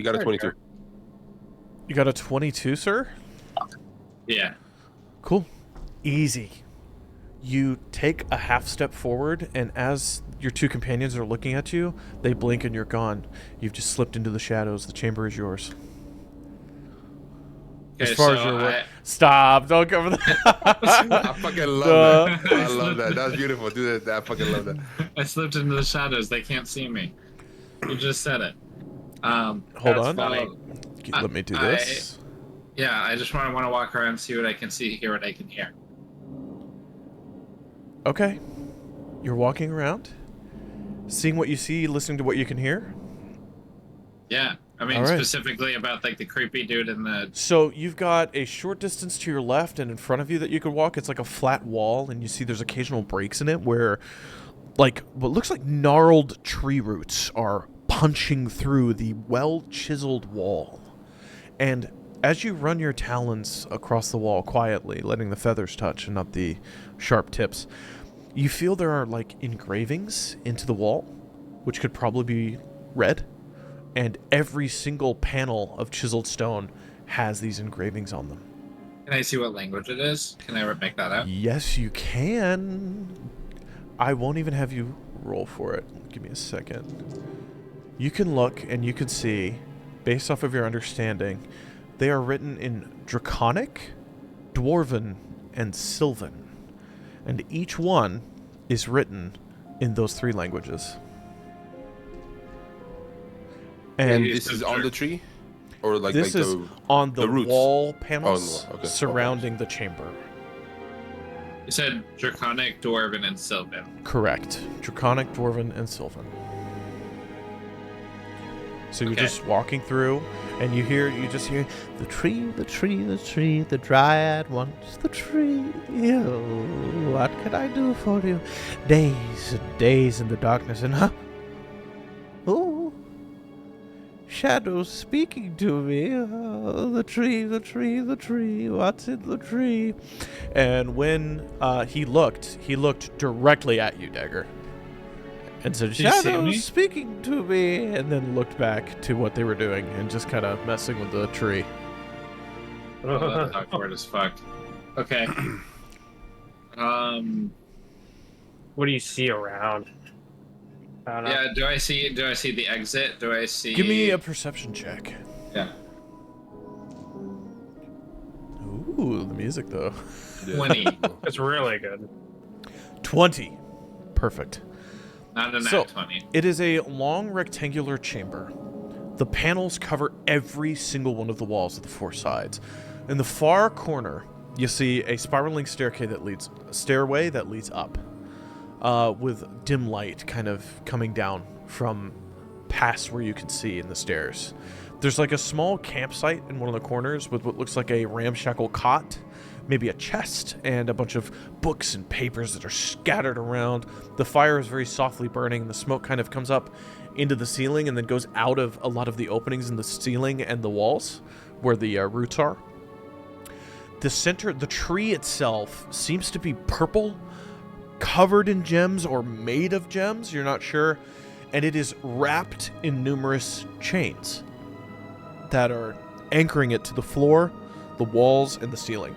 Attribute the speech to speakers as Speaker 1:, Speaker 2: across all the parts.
Speaker 1: got a 22.
Speaker 2: You got a 22, sir?
Speaker 3: Yeah.
Speaker 2: Cool. Easy. You take a half step forward, and as your two companions are looking at you, they blink and you're gone. You've just slipped into the shadows. The chamber is yours.
Speaker 3: Okay,
Speaker 2: As far as you're Stop! Don't cover that.
Speaker 1: I fucking love that. I love that. That's beautiful. Do that. I fucking love that.
Speaker 3: I slipped into the shadows. They can't see me. You just said it.
Speaker 2: Hold on.
Speaker 3: Funny.
Speaker 2: Let me do this.
Speaker 3: Yeah, I just want to walk around, see what I can see, hear what I can hear.
Speaker 2: Okay. You're walking around, seeing what you see, listening to what you can hear.
Speaker 3: Yeah. I mean, specifically about, like, the creepy dude in the...
Speaker 2: So you've got a short distance to your left and in front of you that you could walk. It's like a flat wall, and you see there's occasional breaks in it where, like, what looks like gnarled tree roots are punching through the well-chiseled wall. And as you run your talons across the wall quietly, letting the feathers touch and not the sharp tips, you feel there are, like, engravings into the wall, which could probably be red. And every single panel of chiseled stone has these engravings on them.
Speaker 3: Can I see what language it is? Can I make that out?
Speaker 2: Yes, you can. I won't even have you roll for it. Give me a second. You can look and you can see, based off of your understanding, they are written in Draconic, Dwarven, and Sylvan. And each one is written in those three languages. And
Speaker 1: this is on the tree? Or like
Speaker 2: this
Speaker 1: like
Speaker 2: is on the
Speaker 1: roots?
Speaker 2: wall panels
Speaker 1: Okay.
Speaker 2: surrounding the chamber.
Speaker 3: You said Draconic, Dwarven, and Sylvan.
Speaker 2: Correct. Draconic, Dwarven, and Sylvan. So you're just walking through, and you just hear, the tree, the tree, the tree, the dryad wants the tree. What can I do for you? Days and days in the darkness, and oh, shadows speaking to me. Oh, the tree, the tree, the tree. What's in the tree? And when he looked directly at you, Dagger, and said, "Shadows speaking to me," and then looked back to what they were doing and just kind of messing with the tree.
Speaker 3: Oh, that's awkward as fuck. Okay.
Speaker 4: What do you see around? I don't know.
Speaker 3: Yeah, do I see the exit? Do I see...
Speaker 2: Give me a perception check.
Speaker 3: Yeah.
Speaker 2: Ooh, the music though.
Speaker 3: 20.
Speaker 4: It's really good.
Speaker 2: 20. Perfect.
Speaker 3: Not a nat 20.
Speaker 2: It is a long rectangular chamber. The panels cover every single one of the walls of the four sides. In the far corner, you see a spiraling stairway that leads up, with dim light kind of coming down from past where you can see in the stairs. There's like a small campsite in one of the corners with what looks like a ramshackle cot, maybe a chest, and a bunch of books and papers that are scattered around. The fire is very softly burning, and the smoke kind of comes up into the ceiling and then goes out of a lot of the openings in the ceiling and the walls where the roots are. The tree itself seems to be purple, covered in gems or made of gems, you're not sure, and it is wrapped in numerous chains that are anchoring it to the floor, the walls, and the ceiling.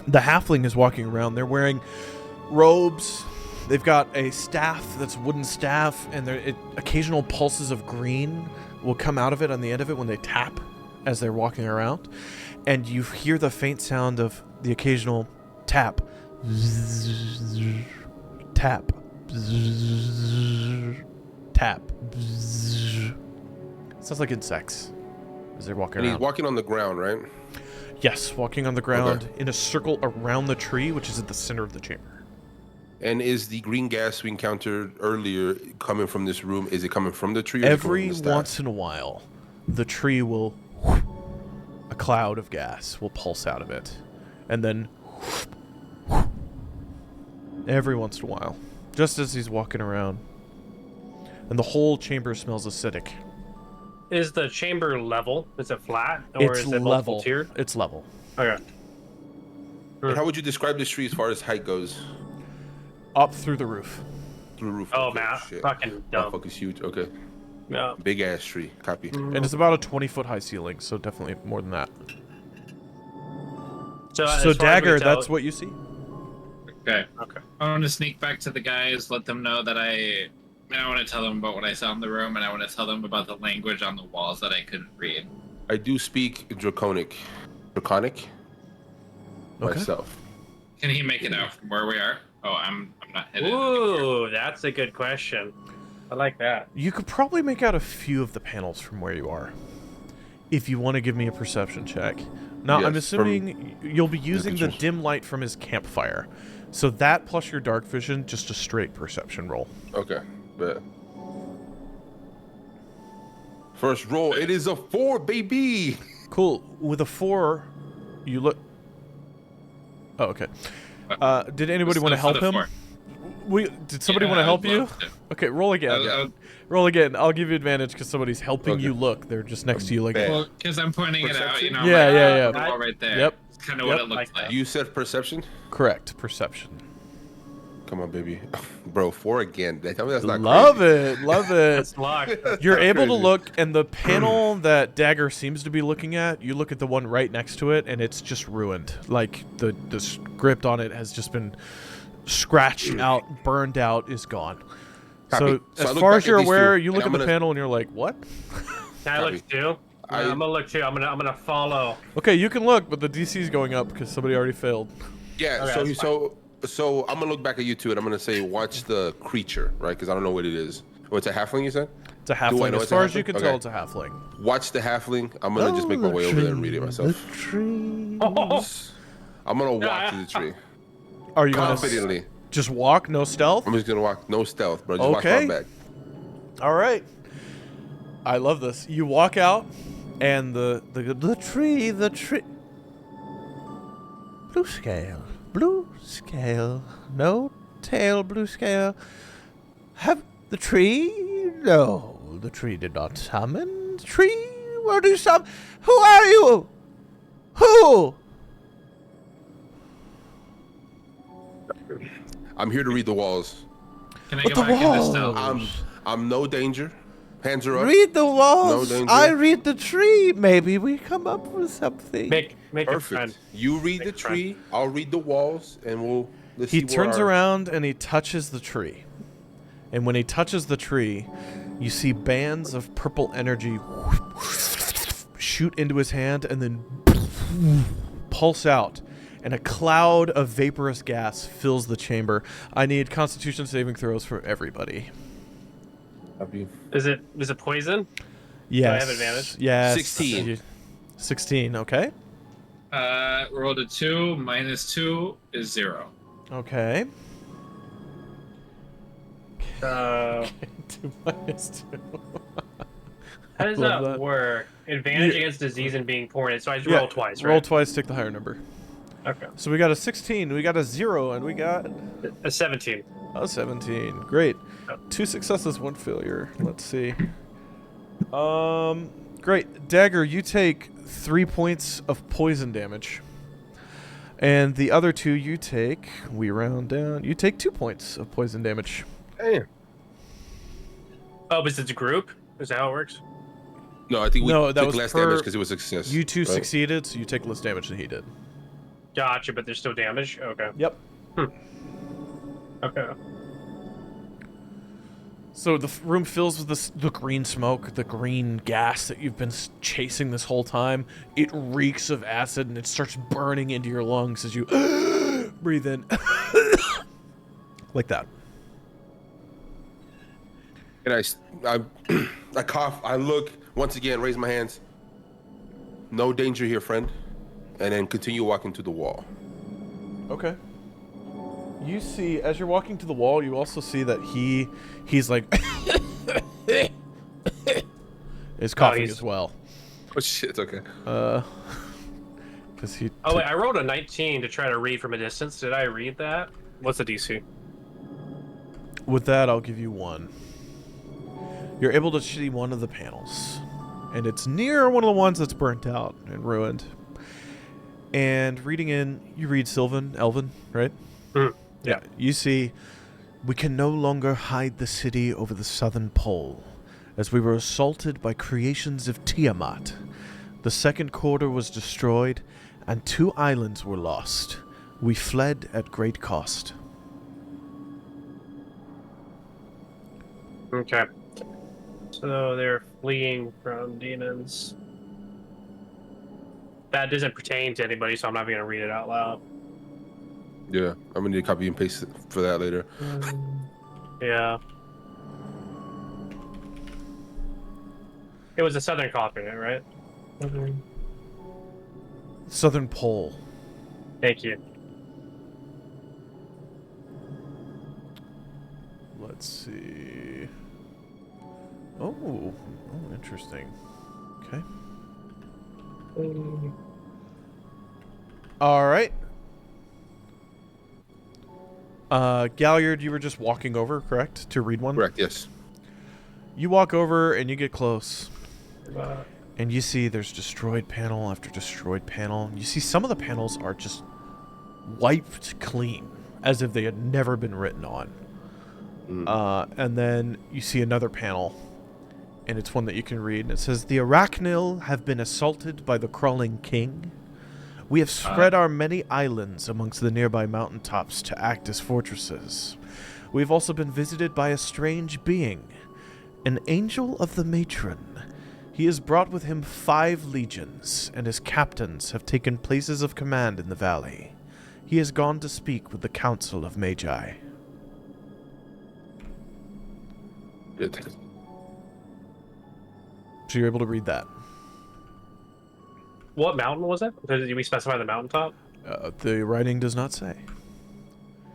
Speaker 2: The halfling is walking around. They're wearing robes. They've got a staff that's a wooden staff, and occasional pulses of green will come out of it on the end of it when they tap as they're walking around. And you hear the faint sound of the occasional tap. Tap. Tap. Sounds like insects as they're walking around.
Speaker 1: And he's walking on the ground, right?
Speaker 2: Yes, walking on the ground in a circle around the tree, which is at the center of the chamber.
Speaker 1: And is the green gas we encountered earlier coming from this room? Is it coming from the tree? Or
Speaker 2: Every once in a while, the tree will... a cloud of gas will pulse out of it. And then... every once in a while. Just as he's walking around. And the whole chamber smells acidic.
Speaker 4: Is the chamber level? Is it flat? Or is it multiple tiered?
Speaker 2: It's level.
Speaker 4: Okay.
Speaker 1: And how would you describe this tree as far as height goes?
Speaker 2: Up through the roof.
Speaker 1: Through the roof.
Speaker 4: Oh,
Speaker 1: okay,
Speaker 4: man.
Speaker 1: Shit.
Speaker 4: Fucking dumb.
Speaker 1: That fuck is huge. Okay.
Speaker 4: Yeah.
Speaker 1: Big ass tree. Copy.
Speaker 2: And it's about a 20-foot high ceiling, so definitely more than that.
Speaker 4: So, as far
Speaker 2: So
Speaker 4: as we
Speaker 2: Dagger,
Speaker 4: can tell-
Speaker 2: that's what you see?
Speaker 3: Okay.
Speaker 4: Okay.
Speaker 3: I want to sneak back to the guys, let them know that I want to tell them about what I saw in the room, and I want to tell them about the language on the walls that I couldn't read.
Speaker 1: I do speak Draconic
Speaker 2: Okay.
Speaker 1: myself.
Speaker 3: Can he make it out from where we are? Oh, I'm not hidden.
Speaker 4: Ooh, that's a good question. I like that.
Speaker 2: You could probably make out a few of the panels from where you are. If you want to give me a perception check. Now, I'm
Speaker 1: Yes,
Speaker 2: assuming you'll be using the
Speaker 1: pictures.
Speaker 2: dim light from his campfire. So that plus your dark vision, just a straight perception roll.
Speaker 1: Okay, bet. First roll, it is a 4, baby.
Speaker 2: Cool. With a 4, you look... Oh, okay. Did anybody want to help him? Did somebody want to help you? Okay, roll again. Roll again. I'll give you advantage because somebody's helping you look. They're just next to you like...
Speaker 1: Bet.
Speaker 3: Well, because I'm pointing it out, you know.
Speaker 2: Yeah, yeah.
Speaker 3: The wall right there.
Speaker 2: Yep.
Speaker 3: It's kind of what it looks
Speaker 4: like
Speaker 3: like.
Speaker 1: You said perception?
Speaker 2: Correct. Perception.
Speaker 1: Come on, baby. Bro, 4 again. Tell me that's not
Speaker 2: Love
Speaker 1: crazy.
Speaker 2: it. Love it.
Speaker 4: That's luck.
Speaker 2: You're able to
Speaker 1: crazy.
Speaker 2: look, and the panel that Dagger seems to be looking at, you look at the one right next to it, and it's just ruined. Like, the script on it has just been scratched out, burned out, is gone.
Speaker 1: Copy.
Speaker 2: So,
Speaker 1: So I
Speaker 2: as
Speaker 1: look
Speaker 2: far
Speaker 1: back
Speaker 2: as
Speaker 1: at
Speaker 2: you're
Speaker 1: these two,
Speaker 2: aware, you
Speaker 1: and
Speaker 2: look
Speaker 1: I'm
Speaker 2: at the
Speaker 1: gonna-
Speaker 2: panel, and you're like, what?
Speaker 4: Can I look too?
Speaker 1: I-
Speaker 4: I'm gonna look too. I'm gonna follow.
Speaker 2: Okay, you can look, but the DC's going up because somebody already failed.
Speaker 1: Yeah,
Speaker 4: Okay,
Speaker 1: so I'm gonna look back at you two, and I'm gonna say, watch the creature, right? Because I don't know what it is. Oh, it's a halfling, you said?
Speaker 2: It's a
Speaker 1: Do I
Speaker 2: halfling.
Speaker 1: know
Speaker 2: As
Speaker 1: it's a
Speaker 2: far as you
Speaker 1: halfling?
Speaker 2: can
Speaker 1: Okay.
Speaker 2: tell, it's a halfling.
Speaker 1: Watch the halfling. I'm gonna just make my way over there and read it myself. I'm gonna walk to the tree
Speaker 2: Are you going to
Speaker 1: confidently.
Speaker 2: just walk, no stealth?
Speaker 1: I'm just gonna walk, no stealth, bro. Just walk
Speaker 2: Okay.
Speaker 1: my back.
Speaker 2: All right. I love this. You walk out, and the tree. Blue scale, no tail, blue scale. Have the tree? No, the tree did not summon. Tree, where do you summon? Who are you? Who?
Speaker 1: I'm here to read the walls.
Speaker 3: Can I
Speaker 2: What
Speaker 3: go
Speaker 2: the
Speaker 3: back into
Speaker 2: walls?
Speaker 3: stealth?
Speaker 1: I'm no danger. Hands are up.
Speaker 2: Read the walls.
Speaker 1: No danger.
Speaker 2: I read the tree. Maybe we come up with something.
Speaker 4: Make a friend.
Speaker 1: Perfect. You read the
Speaker 4: Make a friend.
Speaker 1: tree. I'll read the walls, and let's
Speaker 2: He
Speaker 1: see where
Speaker 2: turns
Speaker 1: our-
Speaker 2: around and he touches the tree. And when he touches the tree, you see bands of purple energy shoot into his hand and then pulse out. And a cloud of vaporous gas fills the chamber. I need Constitution saving throws for everybody.
Speaker 4: Is it poison?
Speaker 2: Yes.
Speaker 4: I have advantage?
Speaker 2: Yes.
Speaker 1: 16.
Speaker 2: 16, okay.
Speaker 3: Rolled a 2, -2 is 0.
Speaker 2: Okay. 2 minus 2.
Speaker 4: How does
Speaker 2: Love
Speaker 4: that
Speaker 2: that.
Speaker 4: work? Advantage against disease and being poor. So I just roll twice, right?
Speaker 2: Roll twice, take the higher number.
Speaker 4: Okay.
Speaker 2: So we got a 16, we got a 0, and we got
Speaker 4: A 17.
Speaker 2: a 17. Great. 2 successes, 1 failure. Let's see. Great. Dagger, you take 3 points of poison damage. And the other 2 you take, we round down, you take 2 points of poison damage.
Speaker 1: Damn.
Speaker 4: Oh, but it's a group? Is that how it works?
Speaker 1: No, I think we
Speaker 2: No, that
Speaker 1: took
Speaker 2: was
Speaker 1: less
Speaker 2: per-
Speaker 1: damage because it was a success.
Speaker 2: You 2
Speaker 1: right?
Speaker 2: succeeded, so you take less damage than he did.
Speaker 4: Gotcha, but there's still damage? Okay.
Speaker 2: Yep.
Speaker 4: Okay.
Speaker 2: So the room fills with the green smoke, the green gas that you've been chasing this whole time. It reeks of acid, and it starts burning into your lungs as you breathe in. Like that.
Speaker 1: And I cough. I look once again. Raise my hands. No danger here, friend. And then continue walking to the wall.
Speaker 2: Okay. You see, as you're walking to the wall, you also see that he's like is coughing
Speaker 4: he's-
Speaker 2: as well.
Speaker 1: Oh shit. Okay.
Speaker 2: Because he.
Speaker 4: Oh, wait, I rolled a 19 to try to read from a distance. Did I read that? What's the DC?
Speaker 2: With that, I'll give you 1. You're able to see one of the panels, and it's near one of the ones that's burnt out and ruined. And reading in, you read Elven, right?
Speaker 4: Yeah.
Speaker 2: You see, we can no longer hide the city over the southern pole, as we were assaulted by creations of Tiamat. The second quarter was destroyed, and 2 islands were lost. We fled at great cost.
Speaker 4: Okay. So they're fleeing from demons. That doesn't pertain to anybody, so I'm not even going to read it out loud.
Speaker 1: Yeah, I'm gonna need to copy and paste it for that later.
Speaker 4: Yeah. It was a southern continent, right?
Speaker 2: Southern Pole.
Speaker 4: Thank you.
Speaker 2: Let's see. Oh, interesting. Okay. All right. Galliard, you were just walking over, correct? To read one?
Speaker 1: Correct, yes.
Speaker 2: You walk over and you get close. And you see there's destroyed panel after destroyed panel. You see some of the panels are just wiped clean, as if they had never been written on. And then you see another panel, and it's one that you can read. And it says, "The Arachnil have been assaulted by the Crawling King. We have spread our many islands amongst the nearby mountaintops to act as fortresses. We have also been visited by a strange being, an angel of the matron. He has brought with him 5 legions, and his captains have taken places of command in the valley. He has gone to speak with the Council of Magi."
Speaker 1: Good.
Speaker 2: So you're able to read that.
Speaker 4: What mountain was it? Did we specify the mountaintop?
Speaker 2: The writing does not say.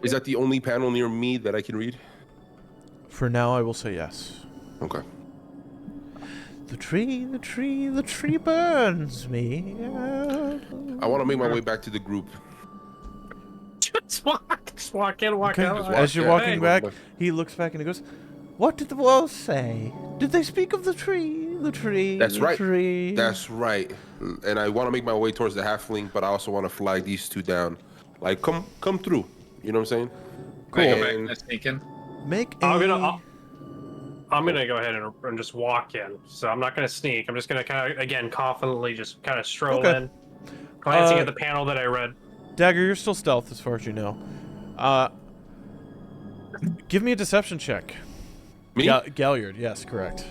Speaker 1: Is that the only panel near me that I can read?
Speaker 2: For now, I will say yes.
Speaker 1: Okay.
Speaker 2: The tree burns me.
Speaker 1: I want to make my way back to the group.
Speaker 4: Just walk in, walk
Speaker 2: Okay,
Speaker 4: out.
Speaker 2: as you're
Speaker 1: Yeah.
Speaker 2: walking
Speaker 1: Hey.
Speaker 2: back, he looks back and he goes, "What did the walls say? Did they speak of the tree? The tree?
Speaker 1: That's
Speaker 2: the
Speaker 1: right.
Speaker 2: Tree?"
Speaker 1: That's right. And I want to make my way towards the halfling, but I also want to flag these 2 down. Like, come through. You know what I'm saying?
Speaker 3: Can I go back
Speaker 1: And-
Speaker 3: and sneak in?
Speaker 2: Make a...
Speaker 4: I'm gonna go ahead and just walk in. So I'm not gonna sneak. I'm just gonna kind of, again, confidently just kind of stroll
Speaker 2: Okay.
Speaker 4: in, glancing at the panel that I read.
Speaker 2: Dagger, you're still stealth as far as you know. Give me a deception check.
Speaker 1: Me?
Speaker 2: Galliard, yes, correct.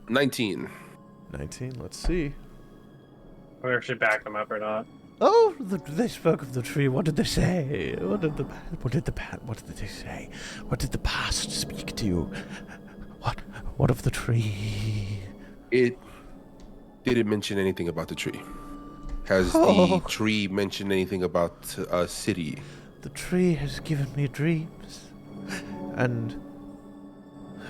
Speaker 1: 19.
Speaker 2: 19, let's see.
Speaker 4: I should back them up or not.
Speaker 2: Oh, they spoke of the tree. What did they say? What did they say? What did the past speak to you? What of the tree?
Speaker 1: It didn't mention anything about the tree. Has
Speaker 2: Oh.
Speaker 1: the tree mentioned anything about a city?
Speaker 2: The tree has given me dreams and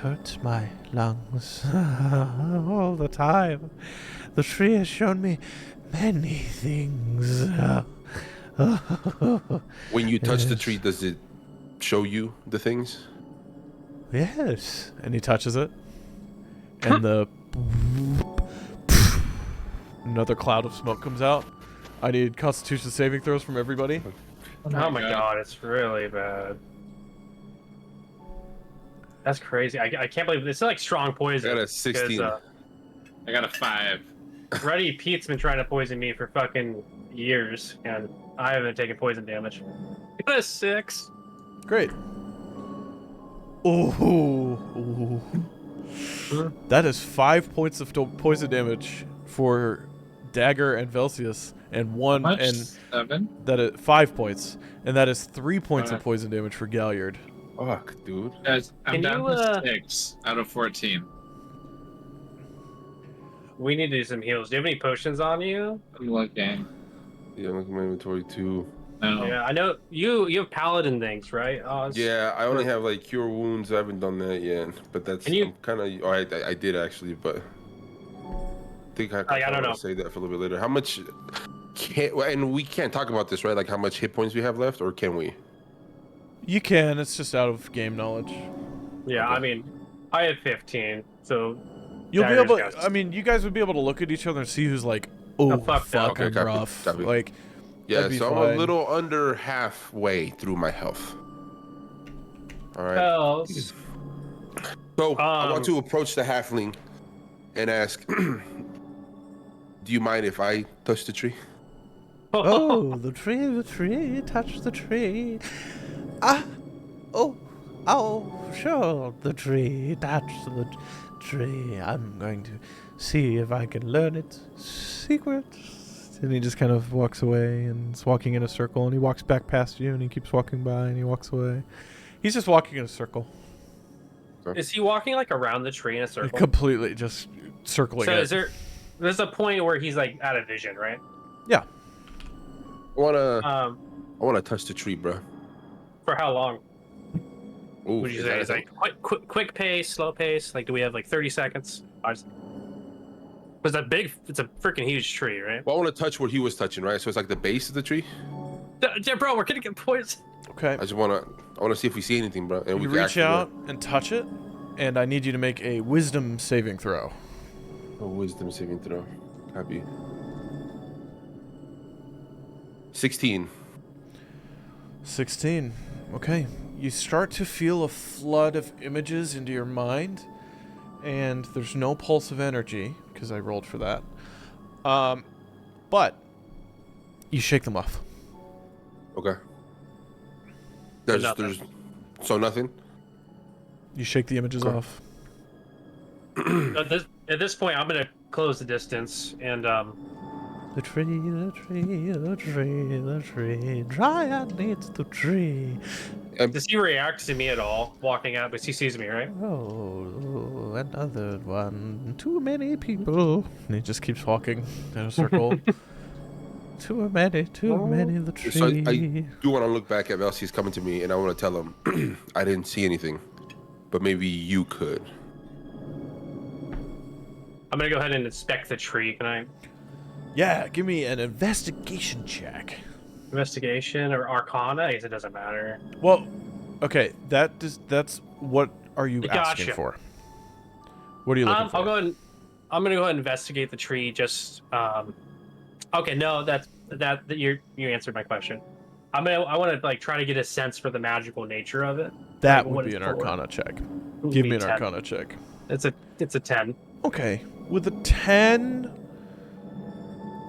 Speaker 2: hurt my lungs all the time. The tree has shown me many things.
Speaker 1: When you touch the
Speaker 2: Yes.
Speaker 1: tree, does it show you the things?
Speaker 2: Yes. And he touches it. And another cloud of smoke comes out. I need Constitution saving throws from everybody.
Speaker 4: Oh my god, it's really bad. That's crazy. I can't believe this is like strong
Speaker 1: I
Speaker 4: poison.
Speaker 1: got a 16.
Speaker 3: I got a 5.
Speaker 4: Ruddy Pete's been trying to poison me for fucking years, and I haven't taken poison damage. I got a 6.
Speaker 2: Great. Ooh. That is 5 points of poison damage for Dagger and Velseis, and one
Speaker 3: Much?
Speaker 2: and
Speaker 3: 7?
Speaker 2: that is 5 points, and that is 3 points of
Speaker 3: Alright.
Speaker 2: poison damage for Galliard.
Speaker 1: Fuck, dude.
Speaker 3: Guys, I'm
Speaker 4: Can
Speaker 3: down
Speaker 4: you,
Speaker 3: to 6 out of 14.
Speaker 4: We need to do some heals. Do you have any potions on you?
Speaker 3: I'm looking.
Speaker 1: Yeah, look at my inventory too.
Speaker 3: No.
Speaker 4: Yeah, I know you have paladin things, right? Oz?
Speaker 1: Yeah, I only have like cure wounds. I haven't done that yet, but that's
Speaker 4: Can you-
Speaker 1: I'm kind of. Oh, I did actually, but I think I
Speaker 4: I don't
Speaker 1: wanna
Speaker 4: know.
Speaker 1: say that for a little bit later. How much? And we can't talk about this, right? Like how much hit points we have left, or can we?
Speaker 2: You can. It's just out of game knowledge.
Speaker 4: Yeah,
Speaker 1: Okay.
Speaker 4: I mean, I have 15, so
Speaker 2: You'll be
Speaker 4: Dagger's
Speaker 2: able.
Speaker 4: got-
Speaker 2: I mean, you guys would be able to look at each other and see who's like, oh,
Speaker 4: fuck that.
Speaker 2: fuck,
Speaker 1: Okay,
Speaker 2: I'm
Speaker 1: copy,
Speaker 2: rough.
Speaker 1: copy.
Speaker 2: Like,
Speaker 1: Yeah,
Speaker 2: that'd be
Speaker 1: so I'm
Speaker 2: fine.
Speaker 1: a little under halfway through my health. All right.
Speaker 4: Bells.
Speaker 1: So I want to approach the halfling and ask, do you mind if I touch the tree?
Speaker 2: Oh, the tree, touch the tree. Ah, oh, sure, the tree, touch the tree. I'm going to see if I can learn its secrets. And he just kind of walks away and is walking in a circle, and he walks back past you, and he keeps walking by, and he walks away. He's just walking in a circle.
Speaker 4: Is he walking like around the tree in a circle?
Speaker 2: Completely just circling
Speaker 4: So
Speaker 2: it.
Speaker 4: there's a point where he's like out of vision, right?
Speaker 2: Yeah.
Speaker 1: I wanna touch the tree, bro.
Speaker 4: For how long?
Speaker 1: Ooh,
Speaker 4: Would you say it's like quick pace, slow pace? Like, do we have like 30 seconds? It's a freaking huge tree, right?
Speaker 1: Well, I want to touch what he was touching, right? So it's like the base of the tree.
Speaker 4: Bro, we're gonna get poisoned.
Speaker 2: Okay.
Speaker 1: I want to see if we see anything, bro. And
Speaker 2: You
Speaker 1: we can
Speaker 2: reach out and touch it, and I need you to make a wisdom saving throw.
Speaker 1: A wisdom saving throw. Happy. 16.
Speaker 2: 16. Okay. You start to feel a flood of images into your mind, and there's no pulse of energy, because I rolled for that. But you shake them off.
Speaker 1: Okay. There's nothing.
Speaker 2: You shake the images
Speaker 1: Okay.
Speaker 2: off.
Speaker 4: At this point, I'm gonna close the distance and
Speaker 2: The tree, Dryad needs the tree.
Speaker 4: does he react to me at all walking out? Because he sees me, right?
Speaker 2: Oh, another one. Too many people. And he just keeps walking in a circle. Too many, the tree.
Speaker 1: So I do want to look back at Velseis coming to me, and I want to tell him I didn't see anything, but maybe you could.
Speaker 4: I'm gonna go ahead and inspect the tree. Can I?
Speaker 2: Yeah, give me an investigation check.
Speaker 4: Investigation or Arcana? I guess it doesn't matter.
Speaker 2: Well, okay, that's what are you asking
Speaker 4: Gotcha.
Speaker 2: for? What are you looking for?
Speaker 4: I'm gonna go ahead and investigate the tree. Just okay, no, you answered my question. I want to like try to get a sense for the magical nature of it.
Speaker 2: That
Speaker 4: like,
Speaker 2: would be an
Speaker 4: it's for.
Speaker 2: Arcana check.
Speaker 4: Would
Speaker 2: Give
Speaker 4: be
Speaker 2: me an
Speaker 4: 10.
Speaker 2: Arcana check.
Speaker 4: It's a 10.
Speaker 2: Okay, with a 10,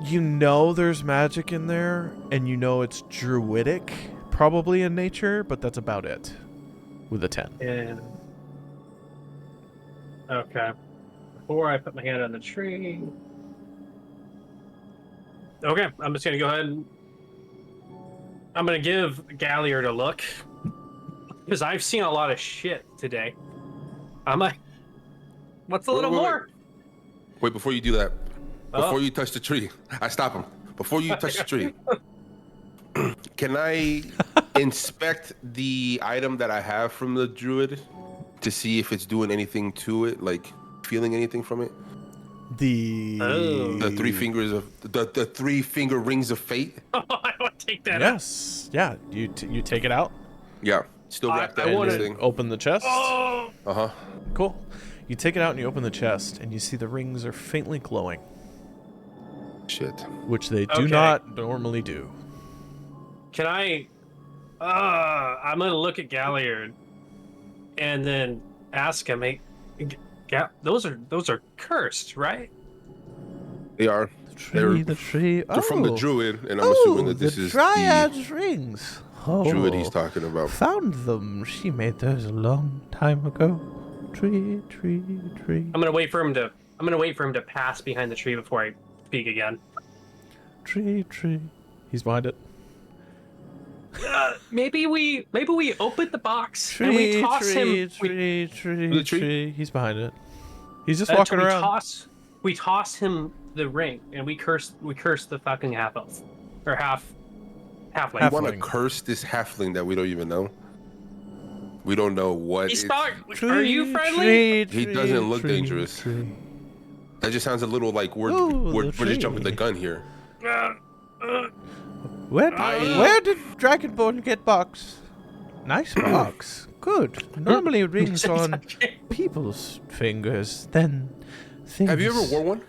Speaker 2: you know there's magic in there, and you know it's druidic, probably in nature, but that's about it. With a 10.
Speaker 4: And okay, before I put my hand on the tree. Okay, I'm just gonna go ahead and I'm gonna give Galliard a look because I've seen a lot of shit today. I'm like, what's a little more?
Speaker 1: Wait, before you do that, before
Speaker 4: Oh.
Speaker 1: you touch the tree, I stop him. Before you touch the tree, can I inspect the item that I have from the druid to see if it's doing anything to it, like feeling anything from it? The 3 fingers of the 3 finger rings of fate.
Speaker 4: I want to take that.
Speaker 2: Yes. Yeah. You take it out.
Speaker 1: Yeah, still wrapped up
Speaker 4: I
Speaker 1: in
Speaker 4: wanna-
Speaker 1: this thing.
Speaker 2: Open the chest.
Speaker 4: Oh,
Speaker 2: Cool. You take it out and you open the chest, and you see the rings are faintly glowing,
Speaker 1: Shit.
Speaker 2: which they do
Speaker 4: Okay.
Speaker 2: not normally do.
Speaker 4: can I? I'm gonna look at Galliard, and then ask him. Hey, those are cursed, right?
Speaker 1: They are.
Speaker 2: The tree.
Speaker 1: They're from the druid, and I'm
Speaker 2: Oh,
Speaker 1: assuming that this
Speaker 2: the
Speaker 1: is
Speaker 2: Dryad's rings. Oh,
Speaker 1: the druid he's talking about.
Speaker 2: Found them. She made those a long time ago. Tree.
Speaker 4: I'm gonna wait for him to pass behind the tree before I speak again.
Speaker 2: Tree. He's behind it.
Speaker 4: Maybe we open the box and
Speaker 2: Tree.
Speaker 4: we toss him.
Speaker 1: The tree?
Speaker 2: He's behind it. He's just walking around.
Speaker 4: We toss him the ring and we curse the fucking half elf or halfling.
Speaker 1: You want to
Speaker 2: Halfling.
Speaker 1: curse this halfling that we don't even know? We don't know what.
Speaker 4: He's
Speaker 1: it's-
Speaker 4: not. Are you friendly?
Speaker 1: He doesn't look dangerous. That just sounds a little like we're
Speaker 2: the
Speaker 1: just jumping the
Speaker 2: tree.
Speaker 1: gun here.
Speaker 2: Where did Dragonborn get box? Nice box. Good. Normally rings on people's fingers, then things.
Speaker 1: Have you ever worn one?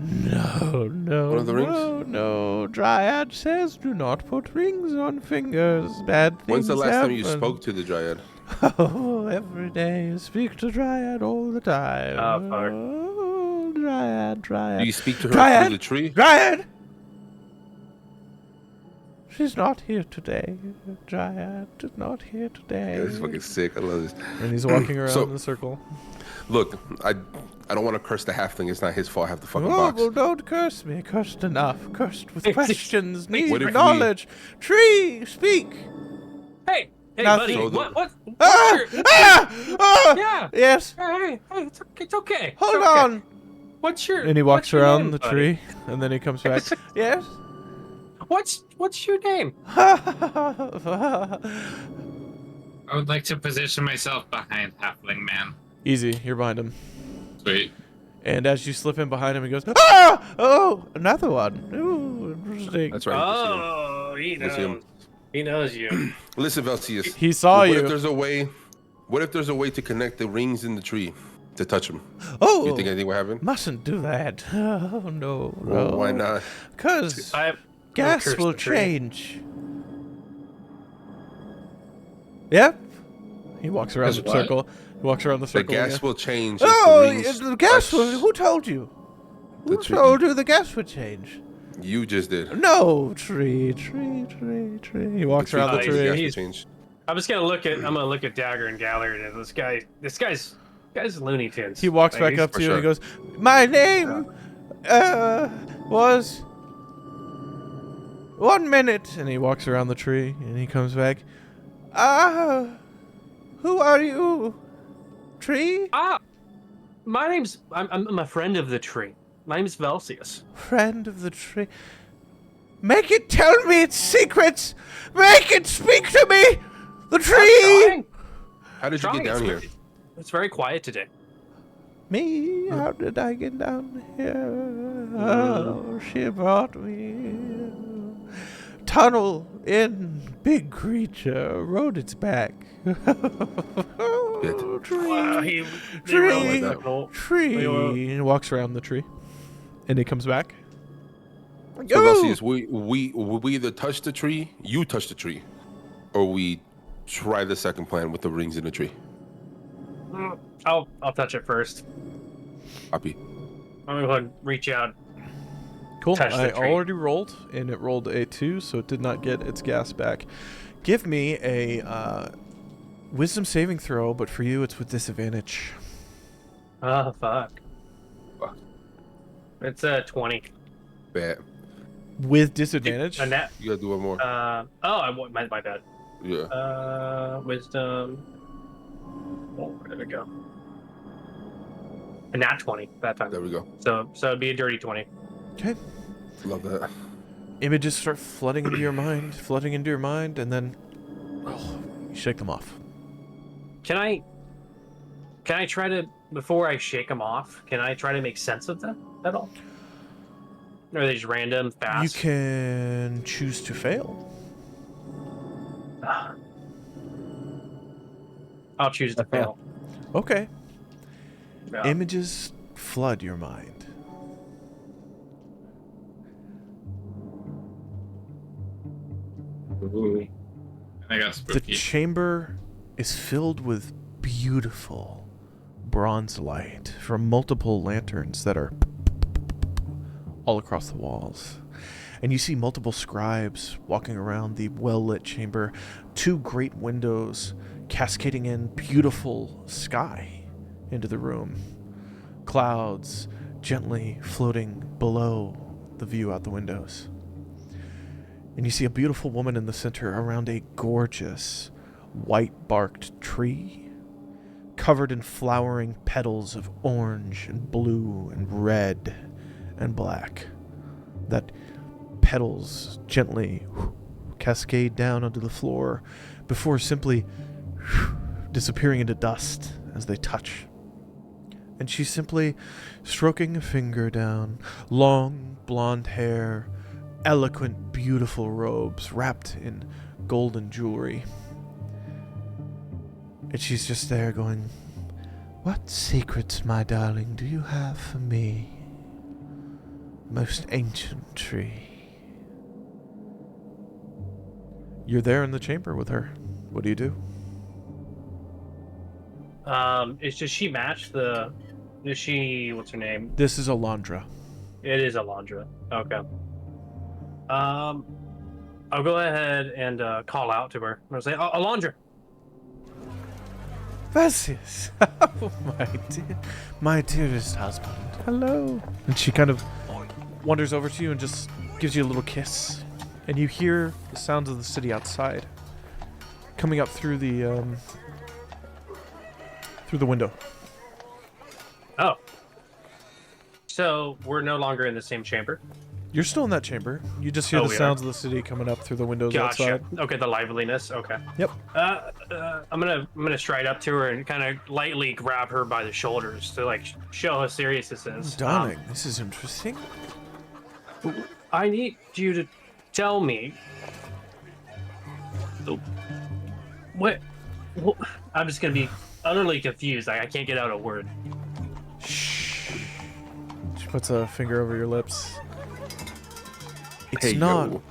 Speaker 2: No, no,
Speaker 1: One of the rings?
Speaker 2: no. Dryad says do not put rings on fingers. Bad things
Speaker 1: When's the last time you
Speaker 2: happen.
Speaker 1: spoke to the Dryad?
Speaker 2: Oh, every day. Speak to Dryad all the time.
Speaker 4: Oh, fuck.
Speaker 2: Oh, Dryad, Dryad.
Speaker 1: Do you speak to her
Speaker 2: Dryad!
Speaker 1: through the tree?
Speaker 2: Dryad! She's not here today. Dryad is not here today.
Speaker 1: Yeah, this is fucking sick. I love this.
Speaker 2: And he's walking around
Speaker 1: So-
Speaker 2: in a circle.
Speaker 1: Look, I don't want to curse the halfling. It's not his fault. I have the fucking
Speaker 2: Oh,
Speaker 1: box.
Speaker 2: well, don't curse me. Cursed enough. Cursed with questions. Need
Speaker 1: What if we-
Speaker 2: knowledge. Tree, speak.
Speaker 4: Hey,
Speaker 2: Nothing.
Speaker 4: buddy.
Speaker 1: So the-
Speaker 4: What's
Speaker 2: Ah!
Speaker 4: your...
Speaker 2: Ah! Ah!
Speaker 4: Yeah.
Speaker 2: Yes.
Speaker 4: Hey, it's okay.
Speaker 2: Hold
Speaker 4: It's okay.
Speaker 2: on.
Speaker 4: What's your...
Speaker 2: And he walks
Speaker 4: what's your
Speaker 2: around
Speaker 4: name,
Speaker 2: the
Speaker 4: buddy?
Speaker 2: tree, and then he comes back. Yes.
Speaker 4: What's your name?
Speaker 3: I would like to position myself behind Halfling Man.
Speaker 2: Easy. You're behind him.
Speaker 3: Sweet.
Speaker 2: And as you slip in behind him, he goes, ah! Oh, another one. Ooh, interesting.
Speaker 1: That's right.
Speaker 4: Oh, he
Speaker 1: Let's see him.
Speaker 4: knows. He knows you.
Speaker 1: Listen, Velseis.
Speaker 2: He saw
Speaker 1: What
Speaker 2: you.
Speaker 1: if there's a way? What if there's a way to connect the rings in the tree to touch them?
Speaker 2: Oh,
Speaker 1: You think anything will happen?
Speaker 2: mustn't do that. Oh, no,
Speaker 1: Well,
Speaker 2: no.
Speaker 1: why not?
Speaker 2: Because
Speaker 4: I
Speaker 2: gas
Speaker 4: curse
Speaker 2: will
Speaker 4: the tree.
Speaker 2: change. Yep. He walks around
Speaker 3: Does
Speaker 2: the
Speaker 3: what?
Speaker 2: circle. He walks around the
Speaker 1: The
Speaker 2: circle.
Speaker 1: gas
Speaker 2: again.
Speaker 1: will change. If
Speaker 2: Oh,
Speaker 1: the rings
Speaker 2: the gas
Speaker 1: touch
Speaker 2: will. Who told you?
Speaker 1: the
Speaker 2: Who
Speaker 1: tree.
Speaker 2: told you the gas would change?
Speaker 1: You just did.
Speaker 2: No, tree, tree, tree, tree. He walks around the
Speaker 1: told you
Speaker 2: tree.
Speaker 1: gas will
Speaker 4: He's-
Speaker 1: change.
Speaker 4: I'm gonna look at Dagger and Galliard, and this guy's Looney Tunes.
Speaker 2: He walks
Speaker 4: Like,
Speaker 2: back up
Speaker 1: for
Speaker 2: to you and he
Speaker 1: sure.
Speaker 2: goes, "My name, was 1 minute." And he walks around the tree and he comes back. Who are you? Tree?
Speaker 4: My name's I'm a friend of the tree. My name's Velseis.
Speaker 2: Friend of the tree. Make it tell me its secrets. Make it speak to me. The tree.
Speaker 4: Trying.
Speaker 1: How did you get down here?
Speaker 4: It's very quiet today.
Speaker 2: Me? How did I get down here? Oh, she brought me. Tunnel in. Big creature rode its back. Tree. Tree. Tree. And walks around the tree. And he comes back.
Speaker 1: So
Speaker 2: Oh!
Speaker 1: Velseis, we either touch the tree, you touch the tree, or we try the second plan with the rings in the tree.
Speaker 4: I'll touch it first.
Speaker 1: Copy.
Speaker 4: I'm gonna go ahead and reach out.
Speaker 2: Cool.
Speaker 4: Touch the
Speaker 2: I
Speaker 4: tree.
Speaker 2: already rolled, and it rolled a 2, so it did not get its gas back. Give me a wisdom saving throw, but for you, it's with disadvantage.
Speaker 4: Oh fuck.
Speaker 1: Fuck.
Speaker 4: It's 20.
Speaker 1: Bad.
Speaker 2: With disadvantage?
Speaker 4: A net.
Speaker 1: You gotta do one more.
Speaker 4: My bad.
Speaker 1: Yeah.
Speaker 4: Wisdom. Oh, where did it go? A nat 20 that time.
Speaker 1: There we go.
Speaker 4: So it'd be a dirty 20.
Speaker 2: Okay.
Speaker 1: Love that.
Speaker 2: Images start flooding into your mind, and then you shake them off.
Speaker 4: Can I try to, before I shake them off, can I try to make sense of them at all? Or are they just random, fast?
Speaker 2: You can choose to fail.
Speaker 4: I'll choose to fail.
Speaker 2: Okay.
Speaker 4: Yeah.
Speaker 2: Images flood your mind.
Speaker 3: Ooh. I got
Speaker 2: The
Speaker 3: spooky.
Speaker 2: chamber is filled with beautiful bronze light from multiple lanterns that are all across the walls. And you see multiple scribes walking around the well-lit chamber, 2 great windows cascading in beautiful sky into the room. Clouds gently floating below the view out the windows. And you see a beautiful woman in the center around a gorgeous white-barked tree covered in flowering petals of orange and blue and red and black. That petals gently cascade down onto the floor before simply disappearing into dust as they touch. And she's simply stroking a finger down, long blonde hair, eloquent, beautiful robes wrapped in golden jewelry. And she's just there going, "What secrets, my darling, do you have for me?" most ancient tree. You're there in the chamber with her. What do you do?
Speaker 4: Does she match the? Is she? What's her name?
Speaker 2: This is Alondra.
Speaker 4: It is Alondra. Okay. I'll go ahead and call out to her. I'll say, Alondra.
Speaker 2: Velseis. Oh, my dearest husband. Hello. And she kind of wanders over to you and just gives you a little kiss. And you hear the sounds of the city outside coming up through the window.
Speaker 4: Oh. So we're no longer in the same chamber?
Speaker 2: You're still in that chamber. You just hear the sounds of the city coming up through the windows outside.
Speaker 4: Okay, the liveliness. Okay.
Speaker 2: Yep.
Speaker 4: I'm gonna stride up to her and kind of lightly grab her by the shoulders to like show how serious this is.
Speaker 2: Darling, this is interesting.
Speaker 4: I need you to tell me what I'm just gonna be utterly confused. I can't get out a word.
Speaker 2: Shh. She puts a finger over your lips. It's
Speaker 1: Hey,
Speaker 2: not
Speaker 1: yo.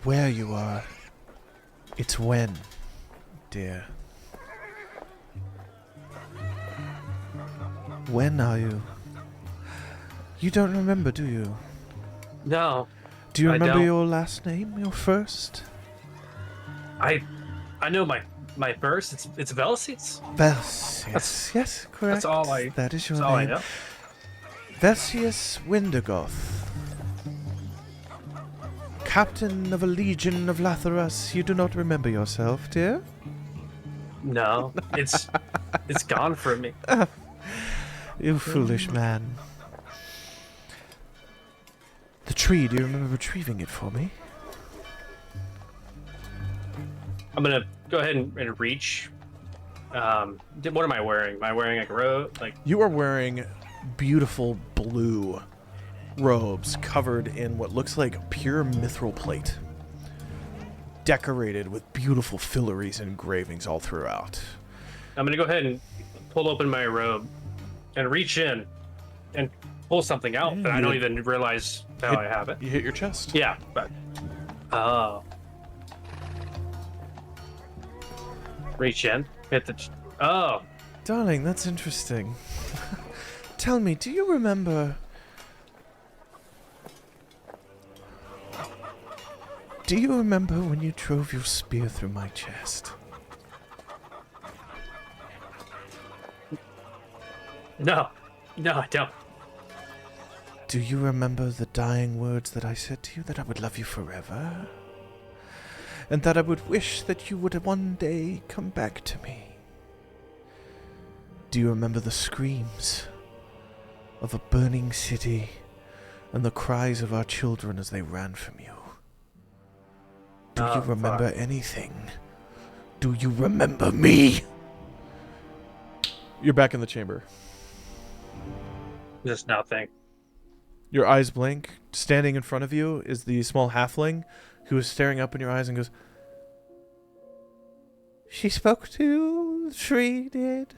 Speaker 2: where you are. It's when, dear. When are you? You don't remember, do you?
Speaker 4: No.
Speaker 2: Do you
Speaker 4: I
Speaker 2: remember
Speaker 4: don't.
Speaker 2: your last name, your first?
Speaker 4: I know my first. It's Velseis.
Speaker 2: Velseis. Yes, correct.
Speaker 4: That's all I.
Speaker 2: That is your
Speaker 4: That's all I
Speaker 2: name.
Speaker 4: know.
Speaker 2: Velseis Wintergoth. Captain of a legion of Latharas. You do not remember yourself, dear?
Speaker 4: No, it's gone from me.
Speaker 2: You foolish man. The tree, do you remember retrieving it for me?
Speaker 4: I'm gonna go ahead and reach. What am I wearing? Am I wearing like a robe? Like
Speaker 2: You are wearing beautiful blue robes covered in what looks like pure mithril plate, decorated with beautiful filaries and engravings all throughout.
Speaker 4: I'm gonna go ahead and pull open my robe and reach in and pull something out that I don't even realize how I have it.
Speaker 2: You hit your chest.
Speaker 4: Yeah, but reach in, hit the. Oh,
Speaker 2: Darling, that's interesting. Tell me, do you remember... Do you remember when you drove your spear through my chest?
Speaker 4: no, I don't.
Speaker 2: Do you remember the dying words that I said to you, that I would love you forever? And that I would wish that you would one day come back to me? Do you remember the screams of a burning city and the cries of our children as they ran from you? Do you remember anything? Do you remember me? You're back in the chamber.
Speaker 4: Just nothing.
Speaker 2: Your eyes blink. Standing in front of you is the small halfling who is staring up in your eyes and goes, "She spoke to you, the tree did.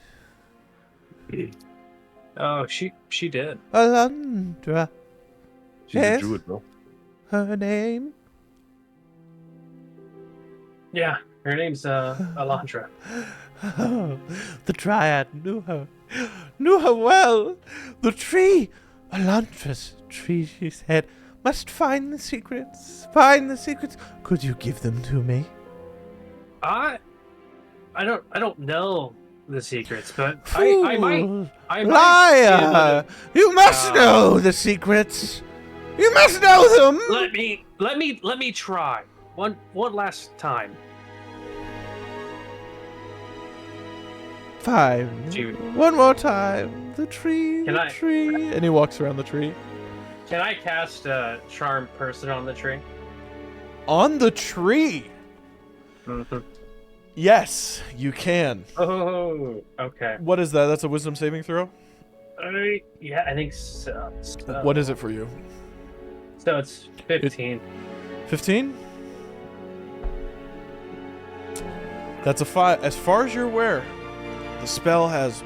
Speaker 4: Oh, she did.
Speaker 2: Alondra,
Speaker 1: She's
Speaker 2: Yes.
Speaker 1: a druid, bro.
Speaker 2: her name."
Speaker 4: Yeah, her name's Alondra.
Speaker 2: Oh, the Dryad knew her well. The tree, Alondra's tree, she said, must find the secrets. Find the secrets. Could you give them to me?
Speaker 4: I don't know the secrets, but I might.
Speaker 2: Fool!
Speaker 4: I might
Speaker 2: Liar! You must know the secrets. You must know them.
Speaker 4: Let me try one last time.
Speaker 2: Fine.
Speaker 4: Dude.
Speaker 2: One more time. The tree,
Speaker 4: Can
Speaker 2: the
Speaker 4: I-
Speaker 2: tree. And he walks around the tree.
Speaker 4: Can I cast Charm Person on the tree?
Speaker 2: On the tree.
Speaker 4: Mm-hmm.
Speaker 2: Yes, you can.
Speaker 4: Oh, okay.
Speaker 2: What is that? That's a wisdom saving throw?
Speaker 4: Yeah, I think so.
Speaker 2: What is it for you?
Speaker 4: So it's 15.
Speaker 2: 15? That's a 5. As far as you're aware, the spell has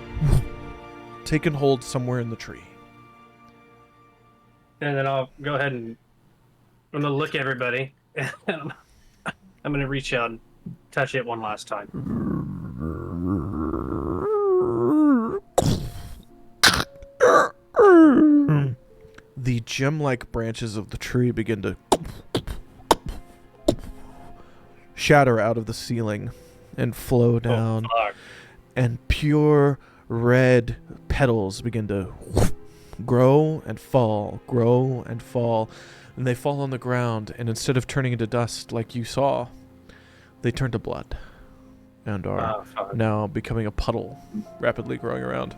Speaker 2: taken hold somewhere in the tree.
Speaker 4: And then I'll go ahead and I'm gonna look at everybody. And I'm gonna reach out and touch it one last time.
Speaker 2: The gem-like branches of the tree begin to shatter out of the ceiling and flow down, and pure red petals begin to grow and fall, and they fall on the ground, and instead of turning into dust like you saw, they turn to blood and are now becoming a puddle, rapidly growing around.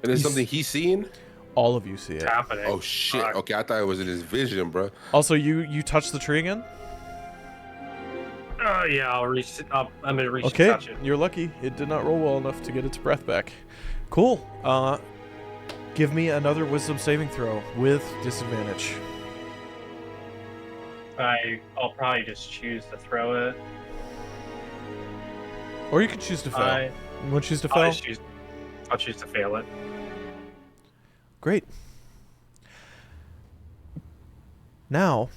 Speaker 1: And there's something he's seeing?
Speaker 2: All of you see it.
Speaker 4: Happening.
Speaker 1: Oh, shit. Okay, I thought it was in his vision, bro.
Speaker 2: Also, you touch the tree again?
Speaker 4: Yeah, I'll reach. I'm gonna reach.
Speaker 2: Okay,
Speaker 4: to touch it.
Speaker 2: you're lucky. It did not roll well enough to get its breath back. Cool. Give me another wisdom saving throw with disadvantage.
Speaker 4: I'll probably just choose to throw it.
Speaker 2: Or you can choose to fail. You want to choose to fail?
Speaker 4: I'll choose to fail it.
Speaker 2: Great. Now,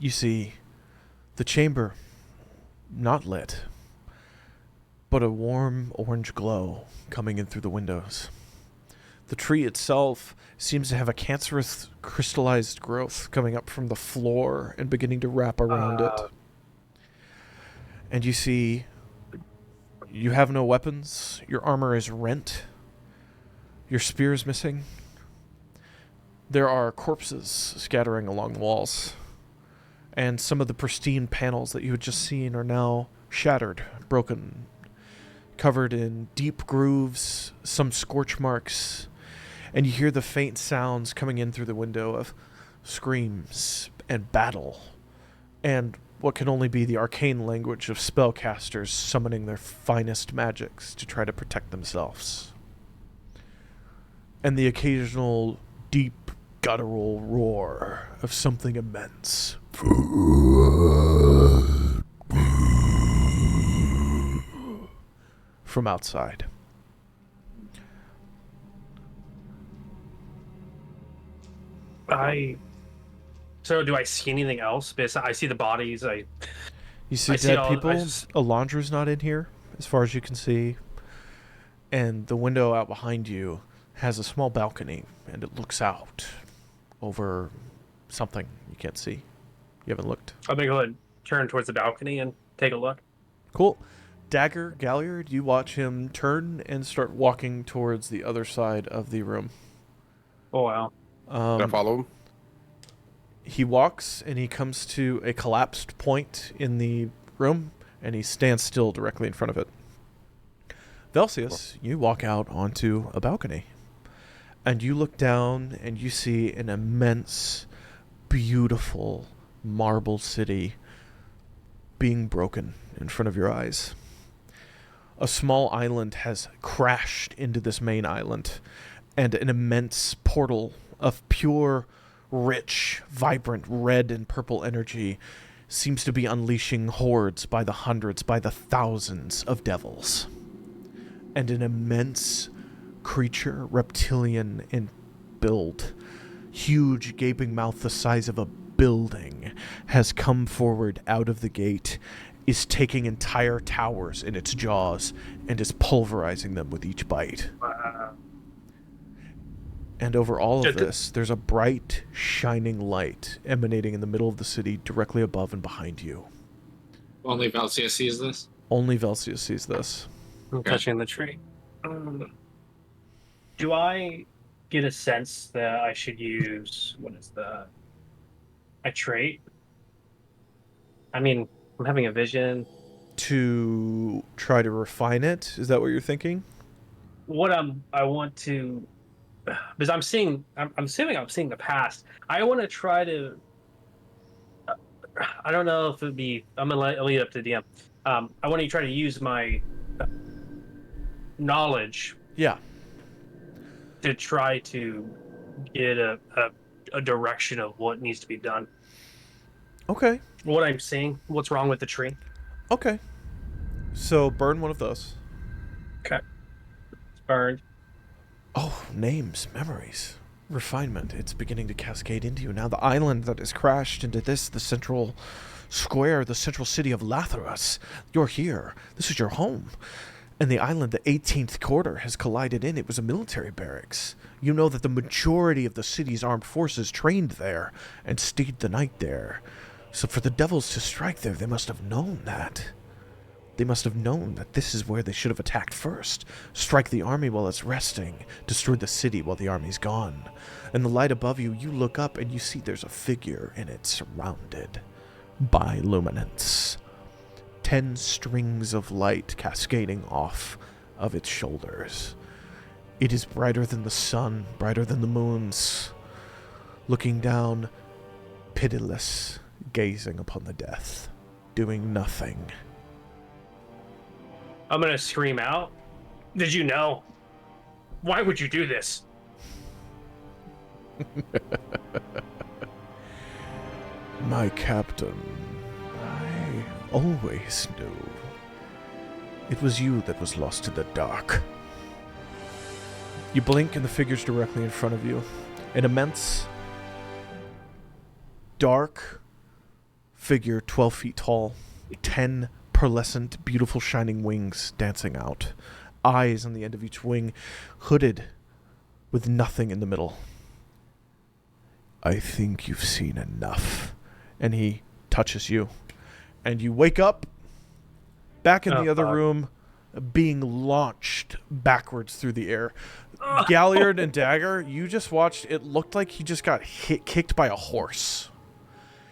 Speaker 2: you see the chamber not lit, but a warm orange glow coming in through the windows. The tree itself seems to have a cancerous crystallized growth coming up from the floor and beginning to wrap around it. And you see, you have no weapons, your armor is rent, your spear is missing. There are corpses scattering along the walls. And some of the pristine panels that you had just seen are now shattered, broken, covered in deep grooves, some scorch marks. And you hear the faint sounds coming in through the window of screams and battle. And what can only be the arcane language of spellcasters summoning their finest magics to try to protect themselves. And the occasional deep, guttural roar of something immense. From outside.
Speaker 4: So do I see anything else? Because I see the bodies.
Speaker 2: You see dead people. Alondra's not in here, as far as you can see. And the window out behind you has a small balcony, and it looks out over something you can't see. You haven't looked.
Speaker 4: I'm gonna go ahead and turn towards the balcony and take a look.
Speaker 2: Cool. Dagger, Galliard, you watch him turn and start walking towards the other side of the room.
Speaker 4: Oh, wow.
Speaker 1: Can I follow him?
Speaker 2: He walks and he comes to a collapsed point in the room, and he stands still directly in front of it. Velseis, you walk out onto a balcony, and you look down and you see an immense, beautiful marble city being broken in front of your eyes. A small island has crashed into this main island, and an immense portal of pure, rich, vibrant red and purple energy seems to be unleashing hordes by the hundreds, by the thousands of devils. And an immense creature, reptilian in build, huge gaping mouth the size of a building, has come forward out of the gate, is taking entire towers in its jaws, and is pulverizing them with each bite. And over all of this, there's a bright, shining light emanating in the middle of the city, directly above and behind you.
Speaker 3: Only Velseis sees this?
Speaker 2: Only Velseis sees this.
Speaker 4: I'm touching the tree. Do I get a sense that I should use, a trait? I mean, I'm having a vision.
Speaker 2: To try to refine it? Is that what you're thinking?
Speaker 4: I want to, because I'm assuming I'm seeing the past. I want to try to, I don't know if it'd be, I'm going to leave it up to the DM. I want to try to use my knowledge.
Speaker 2: Yeah.
Speaker 4: To try to get a direction of what needs to be done.
Speaker 2: Okay.
Speaker 4: What I'm seeing, what's wrong with the tree.
Speaker 2: Okay. So burn one of those.
Speaker 4: Okay. It's burned.
Speaker 2: Oh, names, memories. refinement. It's beginning to cascade into you. Now the island that has crashed into this, the central square, the central city of Latharos. You're here. This is your home. And the island, the 18th quarter, has collided in. It was a military barracks. You know that the majority of the city's armed forces trained there and stayed the night there. So for the devils to strike there, they must have known that. They must have known that this is where they should have attacked first. Strike the army while it's resting. Destroy the city while the army's gone. In the light above you, you look up and you see there's a figure and it's surrounded by luminance. 10 strings of light cascading off of its shoulders. It is brighter than the sun, brighter than the moons. Looking down, pitiless, gazing upon the death, doing nothing.
Speaker 4: I'm gonna scream out. Did you know? Why would you do this?
Speaker 2: My captain, I always knew. It was you that was lost in the dark. You blink and the figure's directly in front of you. An immense, dark figure, 12 feet tall, 10 pearlescent, beautiful shining wings dancing out. Eyes on the end of each wing, hooded with nothing in the middle. I think you've seen enough. And he touches you. And you wake up back in the other room, being launched backwards through the air. Galliard and Dagger, you just watched, it looked like he just got kicked by a horse.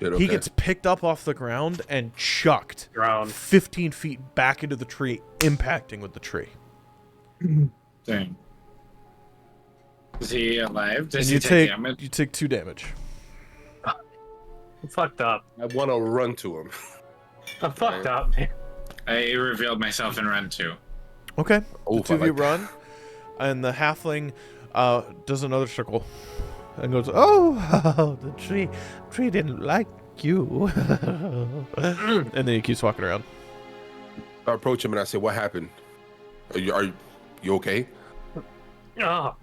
Speaker 1: Okay.
Speaker 2: He gets picked up off the ground and chucked 15 feet back into the tree, impacting with the tree.
Speaker 3: Dang. Is he alive? Does
Speaker 2: And
Speaker 3: he
Speaker 2: you
Speaker 3: take damage?
Speaker 2: You take 2 damage.
Speaker 4: I'm fucked up.
Speaker 1: I want to run to him.
Speaker 4: I'm fucked up, man.
Speaker 3: I revealed myself and run too.
Speaker 2: Okay.
Speaker 1: Oh,
Speaker 2: The two of
Speaker 1: I
Speaker 2: you
Speaker 1: like
Speaker 2: run, and the halfling does another circle and goes, "Oh, the tree didn't like you." And then he keeps walking around.
Speaker 1: I approach him and I say, "What happened? Are you okay?"
Speaker 4: Oh,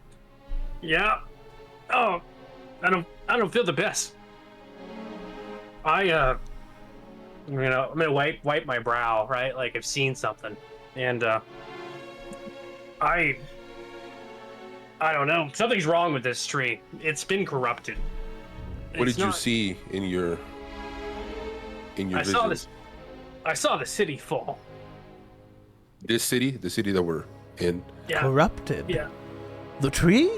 Speaker 4: yeah. Oh, I don't feel the best. I'm gonna wipe my brow, right? Like I've seen something, and I don't know. Something's wrong with this tree. It's been corrupted.
Speaker 1: What did you see in your vision?
Speaker 4: I saw the city fall.
Speaker 1: This city, the city that we're in.
Speaker 4: Yeah.
Speaker 2: Corrupted.
Speaker 4: Yeah.
Speaker 2: The tree?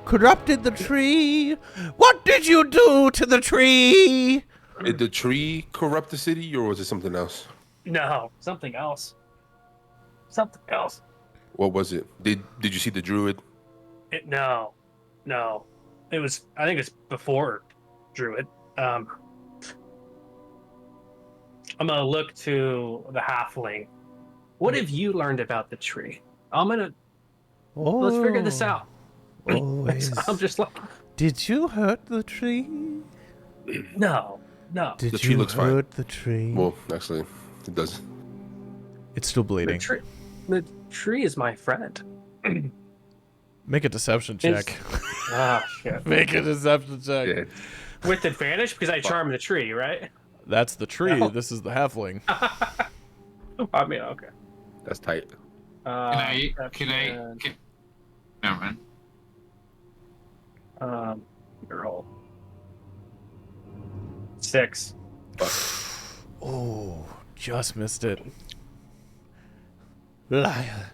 Speaker 2: Corrupted the tree? What did you do to the tree?
Speaker 1: Did the tree corrupt the city, or was it something else?
Speaker 4: No, something else. Something else.
Speaker 1: What was it? Did you see the druid?
Speaker 4: No. It was. I think it's before Druid. I'm gonna look to the halfling. What have you learned about the tree? Let's figure this out.
Speaker 2: Always.
Speaker 4: I'm just like,
Speaker 2: Did you hurt the tree?
Speaker 4: no.
Speaker 2: Did
Speaker 1: The tree
Speaker 2: you
Speaker 1: looks fine.
Speaker 2: hurt the tree?
Speaker 1: Well, actually, it doesn't.
Speaker 2: It's still bleeding.
Speaker 4: The tree is my friend.
Speaker 2: Make a deception check.
Speaker 4: Ah, shit.
Speaker 2: Make a deception check.
Speaker 1: Yeah.
Speaker 4: With advantage because I charm the tree, right?
Speaker 2: That's the tree.
Speaker 4: No.
Speaker 2: This is the halfling.
Speaker 4: I mean, okay.
Speaker 1: That's tight.
Speaker 3: Can I? Never mind.
Speaker 4: Your roll. 6.
Speaker 2: Oh, just missed it. Liar.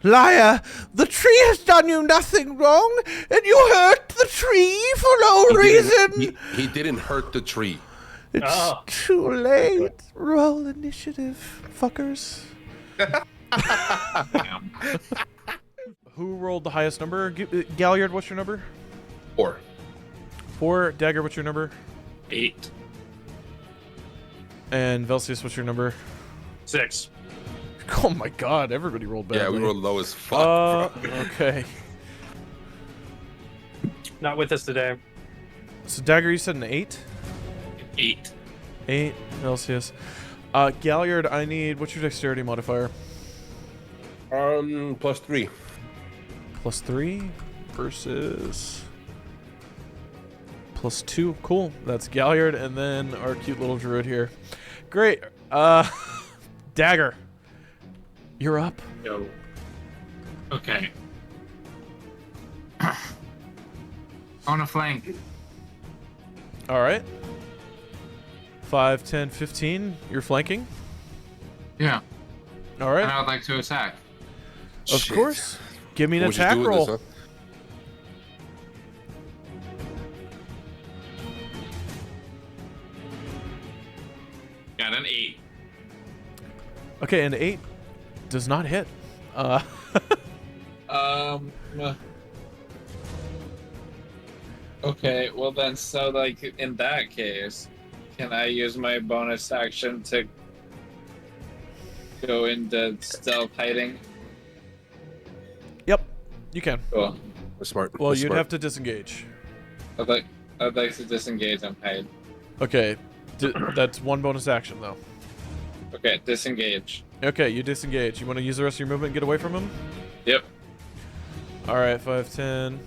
Speaker 2: Liar! The tree has done you nothing wrong, and you hurt the tree for no reason!
Speaker 1: He didn't hurt the tree.
Speaker 2: It's too late. Roll initiative, fuckers. Who rolled the highest number? Galliard, what's your number?
Speaker 1: 4.
Speaker 2: 4. Dagger, what's your number?
Speaker 3: 8.
Speaker 2: And Velseis, what's your number?
Speaker 4: 6.
Speaker 2: Oh my god, everybody rolled badly.
Speaker 1: Yeah, we were low as fuck. Bro.
Speaker 2: Okay.
Speaker 4: Not with us today.
Speaker 2: So Dagger, you said an 8?
Speaker 3: 8.
Speaker 2: 8, Velseis. Galliard, I need, what's your dexterity modifier?
Speaker 1: +3.
Speaker 2: +3 versus +2. Cool. That's Galliard, and then our cute little druid here. Great. Dagger. You're up.
Speaker 3: Yo. Okay. On a flank.
Speaker 2: All right. 5, 10, 15. You're flanking.
Speaker 3: Yeah.
Speaker 2: All right.
Speaker 3: And I would like to attack.
Speaker 2: Of
Speaker 1: Shit.
Speaker 2: course. Give me an
Speaker 1: What'd you
Speaker 2: attack
Speaker 1: do with
Speaker 2: roll.
Speaker 1: this, huh?
Speaker 3: Got an 8.
Speaker 2: Okay, an 8 does not hit.
Speaker 3: Okay, well then, so like in that case, can I use my bonus action to go into stealth hiding?
Speaker 2: Yep, you can.
Speaker 3: Cool.
Speaker 1: That's smart.
Speaker 2: Well,
Speaker 1: That's
Speaker 2: you'd
Speaker 1: smart.
Speaker 2: have to disengage.
Speaker 3: I'd like to disengage and hide.
Speaker 2: Okay, that's one bonus action though.
Speaker 3: Okay, disengage.
Speaker 2: Okay, you disengage. You want to use the rest of your movement and get away from him?
Speaker 3: Yep.
Speaker 2: All right, 5, 10.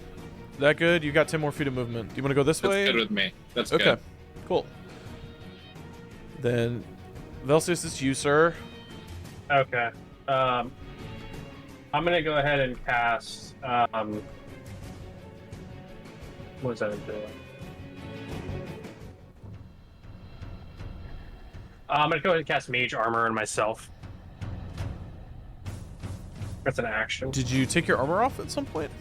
Speaker 2: That good? You got 10 more feet of movement. Do you want to go this
Speaker 3: That's
Speaker 2: way?
Speaker 3: good with me. That's
Speaker 2: Okay,
Speaker 3: good.
Speaker 2: cool. Then, Velseis, it's you, sir.
Speaker 4: Okay. I'm gonna go ahead and cast. What is that doing? I'm gonna go ahead and cast Mage Armor on myself. That's an action.
Speaker 2: Did you take your armor off at some point?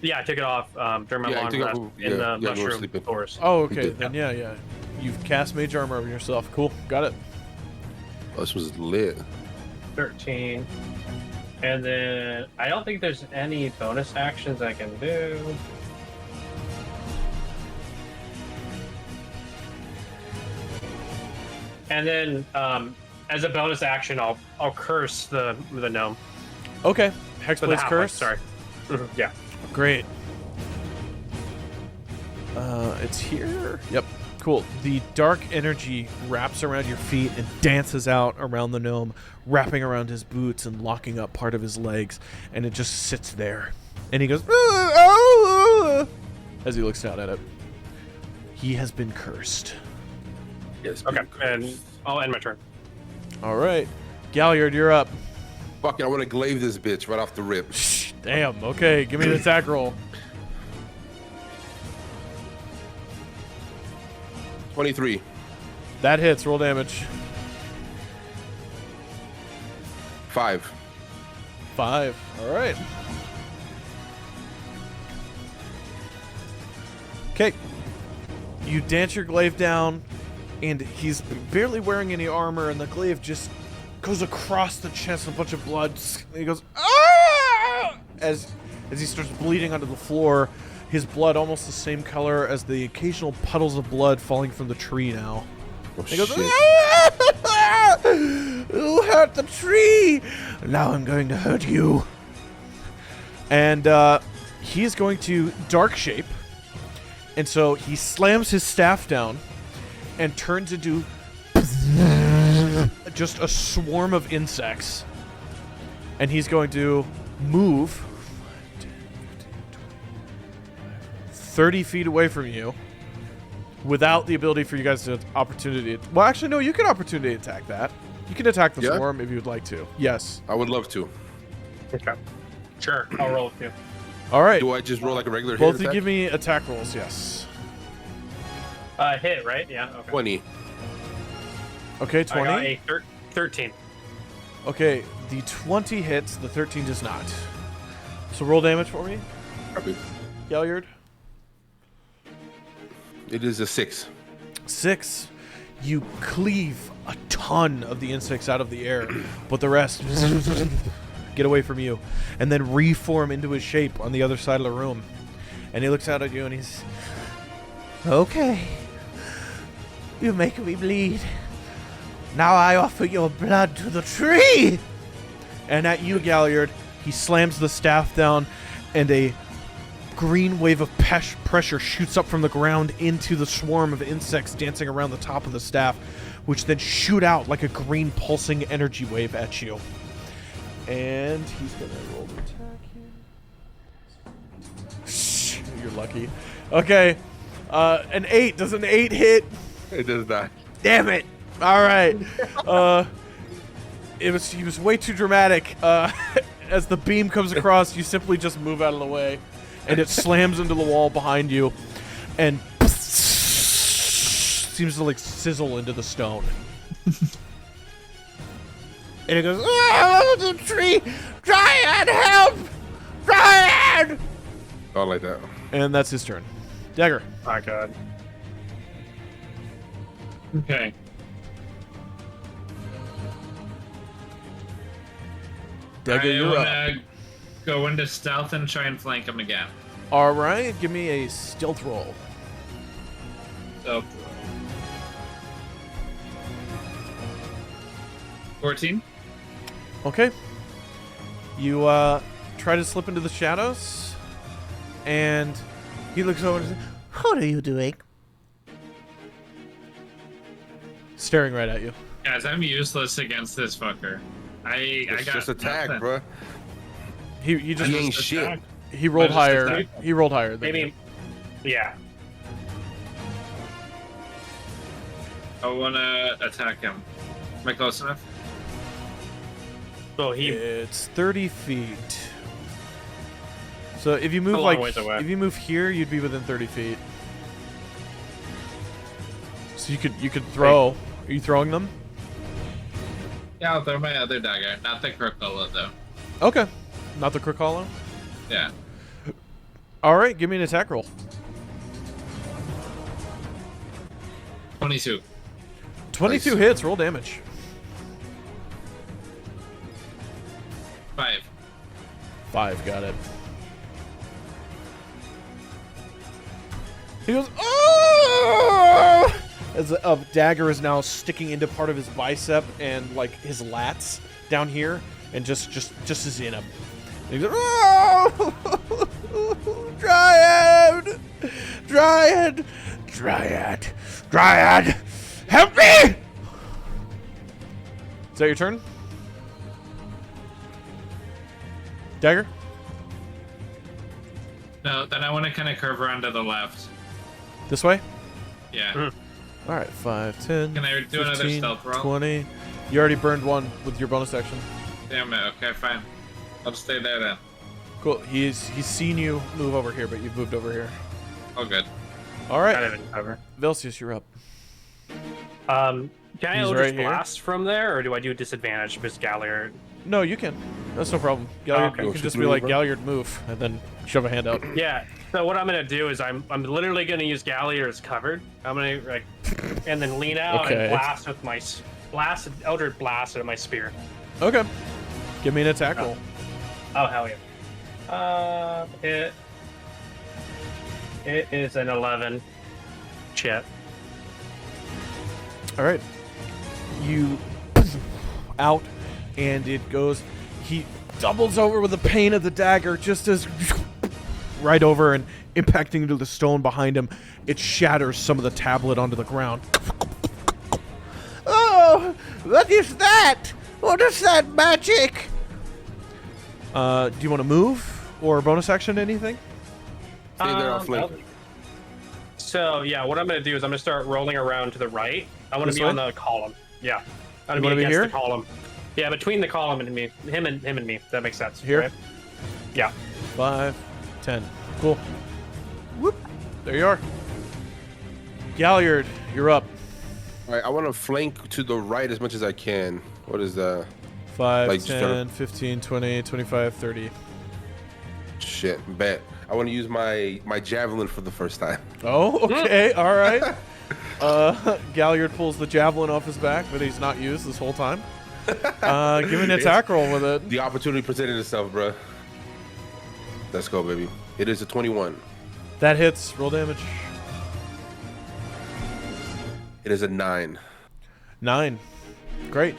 Speaker 4: Yeah, I took it off during my
Speaker 1: Yeah, I
Speaker 4: long
Speaker 1: took it
Speaker 4: rest
Speaker 1: off,
Speaker 4: in the
Speaker 1: yeah, you were
Speaker 4: mushroom
Speaker 1: sleeping.
Speaker 4: forest.
Speaker 2: Oh,
Speaker 1: You
Speaker 2: okay.
Speaker 1: did.
Speaker 2: Then yeah. You've cast mage armor on yourself. Cool. Got it.
Speaker 1: Oh, this was lit.
Speaker 4: 13. And then I don't think there's any bonus actions I can do. And then as a bonus action, I'll curse the gnome.
Speaker 2: Okay.
Speaker 4: For the
Speaker 2: Hexblade's
Speaker 4: halfling,
Speaker 2: curse.
Speaker 4: sorry. Yeah.
Speaker 2: Great. It's here. Yep. Cool. The dark energy wraps around your feet and dances out around the gnome, wrapping around his boots and locking up part of his legs, and it just sits there. And he goes, as he looks down at it. He has been cursed.
Speaker 1: Yes.
Speaker 4: Okay. And I'll end my turn.
Speaker 2: All right. Galliard, you're up.
Speaker 1: Fuck it, I want to glaive this bitch right off the rip.
Speaker 2: Shh, damn. Okay, give me an attack roll.
Speaker 1: 23.
Speaker 2: That hits. Roll damage.
Speaker 1: 5.
Speaker 2: 5. All right. Okay. You dance your glaive down, and he's barely wearing any armor, and the glaive just goes across the chest, a bunch of blood. And he goes, ah! As he starts bleeding onto the floor, his blood almost the same color as the occasional puddles of blood falling from the tree now.
Speaker 1: Oh,
Speaker 2: He goes,
Speaker 1: shit.
Speaker 2: ah! You hurt the tree! Now I'm going to hurt you. And he is going to dark shape. And so he slams his staff down and turns into just a swarm of insects. And he's going to move 30 feet away from you without the ability for you guys to opportunity. Well, actually, no, you can opportunity attack that. You can attack the
Speaker 1: Yeah?
Speaker 2: swarm if you would like to. Yes.
Speaker 1: I would love to.
Speaker 4: Okay. Sure. I'll roll with you.
Speaker 2: All right.
Speaker 1: Do I just roll like a regular
Speaker 2: Both of
Speaker 1: hit
Speaker 2: you
Speaker 1: attack?
Speaker 2: give me attack rolls, yes.
Speaker 4: Hit, right? Yeah. Okay.
Speaker 1: 20.
Speaker 2: Okay,
Speaker 4: I got
Speaker 2: 20.
Speaker 4: a 13.
Speaker 2: Okay, the 20 hits, the 13 does not. So roll damage for me,
Speaker 1: Copy.
Speaker 2: Galliard.
Speaker 1: It is a 6.
Speaker 2: 6. You cleave a ton of the insects out of the air, but the rest get away from you and then reform into his shape on the other side of the room. And he looks out at you and he's, okay, you make me bleed. Now I offer your blood to the tree. And at you, Galliard, he slams the staff down and a green wave of pressure shoots up from the ground into the swarm of insects dancing around the top of the staff, which then shoot out like a green pulsing energy wave at you. And he's gonna roll the attack here. You're lucky. Okay. An 8. Does an 8 hit?
Speaker 1: It does not.
Speaker 2: Damn it! All right. He was way too dramatic. As the beam comes across, you simply just move out of the way, and it slams into the wall behind you, and seems to like sizzle into the stone. And it goes, "Oh, the tree! Dryad, help! Dryad!"
Speaker 1: All like that.
Speaker 2: And that's his turn. Dagger.
Speaker 4: My God.
Speaker 3: Okay.
Speaker 2: Dagger, you're up.
Speaker 3: I go into stealth and try and flank him again.
Speaker 2: All right, give me a stealth roll.
Speaker 3: So 14.
Speaker 2: Okay. You try to slip into the shadows, and he looks over and says, "What are you doing?" Staring right at you.
Speaker 3: Guys, I'm useless against this fucker. I got
Speaker 1: Just attack,
Speaker 3: nothing.
Speaker 1: bro.
Speaker 2: You just
Speaker 1: He ain't
Speaker 3: Just
Speaker 1: shit.
Speaker 3: attack.
Speaker 2: he rolled
Speaker 3: just
Speaker 2: higher.
Speaker 3: attack.
Speaker 2: He rolled higher than you.
Speaker 4: Maybe. Yeah.
Speaker 3: I wanna attack him. Am I close enough?
Speaker 4: So he.
Speaker 2: It's 30 feet. So if you move
Speaker 4: A long
Speaker 2: like
Speaker 4: ways away.
Speaker 2: if you move here, you'd be within 30 feet. So you could throw. Are you throwing them?
Speaker 3: Yeah, I'll throw my other dagger, not the Crocola though.
Speaker 2: Okay. Not the crook hollow.
Speaker 3: Yeah.
Speaker 2: All right, give me an attack roll.
Speaker 3: 22.
Speaker 2: 22
Speaker 1: Nice.
Speaker 2: hits. Roll damage.
Speaker 3: 5.
Speaker 2: 5, got it. He goes, "Oh!" As a dagger is now sticking into part of his bicep and like his lats down here, and just is in him. And he goes, "Oh! Dryad! Dryad! Dryad! Dryad! Help me!" Is that your turn? Dagger?
Speaker 3: No, then I want to kind of curve around to the left.
Speaker 2: This way?
Speaker 3: Yeah.
Speaker 2: All right, 5, 10,
Speaker 3: Can I do another
Speaker 2: 15,
Speaker 3: stealth roll?
Speaker 2: 20. You already burned one with your bonus action.
Speaker 3: Damn it. Okay, fine. I'll just stay there then.
Speaker 2: Cool. He's seen you move over here, but you've moved over here.
Speaker 3: Oh, good.
Speaker 2: All
Speaker 4: Kind
Speaker 2: right,
Speaker 4: of in cover.
Speaker 2: Velseis, you're up.
Speaker 4: Can I
Speaker 2: He's
Speaker 4: Eldritch
Speaker 2: right here.
Speaker 4: Blast from there, or do I do disadvantage because Galliard?
Speaker 2: No, you can. That's no problem. Galliard,
Speaker 4: okay.
Speaker 2: you
Speaker 1: Go
Speaker 2: can
Speaker 1: shoot
Speaker 2: just
Speaker 1: me
Speaker 2: be like,
Speaker 1: over.
Speaker 2: Galliard, move, and then shove a hand out.
Speaker 4: Yeah. So what I'm gonna do is I'm literally gonna use Galliard as covered. I'm gonna like, and then lean out
Speaker 2: Okay.
Speaker 4: and blast with my Eldritch Blast with my spear.
Speaker 2: Okay. Give me an attack roll.
Speaker 4: Oh hell yeah. It is an 11. Chip.
Speaker 2: All right. You out, and it goes. He doubles over with the pain of the dagger, just as right over and impacting into the stone behind him. It shatters some of the tablet onto the ground. Oh, what is that? What is that magic? Do you want to move or bonus action anything?
Speaker 1: Stay there, I'll flank.
Speaker 4: So yeah, what I'm gonna do is I'm gonna start rolling around to the right. I want to
Speaker 2: This
Speaker 4: be
Speaker 2: way?
Speaker 4: on the column. Yeah, I'm
Speaker 2: You
Speaker 4: gonna
Speaker 2: wanna
Speaker 4: be
Speaker 2: be
Speaker 4: against
Speaker 2: here?
Speaker 4: the column. Yeah, between the column and me, him and me. That makes sense.
Speaker 2: Here?
Speaker 4: right? Yeah.
Speaker 2: 5, 10. Cool. Whoop. There you are. Galliard, you're up.
Speaker 1: All right, I want to flank to the right as much as I can. What is that?
Speaker 2: 5,
Speaker 1: Like, just
Speaker 2: 10, 15, 20, 25, 30.
Speaker 1: Shit, bet. I want to use my javelin for the first time.
Speaker 2: Oh, okay. All right. Galliard pulls the javelin off his back that he's not used this whole time. Give me an attack roll with it.
Speaker 1: The opportunity presented itself, bruh. Let's go, baby. It is a 21.
Speaker 2: That hits. Roll damage.
Speaker 1: It is a 9.
Speaker 2: 9. Great.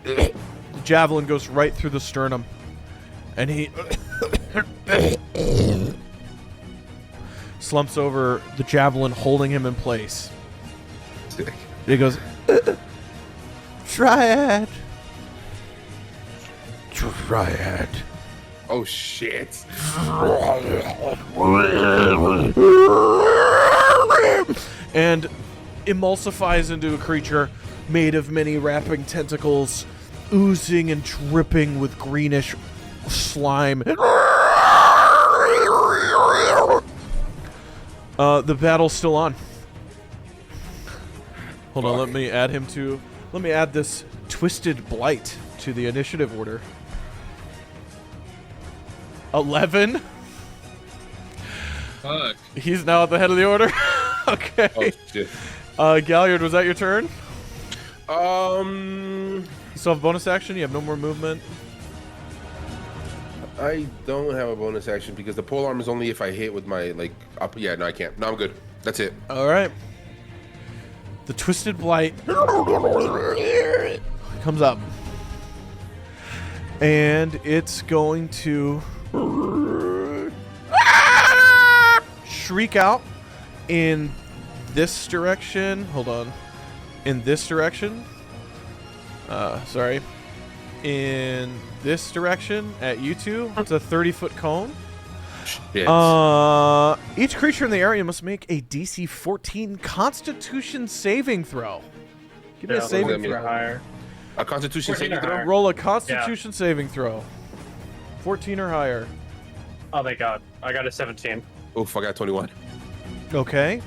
Speaker 2: The javelin goes right through the sternum, and he slumps over the javelin, holding him in place. He goes, Triad. Triad.
Speaker 1: Oh shit!
Speaker 2: And emulsifies into a creature made of many wrapping tentacles, oozing and dripping with greenish slime. The battle's still on. Hold on, let me add this Twisted Blight to the initiative order. 11.
Speaker 3: Fuck.
Speaker 2: He's now at the head of the order. Okay.
Speaker 1: Oh shit!
Speaker 2: Galliard, was that your turn?
Speaker 1: Um,
Speaker 2: You still have bonus action? You have no more movement?
Speaker 1: I don't have a bonus action because the pole arm is only if I hit with my like up. Yeah, no, I can't. No, I'm good. That's it.
Speaker 2: All right. The Twisted Blight comes up. And it's going to shriek out in this direction. Hold on. In this direction. Sorry. In this direction at you two. It's a 30-foot cone.
Speaker 1: Shit.
Speaker 2: Each creature in the area must make a DC 14 Constitution saving throw. Give me a saving throw.
Speaker 4: Higher.
Speaker 1: A Constitution
Speaker 4: 14
Speaker 1: saving
Speaker 4: or
Speaker 1: throw.
Speaker 4: higher.
Speaker 2: Roll a Constitution saving throw. 14 or higher.
Speaker 4: Oh my god. I got a 17.
Speaker 1: Oof, I got 21.
Speaker 2: Okay.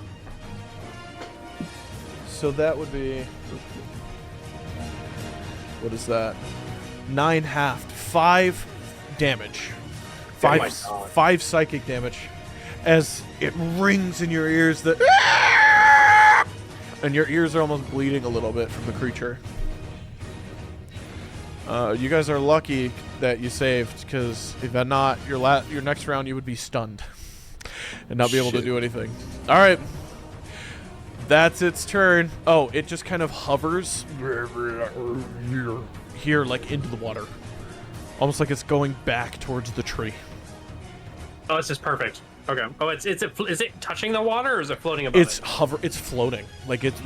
Speaker 2: So that would be... What is that? 9 halved. 5 damage.
Speaker 4: Oh my God.
Speaker 2: 5 psychic damage. As it rings in your ears that... And your ears are almost bleeding a little bit from the creature. You guys are lucky that you saved, because if not, your next round you would be stunned and not be able to
Speaker 1: Shit.
Speaker 2: do anything. All right, that's its turn. Oh, it just kind of hovers here, like into the water, almost like it's going back towards the tree.
Speaker 4: Oh, this is perfect. Okay. Oh, is it touching the water or is it floating above
Speaker 2: It's It's floating, like it's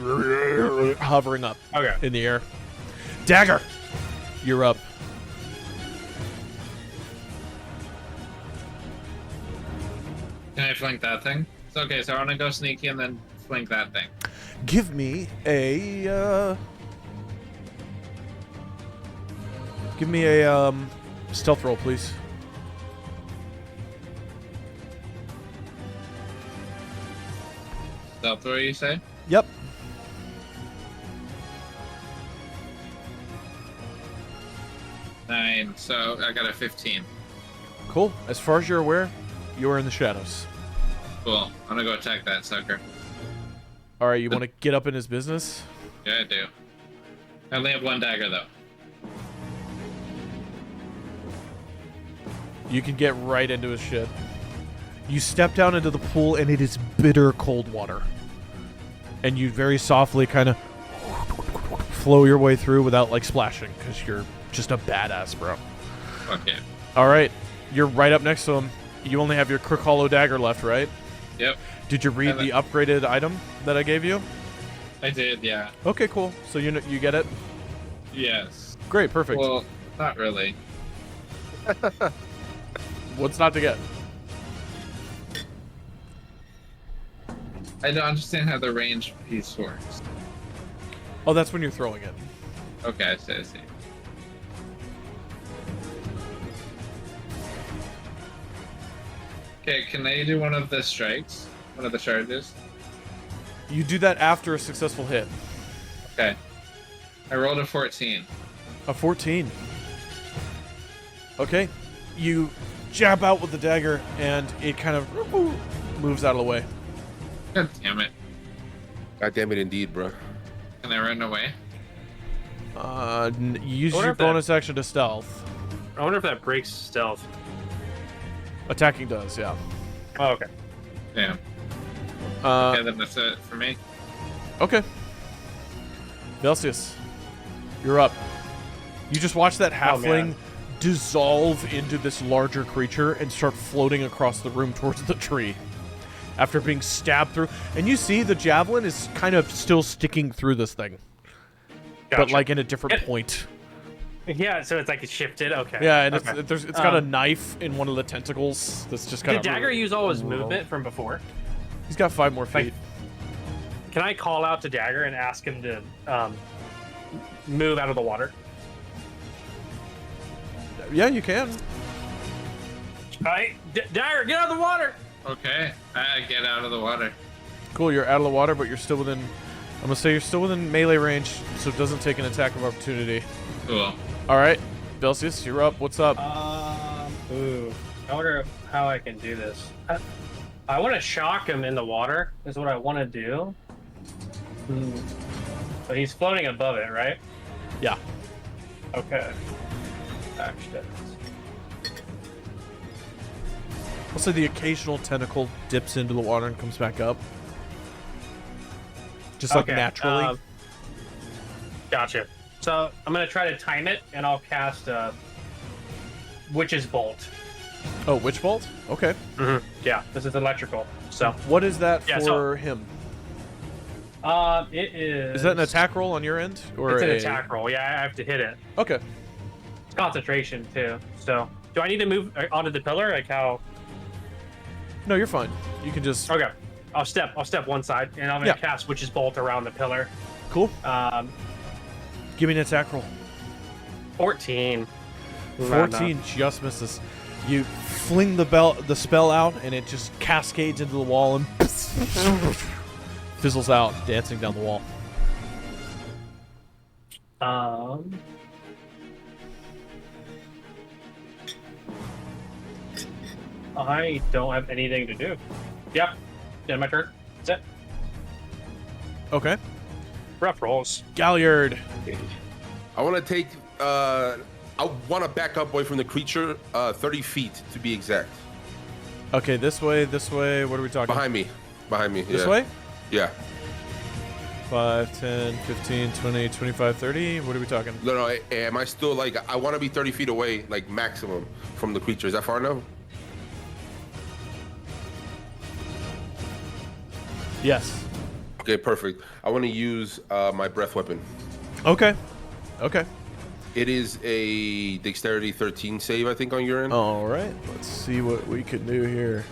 Speaker 2: hovering up
Speaker 4: Okay.
Speaker 2: in the air. Dagger, you're up.
Speaker 3: Can I flank that thing? It's okay, so I want to go sneaky and then flank that thing.
Speaker 2: Give me a stealth roll, please.
Speaker 3: Stealth roll, you say?
Speaker 2: Yep.
Speaker 3: Nine, so I got a 15.
Speaker 2: Cool. As far as you're aware, you are in the shadows.
Speaker 3: Cool. I'm gonna go attack that sucker.
Speaker 2: All right, you want to get up in his business?
Speaker 3: Yeah, I do. I only have one dagger though.
Speaker 2: You can get right into his shit. You step down into the pool, and it is bitter cold water. And you very softly kind of flow your way through without, like, splashing, because you're just a badass, bro.
Speaker 3: Fuck yeah.
Speaker 2: All right, you're right up next to him. You only have your Crook Hollow Dagger left, right?
Speaker 3: Yep,
Speaker 2: Did you read the upgraded item that I gave you?
Speaker 3: I did, yeah.
Speaker 2: Okay, cool. So you get it?
Speaker 3: Yes.
Speaker 2: Great, perfect.
Speaker 3: Well, not really.
Speaker 2: What's not to get?
Speaker 3: I don't understand how the range piece works.
Speaker 2: Oh, that's when you're throwing it.
Speaker 3: Okay, I see. Okay, can I do one of the strikes? One of the charges?
Speaker 2: You do that after a successful hit.
Speaker 3: Okay. I rolled a 14.
Speaker 2: A 14. Okay. You jab out with the dagger, and it kind of moves out of the way.
Speaker 3: God damn it.
Speaker 1: God damn it, indeed, bro.
Speaker 3: Can I run away?
Speaker 2: Use
Speaker 4: What
Speaker 2: your
Speaker 4: if that-
Speaker 2: bonus action to stealth.
Speaker 4: I wonder if that breaks stealth.
Speaker 2: Attacking does, yeah.
Speaker 4: Oh, okay.
Speaker 3: Damn. Okay,
Speaker 2: Okay.
Speaker 3: then that's it for me.
Speaker 2: Velseis, you're up. You just watch that halfling
Speaker 4: man.
Speaker 2: dissolve into this larger creature and start floating across the room towards the tree after being stabbed through. And you see the javelin is kind of still sticking through this thing, but
Speaker 4: Gotcha.
Speaker 2: like in a different
Speaker 4: Can-
Speaker 2: point.
Speaker 4: Yeah, so it's like it's shifted. Okay.
Speaker 2: Yeah, and
Speaker 4: okay.
Speaker 2: it's got a knife in one of the tentacles that's just kind
Speaker 4: Did
Speaker 2: of.
Speaker 4: Dagger use all his movement from before?
Speaker 2: He's got 5 more feet.
Speaker 4: Can I call out to Dagger and ask him to move out of the water?
Speaker 2: Yeah, you can.
Speaker 4: Alright, Dagger, get out of the water!
Speaker 3: Okay, I get out of the water.
Speaker 2: Cool, you're out of the water, but you're still within. I'm gonna say you're still within melee range, so it doesn't take an attack of opportunity.
Speaker 3: Cool.
Speaker 2: All right, Velseis, you're up. What's up?
Speaker 4: Ooh. I wonder how I can do this. I want to shock him in the water, is what I want to do. But he's floating above it, right?
Speaker 2: Yeah.
Speaker 4: Okay. Actually.
Speaker 2: I'll say the occasional tentacle dips into the water and comes back up. Just like
Speaker 4: Okay,
Speaker 2: naturally.
Speaker 4: Gotcha. So I'm going to try to time it, and I'll cast Witch's Bolt.
Speaker 2: Oh, Witch Bolt? Okay.
Speaker 4: Yeah, this is electrical. So
Speaker 2: What is that
Speaker 4: Yeah,
Speaker 2: for
Speaker 4: so-
Speaker 2: him?
Speaker 4: it is.
Speaker 2: Is that an attack roll on your end? Or
Speaker 4: It's an
Speaker 2: a-
Speaker 4: attack roll. Yeah, I have to hit it.
Speaker 2: Okay.
Speaker 4: It's concentration too. So do I need to move onto the pillar? Like how?
Speaker 2: No, you're fine. You can just.
Speaker 4: Okay. I'll step one side, and I'm gonna
Speaker 2: Yeah.
Speaker 4: cast Witch's Bolt around the pillar.
Speaker 2: Cool.
Speaker 4: 14.
Speaker 2: Give me an attack roll.
Speaker 4: 14
Speaker 2: just misses. You fling the spell out, and it just cascades into the wall and fizzles out, dancing down the wall.
Speaker 4: I don't have anything to do. Yep. End my turn. That's it.
Speaker 2: Okay.
Speaker 4: Rough rolls.
Speaker 2: Galliard.
Speaker 1: I want to take. I want to back up away from the creature, 30 feet to be exact.
Speaker 2: Okay, this way. What are we talking?
Speaker 1: Behind me.
Speaker 2: This
Speaker 1: yeah.
Speaker 2: way?
Speaker 1: Yeah.
Speaker 2: 5, 10, 15, 20, 25, 30. What are we talking?
Speaker 1: No. Am I still like? I want to be 30 feet away, like maximum, from the creature. Is that far enough?
Speaker 2: Yes.
Speaker 1: Okay, perfect. I want to use my breath weapon.
Speaker 2: Okay.
Speaker 1: It is a dexterity 13 save, I think, on your end.
Speaker 2: All right. Let's see what we can do here.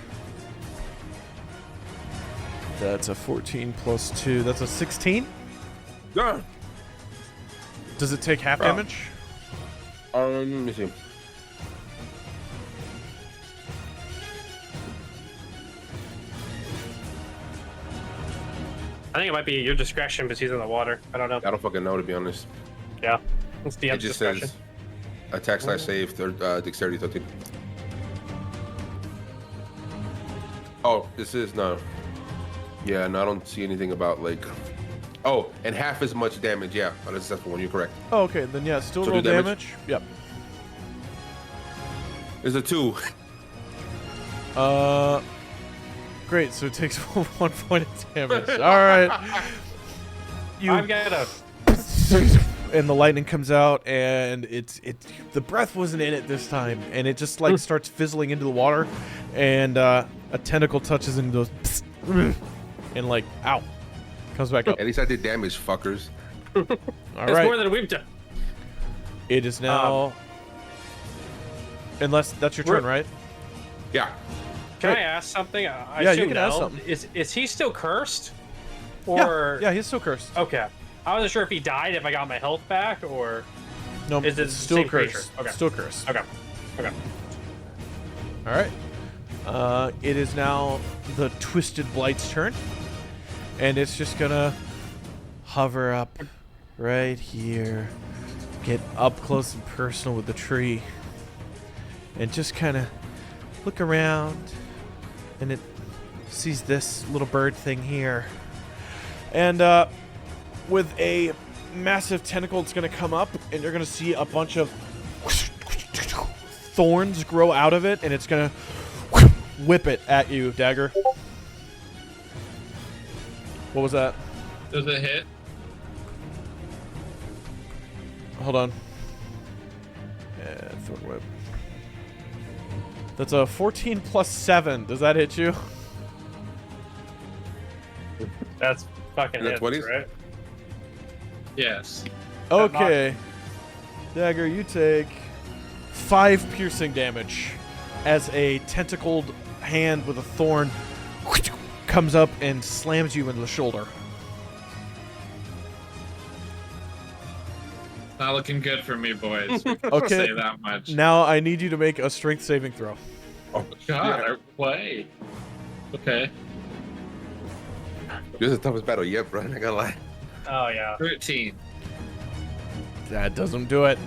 Speaker 2: That's a 14 plus 2. That's a 16.
Speaker 1: Yeah.
Speaker 2: Does it take half
Speaker 1: Oh.
Speaker 2: damage?
Speaker 1: Let me see.
Speaker 4: I think it might be your discretion because he's in the water. I don't know.
Speaker 1: I don't fucking know, to be honest.
Speaker 4: Yeah. It's the
Speaker 1: It just
Speaker 4: discretion.
Speaker 1: says attack slash save, dexterity 13. Oh, this is no. Yeah, no, I don't see anything about like. Oh, and half as much damage. Yeah, on a successful one. You're correct.
Speaker 2: Oh, okay. Then yeah, still
Speaker 1: So
Speaker 2: roll
Speaker 1: do
Speaker 2: damage.
Speaker 1: damage?
Speaker 2: Yep.
Speaker 1: There's a 2.
Speaker 2: Great. So it takes 1 point of damage. All right.
Speaker 4: I've got a.
Speaker 2: And the lightning comes out, and the breath wasn't in it this time, and it just like starts fizzling into the water, and a tentacle touches and goes, and like, ow, comes back up.
Speaker 1: At least I did damage, fuckers.
Speaker 2: All
Speaker 4: It's
Speaker 2: right.
Speaker 4: more than we've done.
Speaker 2: It is now. Unless that's your turn, right?
Speaker 1: Yeah.
Speaker 4: Can
Speaker 2: Great.
Speaker 4: I ask something? I
Speaker 2: Yeah, you
Speaker 4: assume
Speaker 2: can ask
Speaker 4: no.
Speaker 2: something.
Speaker 4: Is he still cursed? Or
Speaker 2: Yeah, he's still cursed.
Speaker 4: Okay. I wasn't sure if he died, if I got my health back, or
Speaker 2: No,
Speaker 4: is it
Speaker 2: it's
Speaker 4: the
Speaker 2: still
Speaker 4: same
Speaker 2: cursed.
Speaker 4: creature? Okay.
Speaker 2: Still cursed.
Speaker 4: Okay.
Speaker 2: All right. It is now the Twisted Blight's turn, and it's just gonna hover up right here, get up close and personal with the tree, and just kind of look around, and it sees this little bird thing here, and with a massive tentacle, it's gonna come up, and you're gonna see a bunch of thorns grow out of it, and it's gonna whip it at you, Dagger. What was that?
Speaker 3: Does it hit?
Speaker 2: Hold on. Thorn whip. That's a 14 plus 7. Does that hit you?
Speaker 4: That's fucking
Speaker 1: That's
Speaker 4: hits,
Speaker 1: what he's-
Speaker 4: right?
Speaker 3: Yes.
Speaker 2: Okay. Dagger, you take 5 piercing damage as a tentacled hand with a thorn comes up and slams you in the shoulder.
Speaker 3: Not looking good for me, boys.
Speaker 2: Okay.
Speaker 3: Say that much.
Speaker 2: Now I need you to make a strength saving throw.
Speaker 3: Oh God, our play. Okay.
Speaker 1: This is the toughest battle yet, bro. I gotta lie.
Speaker 4: Oh yeah.
Speaker 3: 13.
Speaker 2: That doesn't do it.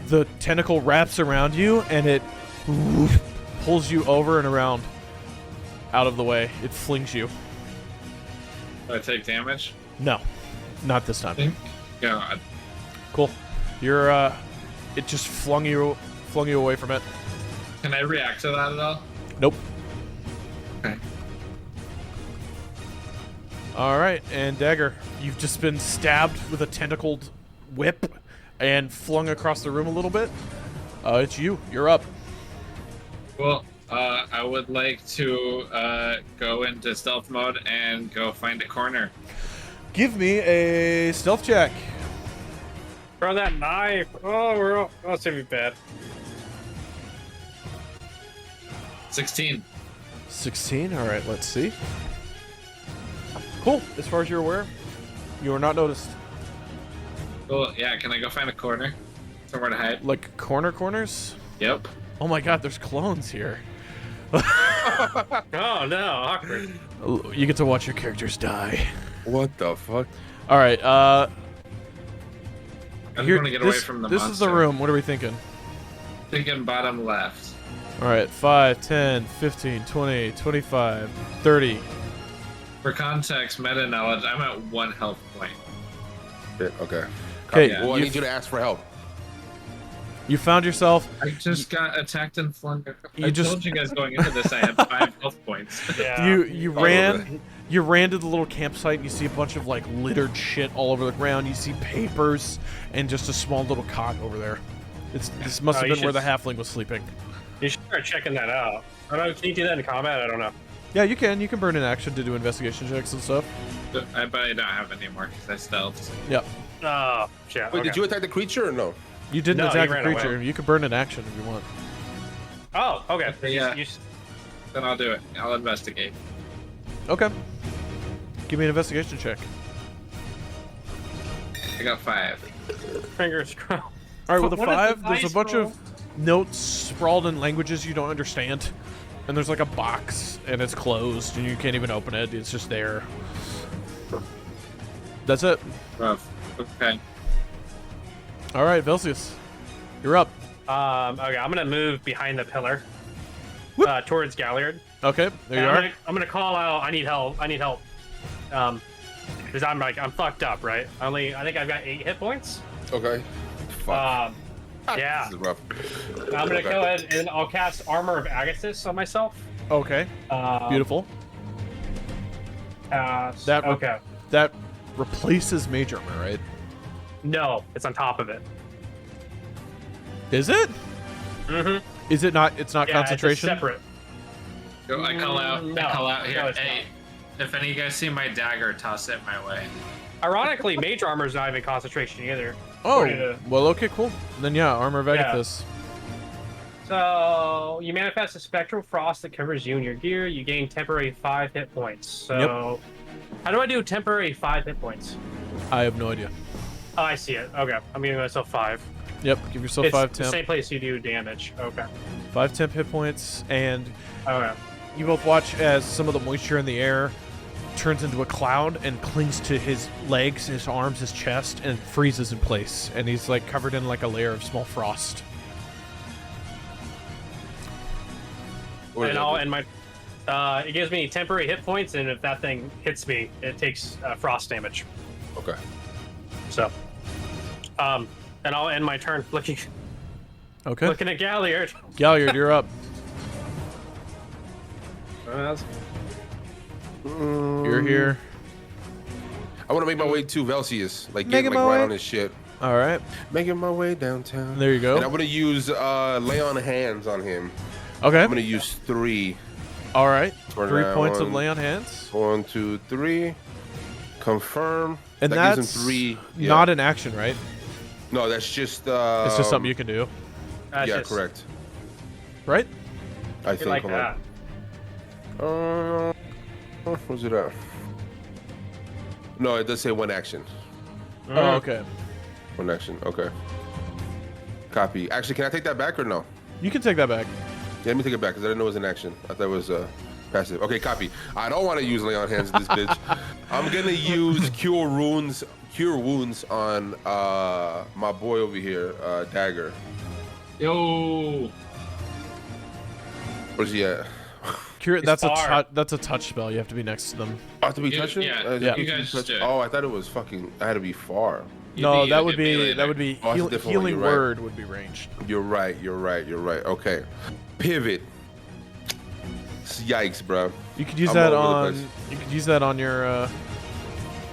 Speaker 2: The tentacle wraps around you and it pulls you over and around. Out of the way. It flings you.
Speaker 3: Do I take damage?
Speaker 2: No. Not this time.
Speaker 3: Thank God.
Speaker 2: Cool. You're it just flung you away from it.
Speaker 3: Can I react to that at all?
Speaker 2: Nope.
Speaker 3: Okay.
Speaker 2: Alright, and Dagger, you've just been stabbed with a tentacled whip and flung across the room a little bit. It's you. You're up.
Speaker 3: Well, I would like to go into stealth mode and go find a corner.
Speaker 2: Give me a stealth check.
Speaker 4: Throw that knife. Oh, that's gonna be bad.
Speaker 3: 16.
Speaker 2: 16. Alright, let's see. Cool. As far as you're aware, you are not noticed.
Speaker 3: Cool. Yeah, can I go find a corner? Somewhere to hide?
Speaker 2: Like corners?
Speaker 3: Yep.
Speaker 2: Oh my god, there's clones here.
Speaker 4: Oh no, awkward.
Speaker 2: You get to watch your characters die.
Speaker 1: What the fuck?
Speaker 2: Alright,
Speaker 3: I just want to get away from the
Speaker 2: This
Speaker 3: monster.
Speaker 2: is the room. What are we thinking?
Speaker 3: Thinking bottom left.
Speaker 2: Alright, 5, 10, 15, 20, 25, 30.
Speaker 3: For context, meta knowledge, I'm at 1 health point.
Speaker 1: Yeah, okay.
Speaker 2: Okay,
Speaker 3: Yeah.
Speaker 1: Well, I
Speaker 2: you,
Speaker 1: need you to ask for help.
Speaker 2: you found yourself.
Speaker 3: I just got attacked and flung.
Speaker 2: You
Speaker 3: I
Speaker 2: just-
Speaker 3: told you guys going into this I had 5 health points.
Speaker 4: Yeah.
Speaker 2: You
Speaker 1: All
Speaker 2: ran.
Speaker 1: over.
Speaker 2: You ran to the little campsite. And you see a bunch of like littered shit all over the ground. You see papers and just a small little cot over there. This must have
Speaker 4: you
Speaker 2: been where the
Speaker 4: should-
Speaker 2: halfling was sleeping.
Speaker 4: You should start checking that out. I don't know. Can you do that in combat? I don't know.
Speaker 2: Yeah, you can. You can burn an action to do investigation checks and stuff.
Speaker 3: But I don't have any more because I stealthed.
Speaker 2: Yep.
Speaker 4: Oh shit.
Speaker 1: Wait,
Speaker 4: Okay.
Speaker 1: did you attack the creature or no?
Speaker 2: You didn't
Speaker 4: No,
Speaker 2: attack
Speaker 4: he
Speaker 2: the
Speaker 4: ran
Speaker 2: creature.
Speaker 4: away.
Speaker 2: You can burn an action if you want.
Speaker 4: Oh, okay.
Speaker 3: Yeah.
Speaker 4: You
Speaker 3: Then I'll do it. I'll investigate.
Speaker 2: Okay. Give me an investigation check.
Speaker 3: I got 5.
Speaker 4: fingers crossed.
Speaker 2: All right, with a
Speaker 4: What is the
Speaker 2: 5, there's a
Speaker 4: dice
Speaker 2: bunch
Speaker 4: roll?
Speaker 2: of notes sprawled in languages you don't understand. And there's like a box, and it's closed, and you can't even open it. It's just there. That's it.
Speaker 3: Rough. Okay.
Speaker 2: All right, Velseis, you're up.
Speaker 4: Okay, I'm gonna move behind the pillar,
Speaker 2: Whoop.
Speaker 4: towards Galliard.
Speaker 2: Okay, there you
Speaker 4: And
Speaker 2: are.
Speaker 4: I'm gonna call out. I need help. I need help. Because I'm fucked up, right? I think I've got 8 hit points.
Speaker 1: Okay. Fuck.
Speaker 4: Yeah.
Speaker 1: This is rough.
Speaker 4: I'm gonna go ahead and I'll cast Armor of Agathis on myself.
Speaker 2: Okay, beautiful.
Speaker 4: Okay.
Speaker 2: That replaces mage armor, right?
Speaker 4: No, it's on top of it.
Speaker 2: Is it?
Speaker 4: Mm-hmm.
Speaker 2: Is it not? It's not concentration.
Speaker 4: It's separate.
Speaker 3: Go, I call out.
Speaker 4: No.
Speaker 3: I call out here.
Speaker 4: No, it's
Speaker 3: Hey, if any of you guys see my dagger, toss it my way.
Speaker 4: Ironically, mage armor is not even concentration either.
Speaker 2: Oh,
Speaker 4: according to-
Speaker 2: well, okay, cool. Then yeah, armor of
Speaker 4: Yeah.
Speaker 2: Agathis.
Speaker 4: So you manifest a spectral frost that covers you and your gear. You gain temporary 5 hit points. So, how do I do temporary 5 hit points?
Speaker 2: I have no idea.
Speaker 4: Oh, I see it. Okay, I'm giving myself 5.
Speaker 2: Yep, give yourself
Speaker 4: It's
Speaker 2: 5
Speaker 4: the
Speaker 2: temp.
Speaker 4: same place you do damage. Okay.
Speaker 2: 5 temp hit points, and
Speaker 4: Okay.
Speaker 2: you both watch as some of the moisture in the air turns into a cloud and clings to his legs, his arms, his chest, and freezes in place. And he's like covered in like a layer of small frost.
Speaker 1: What is
Speaker 4: And
Speaker 1: that?
Speaker 4: and my it gives me temporary hit points, and if that thing hits me, it takes frost damage.
Speaker 1: Okay.
Speaker 4: So, and I'll end my turn looking
Speaker 2: Okay.
Speaker 4: looking at Galliard.
Speaker 2: Galliard, you're up. You're here.
Speaker 1: I want to make my way to Velseis, like
Speaker 2: Making
Speaker 1: get like
Speaker 2: my
Speaker 1: right
Speaker 2: way?
Speaker 1: on his shit.
Speaker 2: All right.
Speaker 1: Making my way downtown.
Speaker 2: There you go.
Speaker 1: And I'm gonna use lay on hands on him.
Speaker 2: Okay.
Speaker 1: I'm gonna use 3.
Speaker 2: All right.
Speaker 1: For
Speaker 2: 3
Speaker 1: that
Speaker 2: points of
Speaker 1: one.
Speaker 2: lay on hands.
Speaker 1: 1, 2, 3. Confirm.
Speaker 2: And
Speaker 1: that
Speaker 2: that's
Speaker 1: gives him 3.
Speaker 2: not an action, right?
Speaker 1: No, that's just.
Speaker 2: It's just something you can do,
Speaker 4: That's
Speaker 1: Yeah,
Speaker 4: just-
Speaker 1: correct.
Speaker 2: right?
Speaker 1: I
Speaker 4: You're
Speaker 1: think.
Speaker 4: like
Speaker 1: Hold
Speaker 4: that.
Speaker 1: on. Where's it at? No, it does say one action.
Speaker 2: Oh, okay.
Speaker 1: One action. Okay. Copy. Actually, can I take that back or no?
Speaker 2: You can take that back.
Speaker 1: Yeah, let me take it back because I didn't know it was an action. I thought it was passive. Okay, copy. I don't want to use lay on hands in this bitch. I'm gonna use cure wounds on my boy over here, Dagger.
Speaker 3: Yo.
Speaker 1: Where's he at?
Speaker 2: Cure, that's
Speaker 4: far.
Speaker 2: that's a touch spell. You have to be next to them.
Speaker 1: I have to be
Speaker 3: You-
Speaker 1: touching.
Speaker 3: yeah,
Speaker 2: Yeah.
Speaker 3: you guys just do it.
Speaker 1: Oh, I thought it was fucking. I had to be far.
Speaker 2: No, that would
Speaker 3: melee
Speaker 2: be
Speaker 3: there.
Speaker 2: that would be
Speaker 1: Oh, that's a
Speaker 2: heal,
Speaker 1: different one,
Speaker 2: healing
Speaker 1: you're right.
Speaker 2: word would be ranged.
Speaker 1: You're right. Okay. Pivot. Yikes, bro.
Speaker 2: You could use
Speaker 1: I'm
Speaker 2: that
Speaker 1: all over the
Speaker 2: on.
Speaker 1: place.
Speaker 2: You could use that on your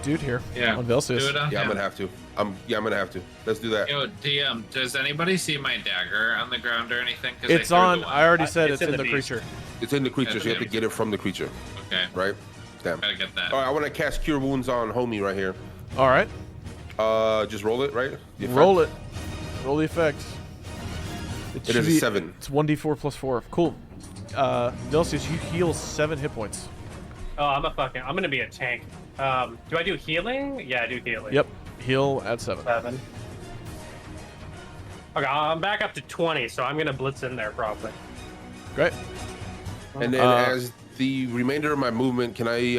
Speaker 2: dude here.
Speaker 3: Yeah.
Speaker 2: On
Speaker 3: Do
Speaker 2: Velseis.
Speaker 3: it on
Speaker 1: Yeah, I'm
Speaker 3: him.
Speaker 1: gonna have to. I'm gonna have to. Let's do that.
Speaker 3: Yo, DM, does anybody see my dagger on the ground or anything? 'Cause
Speaker 2: It's
Speaker 3: threw the
Speaker 2: on.
Speaker 3: one.
Speaker 2: I already said
Speaker 4: It's
Speaker 2: it's
Speaker 4: in
Speaker 2: in
Speaker 4: the
Speaker 2: the
Speaker 4: beast.
Speaker 2: creature.
Speaker 1: It's in the creature, so you have to
Speaker 3: Yeah.
Speaker 1: get it from the creature,
Speaker 3: Okay,
Speaker 1: right? Damn.
Speaker 3: gotta get that.
Speaker 1: All right, I want to cast Cure Wounds on homie right here.
Speaker 2: All right.
Speaker 1: Just roll it, right? The effect?
Speaker 2: Roll it. Roll the effect.
Speaker 1: It
Speaker 2: should
Speaker 1: is a
Speaker 2: be-
Speaker 1: 7.
Speaker 2: It's 1d4 plus 4. Cool. Velseis, you heal 7 hit points.
Speaker 4: Oh, I'm gonna be a tank. Do I do healing? Yeah, I do healing.
Speaker 2: Yep. Heal at 7.
Speaker 4: 7. Okay, I'm back up to 20, so I'm gonna blitz in there probably.
Speaker 2: Great.
Speaker 1: And then
Speaker 2: Uh,
Speaker 1: as the remainder of my movement, can I,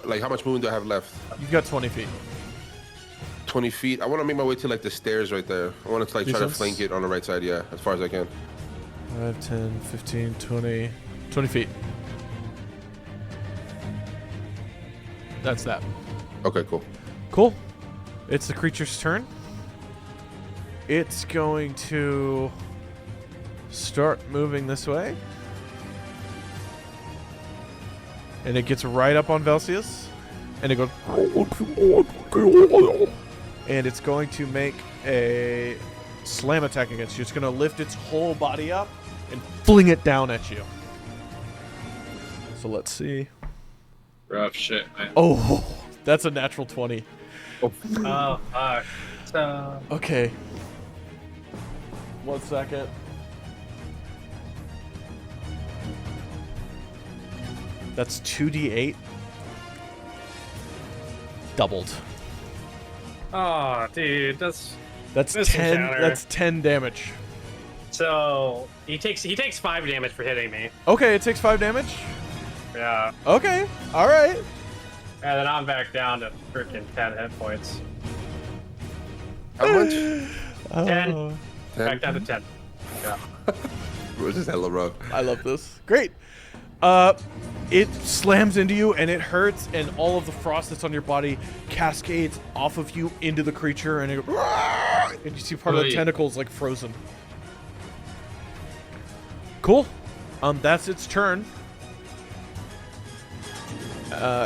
Speaker 1: like, how much movement do I have left?
Speaker 2: You've got 20 feet.
Speaker 1: 20 feet. I want to make my way to, like, the stairs right there. I want to, like, try to
Speaker 2: Decent.
Speaker 1: flank it on the right side, yeah, as far as I can.
Speaker 2: 5, 10, 15, 20. 20 feet. That's that.
Speaker 1: Okay, cool.
Speaker 2: Cool. It's the creature's turn. It's going to start moving this way. And it gets right up on Velseis. And it goes. And it's going to make a slam attack against you. It's going to lift its whole body up and fling it down at you. So let's see.
Speaker 3: Rough shit, man.
Speaker 2: Oh, that's a natural 20.
Speaker 4: Oh, fuck. So,
Speaker 2: Okay. 1 second. That's 2d8. Doubled.
Speaker 4: oh, dude, that's
Speaker 2: That's
Speaker 4: Missile
Speaker 2: 10.
Speaker 4: counter.
Speaker 2: That's 10 damage.
Speaker 4: so. He takes 5 damage for hitting me.
Speaker 2: Okay, it takes 5 damage.
Speaker 4: Yeah,
Speaker 2: Okay. All right.
Speaker 4: and then I'm back down to freaking 10 hit points.
Speaker 1: How much?
Speaker 4: 10.
Speaker 2: Oh,
Speaker 4: Back down to 10. Yeah.
Speaker 1: This is hella rough.
Speaker 2: I love this. Great. It slams into you and it hurts, and all of the frost that's on your body cascades off of you into the creature, and it goes, and you see part of the
Speaker 3: Oy.
Speaker 2: tentacles like frozen. Cool. That's its turn.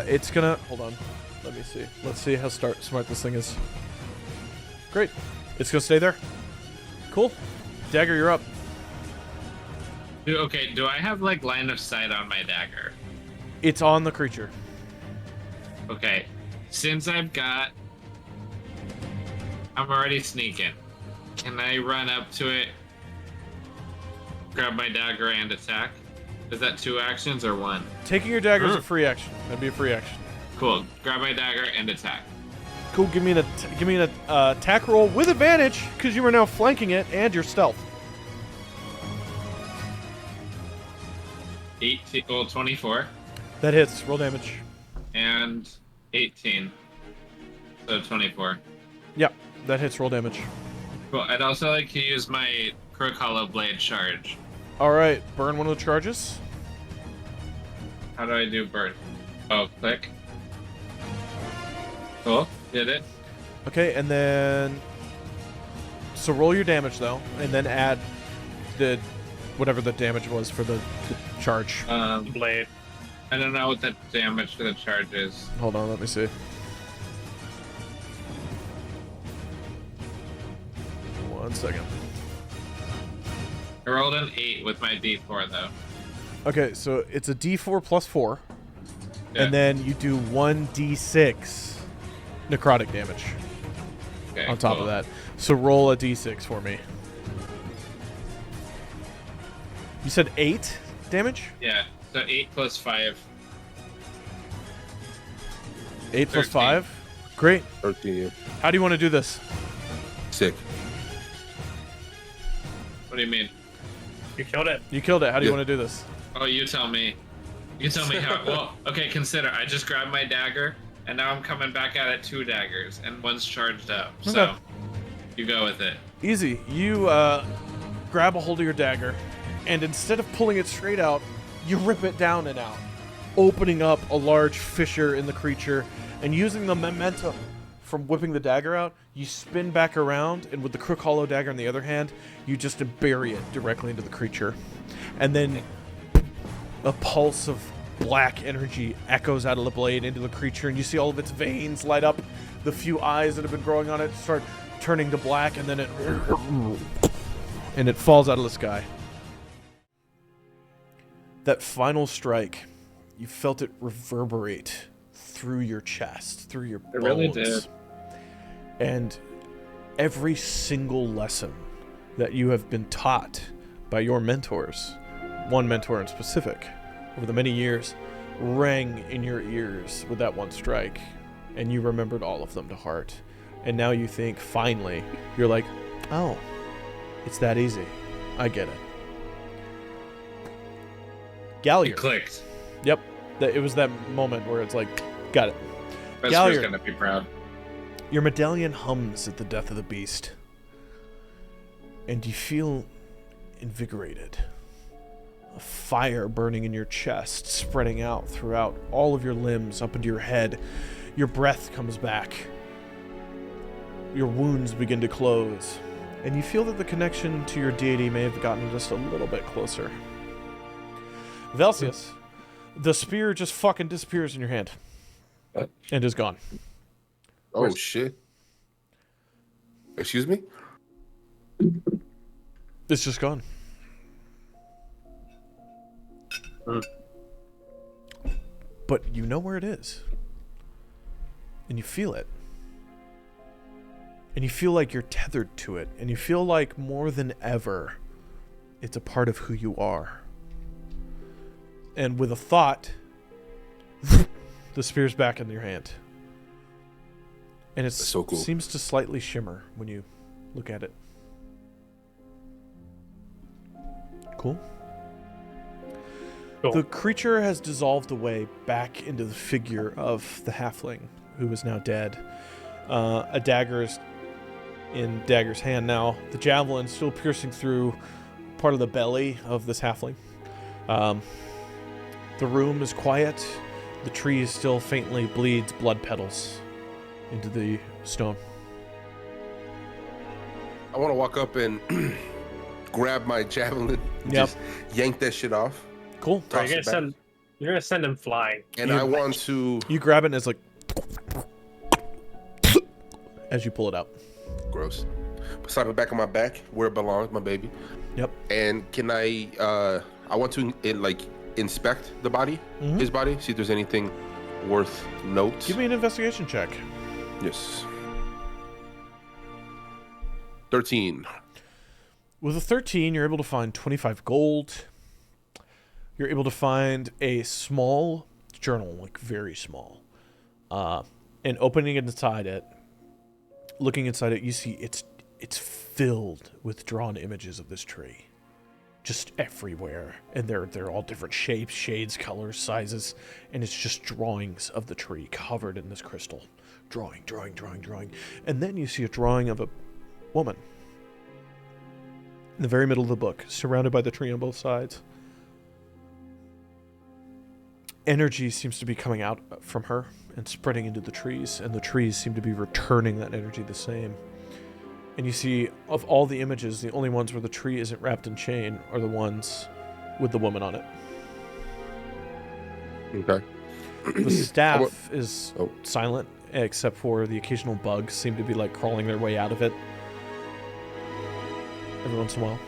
Speaker 2: It's gonna hold on. Let me see. Let's see how smart this thing is. Great. It's gonna stay there. Cool. Dagger, you're up.
Speaker 3: Okay, do I have like line of sight on my dagger?
Speaker 2: It's on the creature.
Speaker 3: Okay, since I'm already sneaking. Can I run up to it, grab my dagger, and attack? Is that 2 actions or 1?
Speaker 2: Taking your dagger is a free action. That'd be a free action.
Speaker 3: Cool. Grab my dagger and attack.
Speaker 2: Cool. Give me an attack roll with advantage because you are now flanking it and your stealth.
Speaker 3: 24
Speaker 2: That hits. Roll damage.
Speaker 3: and 18. So 24.
Speaker 2: Yeah, that hits. Roll damage.
Speaker 3: Cool. I'd also like to use my Crook Hollow Blade charge.
Speaker 2: All right. Burn one of the charges.
Speaker 3: How do I do burn? Oh, click. Cool. Did it.
Speaker 2: Okay, and then so roll your damage though, and then add the whatever the damage was for the charge.
Speaker 4: Blade.
Speaker 3: I don't know what the damage for the charge is.
Speaker 2: Hold on, let me see. 1 second.
Speaker 3: I rolled an 8 with my D4 though.
Speaker 2: Okay, so it's a D4 plus 4,
Speaker 3: Yeah.
Speaker 2: and then you do 1d6 necrotic damage.
Speaker 3: Okay,
Speaker 2: on top
Speaker 3: cool.
Speaker 2: of that. So roll a d6 for me. You said 8 damage?
Speaker 3: Yeah, so 8 plus 5.
Speaker 2: 8 plus
Speaker 3: 13.
Speaker 2: 5? Great.
Speaker 1: 13, yeah.
Speaker 2: How do you want to do this?
Speaker 1: Sick.
Speaker 3: What do you mean?
Speaker 4: You killed it.
Speaker 2: You killed it. How do you
Speaker 1: Yeah.
Speaker 2: want to do this?
Speaker 3: Oh, you tell me. You tell me how. Well, okay, consider. I just grabbed my dagger, and now I'm coming back at it 2 daggers, and one's charged up. So,
Speaker 2: Okay.
Speaker 3: you go with it.
Speaker 2: Easy. You grab a hold of your dagger, and instead of pulling it straight out, you rip it down and out, opening up a large fissure in the creature, and using the momentum from whipping the dagger out, you spin back around, and with the crook hollow dagger in the other hand, you just bury it directly into the creature. And then a pulse of black energy echoes out of the blade into the creature, and you see all of its veins light up. The few eyes that have been growing on it start turning to black, and then it falls out of the sky. That final strike, you felt it reverberate through your chest, through your bones.
Speaker 3: It really did.
Speaker 2: And every single lesson that you have been taught by your mentors, one mentor in specific, over the many years, rang in your ears with that one strike, and you remembered all of them to heart. And now you think, finally, you're like, oh, it's that easy. I get it. Galliard.
Speaker 3: It clicked.
Speaker 2: Yep. It was that moment where it's like, got it.
Speaker 3: Vesper's
Speaker 2: Galliard.
Speaker 3: gonna be proud.
Speaker 2: Your medallion hums at the death of the beast, and you feel invigorated. A fire burning in your chest, spreading out throughout all of your limbs, up into your head. Your breath comes back. Your wounds begin to close, and you feel that the connection to your deity may have gotten just a little bit closer. Velseis, the spear just fucking disappears in your hand, and is gone.
Speaker 1: Oh, shit. Excuse me?
Speaker 2: It's just gone. But you know where it is. And you feel it. And you feel like you're tethered to it. And you feel like more than ever, it's a part of who you are. And with a thought, the spear's back in your hand. And it
Speaker 1: so cool.
Speaker 2: seems to slightly shimmer when you look at it. Cool.
Speaker 4: Cool.
Speaker 2: The creature has dissolved away back into the figure of the halfling, who is now dead. A dagger is in Dagger's hand now. The javelin still piercing through part of the belly of this halfling. The room is quiet. The tree still faintly bleeds blood petals into the stone.
Speaker 1: I want to walk up and grab my javelin and
Speaker 2: Yep.
Speaker 1: just yank that shit off.
Speaker 2: Cool.
Speaker 1: Toss it back.
Speaker 4: You're gonna send him flying.
Speaker 1: And I want to...
Speaker 2: You grab it and it's like... as you pull it out.
Speaker 1: Gross. Slap it back on my back where it belongs, my baby.
Speaker 2: Yep.
Speaker 1: And can I want to inspect the body,
Speaker 2: Mhm.
Speaker 1: his body, see if there's anything worth note.
Speaker 2: Give me an investigation check.
Speaker 1: Yes. 13.
Speaker 2: With a 13, you're able to find 25 gold. You're able to find a small journal, like very small. And opening inside it, looking inside it, you see it's filled with drawn images of this tree. Just everywhere. And they're all different shapes, shades, colors, sizes. And it's just drawings of the tree covered in this crystal. Drawing. And then you see a drawing of a woman. In the very middle of the book, surrounded by the tree on both sides. Energy seems to be coming out from her and spreading into the trees, and the trees seem to be returning that energy the same. And you see, of all the images, the only ones where the tree isn't wrapped in chain are the ones with the woman on it.
Speaker 1: Okay.
Speaker 2: The staff
Speaker 1: Oh.
Speaker 2: is silent, except for the occasional bugs seem to be like crawling their way out of it every once in a while.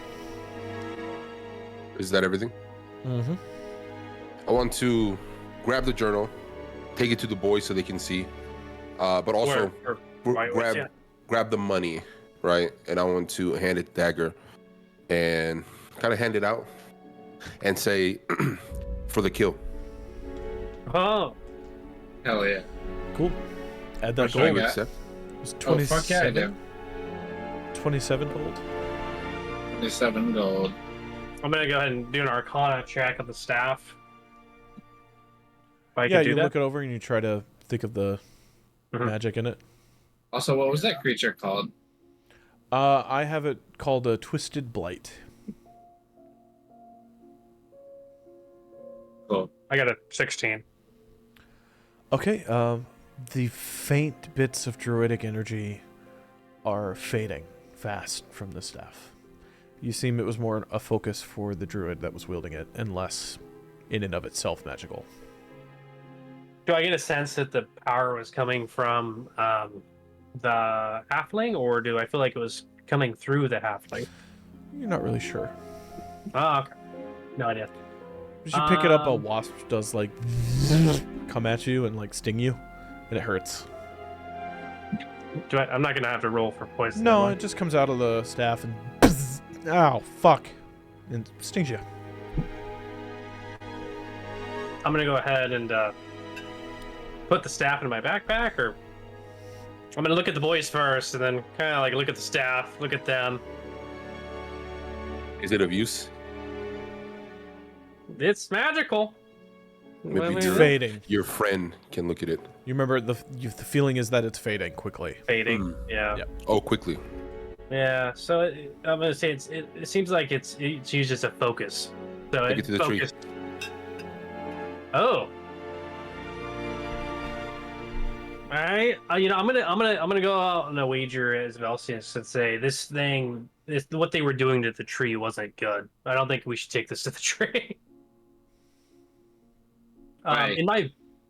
Speaker 1: Is that everything?
Speaker 2: Mm-hmm.
Speaker 1: I want to grab the journal, take it to the boys so they can see, but also
Speaker 4: Why- what's
Speaker 1: grab
Speaker 4: that?
Speaker 1: grab the money, right? And I want to hand it to Dagger and kind of hand it out and say, for the kill.
Speaker 4: Oh,
Speaker 3: Hell yeah.
Speaker 2: Cool. Add that
Speaker 3: What should I
Speaker 2: gold.
Speaker 3: get?
Speaker 1: Accept.
Speaker 2: It's
Speaker 3: Oh, fuck yeah, I do.
Speaker 2: 27 gold.
Speaker 3: 27 gold.
Speaker 4: I'm gonna go ahead and do an Arcana check of the staff. If I
Speaker 2: Yeah,
Speaker 4: can do
Speaker 2: you
Speaker 4: that.
Speaker 2: look it over and you try to think of the
Speaker 4: Mhm.
Speaker 2: magic in it.
Speaker 3: Also, what was that creature called?
Speaker 2: I have it called a Twisted Blight.
Speaker 3: Cool.
Speaker 4: I got a 16.
Speaker 2: Okay, the faint bits of druidic energy are fading fast from the staff. You seem it was more a focus for the druid that was wielding it, and less in and of itself magical.
Speaker 4: Do I get a sense that the power was coming from the halfling, or do I feel like it was coming through the halfling?
Speaker 2: You're not really sure.
Speaker 4: Oh, okay. No idea.
Speaker 2: As you pick it up, a wasp does like come at you and like sting you, and it hurts.
Speaker 4: I'm not gonna have to roll for poison.
Speaker 2: No,
Speaker 4: am I?
Speaker 2: it just comes out of the staff and ow, fuck, and stings you.
Speaker 4: I'm gonna go ahead and put the staff in my backpack, or I'm gonna look at the boys first, and then kind of like look at the staff, look at them.
Speaker 1: Is it of use?
Speaker 4: It's magical.
Speaker 1: Maybe
Speaker 4: Well,
Speaker 2: It's
Speaker 1: your-
Speaker 2: fading.
Speaker 1: Your friend can look at it.
Speaker 2: You remember the feeling is that it's fading quickly.
Speaker 4: fading.
Speaker 1: Mm.
Speaker 4: Yeah.
Speaker 2: Yep.
Speaker 1: Oh, quickly.
Speaker 4: Yeah. So I'm gonna say it seems like it's used as a focus. So
Speaker 1: Take it to the tree.
Speaker 4: focused. Oh. All right. You know, I'm gonna go out on a wager as Velseis and say this what they were doing to the tree wasn't good. I don't think we should take this to the tree.
Speaker 3: Right.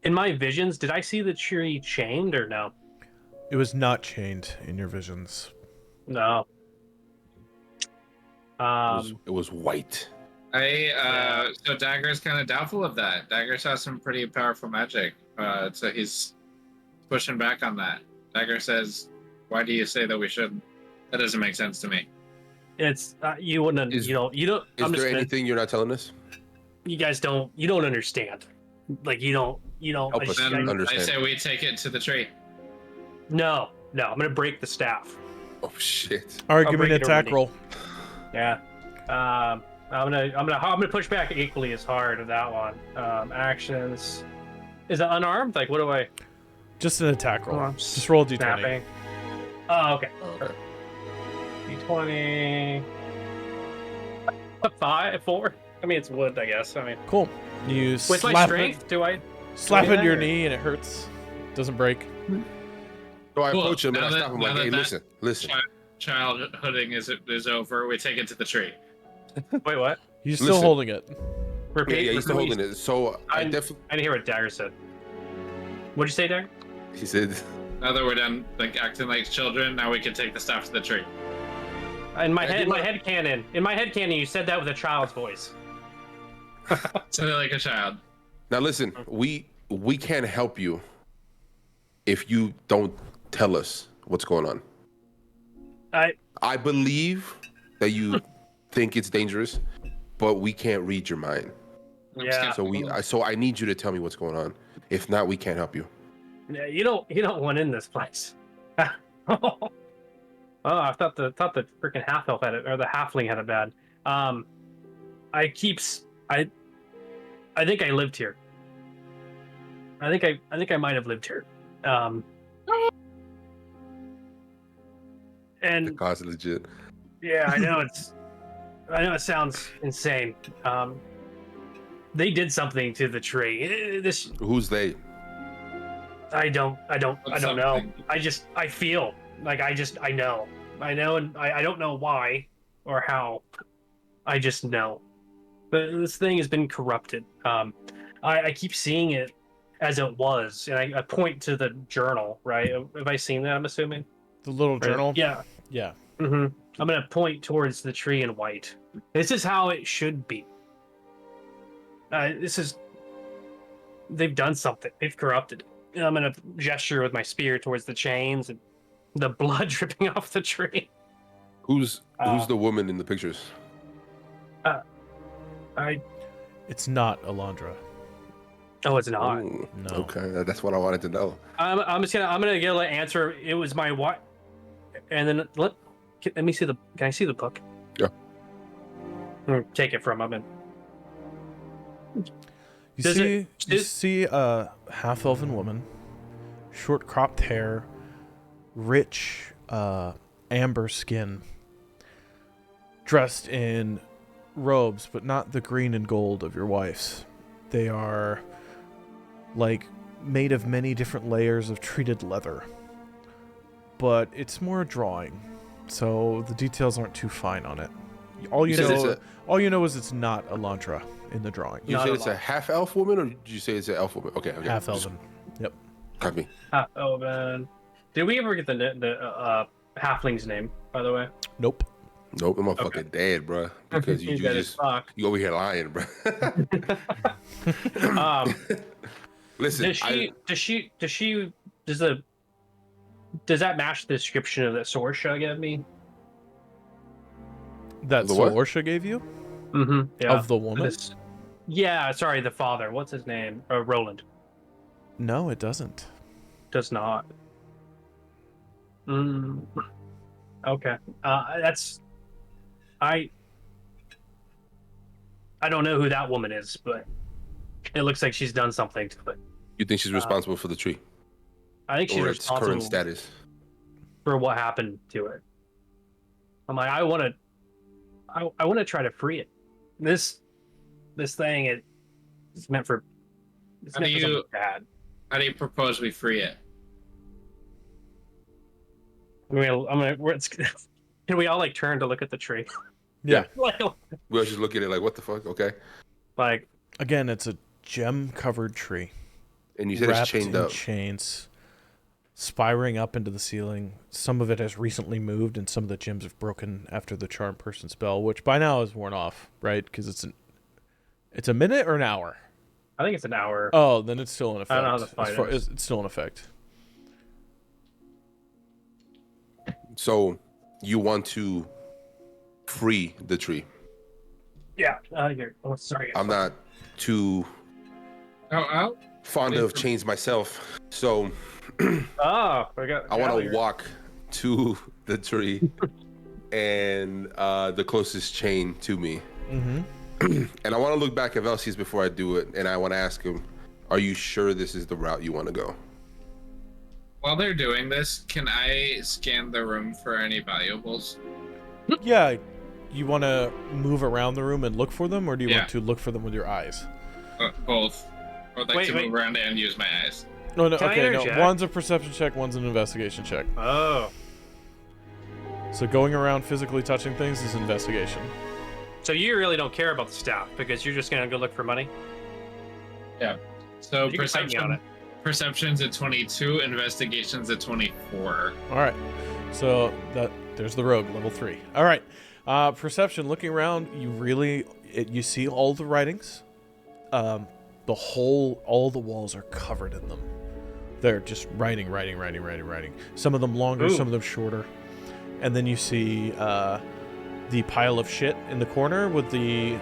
Speaker 4: In my visions, did I see the tree chained or no?
Speaker 2: It was not chained in your visions.
Speaker 4: No.
Speaker 1: It was white.
Speaker 3: So Dagger's kind of doubtful of that. Dagger's has some pretty powerful magic. So he's pushing back on that. Dagger says, "Why do you say that we shouldn't? That doesn't make sense to me."
Speaker 4: It's you wouldn't.
Speaker 1: Is-
Speaker 4: You don't.
Speaker 1: Is
Speaker 4: I'm just
Speaker 1: there
Speaker 4: gonna,
Speaker 1: anything you're not telling us?
Speaker 4: you guys don't. You don't understand. Like you don't.
Speaker 1: Help us
Speaker 3: Then
Speaker 1: understand.
Speaker 3: I say we take it to the tree.
Speaker 4: No. I'm gonna break the staff.
Speaker 1: Oh shit!
Speaker 2: All right,
Speaker 4: I'll
Speaker 2: give me an
Speaker 4: break it
Speaker 2: attack
Speaker 4: already.
Speaker 2: roll.
Speaker 4: Yeah. I'm gonna push back equally as hard of that one. Actions. Is it unarmed? Like what do I?
Speaker 2: Just an attack roll.
Speaker 4: Oh, I'm
Speaker 2: Just roll a d20.
Speaker 4: Snapping. Oh, okay.
Speaker 1: Okay.
Speaker 4: D20. 4. I mean, it's wood, I guess. I mean,
Speaker 2: Cool. You
Speaker 4: with
Speaker 2: slap
Speaker 4: my
Speaker 2: it,
Speaker 4: strength, do I?
Speaker 2: slap
Speaker 4: do
Speaker 2: it in your
Speaker 4: that, or-
Speaker 2: knee and it hurts. Doesn't break.
Speaker 1: So I
Speaker 3: Cool.
Speaker 1: approach him and I
Speaker 3: Now
Speaker 1: stop him
Speaker 3: that-
Speaker 1: like,
Speaker 3: now
Speaker 1: "Hey,
Speaker 3: that
Speaker 1: listen.
Speaker 3: Childhooding is over. We take it to the tree.
Speaker 4: Wait, what?
Speaker 2: You're still
Speaker 1: Listen.
Speaker 2: holding it.
Speaker 4: Repeat.
Speaker 1: Yeah, he's still holding it. So I
Speaker 4: I'm-
Speaker 1: definitely."
Speaker 4: I didn't hear what Dagger said. What'd you say, Dagger?
Speaker 1: He said,
Speaker 3: Now that we're done like acting like children, now we can take the staff to the tree.
Speaker 4: In my
Speaker 1: Yeah,
Speaker 4: head,
Speaker 1: you
Speaker 4: my
Speaker 1: are-
Speaker 4: head canon. In my head canon, you said that with a child's voice.
Speaker 3: Sounded like a child.
Speaker 1: "Now listen, we can't help you if you don't tell us what's going on. I believe that you think it's dangerous, but we can't read your mind.
Speaker 4: Yeah.
Speaker 1: So I need you to tell me what's going on. If not, we can't help you."
Speaker 4: Yeah, you don't want in this place. Oh, I thought the freaking half elf had it, or the halfling had it bad. I think I lived here. I think I might have lived here.
Speaker 1: The
Speaker 4: And
Speaker 1: cause is legit.
Speaker 4: yeah, I know it sounds insane. They did something to the tree. This
Speaker 1: Who's they?
Speaker 4: I don't know.
Speaker 3: something?
Speaker 4: I feel like I know, and I don't know why or how. I just know. But this thing has been corrupted. I keep seeing it as it was, and I point to the journal. Right? Have I seen that? I'm assuming.
Speaker 2: The little journal?
Speaker 4: Yeah.
Speaker 2: Yeah.
Speaker 4: I'm gonna point towards the tree in white. This is how it should be. They've done something. They've corrupted. And I'm gonna gesture with my spear towards the chains, and the blood dripping off the tree.
Speaker 1: Who's the woman in the pictures?
Speaker 2: It's not Alondra.
Speaker 4: Oh, it's not.
Speaker 1: Ooh,
Speaker 2: No.
Speaker 1: Okay, that's what I wanted to know.
Speaker 4: I'm gonna get an answer. It was my wife, and then let me see the. Can I see the book?
Speaker 1: Yeah.
Speaker 4: Take it from him. And
Speaker 2: You see a half-elven woman, short cropped hair, rich amber skin, dressed in robes, but not the green and gold of your wife's. They are like made of many different layers of treated leather, but it's more a drawing, so the details aren't too fine on it. All you know is it's not Alondra in the drawing.
Speaker 1: You say it's a half elf woman, or did you say it's an elf woman? Okay.
Speaker 2: Half elven. Yep.
Speaker 1: Copy.
Speaker 4: Oh man, did we ever get the halfling's name? By the way.
Speaker 2: Nope.
Speaker 1: Nope, I'm fucking dead, bro. Because you over here lying, bro. Listen, does that match the description of that Sorsha gave me?
Speaker 2: That
Speaker 1: The what?
Speaker 2: Sorsha gave you?
Speaker 4: Mm-hmm. Yeah.
Speaker 2: Of the woman?
Speaker 4: Yeah, sorry, the father. What's his name? Roland.
Speaker 2: No, it doesn't.
Speaker 4: Does not. Okay. I don't know who that woman is, but it looks like she's done something to it.
Speaker 1: You think she's responsible for the tree?
Speaker 4: I think she's
Speaker 1: Or its
Speaker 4: responsible
Speaker 1: current status?
Speaker 4: for what happened to it. I'm like, I want to try to free it. This thing it's meant for. It's meant for something bad.
Speaker 3: How do you propose we free it?
Speaker 4: Can we all like turn to look at the tree?
Speaker 2: Yeah.
Speaker 1: We'll just look at it like, what the fuck? Okay.
Speaker 4: Like,
Speaker 2: again, it's a gem-covered tree.
Speaker 1: And you said it's chained up.
Speaker 2: Chains, spiraling up into the ceiling. Some of it has recently moved, and some of the gems have broken after the charm person spell, which by now is worn off, right? Because it's a minute or an hour.
Speaker 4: I think it's an hour.
Speaker 2: Oh, then it's still in effect.
Speaker 4: I don't know how the fight is.
Speaker 2: It's still in effect.
Speaker 1: So you want to free the tree?
Speaker 4: Yeah. Here. Oh, sorry.
Speaker 1: I'm not too fond of chains myself, so
Speaker 4: I
Speaker 1: want to walk to the tree and the closest chain to me.
Speaker 2: Mm-hmm.
Speaker 1: And I want to look back at Velseis before I do it, and I want to ask him, are you sure this is the route you want to go?
Speaker 3: While they're doing this, can I scan the room for any valuables?
Speaker 2: Yeah. You want to move around the room and look for them, or do you want to look for them with your eyes?
Speaker 3: Both. I would like to move around and use my eyes.
Speaker 2: No,
Speaker 4: Can I
Speaker 2: okay, no.
Speaker 4: interject?
Speaker 2: One's a perception check, one's an investigation check.
Speaker 4: Oh.
Speaker 2: So going around physically touching things is investigation.
Speaker 4: So you really don't care about the staff because you're just gonna go look for money?
Speaker 3: Yeah. So
Speaker 4: You can fight me on it.
Speaker 3: Perception's at 22, investigation's at 24.
Speaker 2: All right. So there's the rogue, level 3. All right. Perception, looking around, you see all the writings. All the walls are covered in them. They're just writing. Some of them longer, some of them shorter. And then you see the pile of shit in the corner with the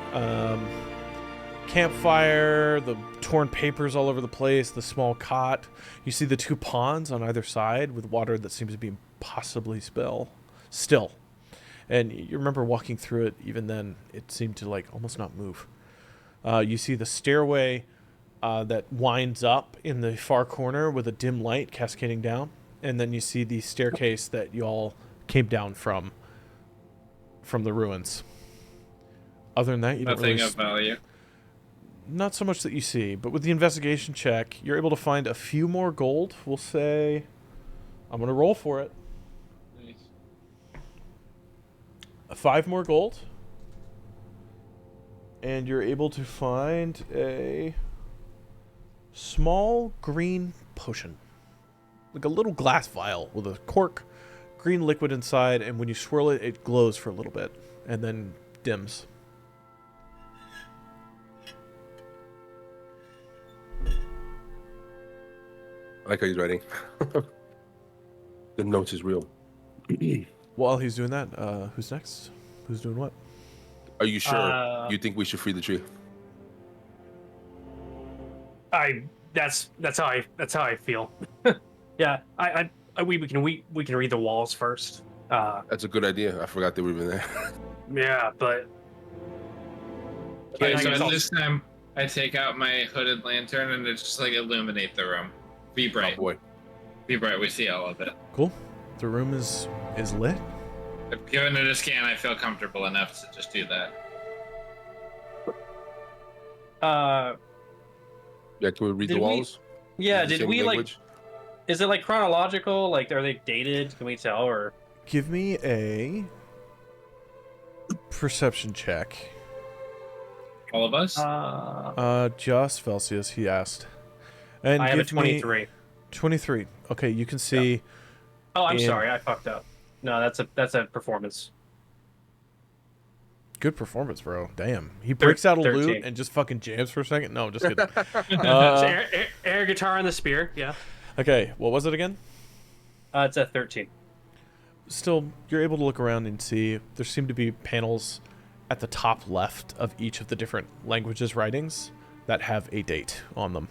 Speaker 2: campfire, the torn papers all over the place, the small cot. You see the 2 ponds on either side with water that seems to be possibly still. And you remember walking through it, even then, it seemed to like almost not move. You see the stairway that winds up in the far corner with a dim light cascading down. And then you see the staircase that you all came down from the ruins. Other than that, you don't really...
Speaker 3: Nothing of value.
Speaker 2: Not so much that you see, but with the investigation check, you're able to find a few more gold. We'll say... I'm going to roll for it.
Speaker 3: Nice.
Speaker 2: 5 more gold. And you're able to find a small green potion. Like a little glass vial with a cork, green liquid inside, and when you swirl it, it glows for a little bit and then dims.
Speaker 1: I like how he's writing. The notes is real.
Speaker 2: While he's doing that, who's next? Who's doing what?
Speaker 1: Are you sure you think we should free the tree?
Speaker 4: That's how I feel. Yeah, we can read the walls first.
Speaker 1: That's a good idea. I forgot they were even there.
Speaker 4: Yeah, but
Speaker 3: Okay,
Speaker 4: I
Speaker 3: so
Speaker 4: guess I'll-
Speaker 3: this time I take out my hooded lantern and it just like illuminate the room. Be bright.
Speaker 1: Oh boy.
Speaker 3: Be bright. We see all of it.
Speaker 2: Cool. The room is lit.
Speaker 3: If given it a scan, I feel comfortable enough to just do that.
Speaker 1: Yeah, can we read
Speaker 4: Did
Speaker 1: the
Speaker 4: we-
Speaker 1: walls?
Speaker 4: yeah,
Speaker 1: Is the
Speaker 4: did
Speaker 1: same
Speaker 4: we
Speaker 1: language?
Speaker 4: is it like chronological? Like, are they dated? Can we tell? Or
Speaker 2: Give me a perception check.
Speaker 3: All of us?
Speaker 2: Just Velseis, he asked. And
Speaker 4: I have a
Speaker 2: give me
Speaker 4: 23.
Speaker 2: 23. Okay, you can see.
Speaker 4: Oh, I'm
Speaker 2: And-
Speaker 4: sorry, I fucked up. No, that's a performance.
Speaker 2: Good performance, bro. Damn. He breaks out a
Speaker 4: 13.
Speaker 2: lute and just fucking jams for a second. No, I'm just kidding.
Speaker 4: So air guitar and the spear. Yeah.
Speaker 2: Okay, what was it again?
Speaker 4: It's at 13.
Speaker 2: Still, you're able to look around and see there seem to be panels at the top left of each of the different languages' writings that have a date on them.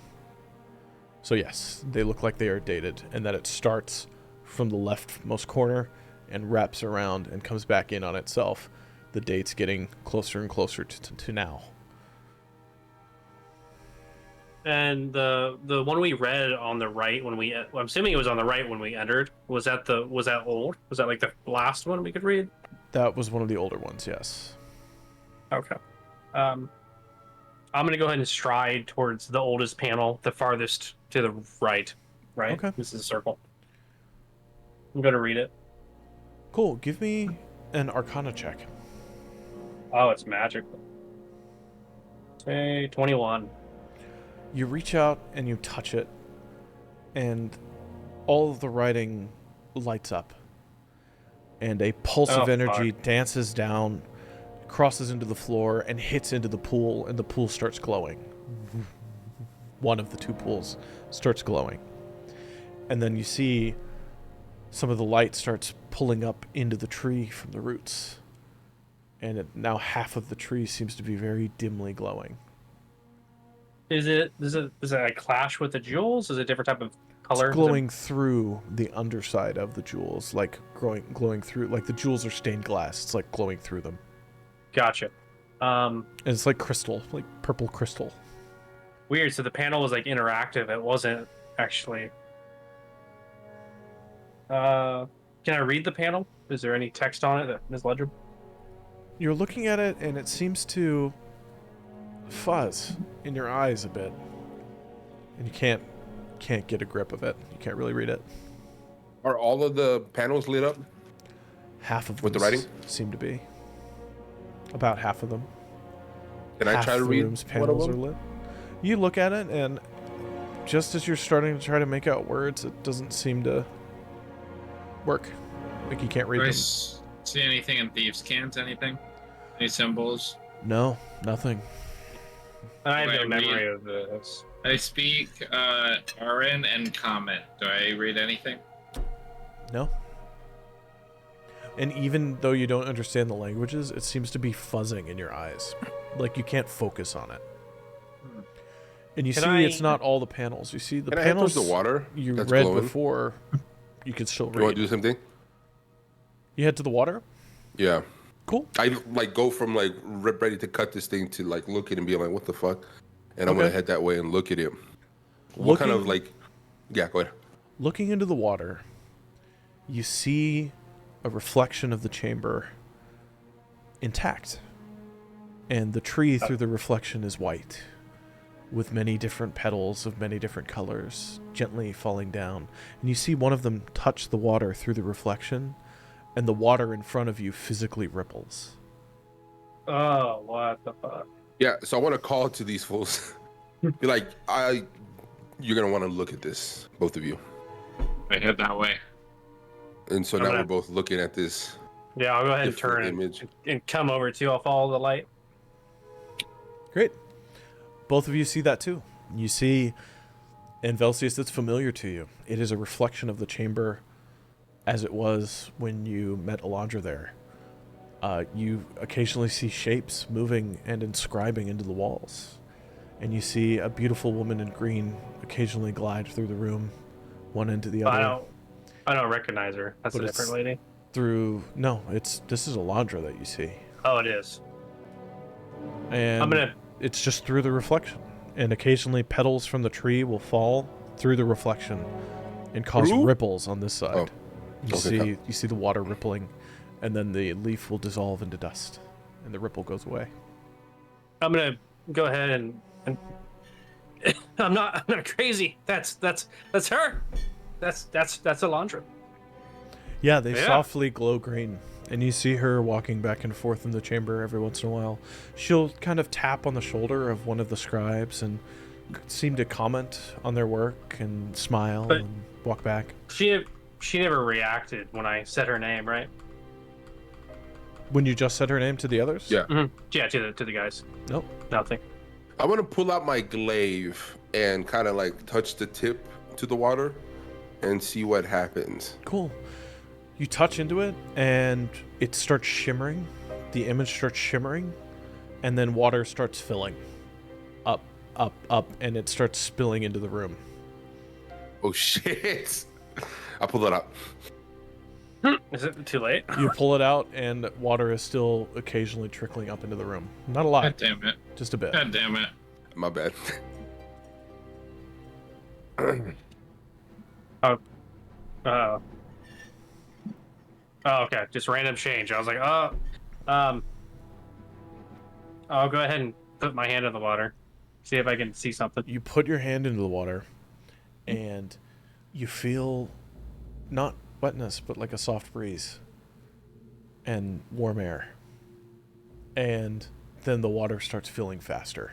Speaker 2: So yes, they look like they are dated, and that it starts from the leftmost corner and wraps around and comes back in on itself. The date's getting closer and closer to now.
Speaker 4: And the one we read on the right when we, I'm assuming it was on the right when we entered. Was that old? Was that like the last one we could read?
Speaker 2: That was one of the older ones, yes.
Speaker 4: Okay. I'm gonna go ahead and stride towards the oldest panel, the farthest to the right. Right.
Speaker 2: Okay.
Speaker 4: This is a circle. I'm gonna read it.
Speaker 2: Cool. Give me an Arcana check.
Speaker 4: Oh, it's magical. Say 21.
Speaker 2: You reach out and you touch it, and all of the writing lights up. And a pulse of energy dances down, crosses into the floor, and hits into the pool, and the pool starts glowing. One of the two pools starts glowing. And then you see some of the light starts pulling up into the tree from the roots. And now half of the tree seems to be very dimly glowing.
Speaker 4: Does it like clash with the jewels? Is it a different type of color?
Speaker 2: It's glowing through the underside of the jewels, like glowing through, like the jewels are stained glass. It's like glowing through them.
Speaker 4: Gotcha.
Speaker 2: And it's like crystal, like purple crystal.
Speaker 4: Weird. So the panel was like interactive. It wasn't actually. Can I read the panel? Is there any text on it that is legible?
Speaker 2: You're looking at it, and it seems to fuzz in your eyes a bit, and you can't get a grip of it. You can't really read it.
Speaker 1: Are all of the panels lit up?
Speaker 2: Half of them
Speaker 1: With the writing?
Speaker 2: seem to be. About half of them.
Speaker 1: Can I
Speaker 2: Half
Speaker 1: try to
Speaker 2: the
Speaker 1: read
Speaker 2: room's
Speaker 1: one of
Speaker 2: panels are
Speaker 1: them?
Speaker 2: lit. You look at it, and just as you're starting to try to make out words, it doesn't seem to work. Like you can't read
Speaker 3: Do I
Speaker 2: them.
Speaker 3: see anything in thieves' cans? Anything? Any symbols?
Speaker 2: No, nothing.
Speaker 4: I have
Speaker 3: Do
Speaker 4: no
Speaker 3: I
Speaker 4: memory
Speaker 3: read-
Speaker 4: of this.
Speaker 3: I speak Arin and comment. Do I read anything?
Speaker 2: No. And even though you don't understand the languages, it seems to be fuzzing in your eyes. Like you can't focus on it. And you
Speaker 4: Can
Speaker 2: see
Speaker 4: I-
Speaker 2: it's not all the panels. You see the
Speaker 1: Can I head towards
Speaker 2: panels
Speaker 1: the water
Speaker 2: you
Speaker 1: that's
Speaker 2: read
Speaker 1: glowing?
Speaker 2: before, you can still
Speaker 1: You want
Speaker 2: read.
Speaker 1: to do the same thing?
Speaker 2: You head to the water?
Speaker 1: Yeah.
Speaker 2: Cool.
Speaker 1: I like go from like ready to cut this thing to like look at it and be like, what the fuck? And I'm gonna
Speaker 2: Okay.
Speaker 1: head that way and look at it. What kind of
Speaker 2: Looking-
Speaker 1: like? Yeah, go ahead.
Speaker 2: Looking into the water, you see a reflection of the chamber intact. And the tree through the reflection is white, with many different petals of many different colors gently falling down. And you see one of them touch the water through the reflection, and the water in front of you physically ripples.
Speaker 4: Oh, what the fuck?
Speaker 1: Yeah, so I want to call to these fools. Be like, you're gonna want to look at this, both of you.
Speaker 3: I head that way.
Speaker 1: And so
Speaker 4: I'm
Speaker 1: now
Speaker 4: gonna-
Speaker 1: we're both looking at this
Speaker 4: Yeah, I'll go ahead and
Speaker 1: different
Speaker 4: turn and,
Speaker 1: image.
Speaker 4: and come over to you. I'll follow the light.
Speaker 2: Great. Both of you see that too. You see, and Velseis, that's familiar to you. It is a reflection of the chamber as it was when you met Alondra there. You occasionally see shapes moving and inscribing into the walls. And you see a beautiful woman in green occasionally glide through the room, one end to the other.
Speaker 4: I don't recognize her. That's
Speaker 2: But
Speaker 4: a different lady.
Speaker 2: This is Alondra that you see.
Speaker 4: Oh, it is.
Speaker 2: And it's just through the reflection. And occasionally petals from the tree will fall through the reflection and cause ripples on this side.
Speaker 1: Oh.
Speaker 2: You see the water rippling, and then the leaf will dissolve into dust, and the ripple goes away.
Speaker 4: I'm gonna go ahead and I'm not crazy. That's her. That's Alondra.
Speaker 2: Yeah, they softly glow green, and you see her walking back and forth in the chamber every once in a while. She'll kind of tap on the shoulder of one of the scribes and seem to comment on their work and smile and walk back.
Speaker 4: She never reacted when I said her name, right?
Speaker 2: When you just said her name to the others?
Speaker 1: Yeah.
Speaker 4: Mm-hmm. Yeah, to the guys.
Speaker 2: Nope.
Speaker 4: Nothing.
Speaker 1: I want to pull out my glaive and kind of like touch the tip to the water and see what happens.
Speaker 2: Cool. You touch into it, and it starts shimmering. The image starts shimmering, and then water starts filling up, and it starts spilling into the room.
Speaker 1: Oh, shit. I pull it out.
Speaker 4: Is it too late?
Speaker 2: You pull it out, and water is still occasionally trickling up into the room. Not a lot.
Speaker 3: God damn it.
Speaker 2: Just a bit.
Speaker 3: God damn it.
Speaker 1: My bad.
Speaker 4: Oh, okay. Just random change. I was like, I'll go ahead and put my hand in the water, see if I can see something.
Speaker 2: You put your hand into the water, and you feel not wetness, but like a soft breeze and warm air. And then the water starts filling faster.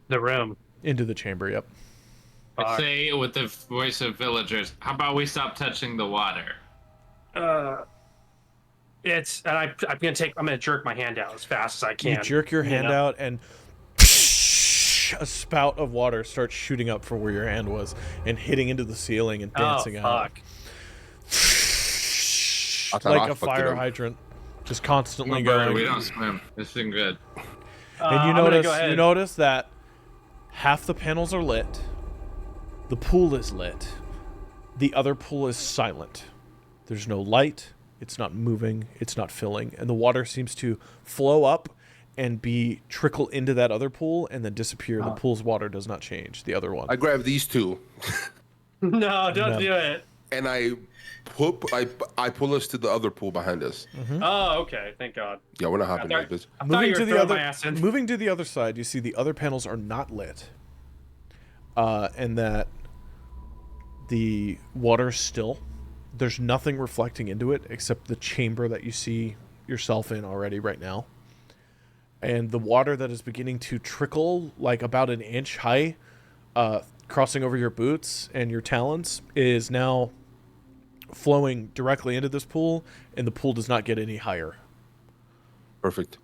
Speaker 4: The room.
Speaker 2: Into the chamber, yep.
Speaker 3: I say with the voice of villagers, how about we stop touching the water?
Speaker 4: I'm gonna jerk my hand out as fast as I can.
Speaker 2: You jerk your hand out, and a spout of water starts shooting up from where your hand was and hitting into the ceiling and dancing out. Like a fire hydrant, just constantly going.
Speaker 3: We don't swim. This isn't good.
Speaker 2: And you notice that half the panels are lit. The pool is lit. The other pool is silent. There's no light. It's not moving. It's not filling. And the water seems to flow up and trickle into that other pool and then disappear. The pool's water does not change. The other one.
Speaker 1: I grab these two.
Speaker 4: No, don't do it.
Speaker 1: And I pull us to the other pool behind us.
Speaker 2: Mm-hmm.
Speaker 4: Oh, okay. Thank God.
Speaker 1: Yeah, we're not hopping like this.
Speaker 2: Moving to the other side, you see the other panels are not lit. And that the water's still. There's nothing reflecting into it except the chamber that you see yourself in already right now. And the water that is beginning to trickle like about an inch high, crossing over your boots and your talons, is now flowing directly into this pool, and the pool does not get any higher.
Speaker 1: Perfect.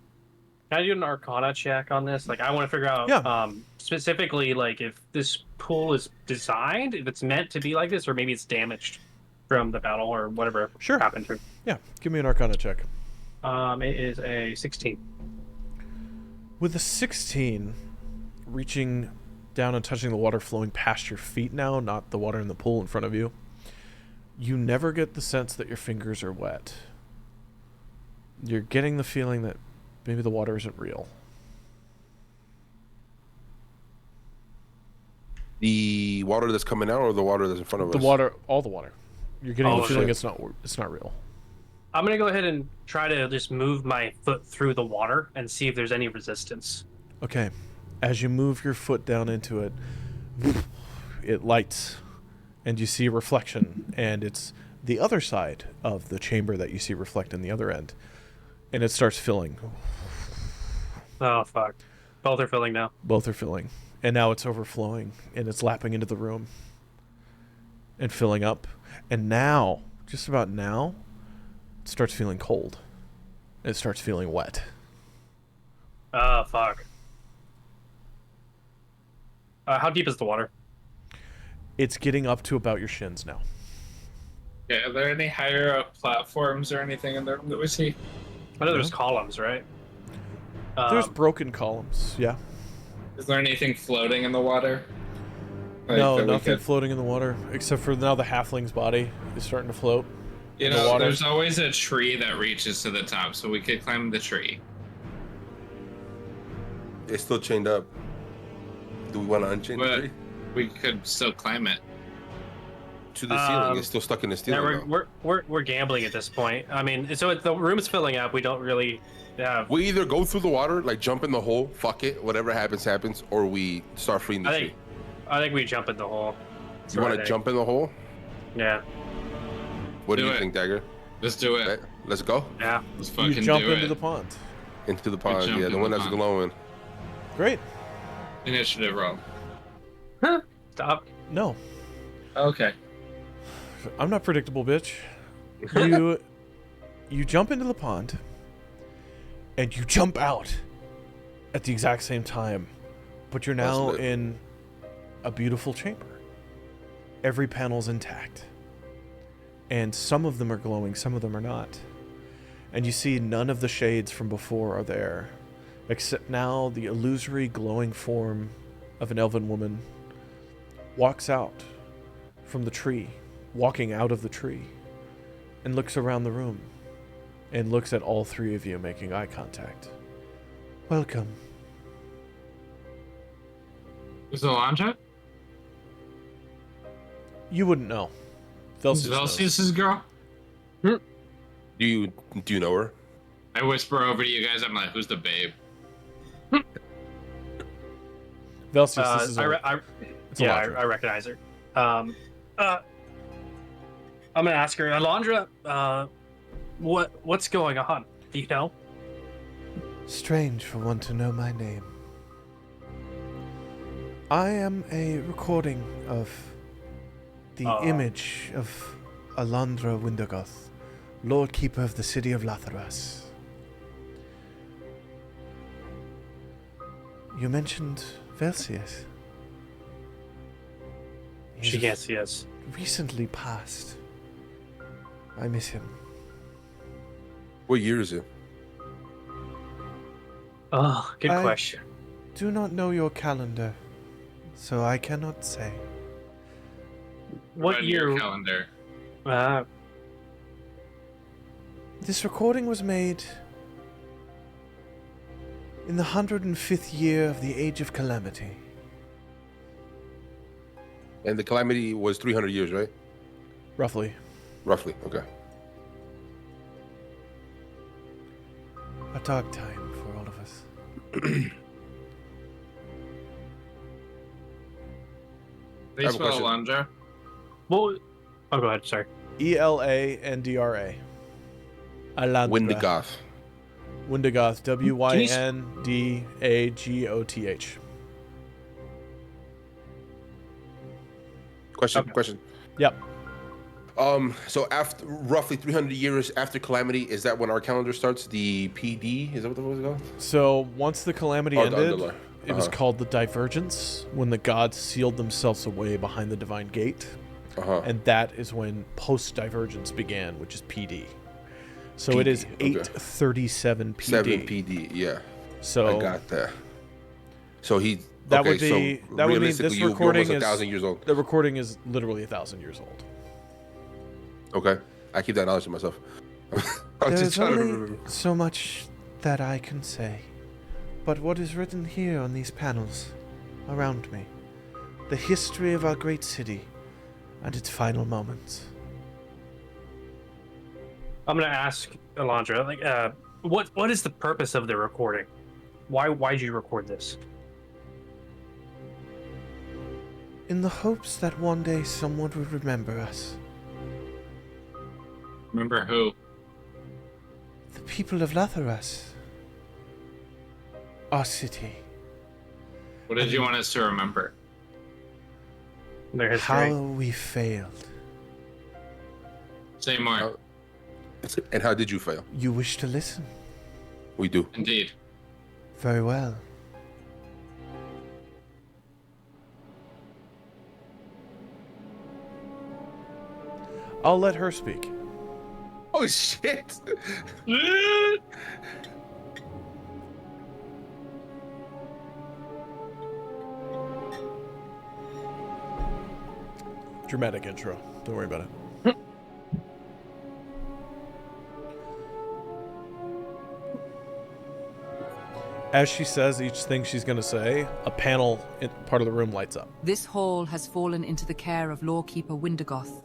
Speaker 4: Can I do an Arcana check on this? Like, I want to figure out specifically, like, if this pool is designed, if it's meant to be like this, or maybe it's damaged from the battle or whatever happened to it.
Speaker 2: Yeah, give me an Arcana check.
Speaker 4: It is a 16.
Speaker 2: With a 16, reaching down and touching the water flowing past your feet now, not the water in the pool in front of you, you never get the sense that your fingers are wet. You're getting the feeling that maybe the water isn't real.
Speaker 1: The water that's coming out, or the water that's in front of us?
Speaker 2: All the water. You're getting the feeling it's not real.
Speaker 4: I'm gonna go ahead and try to just move my foot through the water and see if there's any resistance.
Speaker 2: Okay. As you move your foot down into it, it lights, and you see a reflection, and it's the other side of the chamber that you see reflect in the other end, and it starts filling.
Speaker 4: Oh, fuck. Both are filling now.
Speaker 2: Both are filling. And now it's overflowing, and it's lapping into the room and filling up. And now, just about now, it starts feeling cold. It starts feeling wet.
Speaker 4: Oh, fuck. How deep is the water?
Speaker 2: It's getting up to about your shins now.
Speaker 3: Yeah, are there any higher up platforms or anything in the room that we see?
Speaker 4: I know there's
Speaker 2: No.
Speaker 4: columns, right?
Speaker 2: There's broken columns, yeah.
Speaker 3: Is there anything floating in the water?
Speaker 2: No,
Speaker 3: that we
Speaker 2: nothing
Speaker 3: could-
Speaker 2: floating in the water, except for now the halfling's body is starting to float
Speaker 3: You
Speaker 2: in the
Speaker 3: know,
Speaker 2: water.
Speaker 3: there's always a tree that reaches to the top, so we could climb the tree.
Speaker 1: It's still chained up. Do we want to unchain the
Speaker 3: But
Speaker 1: tree?
Speaker 3: we could still climb it.
Speaker 1: To the ceiling. It's still stuck in the
Speaker 4: Yeah,
Speaker 1: ceiling. though.
Speaker 4: we're gambling at this point. I mean, so the room's filling up. We don't really have.
Speaker 1: We either go through the water, like jump in the hole, fuck it, whatever happens, happens, or we start freeing the tree.
Speaker 4: I think we jump in the hole.
Speaker 1: You want to jump in the hole?
Speaker 4: Yeah.
Speaker 1: What do
Speaker 3: Do
Speaker 1: you
Speaker 3: it.
Speaker 1: think, Dagger?
Speaker 3: Let's do it.
Speaker 1: Let's go
Speaker 4: Yeah.
Speaker 3: Let's
Speaker 2: You
Speaker 3: fucking
Speaker 2: jump
Speaker 3: do
Speaker 2: into
Speaker 3: it.
Speaker 2: the pond.
Speaker 1: into the pond.
Speaker 3: jump
Speaker 1: Yeah,
Speaker 3: in
Speaker 1: the
Speaker 3: the
Speaker 1: one that's
Speaker 3: pond.
Speaker 1: glowing.
Speaker 2: Great.
Speaker 3: Initiative roll.
Speaker 4: Stop.
Speaker 2: No,
Speaker 3: Okay.
Speaker 2: I'm not predictable, bitch. You jump into the pond, and you jump out at the exact same time, but you're now
Speaker 1: That's lit.
Speaker 2: in a beautiful chamber. Every panel's intact, and some of them are glowing, some of them are not. And you see none of the shades from before are there, except now the illusory glowing form of an elven woman walks out from the tree, walking out of the tree, and looks around the room, and looks at all three of you making eye contact. Welcome.
Speaker 3: Is it Alondra?
Speaker 2: You wouldn't know. Velseis knows.
Speaker 3: Velseis' girl?
Speaker 1: Do you know her?
Speaker 3: I whisper over to you guys. I'm like, who's the babe?
Speaker 2: Velseis, this is it's Alondra.
Speaker 4: I recognize her. I'm gonna ask her, Alondra, what's going on? Do you know?
Speaker 2: Strange for one to know my name. I am a recording of the image of Alondra Wintergoth, Lord Keeper of the city of Lathras. You mentioned Velseis.
Speaker 4: She can't see us.
Speaker 2: Recently passed. I miss him.
Speaker 1: What year is it?
Speaker 4: Oh, good
Speaker 2: I-
Speaker 4: question.
Speaker 2: Do not know your calendar, so I cannot say.
Speaker 4: What
Speaker 3: Read
Speaker 4: year?
Speaker 3: your calendar.
Speaker 2: This recording was made in the 105th year of the Age of Calamity.
Speaker 1: And the calamity was 300 years, right?
Speaker 2: Roughly.
Speaker 1: Roughly. Okay.
Speaker 2: A dark time for all of us.
Speaker 3: They
Speaker 1: have a
Speaker 3: spell
Speaker 1: question.
Speaker 3: Alondra.
Speaker 4: Well, oh, go ahead. Sorry.
Speaker 2: Elandra. Alandra.
Speaker 1: Windigoth.
Speaker 2: Windigoth. Windagoth.
Speaker 1: Question.
Speaker 2: Yep.
Speaker 1: So after roughly 300 years after calamity, is that when our calendar starts? The PD? Is that what it was called?
Speaker 2: So once the calamity
Speaker 1: Oh, the
Speaker 2: ended,
Speaker 1: Underdark.
Speaker 2: it was
Speaker 1: Uh-huh.
Speaker 2: called the Divergence, when the gods sealed themselves away behind the divine gate.
Speaker 1: Uh-huh.
Speaker 2: And that is when post-divergence began, which is PD. So it is
Speaker 1: PD, okay.
Speaker 2: 837 PD.
Speaker 1: 7 PD, yeah.
Speaker 2: So
Speaker 1: I got that. So he...
Speaker 2: That
Speaker 1: okay,
Speaker 2: would be-
Speaker 1: so
Speaker 2: that would mean
Speaker 1: realistically,
Speaker 2: this
Speaker 1: you're
Speaker 2: recording
Speaker 1: almost
Speaker 2: is-
Speaker 1: 1,000 years old.
Speaker 2: the recording is literally 1,000 years old.
Speaker 1: Okay. I keep that knowledge to myself. I'm just
Speaker 2: There's
Speaker 1: trying to
Speaker 2: only
Speaker 1: remember.
Speaker 2: so much that I can say. But what is written here on these panels around me, the history of our great city and its final moments.
Speaker 4: I'm gonna ask Alondra, like, what is the purpose of the recording? Why'd you record this?
Speaker 2: In the hopes that one day someone would remember us,
Speaker 3: Remember who?
Speaker 2: the people of Latharas, our city,
Speaker 3: What did you want us to remember?
Speaker 4: Their history.
Speaker 2: how we failed.
Speaker 3: Say more.
Speaker 1: How- And how did you fail?
Speaker 2: You wish to listen?
Speaker 1: We do.
Speaker 3: Indeed.
Speaker 2: Very well. I'll let her speak.
Speaker 1: Oh shit!
Speaker 2: Dramatic intro. Don't worry about it. As she says each thing she's going to say, a panel in part of the room lights up.
Speaker 5: This hall has fallen into the care of Lawkeeper Windergoth,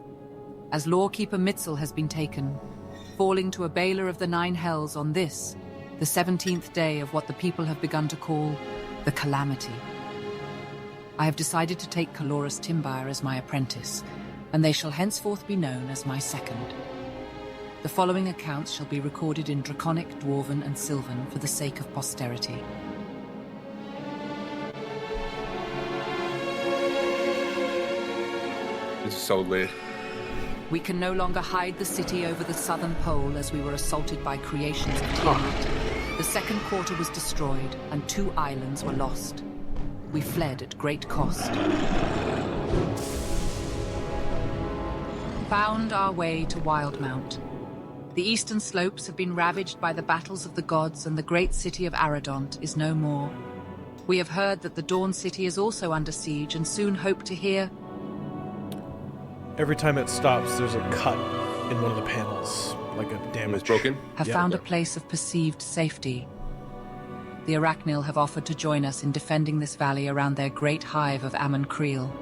Speaker 5: as Lawkeeper Mitzel has been taken, falling to a Bailor of the Nine Hells on this, the 17th day of what the people have begun to call the Calamity. I have decided to take Caloris Timbyre as my apprentice, and they shall henceforth be known as my second. The following accounts shall be recorded in Draconic, Dwarven, and Sylvan for the sake of posterity.
Speaker 1: This is so lit.
Speaker 5: We can no longer hide the city over the southern pole as we were assaulted by creations of Tiamat. The second quarter was destroyed, and 2 islands were lost. We fled at great cost. Found our way to Wildmount. The eastern slopes have been ravaged by the battles of the gods, and the great city of Aradont is no more. We have heard that the Dawn City is also under siege, and soon hope to hear...
Speaker 2: Every time it stops, there's a cut in one of the panels, like a damage.
Speaker 1: It's broken.
Speaker 5: have found a place of perceived safety. The Arachnil have offered to join us in defending this valley around their great hive of Amon Creel.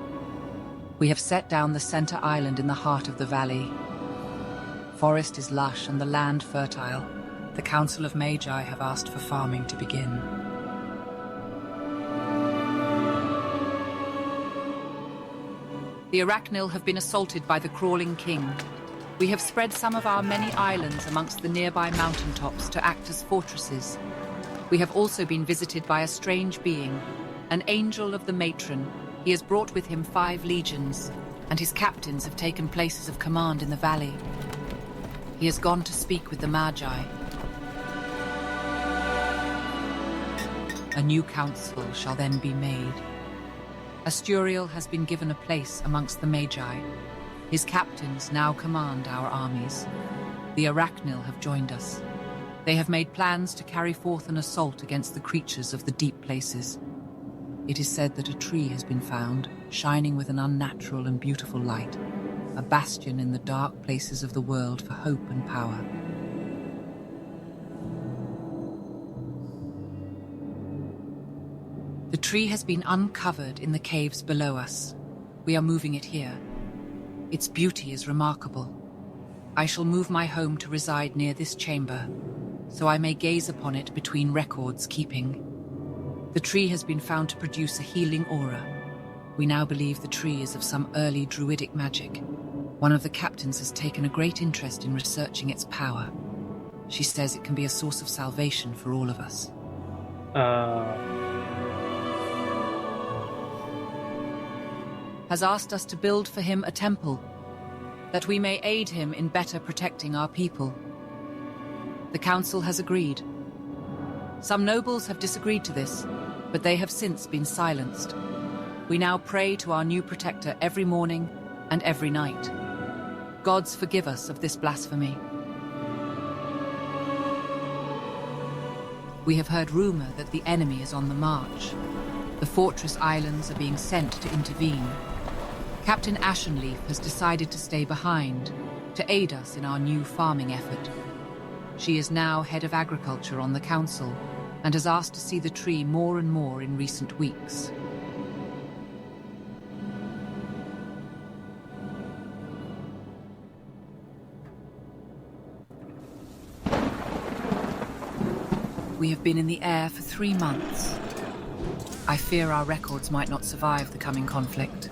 Speaker 5: We have set down the center island in the heart of the valley. Forest is lush and the land fertile. The Council of Magi have asked for farming to begin. The Arachnil have been assaulted by the Crawling King. We have spread some of our many islands amongst the nearby mountaintops to act as fortresses. We have also been visited by a strange being, an angel of the matron. He has brought with him 5 legions, and his captains have taken places of command in the valley. He has gone to speak with the Magi. A new council shall then be made. Asturiel has been given a place amongst the Magi. His captains now command our armies. The Arachnil have joined us. They have made plans to carry forth an assault against the creatures of the deep places. It is said that a tree has been found, shining with an unnatural and beautiful light, a bastion in the dark places of the world for hope and power. The tree has been uncovered in the caves below us. We are moving it here. Its beauty is remarkable. I shall move my home to reside near this chamber, so I may gaze upon it between records keeping. The tree has been found to produce a healing aura. We now believe the tree is of some early druidic magic. One of the captains has taken a great interest in researching its power. She says it can be a source of salvation for all of us. Has asked us to build for him a temple, that we may aid him in better protecting our people. The council has agreed. Some nobles have disagreed to this, but they have since been silenced. We now pray to our new protector every morning and every night. Gods forgive us of this blasphemy. We have heard rumor that the enemy is on the march. The fortress islands are being sent to intervene. Captain Ashenleaf has decided to stay behind, to aid us in our new farming effort. She is now head of agriculture on the council, and has asked to see the tree more and more in recent weeks. We have been in the air for 3 months. I fear our records might not survive the coming conflict.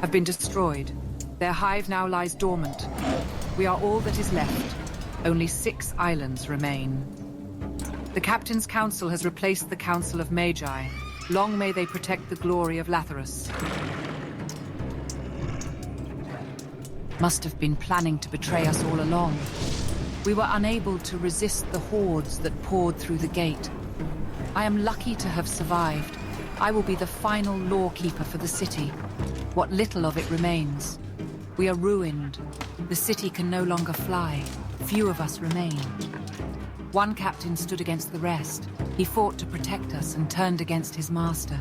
Speaker 5: Have been destroyed. Their hive now lies dormant. We are all that is left. Only 6 islands remain. The Captain's Council has replaced the Council of Magi. Long may they protect the glory of Latharus. Must have been planning to betray us all along. We were unable to resist the hordes that poured through the gate. I am lucky to have survived. I will be the final lawkeeper for the city. What little of it remains. We are ruined. The city can no longer fly. Few of us remain. One captain stood against the rest. He fought to protect us and turned against his master.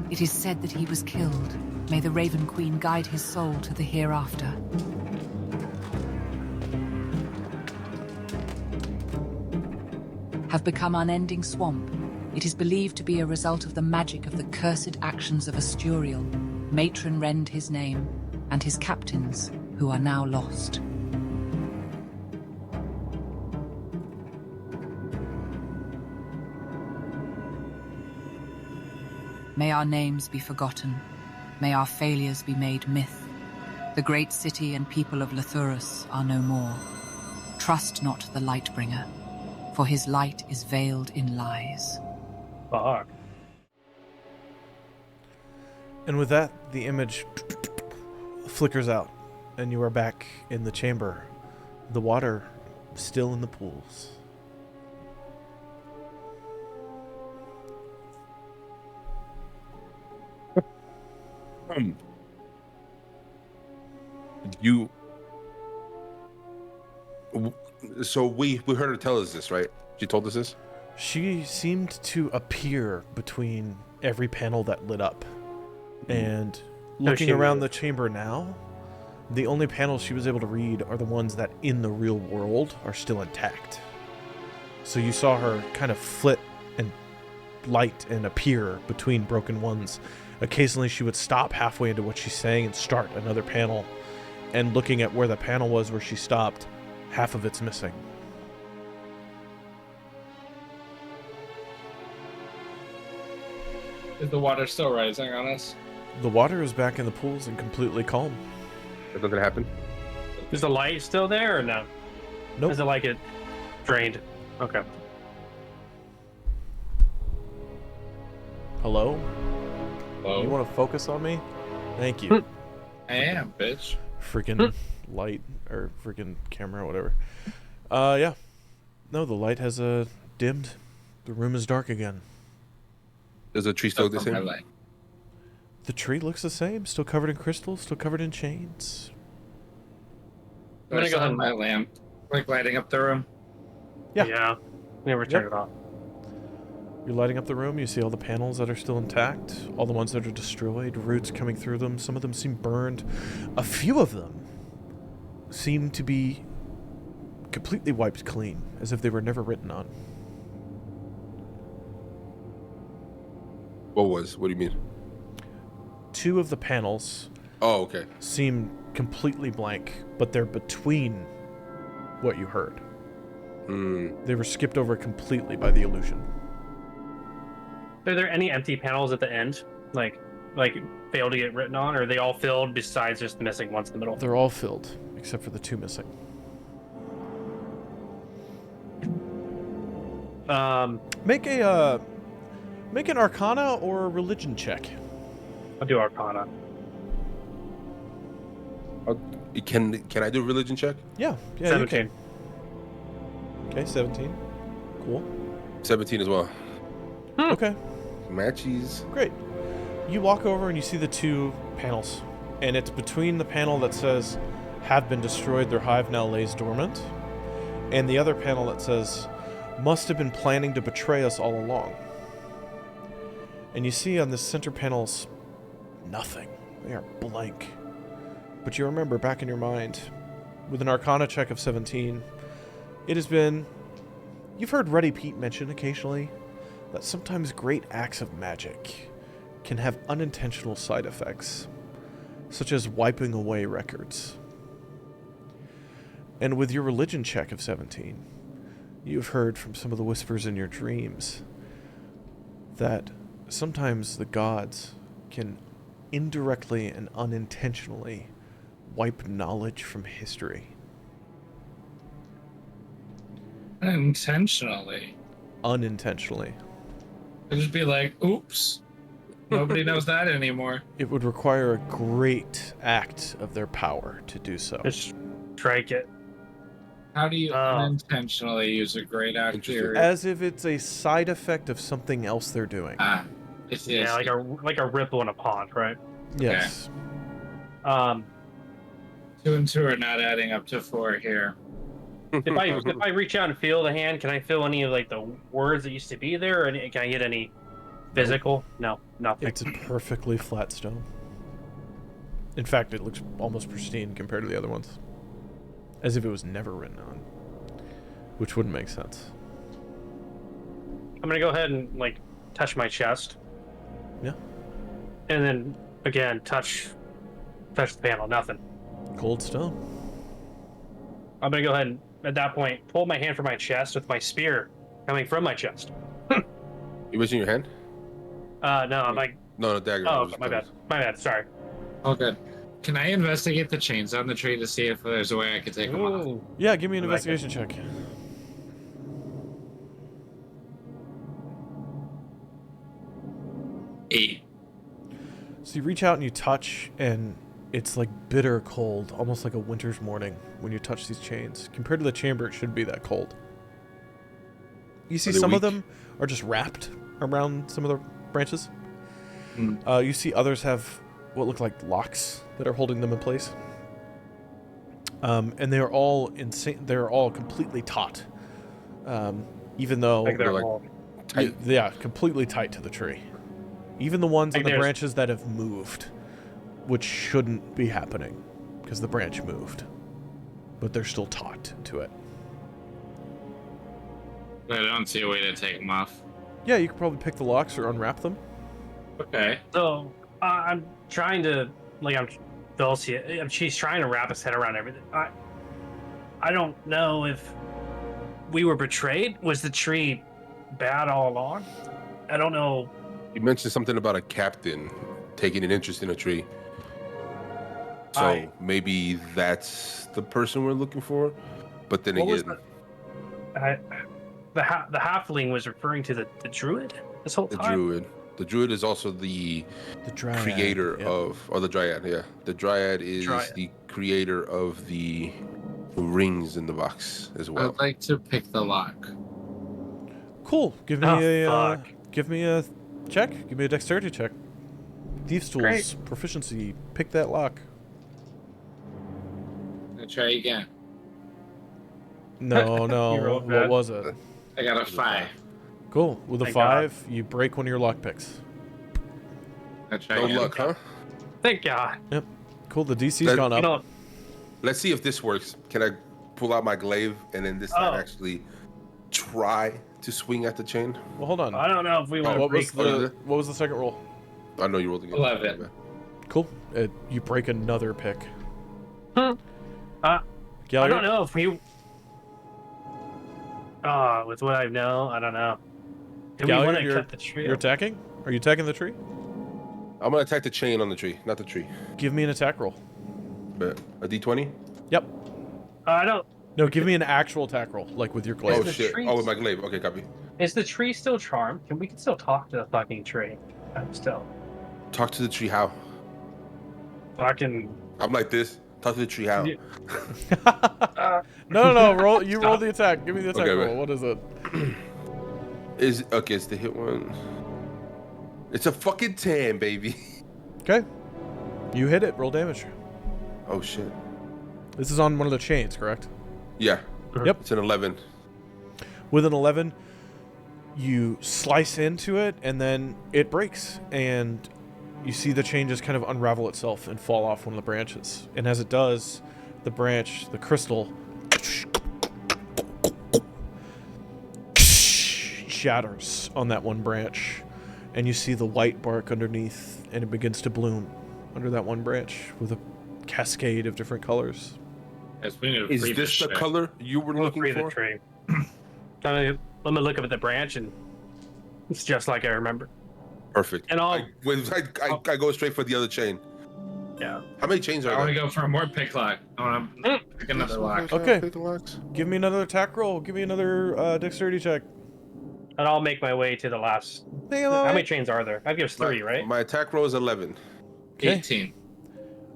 Speaker 5: It is said that he was killed. May the Raven Queen guide his soul to the hereafter. Have become unending swamp. It is believed to be a result of the magic of the cursed actions of Asturial. Matron rend his name, and his captains, who are now lost. May our names be forgotten. May our failures be made myth. The great city and people of Lethurus are no more. Trust not the Lightbringer, for his light is veiled in lies.
Speaker 4: Fuck.
Speaker 2: And with that, the image flickers out, and you are back in the chamber. The water still in the pools.
Speaker 1: So we heard her tell us this, right? She told us this?
Speaker 2: She seemed to appear between every panel that lit up. And looking
Speaker 4: she
Speaker 2: around
Speaker 4: moved.
Speaker 2: the chamber now, the only panels she was able to read are the ones that in the real world are still intact. So you saw her kind of flit and light and appear between broken ones. Occasionally she would stop halfway into what she's saying and start another panel. And looking at where the panel was where she stopped, half of it's missing.
Speaker 3: Is the water still rising on us?
Speaker 2: The water is back in the pools and completely calm.
Speaker 1: That doesn't happen?
Speaker 4: Is the light still there or no?
Speaker 2: Nope.
Speaker 4: Is it like it drained? Okay.
Speaker 2: Hello?
Speaker 3: Hello?
Speaker 2: You want to focus on me? Thank you.
Speaker 3: I am, bitch.
Speaker 2: Freaking light or freaking camera, whatever. Yeah. No, the light has dimmed. The room is dark again.
Speaker 1: Does the tree still look the
Speaker 3: From my
Speaker 1: same?
Speaker 3: light.
Speaker 2: The tree looks the same, still covered in crystals, still covered in chains.
Speaker 4: I'm gonna
Speaker 3: I
Speaker 4: go
Speaker 3: saw
Speaker 4: ahead and-
Speaker 3: my lamp, like lighting up the room.
Speaker 2: Yeah.
Speaker 4: Never turn
Speaker 2: Yep.
Speaker 4: it off.
Speaker 2: You're lighting up the room, you see all the panels that are still intact, all the ones that are destroyed, roots coming through them. Some of them seem burned. A few of them seem to be completely wiped clean, as if they were never written on.
Speaker 1: What do you mean?
Speaker 2: Two of the panels
Speaker 1: Oh, okay.
Speaker 2: seem completely blank, but they're between what you heard. They were skipped over completely by the illusion.
Speaker 4: Are there any empty panels at the end? Like failed to get written on, or are they all filled besides just missing ones in the middle?
Speaker 2: They're all filled, except for the two missing. Make an Arcana or a Religion check.
Speaker 4: I'll do Arcana.
Speaker 1: Can I do a religion check?
Speaker 2: Yeah,
Speaker 4: 17.
Speaker 2: you can. Okay, 17. Cool.
Speaker 1: 17 as well.
Speaker 2: Okay,
Speaker 1: Matchies.
Speaker 2: great. You walk over and you see the two panels, and it's between the panel that says, "Have been destroyed, their hive now lays dormant," and the other panel that says, "Must have been planning to betray us all along." And you see on the center panels, nothing. They are blank. But you remember back in your mind, with an Arcana check of 17, it has been... You've heard Ready Pete mention occasionally that sometimes great acts of magic can have unintentional side effects, such as wiping away records. And with your religion check of 17, you've heard from some of the whispers in your dreams that sometimes the gods can indirectly and unintentionally wipe knowledge from history.
Speaker 3: Unintentionally.
Speaker 2: Unintentionally.
Speaker 3: It'd just be like, oops. Nobody knows that anymore.
Speaker 2: It would require a great act of their power to do so.
Speaker 4: Just strike it.
Speaker 3: How do you
Speaker 4: Oh.
Speaker 3: unintentionally use a great act
Speaker 1: Interesting.
Speaker 3: theory?
Speaker 2: As if it's a side effect of something else they're doing.
Speaker 3: Ah,
Speaker 4: Yeah, like a ripple in a pond, right?
Speaker 2: Yes.
Speaker 3: 2 and 2 are not adding up to 4 here.
Speaker 4: If I reach out and feel the hand, can I feel any of like the words that used to be there, or can I get any physical? No, nothing.
Speaker 2: It's a perfectly flat stone. In fact, it looks almost pristine compared to the other ones. As if it was never written on. Which wouldn't make sense.
Speaker 4: I'm gonna go ahead and like touch my chest.
Speaker 2: Yeah.
Speaker 4: And then again touch the panel. Nothing.
Speaker 2: Cold stone.
Speaker 4: I'm gonna go ahead and at that point pull my hand from my chest with my spear coming from my chest.
Speaker 1: You raising your hand?
Speaker 4: No, I'm like,
Speaker 1: No, dagger.
Speaker 4: oh, my bad. Sorry.
Speaker 3: All good. Can I investigate the chains on the tree to see if there's a way I could take them off?
Speaker 4: Ooh.
Speaker 2: Yeah, give me an
Speaker 4: I like
Speaker 2: investigation check.
Speaker 3: Eight.
Speaker 2: So you reach out and you touch, and it's like bitter cold, almost like a winter's morning when you touch these chains. Compared to the chamber, it shouldn't be that cold. You see
Speaker 1: Are they
Speaker 2: some of
Speaker 1: weak?
Speaker 2: them are just wrapped around some of the branches.
Speaker 3: Mm.
Speaker 2: You see others have what look like locks that are holding them in place. And they are all insane. They're all completely taut. Even though
Speaker 4: Like they're
Speaker 1: like-
Speaker 4: all
Speaker 1: Tight.
Speaker 2: yeah, completely tight to the tree. Even the ones
Speaker 4: Like
Speaker 2: on the
Speaker 4: there's-
Speaker 2: branches that have moved, which shouldn't be happening because the branch moved, but they're still taut to it.
Speaker 3: I don't see a way to take them off.
Speaker 2: Yeah, you could probably pick the locks or unwrap them.
Speaker 3: Okay.
Speaker 4: So I'm trying to I'm Velseis. She's trying to wrap his head around everything. I don't know if we were betrayed. Was the tree bad all along? I don't know.
Speaker 1: You mentioned something about a captain taking an interest in a tree. So maybe that's the person we're looking for. But then
Speaker 4: What was
Speaker 1: again,
Speaker 4: the halfling was referring to the druid this whole
Speaker 1: the
Speaker 4: time.
Speaker 1: druid. The druid is also the
Speaker 2: The dryad.
Speaker 1: creator
Speaker 2: yeah.
Speaker 1: or the dryad, yeah. The dryad is
Speaker 4: Dryad.
Speaker 1: the creator of the rings in the box as well.
Speaker 3: I'd like to pick the lock.
Speaker 2: Cool. Give me
Speaker 4: Oh,
Speaker 2: give me a check. Give me a dexterity check. Thieves' tools,
Speaker 4: Great.
Speaker 2: proficiency. Pick that lock.
Speaker 3: I'm gonna try again.
Speaker 2: No, no.
Speaker 4: You rolled
Speaker 2: What
Speaker 4: bad.
Speaker 2: was it?
Speaker 3: I got a 5.
Speaker 2: Cool. With a
Speaker 4: Thank God.
Speaker 2: 5, you break one of your lock picks.
Speaker 3: I try
Speaker 1: No
Speaker 3: again.
Speaker 1: luck, huh?
Speaker 4: Thank God.
Speaker 2: Cool. The DC's
Speaker 1: That-
Speaker 2: gone
Speaker 4: You
Speaker 2: up.
Speaker 4: know,
Speaker 1: Let's see if this works. Can I pull out my glaive and then this time
Speaker 4: Oh.
Speaker 1: actually try to swing at the chain?
Speaker 2: Well, hold on.
Speaker 4: I don't know if we want to
Speaker 2: What
Speaker 4: break.
Speaker 2: was the second roll?
Speaker 1: I know you rolled again.
Speaker 3: 11.
Speaker 2: Cool. You break another pick.
Speaker 4: I
Speaker 2: Galliard?
Speaker 4: don't know if we. With what I know, I don't know. Do we
Speaker 2: Galliard,
Speaker 4: want to
Speaker 2: you're-
Speaker 4: cut the tree?
Speaker 2: You're attacking? Are you attacking the tree?
Speaker 1: I'm gonna attack the chain on the tree, not the tree.
Speaker 2: Give me an attack roll.
Speaker 1: But a D20?
Speaker 2: Yep.
Speaker 4: I don't.
Speaker 2: No, give me an actual attack roll, like with your
Speaker 1: Oh
Speaker 2: glaive.
Speaker 4: the
Speaker 1: shit.
Speaker 4: trees-
Speaker 1: Oh, with my glaive. Okay, copy.
Speaker 4: Is the tree still charmed? We can still talk to the fucking tree. Still.
Speaker 1: Talk to the tree how?
Speaker 4: Fucking.
Speaker 1: I'm like this. Talk to the tree how?
Speaker 4: Yeah.
Speaker 2: No. Roll. You roll the attack. Give me the attack
Speaker 1: Okay,
Speaker 2: roll.
Speaker 1: wait.
Speaker 2: What is it?
Speaker 1: Is okay, it's the hit one. It's a fucking 10, baby.
Speaker 2: Okay. You hit it. Roll damage.
Speaker 1: Oh shit.
Speaker 2: This is on one of the chains, correct?
Speaker 1: Yeah.
Speaker 2: Yep.
Speaker 1: It's an 11.
Speaker 2: With an 11, you slice into it, and then it breaks, and you see the chain just kind of unravel itself and fall off one of the branches. And as it does, the branch, the crystal, shatters on that one branch, and you see the white bark underneath, and it begins to bloom under that one branch with a cascade of different colors.
Speaker 3: Yes, we need to
Speaker 1: Is
Speaker 3: free
Speaker 1: this the
Speaker 3: shit.
Speaker 1: color you were
Speaker 4: We'll
Speaker 1: looking
Speaker 4: free the
Speaker 1: for?
Speaker 4: tree. Let me look up at the branch, and it's just like I remember.
Speaker 1: Perfect.
Speaker 4: And I'll.
Speaker 1: I go straight for the other chain.
Speaker 4: Yeah.
Speaker 1: How many chains
Speaker 3: I
Speaker 1: are
Speaker 3: want to
Speaker 1: there?
Speaker 3: go for more pick lock. I want to pick another lock.
Speaker 2: Okay.
Speaker 1: Pick the locks.
Speaker 2: Give me another attack roll. Give me another dexterity check.
Speaker 4: And I'll make my way to the last. How many chains are there? I think there's 3, right?
Speaker 1: My attack roll is 11.
Speaker 2: Okay.
Speaker 3: 18.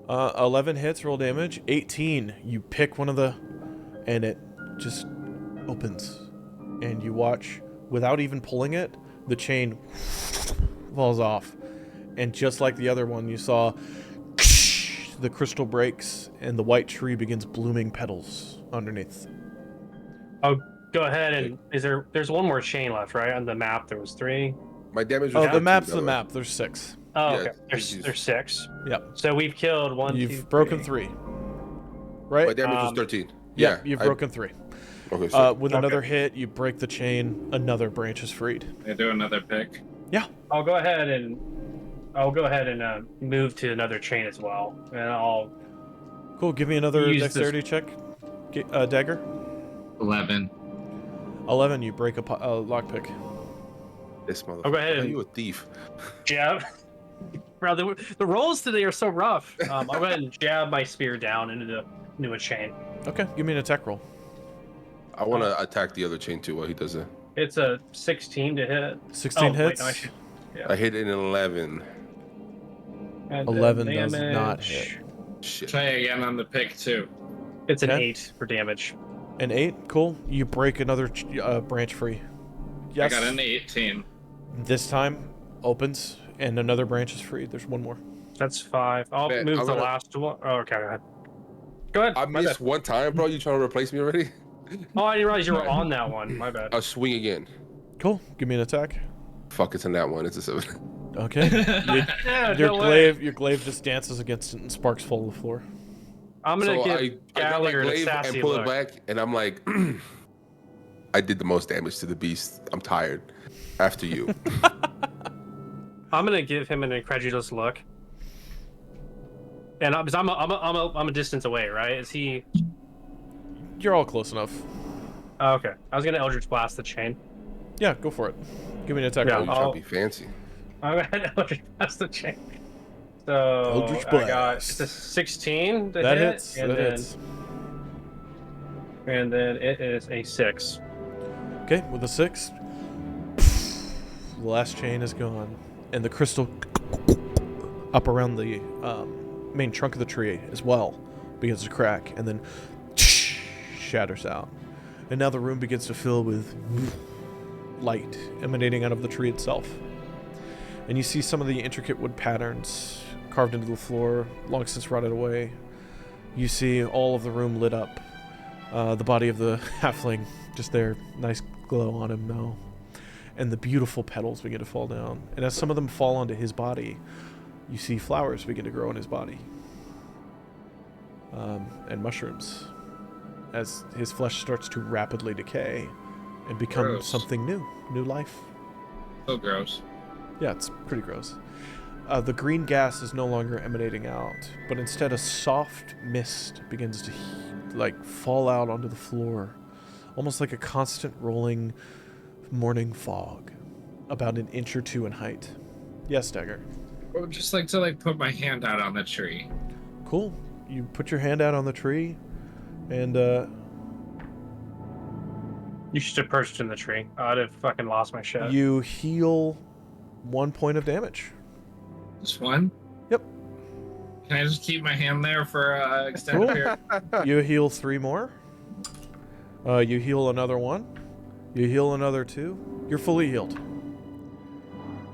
Speaker 2: 11 hits, roll damage. 18, you pick one of the, and it just opens. And you watch, without even pulling it, the chain falls off. And just like the other one, you saw the crystal breaks and the white tree begins blooming petals underneath.
Speaker 4: I'll go ahead and there's one more chain left, right? On the map there was 3.
Speaker 1: My damage was
Speaker 2: Oh, the
Speaker 1: 13,
Speaker 2: map's
Speaker 1: by
Speaker 2: the
Speaker 1: way.
Speaker 2: map. There's 6.
Speaker 4: Oh,
Speaker 1: Yeah,
Speaker 4: okay.
Speaker 1: it's-
Speaker 4: There's 6.
Speaker 2: Yep.
Speaker 4: So we've killed 1, 2,
Speaker 2: You've broken 3. Right?
Speaker 1: My damage was 13.
Speaker 2: Yeah, you've broken 3.
Speaker 1: Okay, so
Speaker 2: With another hit, you break the chain. Another branch is freed.
Speaker 3: I do another pick.
Speaker 2: Yeah.
Speaker 4: I'll go ahead and move to another chain as well, and I'll
Speaker 2: Cool. Give me another
Speaker 4: Use this-
Speaker 2: dexterity check, Dagger.
Speaker 3: 11.
Speaker 2: 11. You break a lockpick.
Speaker 1: this motherfucker.
Speaker 4: I'll go ahead
Speaker 1: Are
Speaker 4: and-
Speaker 1: you a thief?
Speaker 4: jab. Bro, the rolls today are so rough. I'll go ahead and jab my spear down into a chain.
Speaker 2: Okay. Give me an attack roll.
Speaker 1: I want to attack the other chain too while he does it.
Speaker 4: It's a 16 to hit.
Speaker 2: 16
Speaker 4: Wait,
Speaker 2: hits.
Speaker 4: no, I should-
Speaker 1: I hit an 11.
Speaker 4: and
Speaker 2: 11
Speaker 4: then
Speaker 2: does not
Speaker 4: damage.
Speaker 2: hit.
Speaker 1: Shit.
Speaker 3: Try again on the pick too.
Speaker 4: It's an
Speaker 2: Okay.
Speaker 4: 8 for damage.
Speaker 2: An 8. Cool. You break another branch free. Yes.
Speaker 3: I got an 18.
Speaker 2: This time opens and another branch is free. There's one more.
Speaker 4: That's 5. I'll
Speaker 1: Man,
Speaker 4: move
Speaker 1: I'm
Speaker 4: the
Speaker 1: gonna-
Speaker 4: last one. Oh, okay, go ahead. Go ahead.
Speaker 1: I
Speaker 4: My
Speaker 1: missed
Speaker 4: bad.
Speaker 1: one time, bro. You trying to replace me already?
Speaker 4: Oh, I didn't realize you were on that one. My bad.
Speaker 1: I'll swing again.
Speaker 2: Cool. Give me an attack.
Speaker 1: Fuck, it's in that one. It's a 7.
Speaker 2: Okay.
Speaker 4: Yeah,
Speaker 2: Your
Speaker 4: no way.
Speaker 2: glaive just dances against it and sparks fall to the floor.
Speaker 4: I'm gonna
Speaker 1: So
Speaker 4: give
Speaker 1: I got my
Speaker 4: Galliard a
Speaker 1: glaive and
Speaker 4: sassy
Speaker 1: pull
Speaker 4: look.
Speaker 1: it back, and I'm like, I did the most damage to the beast. I'm tired. After you.
Speaker 4: I'm gonna give him an incredulous look. And because I'm a distance away, right? Is he?
Speaker 2: You're all close enough.
Speaker 4: Oh, okay. I was gonna Eldritch Blast the chain.
Speaker 2: Yeah, go for it. Give me an attack
Speaker 4: Yeah.
Speaker 1: Oh,
Speaker 2: roll.
Speaker 1: you trying
Speaker 4: I'll-
Speaker 1: to be fancy.
Speaker 4: I'm gonna Eldritch Blast the chain. So
Speaker 2: Eldritch
Speaker 4: I got
Speaker 2: Blast.
Speaker 4: it's a 16 to
Speaker 2: That
Speaker 4: hit,
Speaker 2: hits.
Speaker 4: and
Speaker 2: That
Speaker 4: then
Speaker 2: hits.
Speaker 4: and then it is a 6.
Speaker 2: Okay, with a 6, the last chain is gone, and the crystal up around the main trunk of the tree as well begins to crack, and then shatters out. And now the room begins to fill with light emanating out of the tree itself. And you see some of the intricate wood patterns carved into the floor, long since rotted away. You see all of the room lit up. The body of the halfling just there, nice glow on him now. And the beautiful petals begin to fall down. And as some of them fall onto his body, you see flowers begin to grow in his body. And mushrooms. As his flesh starts to rapidly decay and become
Speaker 3: Gross.
Speaker 2: something new life.
Speaker 3: So gross.
Speaker 2: Yeah, it's pretty gross. The green gas is no longer emanating out, but instead a soft mist begins to fall out onto the floor, almost like a constant rolling morning fog, about an inch or 2 in height. Yes, Dagger.
Speaker 3: I would just like to put my hand out on the tree.
Speaker 2: Cool. You put your hand out on the tree, and
Speaker 4: You should have perched in the tree. I'd have fucking lost my shit.
Speaker 2: you heal 1 point of damage.
Speaker 3: Just one?
Speaker 2: Yep.
Speaker 3: Can I just keep my hand there for extended
Speaker 2: Cool.
Speaker 3: period?
Speaker 2: You heal 3 more. You heal another 1. You heal another 2. You're fully healed.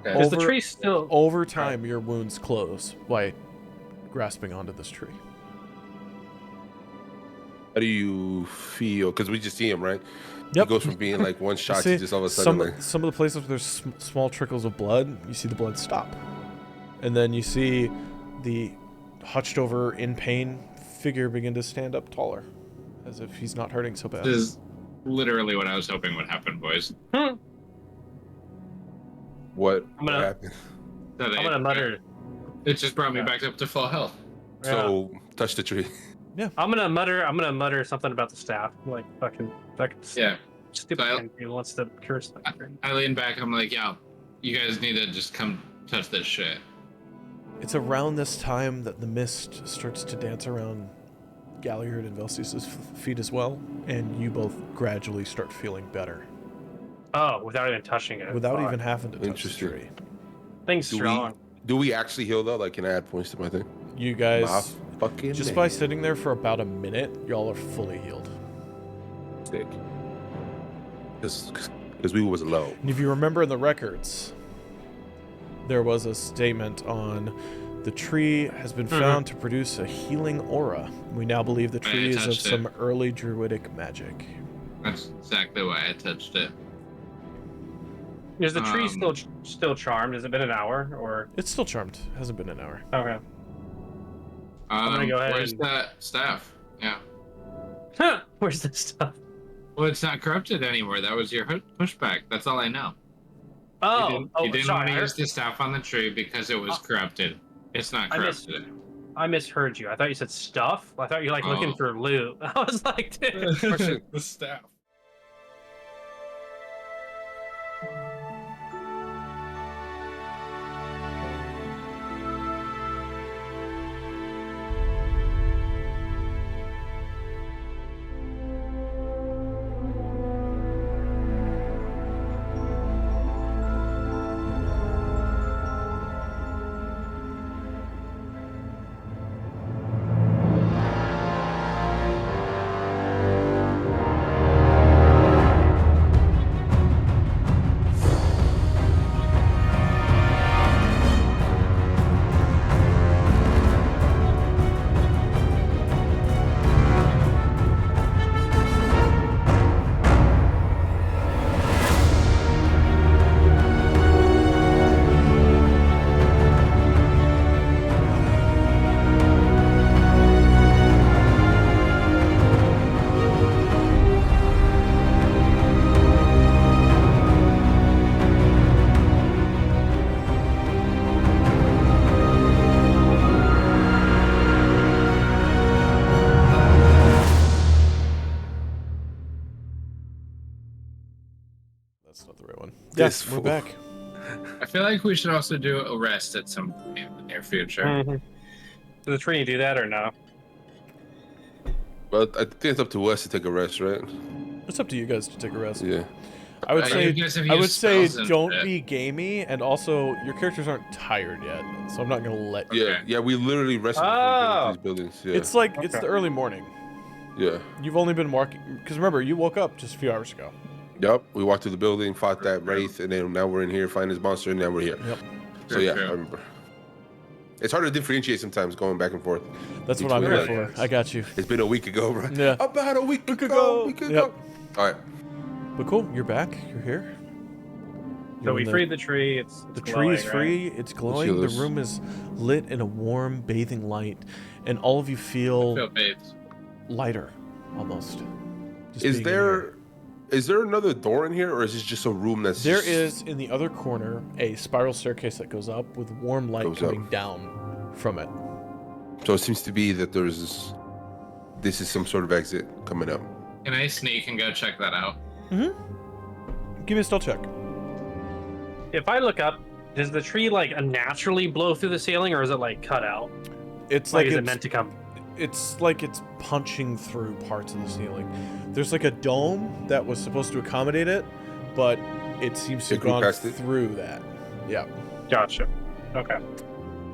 Speaker 3: Okay.
Speaker 4: Is the
Speaker 2: over-
Speaker 4: tree still?
Speaker 2: Over time, your wounds close by grasping onto this tree.
Speaker 1: How do you feel? Because we just see him, right?
Speaker 2: Yep.
Speaker 1: He goes from being like one shot
Speaker 2: See,
Speaker 1: to just all of a sudden like,
Speaker 2: some of the places where there's small trickles of blood, you see the blood stop. And then you see the hutched over in pain figure begin to stand up taller, as if he's not hurting so bad.
Speaker 3: This is literally what I was hoping would happen, boys.
Speaker 1: what
Speaker 4: I'm gonna-
Speaker 1: happened?
Speaker 3: That
Speaker 4: I'm gonna mutter.
Speaker 3: It just brought me back up to full health.
Speaker 1: So touch the tree.
Speaker 4: I'm gonna mutter something about the staff. Like fucking
Speaker 3: Yeah.
Speaker 4: stupid
Speaker 3: So I-
Speaker 4: thing. He wants to curse that thing.
Speaker 3: I lean back. I'm like, yeah, you guys need to just come touch this shit.
Speaker 2: It's around this time that the mist starts to dance around Galliard and Velseis' feet as well, and you both gradually start feeling better
Speaker 4: Oh, without even touching it.
Speaker 2: without
Speaker 4: Fuck.
Speaker 2: even having to touch the
Speaker 1: Interesting.
Speaker 2: tree.
Speaker 4: Thing's
Speaker 1: Do
Speaker 4: strong.
Speaker 1: we actually heal though? Like, can I add points to my thing?
Speaker 2: You guys,
Speaker 1: My fucking
Speaker 2: just
Speaker 1: name.
Speaker 2: by sitting there for about a minute, y'all are fully healed.
Speaker 1: Sick. Because we was low.
Speaker 2: And if you remember in the records, there was a statement on the tree has been found to produce a healing aura. We now believe the tree is of some early druidic magic.
Speaker 3: That's exactly why I touched it.
Speaker 4: Is the tree still charmed? Has it been an hour or?
Speaker 2: It's still charmed. Hasn't been an hour.
Speaker 4: Okay. I'm gonna go ahead.
Speaker 3: Where's that staff? Yeah.
Speaker 4: Where's the stuff?
Speaker 3: Well, it's not corrupted anymore. That was your pushback. That's all I know.
Speaker 4: Oh,
Speaker 3: you didn't
Speaker 4: sorry.
Speaker 3: want to use the staff on the tree because it was corrupted. It's not corrupted.
Speaker 4: I misheard you. I thought you said stuff. I thought you were like looking for loot. I was like, dude.
Speaker 3: The staff.
Speaker 2: That's not the right one.
Speaker 1: Yes,
Speaker 2: Yes, we're back.
Speaker 3: I feel like we should also do a rest at some point in the near future.
Speaker 4: Did the tree do that or no?
Speaker 1: But I think it's up to us to take a rest, right?
Speaker 2: It's up to you guys to take a rest.
Speaker 1: Yeah.
Speaker 2: I would
Speaker 3: You guys have
Speaker 2: I would
Speaker 3: used
Speaker 2: say
Speaker 3: spells and
Speaker 2: don't
Speaker 3: shit.
Speaker 2: be gamey, and also your characters aren't tired yet, so I'm not gonna let you.
Speaker 1: Yeah,
Speaker 3: Okay.
Speaker 1: yeah, we literally rested before we get into these buildings. Yeah.
Speaker 2: It's like it's
Speaker 4: Okay.
Speaker 2: the early morning.
Speaker 1: Yeah.
Speaker 2: You've only been walking because remember you woke up just a few hours ago.
Speaker 1: Yep. We walked through the building, fought that wraith, and then now we're in here fighting this monster, and now we're here.
Speaker 2: Yep.
Speaker 1: So
Speaker 3: True,
Speaker 1: yeah,
Speaker 3: true.
Speaker 1: I remember. It's hard to differentiate sometimes going back and forth.
Speaker 2: That's what I'm here
Speaker 1: Between
Speaker 2: for. I got you.
Speaker 1: It's been a week ago, bro.
Speaker 2: Yeah.
Speaker 1: About a week
Speaker 2: Week
Speaker 1: ago.
Speaker 2: ago.
Speaker 1: Week ago.
Speaker 2: Yep.
Speaker 1: All right.
Speaker 2: But cool, you're back. You're here.
Speaker 4: So
Speaker 2: You're
Speaker 4: we
Speaker 2: in the-
Speaker 4: freed the tree. It's
Speaker 2: The
Speaker 4: glowing,
Speaker 2: tree is
Speaker 4: right?
Speaker 2: free. It's glowing. The
Speaker 1: yours.
Speaker 2: room is lit in a warm, bathing light, and all of you feel
Speaker 3: Feel bathed.
Speaker 2: lighter, almost. Just
Speaker 1: Is
Speaker 2: being in here.
Speaker 1: there another door in here, or is this just a room that's
Speaker 2: There
Speaker 1: just...
Speaker 2: is in the other corner a spiral staircase that goes up with warm light
Speaker 1: Goes
Speaker 2: coming
Speaker 1: up.
Speaker 2: down from it.
Speaker 1: So it seems to be that this is some sort of exit coming up.
Speaker 3: Can I sneak and go check that out?
Speaker 2: Give me a stealth check.
Speaker 4: If I look up, does the tree like naturally blow through the ceiling, or is it like cut out?
Speaker 2: It's
Speaker 4: Like,
Speaker 2: like
Speaker 4: is it
Speaker 2: it's,
Speaker 4: meant to come?
Speaker 2: it's like it's punching through parts of the ceiling. There's like a dome that was supposed to accommodate it, but it seems to
Speaker 1: It
Speaker 2: have
Speaker 1: grew
Speaker 2: gone
Speaker 1: past it?
Speaker 2: through that. Yeah.
Speaker 4: Gotcha. Okay.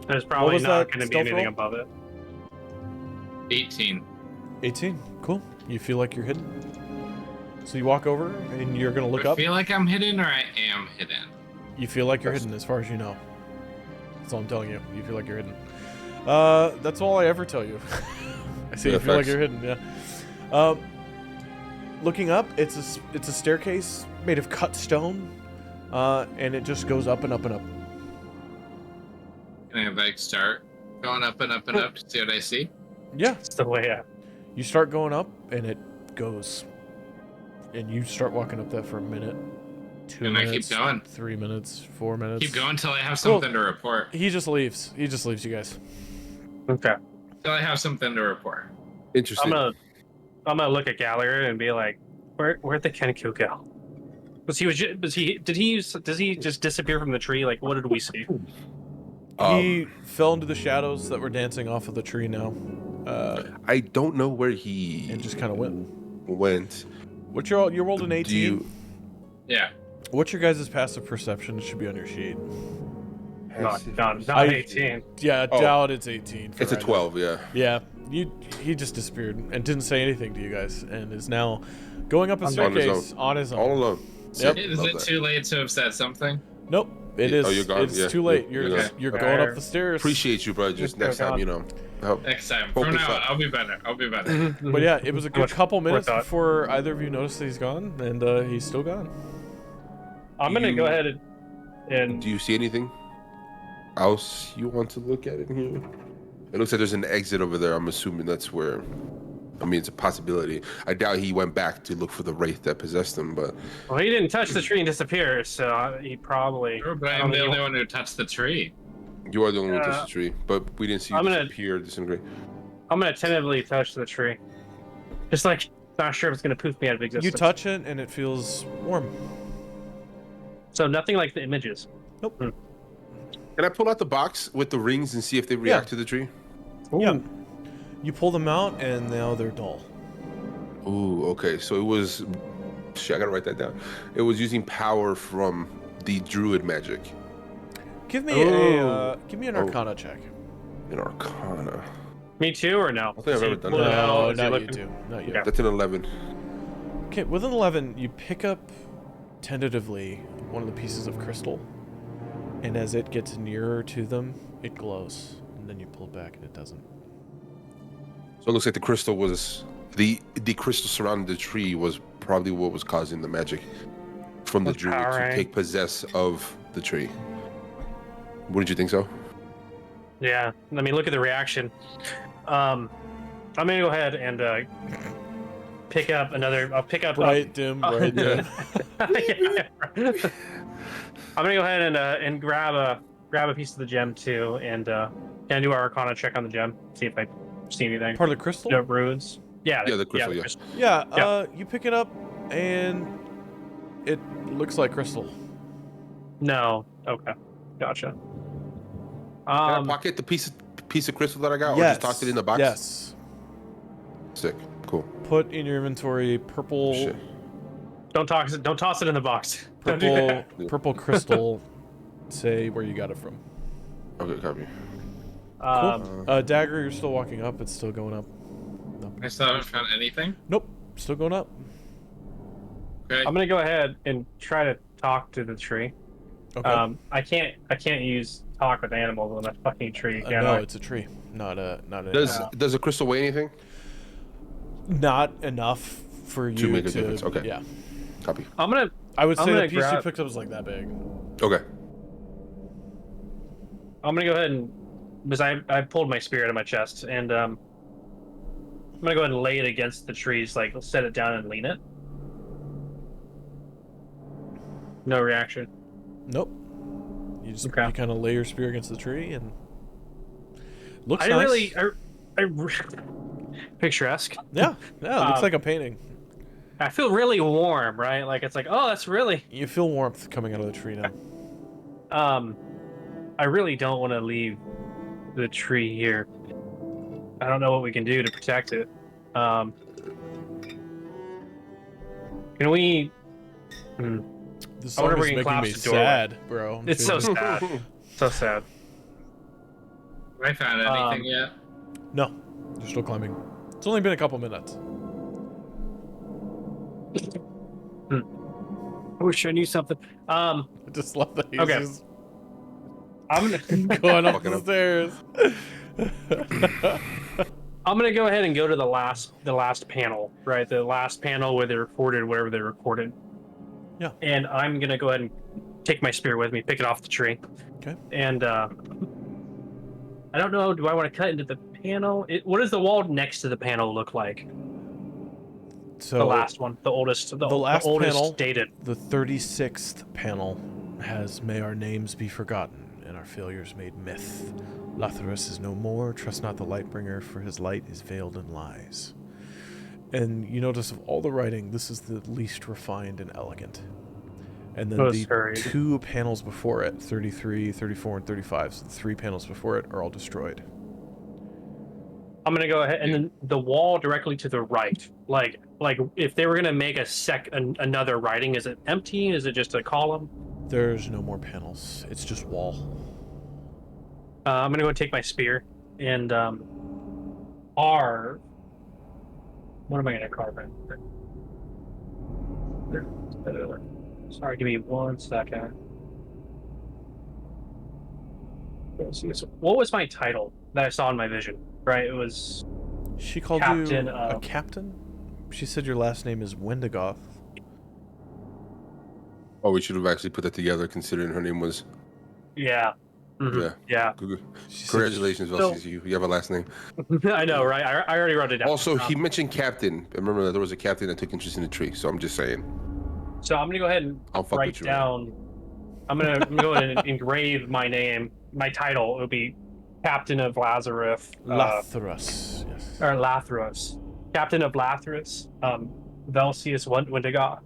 Speaker 4: There's probably
Speaker 2: was
Speaker 4: not
Speaker 2: that
Speaker 4: going to be
Speaker 2: stealth
Speaker 4: anything
Speaker 2: roll?
Speaker 4: above it.
Speaker 3: 18.
Speaker 2: 18. Cool. You feel like you're hidden. So you walk over and you're gonna look
Speaker 3: I
Speaker 2: up.
Speaker 3: feel like I'm hidden, or I am hidden.
Speaker 2: You feel like you're hidden as far as you know. That's all I'm telling you. You feel like you're hidden. That's all I ever tell you. I say
Speaker 1: Yeah,
Speaker 2: you feel like
Speaker 1: facts.
Speaker 2: you're hidden, yeah. Looking up, it's a staircase made of cut stone, and it just goes up and up and up.
Speaker 3: Can I like start going up and up and up to see what I see?
Speaker 2: Yeah,
Speaker 4: It's the way out.
Speaker 2: you start going up, and it goes. And you start walking up that for a minute, 2
Speaker 3: And I keep
Speaker 2: minutes,
Speaker 3: going.
Speaker 2: 3 minutes, 4 minutes.
Speaker 3: Keep going till I have
Speaker 2: Cool.
Speaker 3: something to report.
Speaker 2: He just leaves. He just leaves you guys.
Speaker 4: Okay.
Speaker 3: Till I have something to report.
Speaker 1: Interesting.
Speaker 4: I'm gonna look at Galliard and be like, where'd the Kenku go? Does he just disappear from the tree? Like, what did we see?
Speaker 2: He fell into the shadows that were dancing off of the tree now,
Speaker 1: I don't know where he
Speaker 2: and just kind of went.
Speaker 1: went.
Speaker 2: What's your you rolled an 18?
Speaker 1: Do you?
Speaker 3: Yeah.
Speaker 2: What's your guys' passive perception? It should be on your sheet.
Speaker 4: Not
Speaker 2: I-
Speaker 4: 18.
Speaker 2: Yeah,
Speaker 1: Oh.
Speaker 2: doubt it's 18. for
Speaker 1: It's a
Speaker 2: right now.
Speaker 1: 12. Yeah.
Speaker 2: Yeah, he just disappeared and didn't say anything to you guys, and is now going up a
Speaker 1: On his
Speaker 2: staircase on his own.
Speaker 1: All alone.
Speaker 2: Yep.
Speaker 3: Is
Speaker 1: Love
Speaker 3: it
Speaker 1: that.
Speaker 3: too late to have said something?
Speaker 2: Nope, It
Speaker 1: Oh,
Speaker 2: is.
Speaker 1: you're gone?
Speaker 2: It's
Speaker 1: Yeah,
Speaker 2: too late.
Speaker 1: you're
Speaker 2: You're
Speaker 1: gone.
Speaker 2: you're going up the stairs.
Speaker 1: Appreciate you, bro. Just next time, help.
Speaker 3: Next time. From
Speaker 1: Focus
Speaker 3: now,
Speaker 1: up.
Speaker 3: I'll be better. I'll be better.
Speaker 2: But yeah, it was a good
Speaker 4: Much
Speaker 2: couple minutes
Speaker 4: thought.
Speaker 2: before either of you noticed that he's gone, and he's still gone.
Speaker 4: I'm gonna go ahead and
Speaker 1: Do you see anything else you want to look at in here? It looks like there's an exit over there. I'm assuming that's where. I mean, it's a possibility. I doubt he went back to look for the wraith that possessed him, but
Speaker 4: well, he didn't touch the tree and disappear, so he probably.
Speaker 3: Sure, but I'm the only one who touched the tree.
Speaker 1: you are the only one who touched the tree. But we didn't see you
Speaker 4: I'm gonna-
Speaker 1: disappear, disintegrate.
Speaker 4: I'm gonna tentatively touch the tree, just like not sure if it's gonna poof me out of existence.
Speaker 2: You touch it, and it feels warm.
Speaker 4: So nothing like the images.
Speaker 2: Nope.
Speaker 1: Can I pull out the box with the rings and see if they react to the tree?
Speaker 2: Yeah. You pull them out, and now they're dull.
Speaker 1: Ooh, okay. So it was. Shit, I gotta write that down. It was using power from the druid magic.
Speaker 2: Give me an Arcana check.
Speaker 1: In Arcana.
Speaker 4: Me too, or no?
Speaker 1: I think I've ever done
Speaker 4: Well,
Speaker 1: that.
Speaker 2: No,
Speaker 4: is he
Speaker 2: not you
Speaker 4: looking-
Speaker 2: two. Not you.
Speaker 4: Yeah.
Speaker 1: That's an 11.
Speaker 2: Okay, with an 11, you pick up tentatively one of the pieces of crystal, and as it gets nearer to them, it glows, and then you pull it back, and it doesn't.
Speaker 1: So it looks like the crystal was the crystal surrounding the tree was probably what was causing the magic from the
Speaker 4: That's
Speaker 1: druid to
Speaker 4: powering.
Speaker 1: take possess of the tree. Wouldn't you think so?
Speaker 4: Yeah. I mean, look at the reaction. I'm gonna go ahead and pick up another. I'll pick up.
Speaker 2: Bright dim, bright dim.
Speaker 4: I'm gonna go ahead and grab a piece of the gem too, and can I do our Arcana check on the gem? See if I see anything.
Speaker 2: Part of the crystal?
Speaker 4: No runes. Yeah.
Speaker 1: Yeah, the crystal, yeah.
Speaker 2: Yeah, you pick it up, and it looks like crystal.
Speaker 4: No. Okay. Gotcha.
Speaker 1: Can I pocket the piece of crystal that I got, or
Speaker 2: Yes.
Speaker 1: just toss it in the box?
Speaker 2: Yes.
Speaker 1: Sick. Cool.
Speaker 2: Put in your inventory purple,
Speaker 1: Shit.
Speaker 4: Don't toss it in the box. Don't do that.
Speaker 2: purple crystal. Say where you got it from.
Speaker 1: Okay, copy.
Speaker 2: Cool. Dagger, you're still walking up. It's still going up.
Speaker 3: I still haven't found anything.
Speaker 2: Nope, still going up.
Speaker 3: Okay.
Speaker 4: I'm gonna go ahead and try to talk to the tree.
Speaker 2: Okay.
Speaker 4: I can't use talk with animals on that fucking tree. Can
Speaker 2: No,
Speaker 4: I?
Speaker 2: it's a tree, not an
Speaker 1: Does a crystal weigh anything?
Speaker 2: not enough for you
Speaker 1: To make a difference, okay.
Speaker 2: Yeah,
Speaker 1: Copy.
Speaker 4: I'm gonna
Speaker 2: I would
Speaker 4: I'm
Speaker 2: say the
Speaker 4: gonna
Speaker 2: piece you
Speaker 4: grab-
Speaker 2: picked up was like that big.
Speaker 1: Okay.
Speaker 4: go ahead and because I pulled my spear out of my chest and I'm gonna go ahead and lay it against the trees, like set it down and lean it. No reaction.
Speaker 2: Nope. You just
Speaker 4: Okay.
Speaker 2: you kind of lay your spear against the tree and looks
Speaker 4: I
Speaker 2: nice.
Speaker 4: really picturesque.
Speaker 2: Yeah, it looks like a painting.
Speaker 4: I feel really warm, right? Like it's like, oh, that's really.
Speaker 2: You feel warmth coming out of the tree now.
Speaker 4: I really don't want to leave the tree here. I don't know what we can do to protect it. Can we?
Speaker 2: The
Speaker 4: I
Speaker 2: song
Speaker 4: wonder if
Speaker 2: is
Speaker 4: we can
Speaker 2: making
Speaker 4: collapse
Speaker 2: me
Speaker 4: the doorway.
Speaker 2: sad, bro. I'm
Speaker 4: It's so
Speaker 2: feeling-
Speaker 4: sad. So sad.
Speaker 3: Have I found anything yet?
Speaker 2: No, you're still climbing. It's only been a couple minutes.
Speaker 4: I wish I knew something.
Speaker 2: I just love that he's
Speaker 4: Okay.
Speaker 2: just
Speaker 4: I'm gonna
Speaker 2: going up
Speaker 1: Fucking
Speaker 2: the
Speaker 1: up.
Speaker 2: stairs.
Speaker 4: I'm gonna go ahead and go to the last panel, right? The last panel where they recorded whatever they recorded.
Speaker 2: Yeah.
Speaker 4: And I'm gonna go ahead and take my spear with me, pick it off the tree.
Speaker 2: Okay.
Speaker 4: And I don't know. Do I want to cut into the panel? What does the wall next to the panel look like?
Speaker 2: So
Speaker 4: The last one, the oldest, the
Speaker 2: last
Speaker 4: oldest
Speaker 2: panel-
Speaker 4: dated.
Speaker 2: the 36th panel has "May our names be forgotten and our failures made myth. Latharus is no more. Trust not the Lightbringer, for his light is veiled in lies." And you notice of all the writing, this is the least refined and elegant. And then
Speaker 4: Most
Speaker 2: the
Speaker 4: hurried.
Speaker 2: 2 panels before it, 33, 34, and 35, so the 3 panels before it are all destroyed.
Speaker 4: I'm gonna go ahead, and then the wall directly to the right, like if they were gonna make another writing, is it empty? Is it just a column?
Speaker 2: There's no more panels. It's just wall.
Speaker 4: I'm gonna go take my spear and R. What am I gonna carve in? Sorry, give me 1 second. What was my title that I saw in my vision? Right, it was
Speaker 2: She called
Speaker 4: Captain
Speaker 2: you a
Speaker 4: of-
Speaker 2: captain? She said your last name is Wendigoth.
Speaker 1: Oh, we should have actually put that together, considering her name was.
Speaker 4: yeah. Mhm.
Speaker 1: Yeah.
Speaker 4: Yeah.
Speaker 1: Good.
Speaker 2: She said
Speaker 1: Congratulations, Velseis. You have a last name.
Speaker 4: I know, right? I already wrote it down.
Speaker 1: Also, he mentioned captain. Remember that there was a captain that took interest in the tree. So I'm just saying.
Speaker 4: So I'm gonna go ahead and
Speaker 1: I'll fuck
Speaker 4: write
Speaker 1: with you.
Speaker 4: down. I'm gonna go ahead and engrave my name. My title will be Captain of Lazarus.
Speaker 2: Lathras. Yes.
Speaker 4: Or Lathros. Captain of Lathros. Velseis Wendigoth.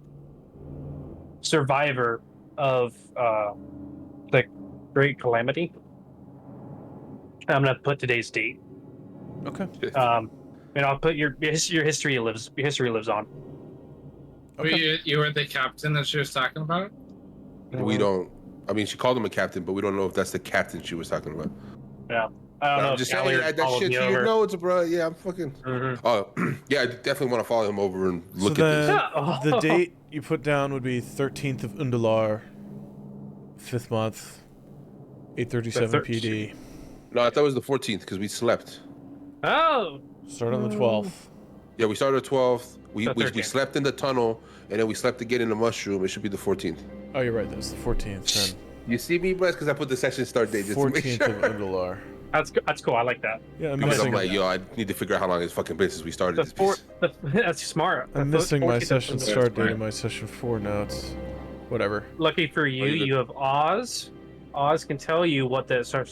Speaker 4: Survivor of the Great Calamity. I'm gonna put today's date.
Speaker 2: Okay.
Speaker 4: And I'll put your history lives on.
Speaker 2: Okay.
Speaker 3: You were the captain that she was talking about?
Speaker 1: We don't. I mean, she called him a captain, but we don't know if that's the captain she was talking about.
Speaker 4: Yeah. I don't know.
Speaker 1: I'm
Speaker 4: if
Speaker 1: just saying,
Speaker 4: Galliard
Speaker 1: add that
Speaker 4: followed
Speaker 1: shit
Speaker 4: me
Speaker 1: to your
Speaker 4: over.
Speaker 1: notes, bro. Yeah, I'm fucking.
Speaker 4: Mhm.
Speaker 1: Oh, yeah, I definitely want to follow him over and look
Speaker 2: so
Speaker 1: at this.
Speaker 2: then
Speaker 4: Oh.
Speaker 2: the date you put down would be 13th of Underdark, 5th month, 8:37 PD.
Speaker 1: No, I thought it was the 14th because we slept.
Speaker 4: Oh.
Speaker 2: Start on the 12th.
Speaker 1: Yeah, we started the 12th. We
Speaker 4: The 13th.
Speaker 1: slept in the tunnel, and then we slept again in the mushroom. It should be the 14th.
Speaker 2: Oh, you're right. That was the 14th.
Speaker 1: You see me, bro? Because I put the session start date
Speaker 2: Then
Speaker 1: just to make
Speaker 2: 14th
Speaker 1: sure.
Speaker 2: of Underdark.
Speaker 4: That's cool. I like that.
Speaker 2: Yeah, I'm
Speaker 1: Because I'm
Speaker 2: missing.
Speaker 1: like, yo, I need to figure out how long it's fucking been since we started
Speaker 4: The
Speaker 1: this
Speaker 4: fourth.
Speaker 1: piece.
Speaker 4: That's smart.
Speaker 2: I'm
Speaker 4: The
Speaker 2: missing my
Speaker 4: 14th of
Speaker 2: session
Speaker 4: Underdark.
Speaker 2: start date
Speaker 3: Right.
Speaker 2: and my session 4 notes. Whatever.
Speaker 4: Lucky for you,
Speaker 1: you good?
Speaker 4: you have Oz. Oz can tell you what the start.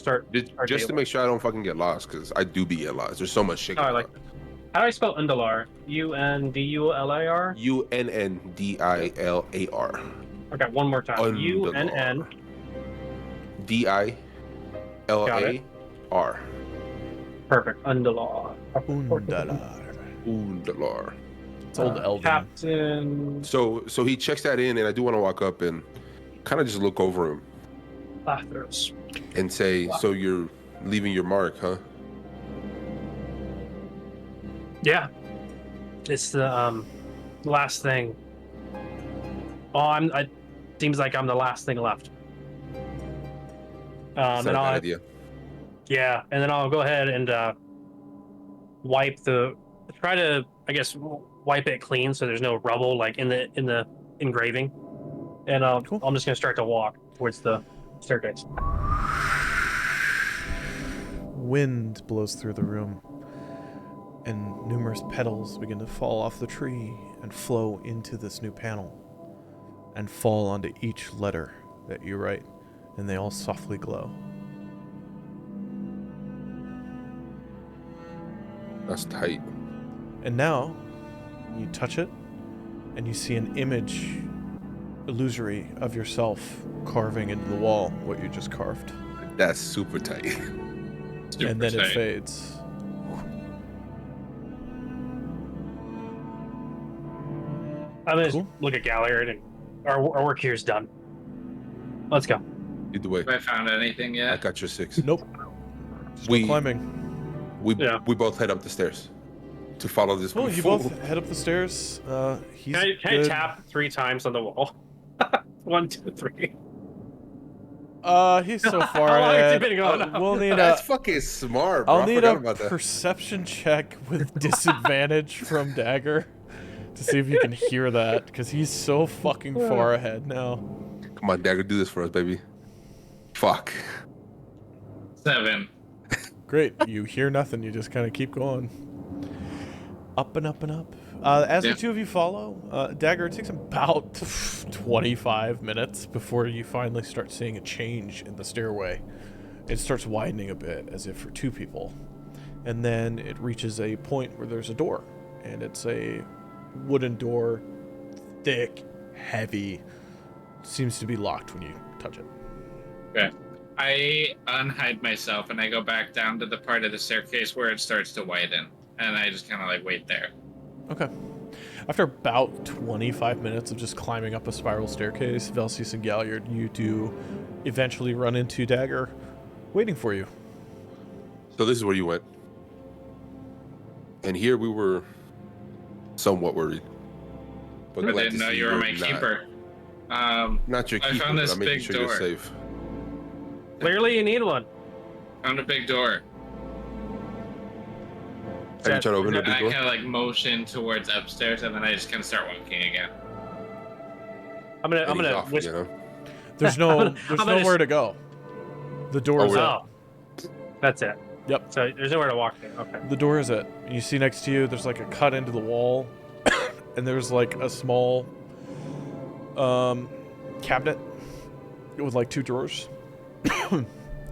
Speaker 1: Just to make sure I don't fucking get lost, because I do be get lost. There's so much shit
Speaker 4: Oh, I
Speaker 1: going
Speaker 4: like
Speaker 1: on.
Speaker 4: that. How do I spell Undalar? UNDULAR.
Speaker 1: UNNDILAR.
Speaker 4: Okay, one more time. UNN.
Speaker 1: DILAAR.
Speaker 4: Perfect. Undalar.
Speaker 2: Undalar. It's old Elven.
Speaker 4: Captain
Speaker 1: So he checks that in, and I do want to walk up and kind of just look over him
Speaker 4: Lathros.
Speaker 1: and say, "So you're leaving your mark, huh?"
Speaker 4: Yeah. It's the last thing. Oh, it seems like I'm the last thing left.
Speaker 1: It's not a bad idea.
Speaker 4: Yeah, and then I'll go ahead and wipe it clean so there's no rubble like in the engraving. And
Speaker 2: Cool.
Speaker 4: I'm just gonna start to walk towards the staircase.
Speaker 2: Wind blows through the room, and numerous petals begin to fall off the tree and flow into this new panel and fall onto each letter that you write, and they all softly glow.
Speaker 1: That's tight.
Speaker 2: And now, you touch it, and you see an image, illusory, of yourself carving into the wall what you just carved.
Speaker 1: That's super tight.
Speaker 3: Super
Speaker 2: And then it
Speaker 3: tight.
Speaker 2: fades.
Speaker 4: I'm gonna
Speaker 2: Cool.
Speaker 4: look at Galliard, and our work here is done. Let's go.
Speaker 1: Either way,
Speaker 3: Have I found anything
Speaker 1: I
Speaker 3: yet?
Speaker 1: got your 6.
Speaker 2: Nope. Still
Speaker 1: We-
Speaker 2: climbing.
Speaker 1: We
Speaker 4: Yeah.
Speaker 1: both head up the stairs to follow this.
Speaker 2: Oh, you
Speaker 1: fool.
Speaker 2: both head up the stairs. He's
Speaker 4: Can I
Speaker 2: good.
Speaker 4: tap 3 times on the wall? 1, 2, 3.
Speaker 2: He's so far
Speaker 4: How long has he
Speaker 2: ahead.
Speaker 4: been going on?
Speaker 2: We'll need
Speaker 1: That's
Speaker 2: a.
Speaker 1: fucking smart, bro.
Speaker 2: I'll
Speaker 1: I
Speaker 2: need
Speaker 1: forgot
Speaker 2: a
Speaker 1: about that.
Speaker 2: perception check with disadvantage from Dagger to see if you can hear that, because he's so fucking far ahead now.
Speaker 1: Come on, Dagger, do this for us, baby. Fuck.
Speaker 3: 7.
Speaker 2: Great, you hear nothing. You just kind of keep going. Up and up and up. As
Speaker 3: Yeah.
Speaker 2: the two of you follow, Dagger, it takes about 25 minutes before you finally start seeing a change in the stairway. It starts widening a bit, as if for 2 people. And then it reaches a point where there's a door. And it's a wooden door, thick, heavy. Seems to be locked when you touch it.
Speaker 3: Okay. I unhide myself and I go back down to the part of the staircase where it starts to widen. And I just kind of like wait there.
Speaker 2: Okay. After about 25 minutes of just climbing up a spiral staircase, Velseis and Galliard, you do eventually run into Dagger waiting for you.
Speaker 1: So this is where you went. And here we were somewhat worried. But
Speaker 3: I
Speaker 1: glad
Speaker 3: didn't
Speaker 1: to
Speaker 3: know
Speaker 1: see
Speaker 3: you were my
Speaker 1: not-
Speaker 3: keeper.
Speaker 1: Not your
Speaker 3: I
Speaker 1: keeper,
Speaker 3: found
Speaker 1: but
Speaker 3: this
Speaker 1: I'm making
Speaker 3: big
Speaker 1: sure you're
Speaker 3: door.
Speaker 1: safe.
Speaker 4: Clearly, you need one.
Speaker 3: Found a big door.
Speaker 1: Have you tried to open the big
Speaker 3: I
Speaker 1: door?
Speaker 3: kind of like motion towards upstairs, and then I just kind of start walking again.
Speaker 4: I'm
Speaker 1: And he's
Speaker 4: gonna
Speaker 1: off
Speaker 4: whisper.
Speaker 1: again, huh?
Speaker 2: There's
Speaker 4: I'm gonna
Speaker 2: nowhere to go. The door is
Speaker 1: really?
Speaker 2: it.
Speaker 4: Oh, that's it.
Speaker 2: Yep.
Speaker 4: So there's nowhere to walk in. Okay.
Speaker 2: The door is it. And you see next to you, there's like a cut into the wall, and there's like a small cabinet with like 2 drawers,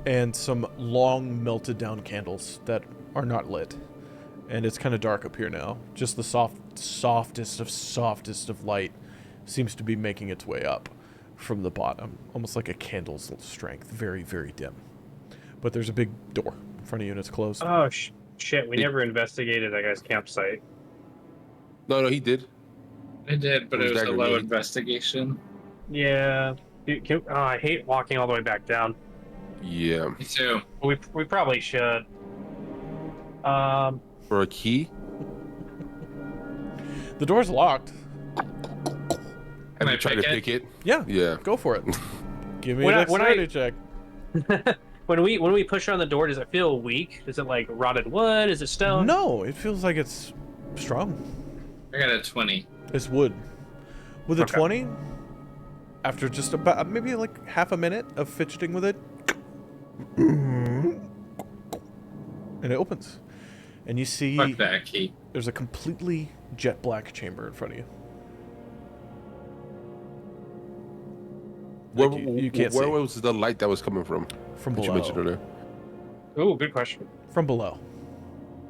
Speaker 2: and some long melted down candles that are not lit. And it's kind of dark up here now. Just the softest of light seems to be making its way up from the bottom, almost like a candle's strength, very, very dim. But there's a big door in front of you, and it's closed.
Speaker 4: Oh shit! We never investigated that guy's campsite.
Speaker 1: No, he did.
Speaker 3: I did, but
Speaker 1: It
Speaker 3: it
Speaker 1: was
Speaker 3: was a
Speaker 1: Dagger,
Speaker 3: low
Speaker 1: yeah.
Speaker 3: investigation.
Speaker 4: Yeah. I hate walking all the way back down.
Speaker 1: Yeah.
Speaker 3: Me too.
Speaker 4: We probably should.
Speaker 1: For a key?
Speaker 2: The door's locked.
Speaker 3: Can I
Speaker 1: you tried to
Speaker 3: pick
Speaker 1: pick it?
Speaker 2: Yeah,
Speaker 1: Yeah.
Speaker 2: go for it. Give me
Speaker 4: When
Speaker 2: a
Speaker 4: I- when I-
Speaker 2: dexterity check.
Speaker 4: When we push on the door, does it feel weak? Is it like rotted wood? Is it stone?
Speaker 2: No, it feels like it's strong.
Speaker 3: I got a 20.
Speaker 2: It's wood. With a
Speaker 4: Okay.
Speaker 2: 20, after just about maybe like half a minute of fidgeting with it, and it opens. And you see
Speaker 3: Fuck that key.
Speaker 2: there's a completely jet black chamber in front of you.
Speaker 1: Where,
Speaker 2: Like you can't
Speaker 1: where
Speaker 2: see.
Speaker 1: was the light that was coming from?
Speaker 2: From
Speaker 1: That you mentioned
Speaker 2: below.
Speaker 1: earlier.
Speaker 4: Oh, good question.
Speaker 2: From below.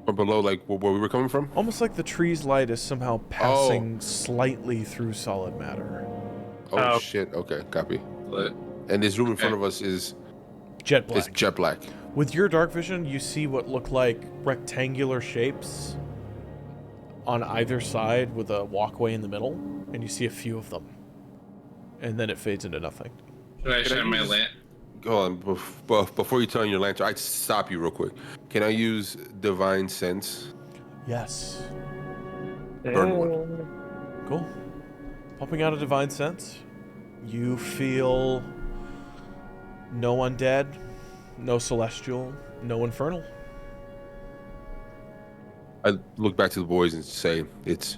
Speaker 1: From below, like where we were coming from?
Speaker 2: Almost like the tree's light is somehow passing slightly through solid matter.
Speaker 1: Oh,
Speaker 4: Oh.
Speaker 1: shit. Okay, copy.
Speaker 3: Lit.
Speaker 1: And this room in front of us is
Speaker 2: Jet black.
Speaker 1: jet black.
Speaker 2: With your dark vision, you see what look like rectangular shapes on either side with a walkway in the middle, and you see a few of them. And then it fades into nothing.
Speaker 3: Should I
Speaker 1: Can I
Speaker 3: shine my
Speaker 1: use-
Speaker 3: lamp?
Speaker 1: Hold on, before you turn on your lantern, I'd stop you real quick. Can I use Divine Sense?
Speaker 2: Yes.
Speaker 1: Burn one.
Speaker 2: Cool. Popping out a divine sense, you feel no undead, no celestial, no infernal.
Speaker 1: I look back to the boys and say it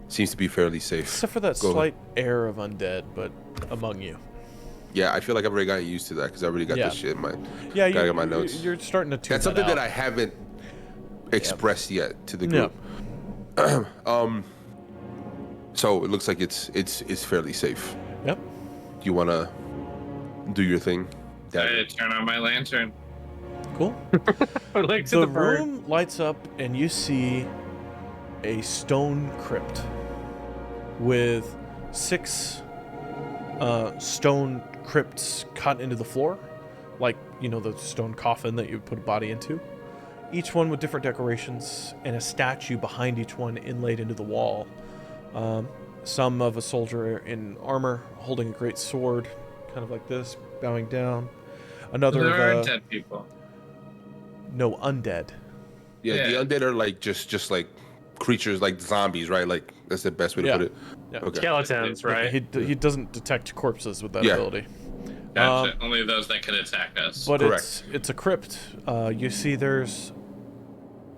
Speaker 1: seems to be fairly safe.
Speaker 2: Except for that
Speaker 1: Go ahead.
Speaker 2: slight air of undead, but among you.
Speaker 1: Yeah, I feel like I've already gotten used to that because I already got
Speaker 2: Yeah.
Speaker 1: this shit in mind.
Speaker 2: Yeah,
Speaker 1: Gotta get my notes.
Speaker 2: you're starting to tune
Speaker 1: That's something that
Speaker 2: out.
Speaker 1: I haven't expressed yet to the
Speaker 2: Yeah.
Speaker 1: group. So it looks like it's fairly safe.
Speaker 2: Yep.
Speaker 1: Do you want to do your thing?
Speaker 3: I turn on my lantern.
Speaker 2: Cool.
Speaker 4: Like to
Speaker 2: The
Speaker 4: the bird.
Speaker 2: room lights up, and you see a stone crypt with 6 stone crypts cut into the floor, like, you know, the stone coffin that you put a body into. Each one with different decorations, and a statue behind each one inlaid into the wall. Some of a soldier in armor holding a great sword, kind of like this, bowing down. Another
Speaker 3: There
Speaker 2: of
Speaker 3: are
Speaker 2: a,
Speaker 3: dead people.
Speaker 2: no, undead.
Speaker 1: Yeah,
Speaker 3: Yeah.
Speaker 1: the undead are like just like creatures, like zombies, right? Like that's the best way to
Speaker 2: Yeah.
Speaker 1: put it.
Speaker 2: Yeah.
Speaker 1: Okay.
Speaker 4: Skeletons, right?
Speaker 2: He doesn't detect corpses with that
Speaker 1: Yeah.
Speaker 2: ability.
Speaker 3: Gotcha. Only those that could attack us.
Speaker 2: But
Speaker 1: Correct.
Speaker 2: it's a crypt. You see there's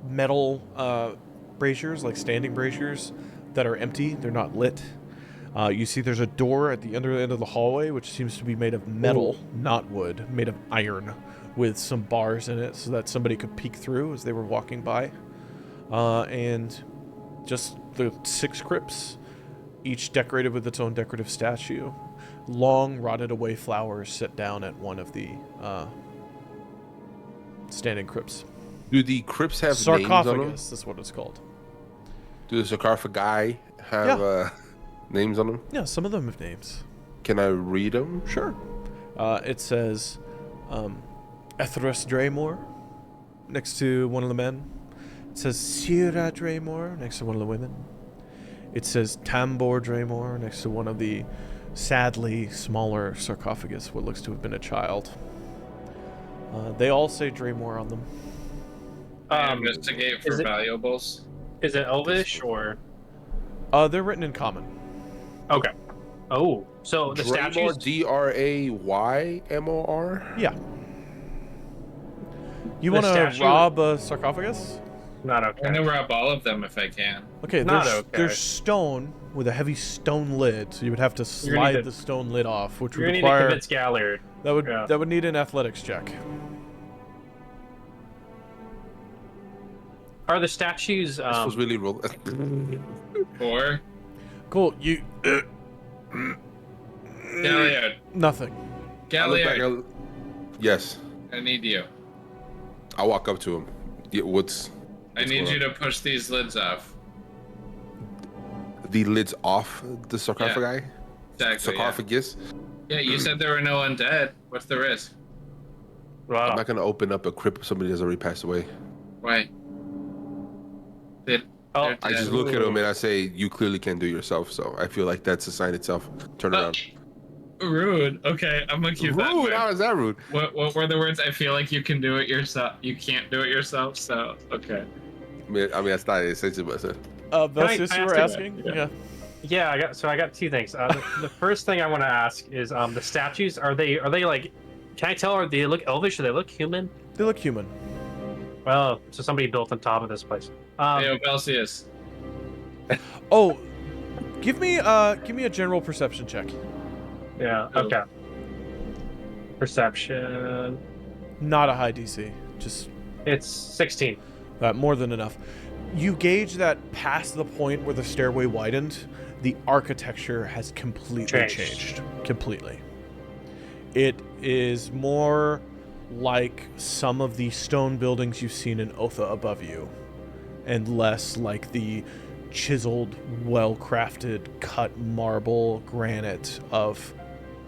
Speaker 2: metal braziers, like standing braziers, that are empty. They're not lit. You see there's a door at the end of the hallway, which seems to be made of metal, not wood, made of iron, with some bars in it so that somebody could peek through as they were walking by. And just the 6 crypts, each decorated with its own decorative statue. Long, rotted away flowers sit down at one of the standing crypts.
Speaker 1: Do the crypts have names on them?
Speaker 2: Sarcophagus is what it's called.
Speaker 1: Do the sarcophagi have names on them?
Speaker 2: Yeah, some of them have names.
Speaker 1: Can I read them?
Speaker 2: Sure. It says Ethros Draymore next to one of the men. It says Sira Draymore next to one of the women. It says Tambor Draymore next to one of the sadly smaller sarcophagus, what looks to have been a child. They all say Draymore on them.
Speaker 3: Investigate for
Speaker 4: is it-
Speaker 3: valuables.
Speaker 4: Is it Elvish or?
Speaker 2: They're written in common.
Speaker 4: Okay. Oh, so the
Speaker 1: Draymor,
Speaker 4: statues.
Speaker 1: Draymor.
Speaker 2: Yeah. You
Speaker 4: The
Speaker 2: want to
Speaker 4: statue-
Speaker 2: rob a sarcophagus?
Speaker 4: Not
Speaker 3: I'm
Speaker 4: okay.
Speaker 3: gonna rob all of them if I can.
Speaker 2: Okay,
Speaker 4: Not
Speaker 2: there's,
Speaker 4: okay.
Speaker 2: there's stone with a heavy stone lid, so you would have to
Speaker 4: You're gonna need
Speaker 2: slide
Speaker 4: to-
Speaker 2: the stone lid off, which
Speaker 4: You're
Speaker 2: would
Speaker 4: gonna need to
Speaker 2: require
Speaker 4: convince Galliard. Yeah.
Speaker 2: that would need an athletics check.
Speaker 4: Are the statues?
Speaker 1: This was really roll.
Speaker 3: 4.
Speaker 2: Cool. You
Speaker 3: Galliard.
Speaker 2: nothing.
Speaker 3: Galliard.
Speaker 1: Yes.
Speaker 3: I need you.
Speaker 1: I walk up to him. Yeah, what's
Speaker 3: I need
Speaker 1: going
Speaker 3: you to push these lids off.
Speaker 1: the lids off the sarcophagi?
Speaker 3: Exactly.
Speaker 1: Sarcophagus?
Speaker 3: Yeah, you said there were no undead. What's the risk?
Speaker 1: I'm
Speaker 4: Wow.
Speaker 1: not gonna open up a crypt if somebody has already passed away.
Speaker 3: Why? They're
Speaker 4: Oh,
Speaker 3: dead.
Speaker 1: I just look at him and I say, "You clearly can't do it yourself." So I feel like that's a sign itself. Turn around.
Speaker 3: Rude. Okay, I'm gonna keep that.
Speaker 1: Rude?
Speaker 3: Way.
Speaker 1: How is that rude?
Speaker 3: What were the words? I feel like you can do it yourself. You can't do it yourself. So okay.
Speaker 1: I mean that's not essentially what I said.
Speaker 2: Velseis, you were
Speaker 4: ask
Speaker 2: asking?
Speaker 3: you?
Speaker 2: Yeah.
Speaker 4: Yeah, I got two things. The first thing I want to ask is the statues. Are they like? Can I tell? Are they look elvish? Or they look human?
Speaker 2: They look human.
Speaker 4: Well, so somebody built on top of this place.
Speaker 3: Hey, Velseis.
Speaker 2: Oh, give me a general perception check.
Speaker 4: Yeah.
Speaker 3: Oh.
Speaker 4: Okay. Perception.
Speaker 2: Not a high DC. Just
Speaker 4: It's 16.
Speaker 2: more than enough. You gauge that past the point where the stairway widened, the architecture has completely changed. Completely. It is more like some of the stone buildings you've seen in Otha above you, and less like the chiseled, well-crafted, cut marble granite of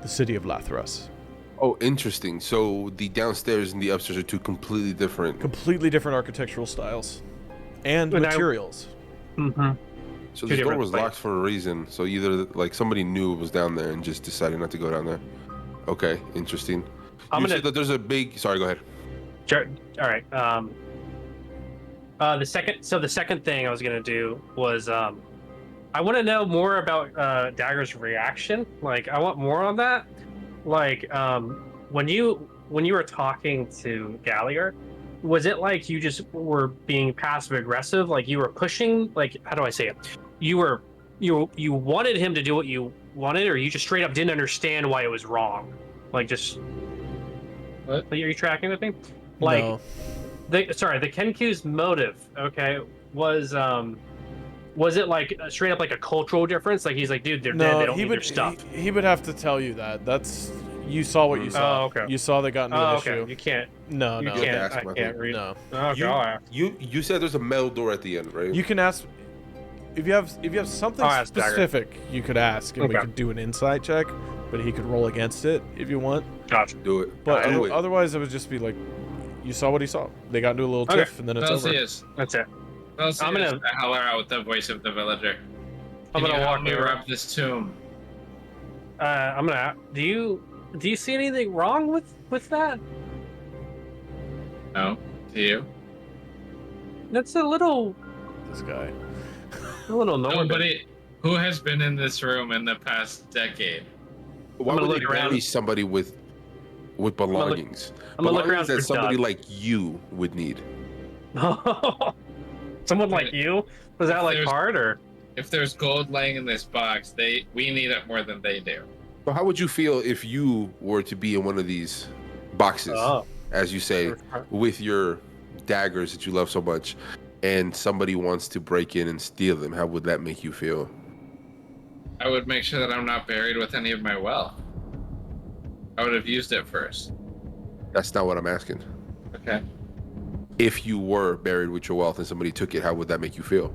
Speaker 2: the city of Lathras.
Speaker 1: Oh, interesting. So the downstairs and the upstairs are two completely different.
Speaker 2: Completely different architectural styles and
Speaker 4: And I-
Speaker 2: materials.
Speaker 4: Mm-hmm.
Speaker 1: So
Speaker 4: Two
Speaker 1: the door
Speaker 4: different
Speaker 1: was locked for a reason. So either like somebody knew it was down there and just decided not to go down there. Okay, interesting.
Speaker 4: I'm
Speaker 1: You
Speaker 4: gonna-
Speaker 1: said that there's a big. Sorry, go ahead.
Speaker 4: All right. The second thing I was gonna do was I want to know more about Dagger's reaction. Like, I want more on that. Like, when you were talking to Galliard, was it like you just were being passive aggressive? Like you were pushing? Like, how do I say it? You wanted him to do what you wanted, or you just straight up didn't understand why it was wrong? Like, just
Speaker 3: What?
Speaker 4: Are you tracking with me? Like,
Speaker 2: No.
Speaker 4: the Kenku's motive, okay, was it like straight up like a cultural difference? Like he's like, dude, they're dead. They don't need their stuff.
Speaker 2: He would have to tell you that. That's you saw what you saw.
Speaker 4: Oh, okay.
Speaker 2: You saw they got into an
Speaker 4: Okay.
Speaker 2: issue.
Speaker 4: You can't.
Speaker 2: No,
Speaker 4: You
Speaker 2: no,
Speaker 1: can't.
Speaker 4: can't.
Speaker 1: ask
Speaker 4: I
Speaker 1: my
Speaker 4: can't
Speaker 1: thing.
Speaker 4: read.
Speaker 2: no.
Speaker 4: Okay, I'll ask.
Speaker 1: You said there's a metal door at the end, right?
Speaker 2: You can ask if you have something
Speaker 4: I'll ask Dagger.
Speaker 2: specific. You could ask, and we
Speaker 4: Okay.
Speaker 2: could do an insight check. But he could roll against it if you want.
Speaker 4: Gotcha.
Speaker 1: Do it.
Speaker 2: But
Speaker 1: Do it.
Speaker 2: otherwise, it would just be like, you saw what he saw. They got into a little
Speaker 4: Okay.
Speaker 2: tiff, and then it's over.
Speaker 3: Velseis.
Speaker 4: That's it.
Speaker 3: Velseis.
Speaker 4: I'm gonna-
Speaker 3: holler out with the voice of the villager.
Speaker 4: I'm
Speaker 3: Can
Speaker 4: gonna
Speaker 3: you help
Speaker 4: walk
Speaker 3: me
Speaker 4: over.
Speaker 3: rob this tomb?
Speaker 4: I'm gonna. Do you see anything wrong with that?
Speaker 3: No. Do you?
Speaker 4: That's a little
Speaker 2: This guy.
Speaker 4: normal.
Speaker 3: Nobody who has been in this room in the past decade.
Speaker 1: Why
Speaker 4: I'm gonna
Speaker 1: would they
Speaker 4: look around.
Speaker 1: bury somebody with belongings?
Speaker 4: I'm gonna look around
Speaker 1: Belongings that
Speaker 4: for
Speaker 1: somebody
Speaker 4: Doug.
Speaker 1: like you would need.
Speaker 4: Someone like you? Was that like
Speaker 3: There's-
Speaker 4: hard or?
Speaker 3: If there's gold laying in this box, we need it more than they do.
Speaker 1: So how would you feel if you were to be in one of these boxes,
Speaker 4: Oh.
Speaker 1: as you say, with your daggers that you love so much, and somebody wants to break in and steal them? How would that make you feel?
Speaker 3: I would make sure that I'm not buried with any of my wealth. I would have used it first.
Speaker 1: That's not what I'm asking.
Speaker 3: Okay.
Speaker 1: If you were buried with your wealth and somebody took it, how would that make you feel?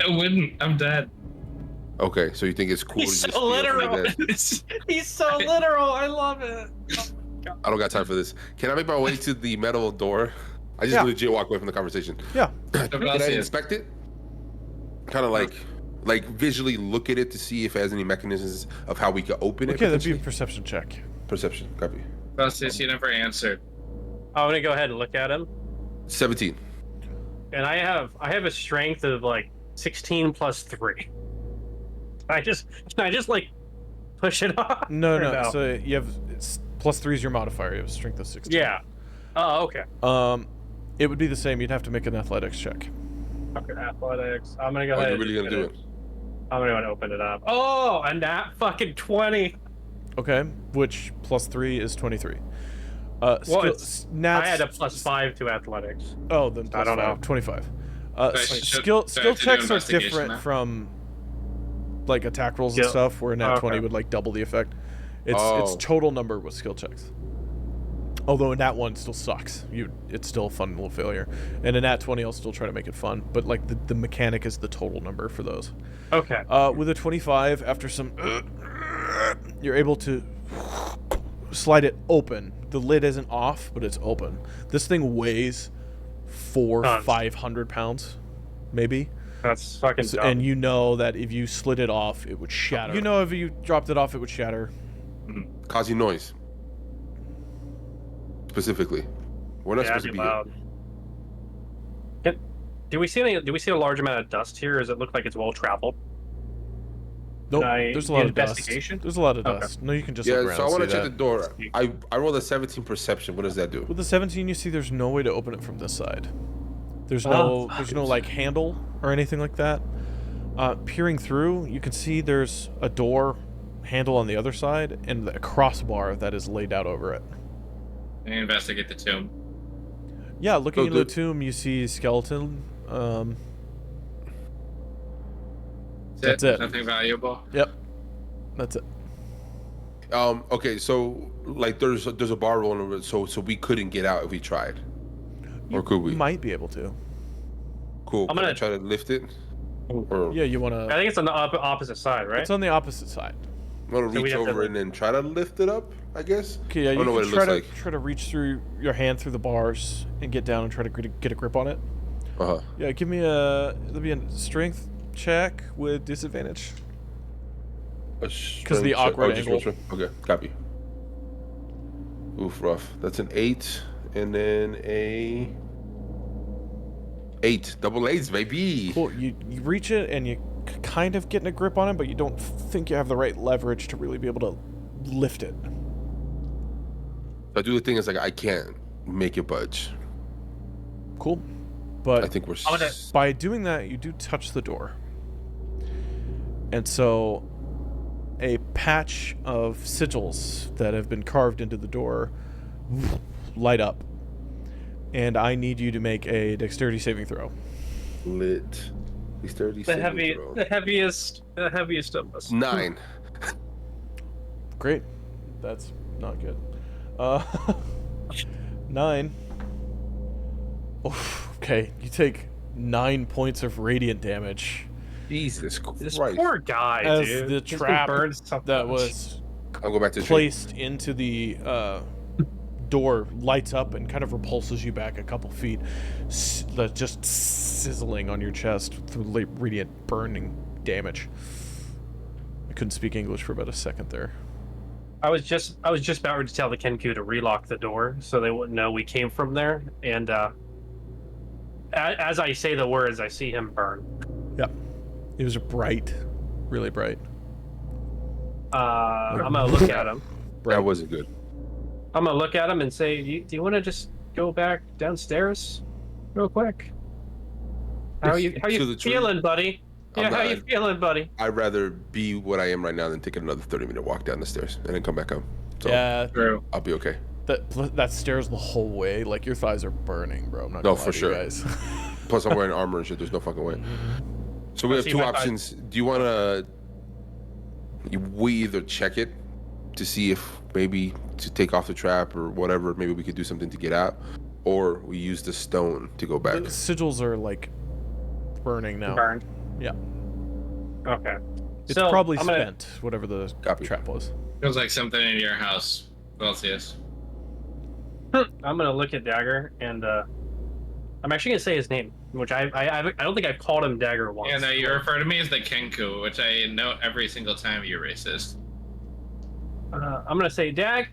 Speaker 3: I wouldn't. I'm dead.
Speaker 1: Okay, so you think it's cool
Speaker 4: He's
Speaker 1: to just
Speaker 4: so
Speaker 1: steal from the
Speaker 4: literal.
Speaker 1: dead.
Speaker 4: He's so literal. I love it.
Speaker 1: I don't got time for this. Can I make my way to the metal door? I just
Speaker 2: Yeah.
Speaker 1: legit walk away from the conversation.
Speaker 2: Yeah.
Speaker 3: The
Speaker 1: Can I
Speaker 3: Velseis.
Speaker 1: inspect it? Kind of like visually look at it to see if it has any mechanisms of how we could open it.
Speaker 2: Okay, that'd be a
Speaker 1: potentially?
Speaker 2: perception check.
Speaker 1: Perception. Copy.
Speaker 3: Velseis, you never answered.
Speaker 4: I'm gonna go ahead and look at him,
Speaker 1: 17.
Speaker 4: and I have a strength of like 16 plus 3. Can I just like push it off?
Speaker 2: No,
Speaker 4: Or
Speaker 2: no. So you have plus 3 is your modifier. You have a strength of 16.
Speaker 4: Yeah. Oh, okay.
Speaker 2: It would be the same. You'd have to make an athletics check.
Speaker 4: Okay, athletics. I'm gonna go
Speaker 1: Oh,
Speaker 4: ahead.
Speaker 1: you're really gonna do it?
Speaker 4: I'm gonna open it up. Oh, a nat fucking 20.
Speaker 2: Okay, which plus 3 is 23.
Speaker 4: Well,
Speaker 2: nats,
Speaker 4: I had a +5 to athletics.
Speaker 2: Oh, then plus
Speaker 4: I don't
Speaker 2: 5,
Speaker 4: know.
Speaker 2: 25.
Speaker 3: I
Speaker 2: Skill
Speaker 3: have to do
Speaker 2: checks are
Speaker 3: investigation
Speaker 2: different
Speaker 3: now.
Speaker 2: from like attack rolls and
Speaker 4: Skill-
Speaker 2: stuff, where a nat 20
Speaker 4: okay.
Speaker 2: would like double the effect. It's
Speaker 1: Oh.
Speaker 2: total number with skill checks. Although a nat 1 still sucks. It's still a fun little failure. And a nat 20 I'll still try to make it fun, but like the mechanic is the total number for those.
Speaker 4: Okay.
Speaker 2: With a 25, after some you're able to slide it open. The lid isn't off, but it's open. This thing weighs 500 pounds, maybe.
Speaker 4: That's fucking dumb.
Speaker 2: And you know that if you slid it off, it would shatter. You know if you dropped it off, it would shatter.
Speaker 1: Causing noise. Specifically. We're not supposed to
Speaker 4: it'd
Speaker 1: be
Speaker 4: be loud. Do we see a large amount of dust here? Or does it look like it's well traveled?
Speaker 2: Nope,
Speaker 4: I
Speaker 2: there's a lot of dust.
Speaker 4: investigation?
Speaker 2: There's a lot of
Speaker 4: Okay.
Speaker 2: dust. No, you can just
Speaker 1: here.
Speaker 2: look
Speaker 1: Yeah,
Speaker 2: around
Speaker 1: so I
Speaker 2: and
Speaker 1: want to
Speaker 2: see
Speaker 1: check
Speaker 2: that.
Speaker 1: the door. I rolled a 17 perception. What does that do?
Speaker 2: With the 17, you see there's no way to open it from this side. There's
Speaker 4: Oh,
Speaker 2: no like handle or anything like that. Peering through, you can see there's a door handle on the other side and a crossbar that is laid out over it.
Speaker 3: And investigate the tomb.
Speaker 2: Yeah, looking
Speaker 1: So
Speaker 2: into the tomb, you see skeleton. That's it.
Speaker 3: Nothing valuable.
Speaker 2: Yep, that's it.
Speaker 1: Okay, so like there's a bar rolling over it, so we couldn't get out if we tried. Or could we?
Speaker 2: Might be able to.
Speaker 1: Cool.
Speaker 4: I'm
Speaker 1: Can I
Speaker 4: gonna-
Speaker 1: try to lift it? Or
Speaker 2: Yeah, you
Speaker 4: I
Speaker 2: wanna?
Speaker 4: think it's on the opposite side, right?
Speaker 2: It's on the opposite side.
Speaker 1: I'm gonna
Speaker 4: So we
Speaker 1: reach
Speaker 4: have to,
Speaker 1: over
Speaker 4: like-
Speaker 1: and then try to lift it up, I guess.
Speaker 2: Okay, yeah,
Speaker 1: I
Speaker 2: you
Speaker 1: don't know what
Speaker 2: can
Speaker 1: it
Speaker 2: try
Speaker 1: looks
Speaker 2: to
Speaker 1: like.
Speaker 2: try to reach through your hand through the bars and get down and try to get a grip on it.
Speaker 1: Uh-huh.
Speaker 2: Yeah, give me a strength check with disadvantage.
Speaker 1: Because
Speaker 2: the awkward angle.
Speaker 1: Okay, copy. Oof, rough. That's an 8, and then a 8. Double 8s, baby.
Speaker 2: Cool. You reach it and you kind of getting a grip on it, but you don't think you have the right leverage to really be able to lift it.
Speaker 1: I do the thing is like I can't make it budge.
Speaker 2: Cool. But
Speaker 1: I think we're.
Speaker 4: I'm gonna-
Speaker 2: by doing that, you do touch the door. And so a patch of sigils that have been carved into the door light up. And I need you to make a dexterity saving throw.
Speaker 1: Lit. He's 30.
Speaker 4: The heaviest of us.
Speaker 1: 9.
Speaker 2: Great. That's not good. 9. Oof, okay, you take 9 points of radiant damage
Speaker 1: Jesus
Speaker 4: This
Speaker 1: Christ.
Speaker 4: poor guy,
Speaker 2: as
Speaker 4: dude.
Speaker 2: the
Speaker 4: He's been
Speaker 2: trap
Speaker 4: burned so
Speaker 2: that
Speaker 4: much.
Speaker 2: was
Speaker 1: I'll go back to the tree.
Speaker 2: placed into the door lights up and kind of repulses you back a couple feet, just sizzling on your chest through radiant burning damage. I couldn't speak English for about a second there.
Speaker 4: I was just about ready to tell the Kenku to relock the door so they wouldn't know we came from there. And as I say the words, I see him burn.
Speaker 2: Yep. It was bright, really bright.
Speaker 4: I'm gonna look at him.
Speaker 1: That wasn't good.
Speaker 4: I'm gonna look at him and say, "Do you want to just go back downstairs, real quick? How you
Speaker 1: To the tree?
Speaker 4: feeling, buddy?
Speaker 1: I'm
Speaker 4: Yeah, how
Speaker 1: not-
Speaker 4: you feeling, buddy?
Speaker 1: I'd rather be what I am right now than take another 30-minute walk down the stairs and then come back up. So
Speaker 2: Yeah,
Speaker 3: True.
Speaker 1: I'll be okay.
Speaker 2: that stairs the whole way. Like your thighs are burning, bro. I'm not
Speaker 1: No,
Speaker 2: gonna lie
Speaker 1: for
Speaker 2: to you
Speaker 1: sure.
Speaker 2: guys.
Speaker 1: Plus, I'm wearing armor and shit. There's no fucking way. So we
Speaker 4: I
Speaker 1: have
Speaker 4: see
Speaker 1: two
Speaker 4: my thighs.
Speaker 1: options. Do you want to? We either check it to see if maybe to take off the trap or whatever. Maybe we could do something to get out, or we use the stone to go back.
Speaker 2: The sigils are like burning now.
Speaker 4: Burned.
Speaker 2: Yeah,
Speaker 4: Okay.
Speaker 2: it's
Speaker 4: So,
Speaker 2: probably
Speaker 4: I'm gonna-
Speaker 2: spent. Whatever the
Speaker 1: Copy.
Speaker 2: trap was.
Speaker 3: Feels like something in your house, Velseis.
Speaker 4: I'm gonna look at Dagger and I'm actually gonna say his name, which I don't think I've called him Dagger once.
Speaker 3: Yeah, no, you refer to me as the Kenku, which I note every single time you're racist.
Speaker 4: I'm gonna say Dag.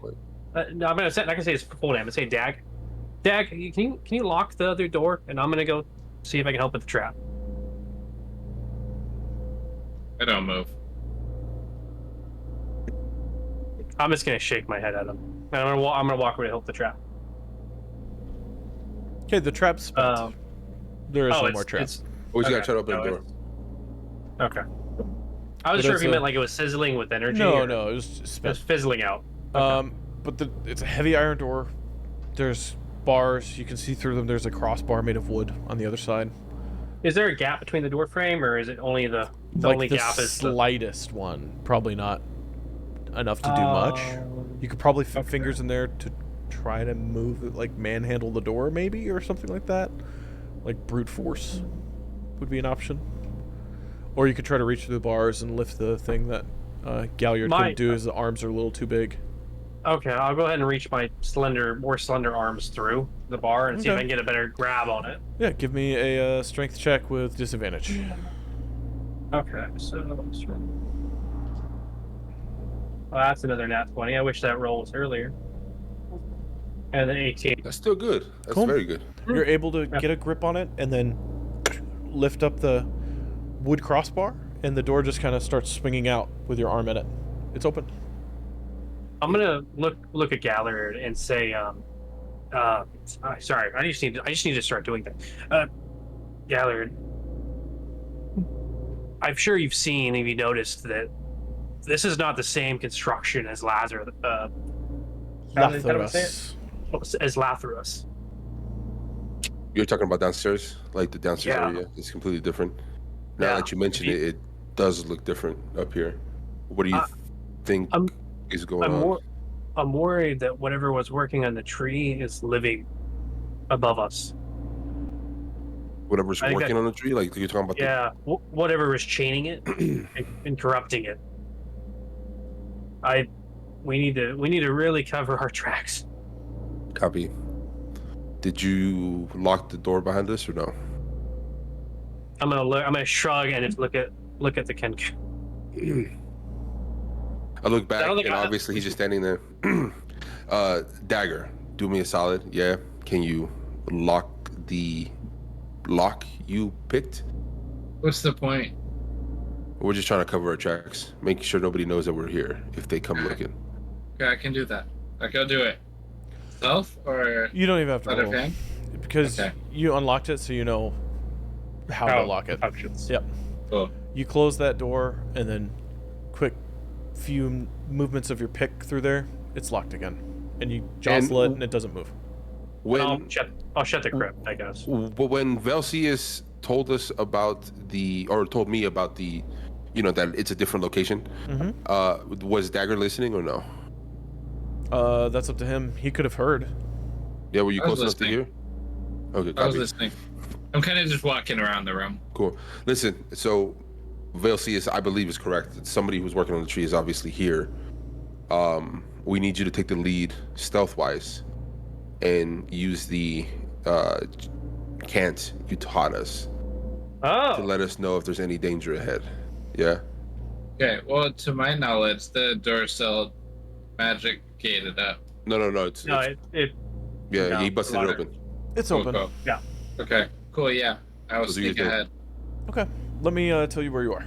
Speaker 4: No, I'm not gonna say his full name. I'm gonna say Dag. Dag, can you lock the other door? And I'm gonna go see if I can help with the trap.
Speaker 3: I don't move.
Speaker 4: I'm just gonna shake my head at him, and I'm gonna walk over to help the trap.
Speaker 2: Okay, the trap's spent. There is no more trap.
Speaker 1: We just
Speaker 4: okay.
Speaker 1: gotta try to open the door.
Speaker 4: Okay. I was
Speaker 2: But
Speaker 4: sure
Speaker 2: it's
Speaker 4: if you meant like it was sizzling with energy.
Speaker 2: No,
Speaker 4: or
Speaker 2: no, it was just
Speaker 4: It's
Speaker 2: spent.
Speaker 4: fizzling out. Okay.
Speaker 2: But it's a heavy iron door. There's bars. You can see through them. There's a crossbar made of wood on the other side.
Speaker 4: Is there a gap between the door frame, or is it only the
Speaker 2: Like
Speaker 4: only
Speaker 2: the
Speaker 4: gap is the
Speaker 2: slightest one. Probably not enough to do much. You could probably fit fingers in there to try to move it, like manhandle the door, maybe, or something like that. Like brute force would be an option. Or you could try to reach through the bars and lift the thing that Galliard couldn't do, as the arms are a little too big.
Speaker 4: Okay, I'll go ahead and reach my more slender arms through the bar and see if I can get a better grab on it.
Speaker 2: Yeah, give me a strength check with disadvantage.
Speaker 4: Okay, so well, that's another nat 20. I wish that roll was earlier. And then 18.
Speaker 1: That's still good. That's
Speaker 2: Cool.
Speaker 1: very good.
Speaker 2: You're able to get a grip on it and then lift up the wood crossbar, and the door just kind of starts swinging out with your arm in it. It's open.
Speaker 4: I'm gonna look at Galliard and say, sorry, I just need to start doing that. Galliard, I'm sure you've seen, if you noticed, that this is not the same construction as Lazarus. As Lazarus.
Speaker 1: You're talking about downstairs, like the downstairs area. It's completely different. Now that you mention it, it does look different up here. What do you think is going on?
Speaker 4: I'm worried that whatever was working on the tree is living above us.
Speaker 1: Whatever's working on the tree, like you're talking about.
Speaker 4: Whatever is chaining it and corrupting it. We need to really cover our tracks.
Speaker 1: Copy. Did you lock the door behind us or no?
Speaker 4: I'm gonna shrug and just look at the Kenku.
Speaker 1: I look back and obviously he's just standing there. Dagger, do me a solid. Yeah, can you lock the lock you picked?
Speaker 3: What's the point?
Speaker 1: We're just trying to cover our tracks, make sure nobody knows that we're here if they come looking.
Speaker 3: Okay, I can do that. I'll go do it. Self or
Speaker 2: you don't even have to roll
Speaker 3: hand?
Speaker 2: because you unlocked it, so you know how to lock it.
Speaker 4: Options.
Speaker 2: Yep.
Speaker 3: Cool.
Speaker 2: You close that door and then quick few movements of your pick through there, it's locked again, and you jostle it and it doesn't move.
Speaker 4: I'll shut the crypt, I guess.
Speaker 1: But when Velseis told us about told me about the, that it's a different location, was Dagger listening or no?
Speaker 2: That's up to him. He could have heard.
Speaker 1: Yeah, were you close enough to hear? Okay, copy.
Speaker 3: I was listening. I'm kind of just walking around the room.
Speaker 1: Cool. Listen, so Velseis, I believe, is correct. Somebody who's working on the tree is obviously here. We need you to take the lead stealth-wise and use the cant you taught us to let us know if there's any danger ahead. Yeah?
Speaker 3: Okay, well, to my knowledge, the door's still magic gated up.
Speaker 1: No. He busted it open.
Speaker 2: It's open.
Speaker 3: Cool.
Speaker 4: Yeah.
Speaker 3: Okay, cool, yeah. I will sneak ahead.
Speaker 2: Okay, let me tell you where you are.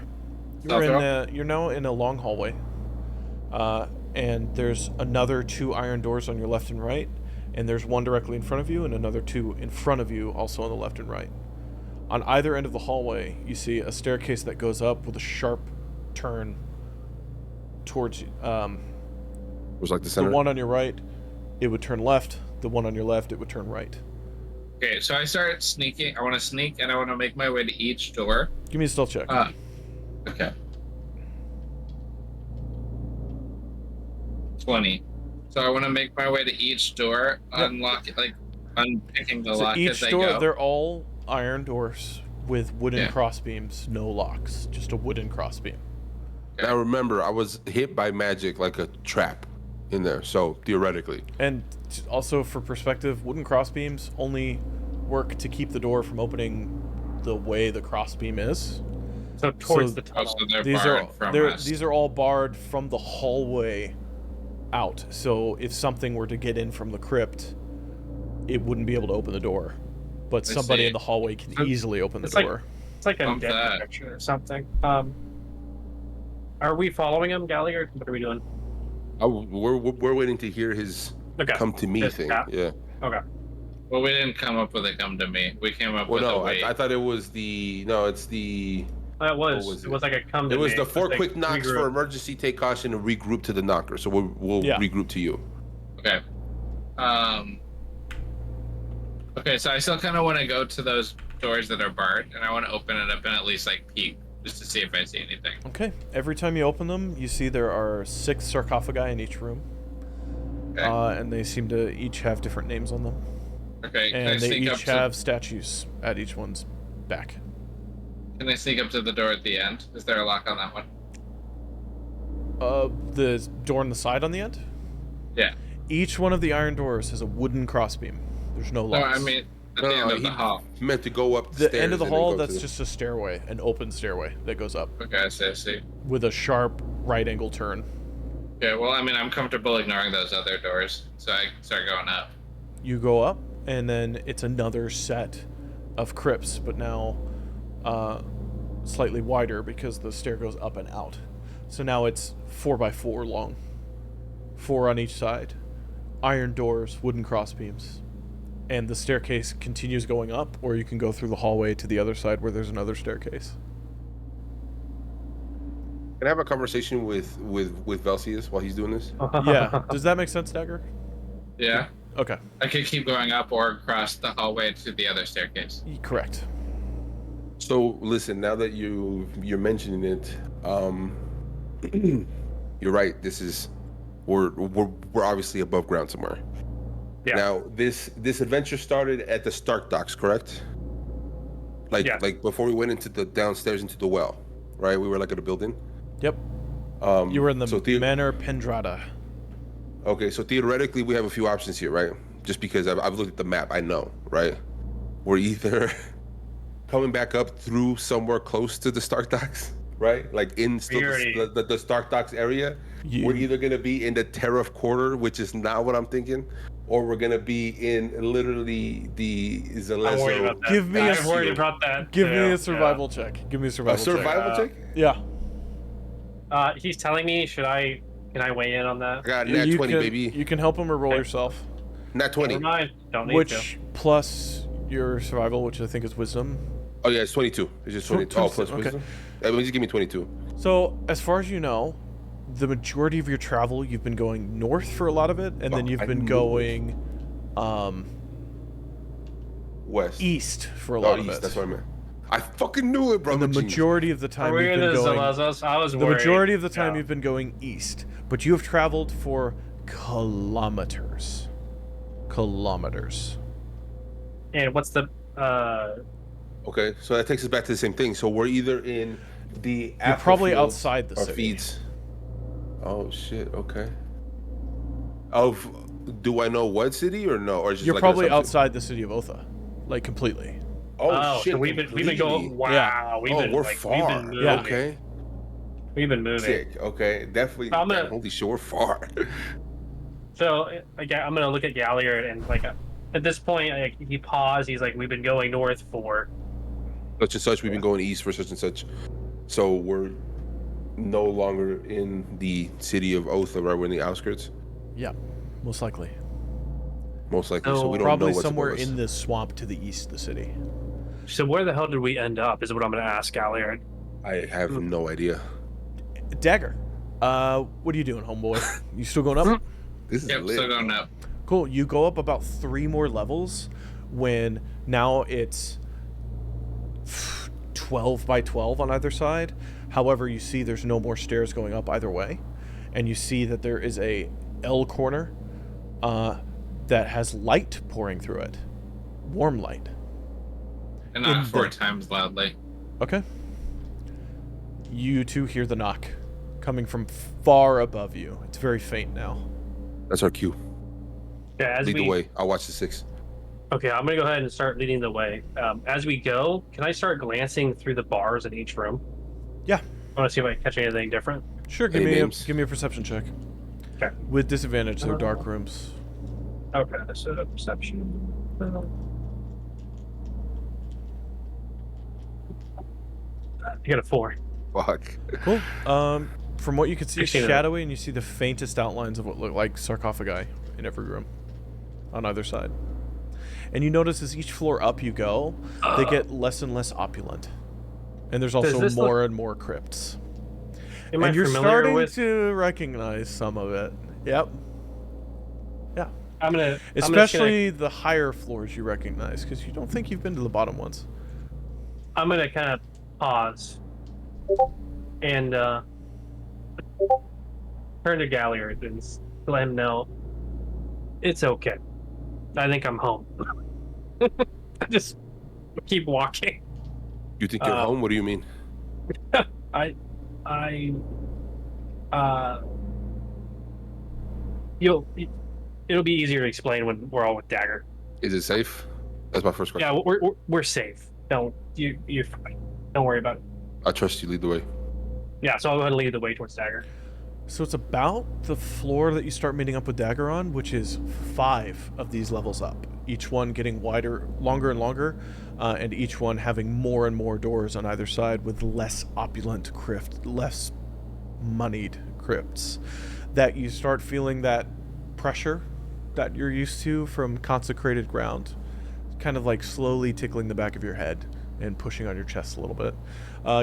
Speaker 2: You're now in a long hallway, and there's another 2 iron doors on your left and right, and there's one directly in front of you and another 2 in front of you, also on the left and right. On either end of the hallway, you see a staircase that goes up with a sharp turn towards you.
Speaker 1: It was like the center.
Speaker 2: The one on your right, it would turn left. The one on your left, it would turn right.
Speaker 3: Okay, so I start sneaking. I want to sneak, and I want to make my way to each door.
Speaker 2: Give me a stealth check.
Speaker 3: Okay. 20. So I want to make my way to each door, unlock it, like unpicking the lock as I go.
Speaker 2: They're all iron doors with wooden crossbeams, no locks, just a wooden crossbeam.
Speaker 3: Okay.
Speaker 1: Now remember, I was hit by magic like a trap in there, so theoretically.
Speaker 2: And also for perspective, wooden crossbeams only work to keep the door from opening the way the crossbeam is.
Speaker 4: So towards the tunnel.
Speaker 3: So
Speaker 2: these are all barred from the hallway out. So if something were to get in from the crypt, it wouldn't be able to open the door. But somebody in the hallway can easily open the door.
Speaker 4: It's like a death protection or something. Are we following him, Galliard? What are we doing?
Speaker 1: We're waiting to hear his come to me thing. Yeah.
Speaker 4: Okay.
Speaker 3: Well, we didn't come up with a come to me. We came up
Speaker 1: Well,
Speaker 3: with a
Speaker 1: no,
Speaker 3: wait.
Speaker 1: I thought it was the no. It's the.
Speaker 4: It was.
Speaker 1: was
Speaker 4: It
Speaker 1: it?
Speaker 4: was like a come to
Speaker 1: It was
Speaker 4: me.
Speaker 1: the 4
Speaker 4: like
Speaker 1: quick knocks
Speaker 4: regroup.
Speaker 1: for emergency. Take caution and regroup to the knocker. So we'll
Speaker 2: Yeah.
Speaker 1: regroup to you.
Speaker 3: Okay. Okay, so I still kind of want to go to those doors that are barred, and I want to open it up and at least like peek just to see if I see anything.
Speaker 2: Okay. Every time you open them, you see there are 6 sarcophagi in each room.
Speaker 3: Okay.
Speaker 2: And they seem to each have different names on them.
Speaker 3: Okay. Can I
Speaker 2: And they
Speaker 3: sneak up
Speaker 2: each
Speaker 3: to?
Speaker 2: have statues at each one's back.
Speaker 3: Can I sneak up to the door at the end? Is there a lock on that one?
Speaker 2: The door on the side on the end?
Speaker 3: Yeah.
Speaker 2: Each one of the iron doors has a wooden crossbeam. There's no
Speaker 3: No,
Speaker 2: locks.
Speaker 3: I mean at the end of the hall.
Speaker 1: He meant to go up the
Speaker 2: the
Speaker 1: stairs.
Speaker 2: end of the
Speaker 1: and then
Speaker 2: hall,
Speaker 1: go to
Speaker 2: that's
Speaker 1: the-
Speaker 2: just a stairway, an open stairway that goes up
Speaker 3: Okay, I see.
Speaker 2: with a sharp right angle turn.
Speaker 3: Okay, well, I mean, I'm comfortable ignoring those other doors, so I start going up.
Speaker 2: You go up, and then it's another set of crypts, but now slightly wider because the stair goes up and out. So now it's 4x4 long, 4 on each side, iron doors, wooden crossbeams, and the staircase continues going up, or you can go through the hallway to the other side where there's another staircase.
Speaker 1: Can I have a conversation with Velseis while he's doing this?
Speaker 2: Yeah, does that make sense, Dagger?
Speaker 3: Yeah,
Speaker 2: Okay,
Speaker 3: I could keep going up or across the hallway to the other staircase.
Speaker 2: correct.
Speaker 1: So listen, now that you're mentioning it, you're right. This is we're obviously above ground somewhere.
Speaker 4: Yeah.
Speaker 1: Now this adventure started at the Stark docks, correct? Like
Speaker 4: Yeah.
Speaker 1: like before we went into the downstairs into the well, right? We were like at a building.
Speaker 2: Yep, you were in the Manor Pendrada.
Speaker 1: Okay, so theoretically we have a few options here, right? Just because I've looked at the map, I know, right? We're either coming back up through somewhere close to the Stark docks, right? Like in still the Stark docks area. We're either gonna be in the Tariff Quarter, which is not what I'm thinking, or we're gonna be in literally the
Speaker 4: I'm worried about
Speaker 1: Zalezo.
Speaker 4: that.
Speaker 2: Give me a
Speaker 4: I'm worried about that.
Speaker 2: Give me
Speaker 4: too.
Speaker 2: a survival check. Give me a
Speaker 1: A
Speaker 2: survival check.
Speaker 1: survival check?
Speaker 2: Yeah.
Speaker 4: He's telling me, can I weigh in on that?
Speaker 1: I got nat 20,
Speaker 2: can,
Speaker 1: baby.
Speaker 2: You can help him or roll yourself.
Speaker 1: Nat 20.
Speaker 4: Never mind. Don't need to.
Speaker 2: Which plus your survival, which I think is wisdom.
Speaker 1: Oh yeah, it's 22. It's just 22. Oh, plus
Speaker 2: Okay.
Speaker 1: wisdom. Just give me 22.
Speaker 2: So, as far as you know, the majority of your travel, you've been going north for a lot of it, and then you've been going
Speaker 1: West.
Speaker 2: east for a lot of
Speaker 1: east.
Speaker 2: it.
Speaker 1: That's what I meant. I fucking knew it, bro.
Speaker 2: And the majority of the time
Speaker 4: Are we
Speaker 2: you've
Speaker 4: in
Speaker 2: been
Speaker 4: the
Speaker 2: going.
Speaker 4: Zalazos? I was
Speaker 2: The
Speaker 4: worried.
Speaker 2: majority of the time
Speaker 4: Yeah.
Speaker 2: you've been going east, but you have traveled for kilometers. Kilometers.
Speaker 4: And what's the
Speaker 1: Okay, so that takes us back to the same thing. So we're either in the
Speaker 2: You're probably
Speaker 1: Afterfields
Speaker 2: outside the
Speaker 1: or
Speaker 2: city.
Speaker 1: feeds. Oh shit. Okay. Do I know what city or no? Or is it just
Speaker 2: You're
Speaker 1: like an
Speaker 2: probably
Speaker 1: assumption?
Speaker 2: outside the city of Otha, like completely.
Speaker 1: Oh, shit.
Speaker 4: so we've been
Speaker 1: completely.
Speaker 4: going. Wow,
Speaker 2: Yeah.
Speaker 4: we've been
Speaker 1: we're
Speaker 4: like,
Speaker 1: far.
Speaker 4: We've been moving.
Speaker 2: Yeah.
Speaker 1: Okay.
Speaker 4: We've been moving.
Speaker 1: Sick. Okay. Definitely.
Speaker 4: I'm gonna-
Speaker 1: Holy shit, we're far.
Speaker 4: So again, I'm gonna look at Galliard and like at this point, like, he paused. He's like, "We've been going north for."
Speaker 1: Such and such. We've been going east for such and such. So we're no longer in the city of Otha, right? We're in the outskirts,
Speaker 2: Yeah, most likely.
Speaker 1: most likely. So
Speaker 4: No,
Speaker 1: we don't
Speaker 2: Probably
Speaker 1: know what's
Speaker 2: somewhere
Speaker 1: above us.
Speaker 2: in the swamp to the east of the city.
Speaker 4: So where the hell did we end up? Is what I'm gonna ask Galliard.
Speaker 1: I have no idea.
Speaker 2: Dagger, what are you doing, homeboy? You still going up?
Speaker 1: This is
Speaker 3: Yep,
Speaker 1: lit.
Speaker 3: still going up.
Speaker 2: Cool. You go up about 3 more levels when now it's 12 by 12 on either side. However, you see there's no more stairs going up either way. And you see that there is a L corner that has light pouring through it. Warm light.
Speaker 3: And not
Speaker 2: In
Speaker 3: 4
Speaker 2: the-
Speaker 3: times loudly.
Speaker 2: Okay. You two hear the knock coming from far above you. It's very faint now.
Speaker 1: That's our cue.
Speaker 4: Yeah, as
Speaker 1: Lead
Speaker 4: we
Speaker 1: the way. I'll watch the 6.
Speaker 4: Okay, I'm gonna go ahead and start leading the way. As we go, can I start glancing through the bars in each room?
Speaker 2: Yeah.
Speaker 4: I want to see if I catch anything different.
Speaker 2: Sure,
Speaker 1: Any names?
Speaker 2: give me a perception check.
Speaker 4: Okay.
Speaker 2: With disadvantage, they're dark rooms.
Speaker 4: Okay, so perception. You got a 4.
Speaker 1: Fuck.
Speaker 2: Cool. From what you can see, it's
Speaker 4: 16.
Speaker 2: shadowy, and you see the faintest outlines of what look like sarcophagi in every room, on either side. And you notice as each floor up you go, they get less and less opulent. And there's
Speaker 4: Does
Speaker 2: also
Speaker 4: this
Speaker 2: more and more crypts.
Speaker 4: Am I
Speaker 2: And you're
Speaker 4: familiar
Speaker 2: starting
Speaker 4: with?
Speaker 2: to recognize some of it. Yep. Yeah.
Speaker 4: I'm just gonna-
Speaker 2: Especially the higher floors you recognize, because you don't think you've been to the bottom ones.
Speaker 4: I'm gonna kind of pause and turn to Galliard and let him know it's okay. I think I'm home. I just keep walking.
Speaker 1: You think you're home? What do you mean?
Speaker 4: I, it'll be easier to explain when we're all with Dagger.
Speaker 1: Is it safe? That's my first question.
Speaker 4: Yeah, we're safe. Don't you're fine. Don't worry about it.
Speaker 1: I trust you. Lead the way.
Speaker 4: Yeah, so I'll go ahead and lead the way towards Dagger.
Speaker 2: So it's about the floor that you start meeting up with Dagger on, which is 5 of these levels up. Each one getting wider, longer and longer, and each one having more and more doors on either side with less opulent crypt, less moneyed crypts. That you start feeling that pressure that you're used to from consecrated ground, kind of like slowly tickling the back of your head and pushing on your chest a little bit.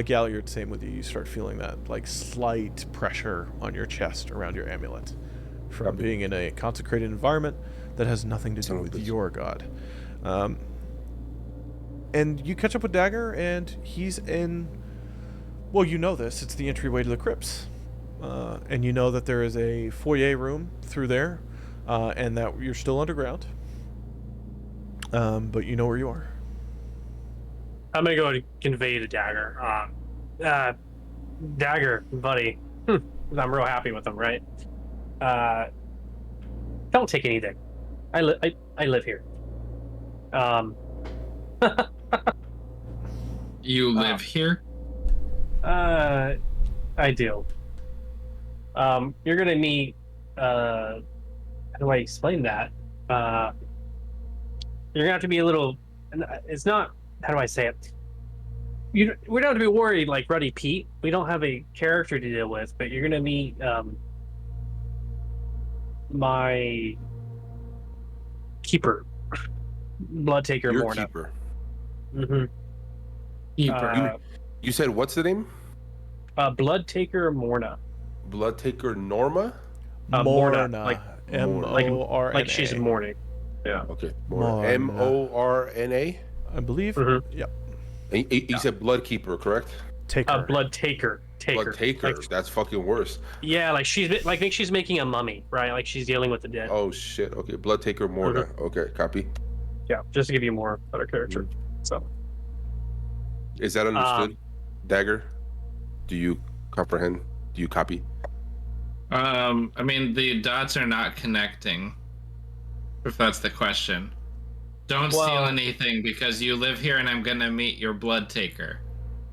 Speaker 2: Galliard, same with you. You start feeling that like slight pressure on your chest around your amulet from being in a consecrated environment that has nothing to do with your god. And you catch up with Dagger, and he's in. Well, you know this. It's the entryway to the crypts, and you know that there is a foyer room through there, and that you're still underground. But you know where you are.
Speaker 4: I'm gonna go and convey to Dagger. Dagger, buddy. I'm real happy with him, right? Don't take anything. I live here.
Speaker 3: You live here?
Speaker 4: I do. You're gonna meet. How do I explain that? You're gonna have to be a little. It's not. How do I say it? We don't have to be worried like Ruddy Pete. We don't have a character to deal with, but you're gonna meet my keeper, Blood Taker
Speaker 1: Your
Speaker 4: Morna.
Speaker 1: keeper.
Speaker 4: Mm-hmm.
Speaker 1: You said what's the name?
Speaker 4: Blood Taker Morna.
Speaker 1: Blood Taker Norma.
Speaker 4: Morna,
Speaker 2: Morna,
Speaker 4: like
Speaker 2: M-O-R-N-A.
Speaker 4: like she's mourning. Yeah.
Speaker 1: Okay.
Speaker 2: Morna.
Speaker 1: M-O-R-N-A.
Speaker 2: I believe.
Speaker 4: Mhm.
Speaker 2: Yep.
Speaker 1: And you said Blood Keeper, correct?
Speaker 2: Taker.
Speaker 4: Blood Taker.
Speaker 1: Blood Taker.
Speaker 4: Like,
Speaker 1: That's fucking worse.
Speaker 4: yeah, like she's like I think she's making a mummy, right? Like she's dealing with the dead.
Speaker 1: Oh shit. Okay. Blood Taker Morna. Okay. Copy.
Speaker 4: Yeah, just to give you more better character. So.
Speaker 1: Is that understood? Dagger? Do you comprehend? Do you copy?
Speaker 3: I mean, the dots are not connecting. If that's the question. Don't steal anything because you live here, and I'm gonna meet your blood taker.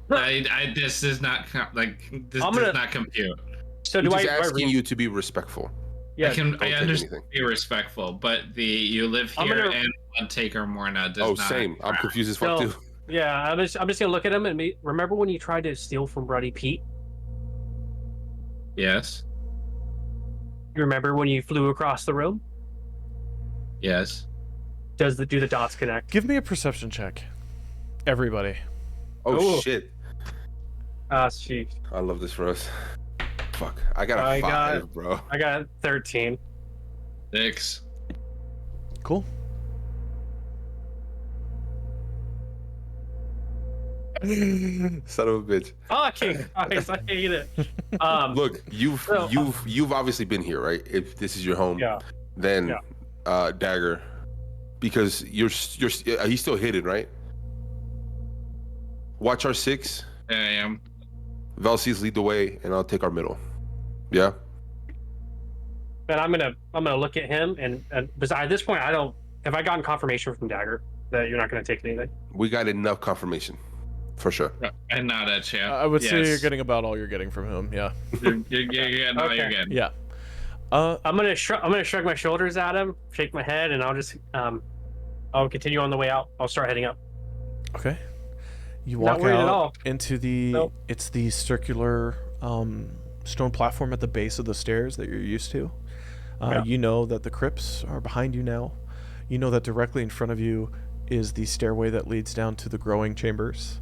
Speaker 3: This is not this does not compute.
Speaker 4: So
Speaker 1: I'm
Speaker 4: do
Speaker 1: just
Speaker 4: I
Speaker 1: asking you to be respectful.
Speaker 4: Yeah.
Speaker 3: I
Speaker 1: take
Speaker 3: understand
Speaker 1: anything.
Speaker 3: be respectful, but you live here and blood taker Morna does not.
Speaker 1: Same. I'm confused as fuck
Speaker 4: No.
Speaker 1: too.
Speaker 4: Yeah, I'm just gonna look at him and remember when you tried to steal from Ruddy Pete?
Speaker 3: Yes.
Speaker 4: You remember when you flew across the room?
Speaker 3: Yes.
Speaker 4: Do the dots connect?
Speaker 2: Give me a perception check. Everybody.
Speaker 1: Oh
Speaker 4: Ooh.
Speaker 1: shit.
Speaker 4: Sheesh.
Speaker 1: I love this for us. Fuck. I got a 5, bro.
Speaker 4: I got 13.
Speaker 3: 6.
Speaker 2: Cool.
Speaker 1: Son of a bitch.
Speaker 4: Fucking Christ, I hate it.
Speaker 1: Look, you've obviously been here, right? If this is your home,
Speaker 4: Yeah.
Speaker 1: then Dagger, because he's still hidden, right? Watch our 6.
Speaker 3: Yeah, I am.
Speaker 1: Velseis lead the way, and I'll take our middle. Yeah.
Speaker 4: And I'm gonna look at him and because at this point have I gotten confirmation from Dagger that you're not gonna take anything?
Speaker 1: We got enough confirmation, for sure.
Speaker 3: And not at you.
Speaker 2: I would say
Speaker 3: Yes.
Speaker 2: you're getting about all you're getting from him. Yeah.
Speaker 3: You're getting all you're getting.
Speaker 2: Yeah.
Speaker 4: I'm gonna shrug my shoulders at him, shake my head, and I'll just I'll continue on the way out. I'll start heading up.
Speaker 2: Okay. You
Speaker 4: Not
Speaker 2: walk
Speaker 4: worried at
Speaker 2: out
Speaker 4: all.
Speaker 2: into the.
Speaker 4: Nope.
Speaker 2: It's the circular stone platform at the base of the stairs that you're used to.
Speaker 4: Yeah.
Speaker 2: You know that the crypts are behind you now. You know that directly in front of you is the stairway that leads down to the growing chambers,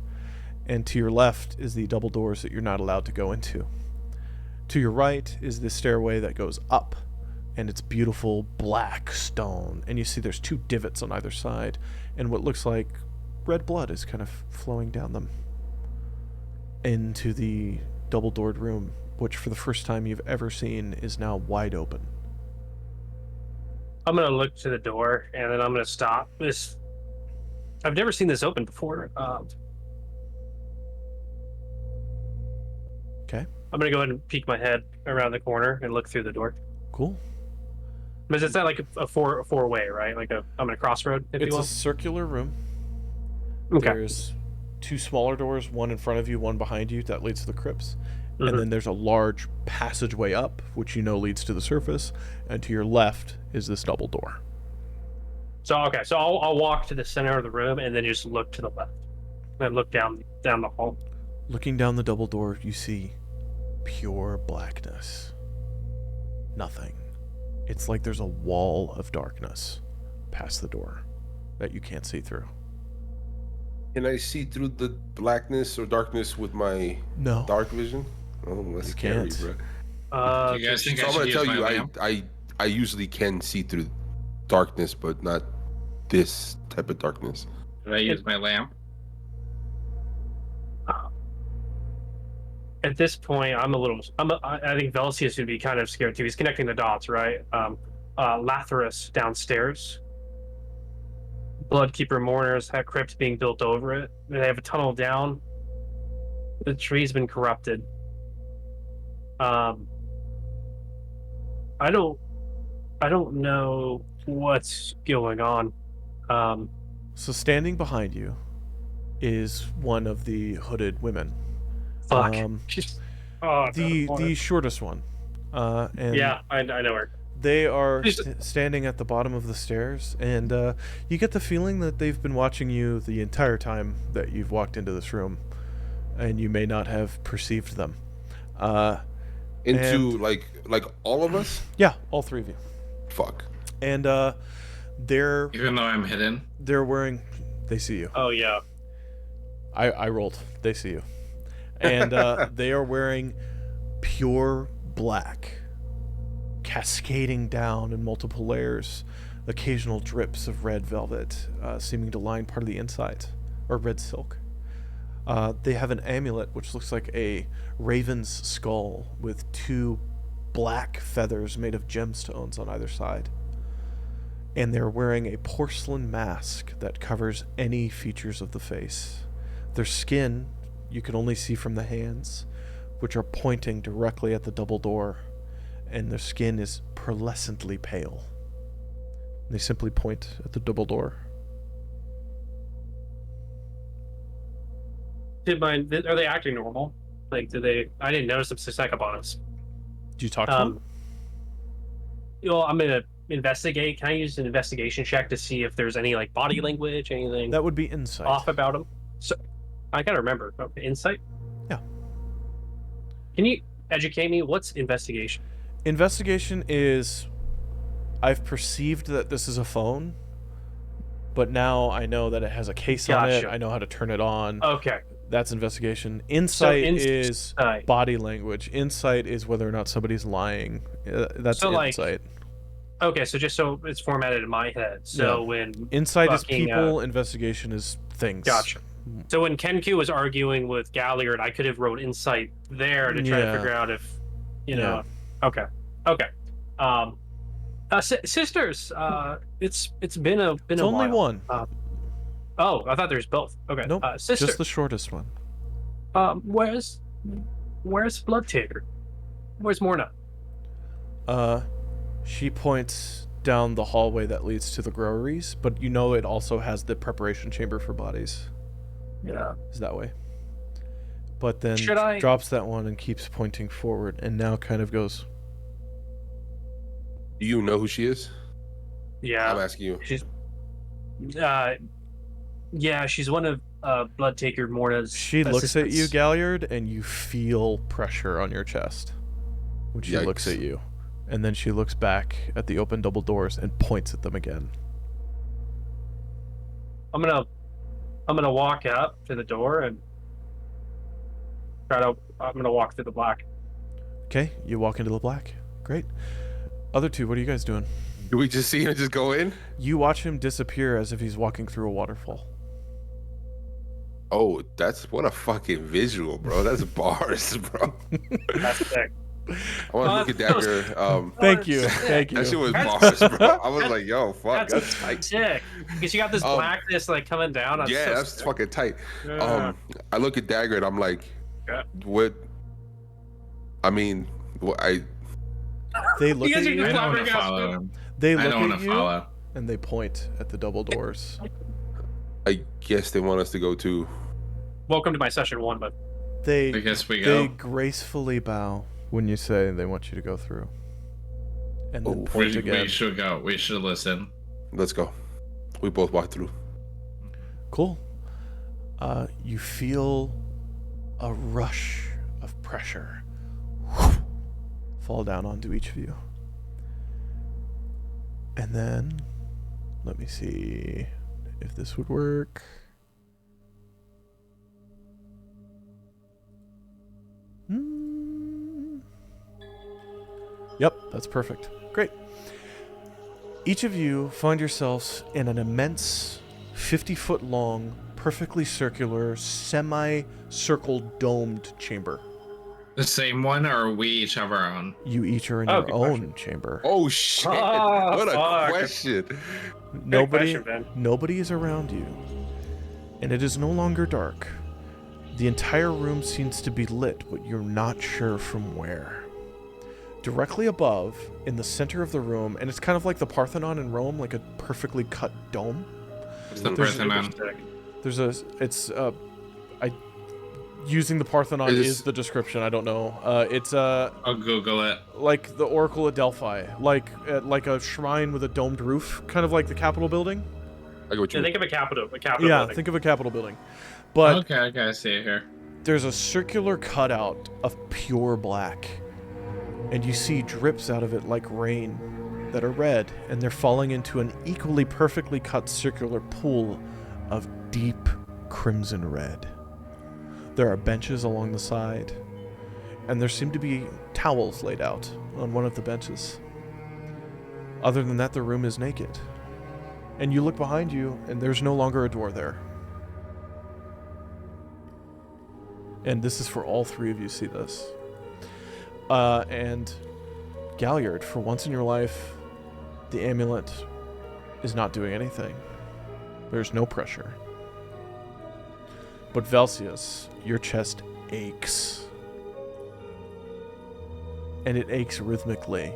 Speaker 2: and to your left is the double doors that you're not allowed to go into. To your right is the stairway that goes up, and it's beautiful black stone, and you see there's 2 divots on either side, and what looks like red blood is kind of flowing down them into the double-doored room, which for the first time you've ever seen is now wide open.
Speaker 4: I'm gonna look to the door, and then I'm gonna stop this. I've never seen this open before.
Speaker 2: Okay,
Speaker 4: I'm gonna go ahead and peek my head around the corner and look through the door.
Speaker 2: cool.
Speaker 4: But it's not like a four-way, right? Like I'm in a crossroad, if you
Speaker 2: It's
Speaker 4: will.
Speaker 2: a circular room.
Speaker 4: Okay.
Speaker 2: There's 2 smaller doors, one in front of you, one behind you, that leads to the crypts.
Speaker 4: Mhm.
Speaker 2: And then there's a large passageway up, which you know leads to the surface. And to your left is this double door.
Speaker 4: So okay, so I'll walk to the center of the room and then just look to the left, and look down the hall.
Speaker 2: Looking down the double door, you see pure blackness. Nothing. It's like there's a wall of darkness past the door that you can't see through.
Speaker 1: Can I see through the blackness or darkness with my
Speaker 2: No.
Speaker 1: dark vision? Oh, that's
Speaker 2: You
Speaker 1: scary,
Speaker 2: can't.
Speaker 1: bro.
Speaker 3: Do you guys think
Speaker 1: So
Speaker 3: I
Speaker 1: I'm
Speaker 3: should
Speaker 1: gonna
Speaker 3: use
Speaker 1: tell
Speaker 3: my
Speaker 1: you,
Speaker 3: lamp?
Speaker 1: I usually can see through darkness, but not this type of darkness.
Speaker 3: Should I use my lamp?
Speaker 4: At this point, I think Velseis would be kind of scared too. He's connecting the dots, right? Lathyrus downstairs. Bloodkeeper mourners have crypt being built over it. They have a tunnel down. The tree's been corrupted. I don't know what's going on.
Speaker 2: So standing behind you is one of the hooded women.
Speaker 4: Fuck.
Speaker 2: The
Speaker 4: God,
Speaker 2: the shortest one. And
Speaker 4: yeah, I know her.
Speaker 2: they are
Speaker 4: She's-
Speaker 2: standing at the bottom of the stairs, and you get the feeling that they've been watching you the entire time that you've walked into this room, and you may not have perceived them.
Speaker 1: Into like all of us?
Speaker 2: Yeah, all 3 of you.
Speaker 1: Fuck.
Speaker 2: And they're
Speaker 3: Even though I'm hidden?
Speaker 2: wearing. They see you.
Speaker 4: Oh yeah.
Speaker 2: I rolled. They see you. And they are wearing pure black, cascading down in multiple layers, occasional drips of red velvet seeming to line part of the inside, or red silk. They have an amulet which looks like a raven's skull with 2 black feathers made of gemstones on either side. And they're wearing a porcelain mask that covers any features of the face. Their skin you can only see from the hands, which are pointing directly at the double door, and their skin is pearlescently pale. They simply point at the double door.
Speaker 4: Are they acting normal? Like, I didn't notice them stack up on us.
Speaker 2: Do you talk to them?
Speaker 4: I'm gonna investigate. Can I use an investigation check to see if there's any like body language, anything
Speaker 2: That would be insight.
Speaker 4: off about them? So I gotta remember. Insight.
Speaker 2: Yeah.
Speaker 4: Can you educate me? What's investigation?
Speaker 2: Investigation is, I've perceived that this is a phone, but now I know that it has a case on it.
Speaker 4: Gotcha.
Speaker 2: I know how to turn it on.
Speaker 4: Okay.
Speaker 2: That's investigation. Insight is
Speaker 4: Insight.
Speaker 2: body language. Insight is whether or not somebody's lying. That's
Speaker 4: So, like,
Speaker 2: insight.
Speaker 4: Okay, so just so it's formatted in my head. So
Speaker 2: Yeah.
Speaker 4: when
Speaker 2: Insight is
Speaker 4: fucking,
Speaker 2: people. Investigation is things.
Speaker 4: Gotcha. So when Kenku was arguing with Galliard, I could have wrote insight there to try to
Speaker 2: Yeah.
Speaker 4: figure out if, you know. Okay. Sisters. It's been a
Speaker 2: It's
Speaker 4: a
Speaker 2: only
Speaker 4: while.
Speaker 2: one.
Speaker 4: Oh, I thought there's both. Okay.
Speaker 2: Nope.
Speaker 4: Sister.
Speaker 2: Just the shortest one.
Speaker 4: Where's Bloodtaker? Where's Morna?
Speaker 2: She points down the hallway that leads to the groweries, but you know it also has the preparation chamber for bodies.
Speaker 4: Yeah.
Speaker 2: Is that way. But then
Speaker 4: Should I-
Speaker 2: drops that one and keeps pointing forward, and now kind of goes,
Speaker 1: Do you know who she is?
Speaker 4: Yeah.
Speaker 1: I'm asking you.
Speaker 4: She's yeah, she's one of Bloodtaker Morna's
Speaker 2: she looks at you,
Speaker 4: assistants.
Speaker 2: Galliard, and you feel pressure on your chest when she looks
Speaker 1: Yikes.
Speaker 2: at you. And then she looks back at the open double doors and points at them again.
Speaker 4: I'm gonna walk up to the door and I'm gonna walk through the black.
Speaker 2: Okay, you walk into the black. Great. Other two, what are you guys doing?
Speaker 1: Do we just see him just go in?
Speaker 2: You watch him disappear as if he's walking through a waterfall.
Speaker 1: Oh, that's what a fucking visual, bro. That's bars, bro.
Speaker 4: That's sick.
Speaker 1: I want to look at Dagger.
Speaker 2: Thank you. Thank you.
Speaker 1: That shit was
Speaker 4: That's-
Speaker 1: bars, bro. I was like, yo, fuck,
Speaker 4: That's
Speaker 1: that's tight.
Speaker 4: sick. Because you got this blackness like coming down.
Speaker 1: Yeah,
Speaker 4: so
Speaker 1: that's
Speaker 4: sick.
Speaker 1: fucking tight.
Speaker 4: Yeah.
Speaker 1: I look at Dagger and I'm like,
Speaker 4: Yeah.
Speaker 1: what? I mean, I
Speaker 2: They look
Speaker 4: You
Speaker 2: at
Speaker 4: guys are
Speaker 2: you.
Speaker 3: I
Speaker 4: just
Speaker 3: don't want to
Speaker 4: flabbergasted.
Speaker 3: follow him.
Speaker 2: They
Speaker 3: I
Speaker 2: look
Speaker 3: don't want
Speaker 2: at
Speaker 3: to
Speaker 2: you,
Speaker 3: follow.
Speaker 2: and they point at the double doors.
Speaker 1: guess they want us to go to.
Speaker 4: Welcome to my session 1, but
Speaker 2: They
Speaker 3: I guess we
Speaker 2: they
Speaker 3: go.
Speaker 2: gracefully bow when you say they want you to go through, and then
Speaker 1: Oh,
Speaker 2: point
Speaker 3: We
Speaker 2: again.
Speaker 3: should go. We should listen.
Speaker 1: Let's go. We both walk through.
Speaker 2: Cool. You feel a rush of pressure fall down onto each of you. And then, let me see if this would work. Yep, that's perfect. Great. Each of you find yourselves in an immense 50-foot long, perfectly circular, semi-circle domed chamber.
Speaker 3: The same one, or we each have our own?
Speaker 2: You each are in
Speaker 4: Oh,
Speaker 2: your
Speaker 4: good
Speaker 2: own
Speaker 4: question.
Speaker 2: chamber.
Speaker 1: Oh shit!
Speaker 4: Oh,
Speaker 1: what a
Speaker 4: fuck.
Speaker 1: question.
Speaker 2: Nobody,
Speaker 4: question, Ben.
Speaker 2: nobody is around you, and it is no longer dark. The entire room seems to be lit, but you're not sure from where. Directly above, in the center of the room, and it's kind of like the Parthenon in Rome, like a perfectly cut dome.
Speaker 3: It's the
Speaker 2: There's-
Speaker 3: Parthenon.
Speaker 2: There's using the Parthenon
Speaker 1: Is-
Speaker 2: is the description. I don't know. It's
Speaker 3: I'll Google it.
Speaker 2: like the Oracle at Delphi, like a shrine with a domed roof, kind of like the Capitol building.
Speaker 1: I get what you
Speaker 4: Yeah,
Speaker 1: mean.
Speaker 4: think of a capital.
Speaker 2: Yeah,
Speaker 4: Building.
Speaker 2: think of a Capitol building, but
Speaker 3: Okay, I see it here.
Speaker 2: there's a circular cutout of pure black, and you see drips out of it like rain that are red, and they're falling into an equally perfectly cut circular pool of deep crimson red. There are benches along the side, and there seem to be towels laid out on one of the benches. Other than that, the room is naked. And you look behind you, and there's no longer a door there. And this is for all three of you see this. And Galliard, for once in your life, the amulet is not doing anything. There's no pressure. But Velseis, your chest aches. And it aches rhythmically.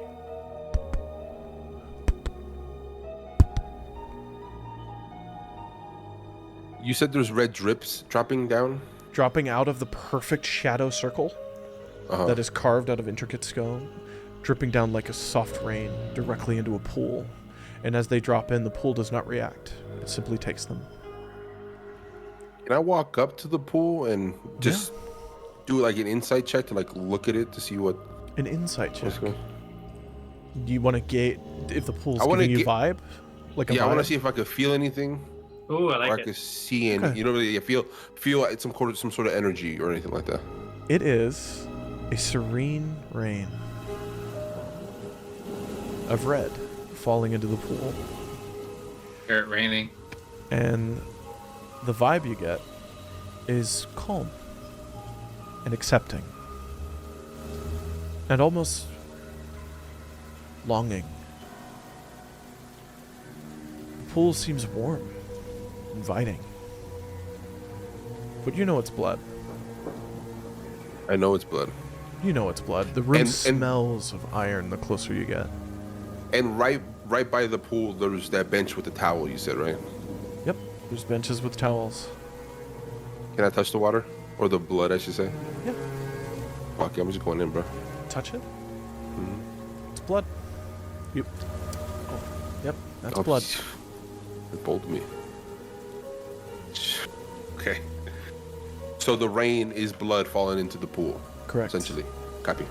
Speaker 1: You said there's red drips dropping down.
Speaker 2: Dropping out of the perfect shadow circle
Speaker 1: Uh-huh.
Speaker 2: that is carved out of intricate stone, dripping down like a soft rain directly into a pool. And as they drop in, the pool does not react. It simply takes them.
Speaker 1: Can I walk up to the pool and just do like an insight check to like look at it to see what?
Speaker 2: An insight check.
Speaker 1: What's going?
Speaker 2: Do you want to gauge if the pool's
Speaker 1: I wanna
Speaker 2: giving you
Speaker 1: get-
Speaker 2: vibe? Like a
Speaker 1: Yeah, I want
Speaker 2: vibe?
Speaker 1: to see if I could feel anything,
Speaker 4: Ooh, I
Speaker 1: or I
Speaker 4: like
Speaker 1: could
Speaker 4: it.
Speaker 1: see any.
Speaker 2: Okay.
Speaker 1: You know, really feel like some sort of energy or anything like that.
Speaker 2: It is a serene rain of red falling into the pool.
Speaker 3: Hear it raining.
Speaker 2: And the vibe you get is calm and accepting and almost longing. The pool seems warm, inviting. But you know it's blood.
Speaker 1: I know it's blood.
Speaker 2: You know it's blood. The room
Speaker 1: And-
Speaker 2: smells of iron the closer you get.
Speaker 1: And right by the pool, there's that bench with the towel. You said, right?
Speaker 2: Yep, there's benches with towels.
Speaker 1: Can I touch the water or the blood? I should say.
Speaker 2: Yeah,
Speaker 1: Fuck, I'm just going in, bro.
Speaker 2: touch it. It's blood. Yep. Oh, yep, that's
Speaker 1: Oh,
Speaker 2: blood.
Speaker 1: It bowled me. Okay. So the rain is blood falling into the pool,
Speaker 2: Correct.
Speaker 1: essentially. Copy.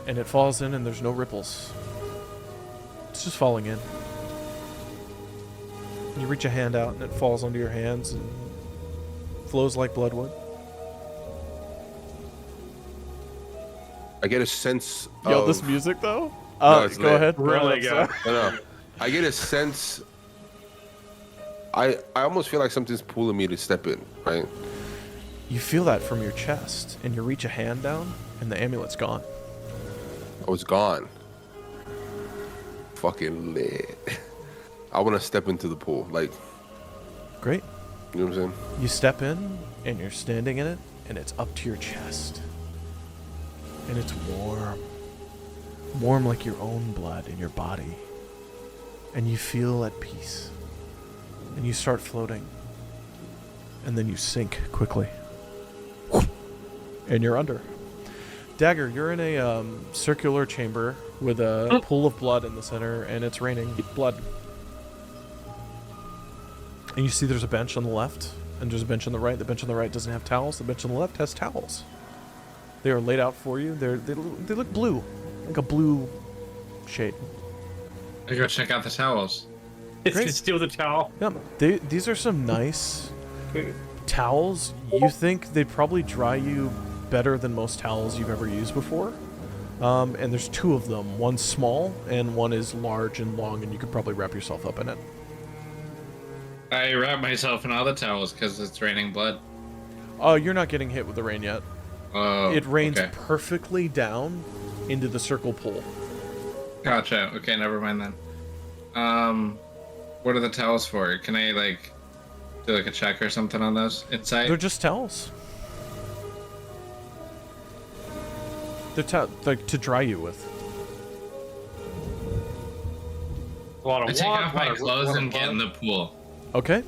Speaker 2: And it falls in and there's no ripples. It's just falling in. You reach a hand out and it falls onto your hands and flows like blood would.
Speaker 1: I get a sense
Speaker 2: Yo,
Speaker 1: of...
Speaker 2: this music though?
Speaker 1: No, it's
Speaker 2: Go
Speaker 1: lit.
Speaker 2: ahead.
Speaker 4: Really
Speaker 2: Go ahead,
Speaker 4: good.
Speaker 1: No. I get a sense... I almost feel like something's pulling me to step in, right?
Speaker 2: You feel that from your chest, and you reach a hand down, and the amulet's gone.
Speaker 1: I was gone. Fucking lit. I want to step into the pool. Like,
Speaker 2: Great.
Speaker 1: you know what I'm saying?
Speaker 2: You step in, and you're standing in it, and it's up to your chest. And it's warm. Warm like your own blood in your body. And you feel at peace. And you start floating. And then you sink quickly. And you're under. Dagger, you're in a circular chamber with a pool of blood in the center, and it's raining blood. And you see there's a bench on the left, and there's a bench on the right. The bench on the right doesn't have towels. The bench on the left has towels. They are laid out for you. They look blue, like a blue shade.
Speaker 3: I go check out the towels.
Speaker 4: It's
Speaker 2: Great.
Speaker 4: to steal the towel.
Speaker 2: Yeah, these are some nice towels. You think they'd probably dry you better than most towels you've ever used before. And there's two of them. One's small, and one is large and long, and you could probably wrap yourself up in it.
Speaker 3: I wrap myself in all the towels because it's raining blood.
Speaker 2: Oh, you're not getting hit with the rain yet.
Speaker 3: Oh,
Speaker 2: It rains
Speaker 3: okay.
Speaker 2: perfectly down into the circle pool.
Speaker 3: Gotcha. Okay, never mind then. What are the towels for? Can I like do like a check or something on those inside?
Speaker 2: They're just towels. They're like to dry you with.
Speaker 4: A lot of
Speaker 3: I take
Speaker 4: water,
Speaker 3: off my
Speaker 4: lot of-
Speaker 3: clothes
Speaker 4: lot
Speaker 3: and
Speaker 4: of
Speaker 3: get in
Speaker 4: blood.
Speaker 3: the pool.
Speaker 2: Okay.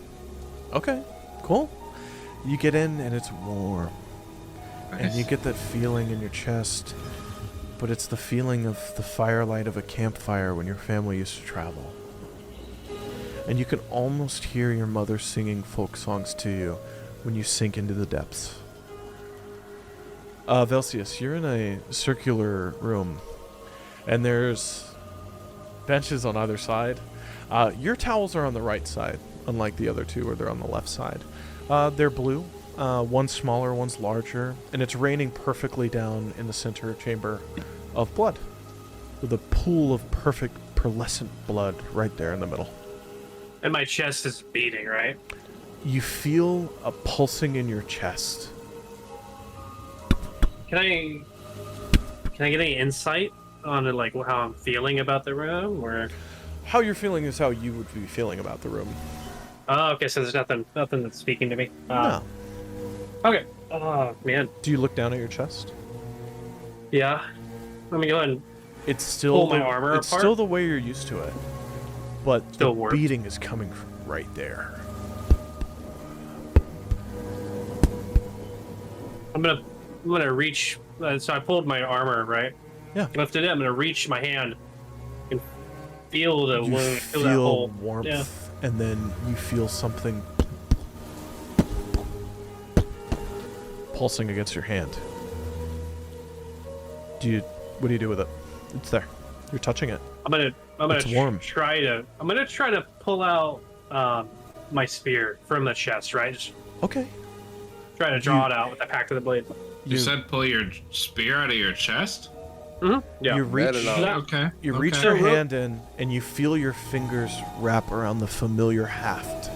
Speaker 2: Okay. Cool. You get in and it's warm. And you get that feeling in your chest. But it's the feeling of the firelight of a campfire when your family used to travel. And you can almost hear your mother singing folk songs to you when you sink into the depths. Velseis, you're in a circular room. And there's benches on either side. Your towels are on the right side, unlike the other two where they're on the left side. They're blue. One's smaller, one's larger. And it's raining perfectly down in the center chamber of blood. With a pool of perfect pearlescent blood right there in the middle.
Speaker 4: And my chest is beating, right?
Speaker 2: You feel a pulsing in your chest.
Speaker 4: Can I get any insight on like how I'm feeling about the room, or?
Speaker 2: How you're feeling is how you would be feeling about the room.
Speaker 4: Oh, okay. So there's nothing that's speaking to me.
Speaker 2: No.
Speaker 4: Okay. Oh man.
Speaker 2: Do you look down at your chest?
Speaker 4: Yeah. Let me go ahead and
Speaker 2: It's still
Speaker 4: pull my armor
Speaker 2: it's
Speaker 4: apart.
Speaker 2: still the way you're used to it. But
Speaker 4: Still
Speaker 2: the
Speaker 4: warped.
Speaker 2: beating is coming from right there.
Speaker 4: I'm gonna reach. So I pulled my armor, right?
Speaker 2: Yeah.
Speaker 4: Lifted it. I'm gonna reach my hand and feel the
Speaker 2: You
Speaker 4: wound, feel that
Speaker 2: feel
Speaker 4: hole.
Speaker 2: warmth,
Speaker 4: Yeah.
Speaker 2: and then you feel something pulsing against your hand. What do you do with it? It's there. You're touching it.
Speaker 4: I'm gonna
Speaker 2: It's warm.
Speaker 4: try to pull out my spear from the chest, right? Just
Speaker 2: Okay.
Speaker 4: try to draw it out with the pack of the blade.
Speaker 3: You said pull your spear out of your chest?
Speaker 4: Yeah.
Speaker 2: You reach.
Speaker 1: Better not.
Speaker 3: Okay.
Speaker 2: You
Speaker 3: okay.
Speaker 2: reach your hand in, and you feel your fingers wrap around the familiar haft.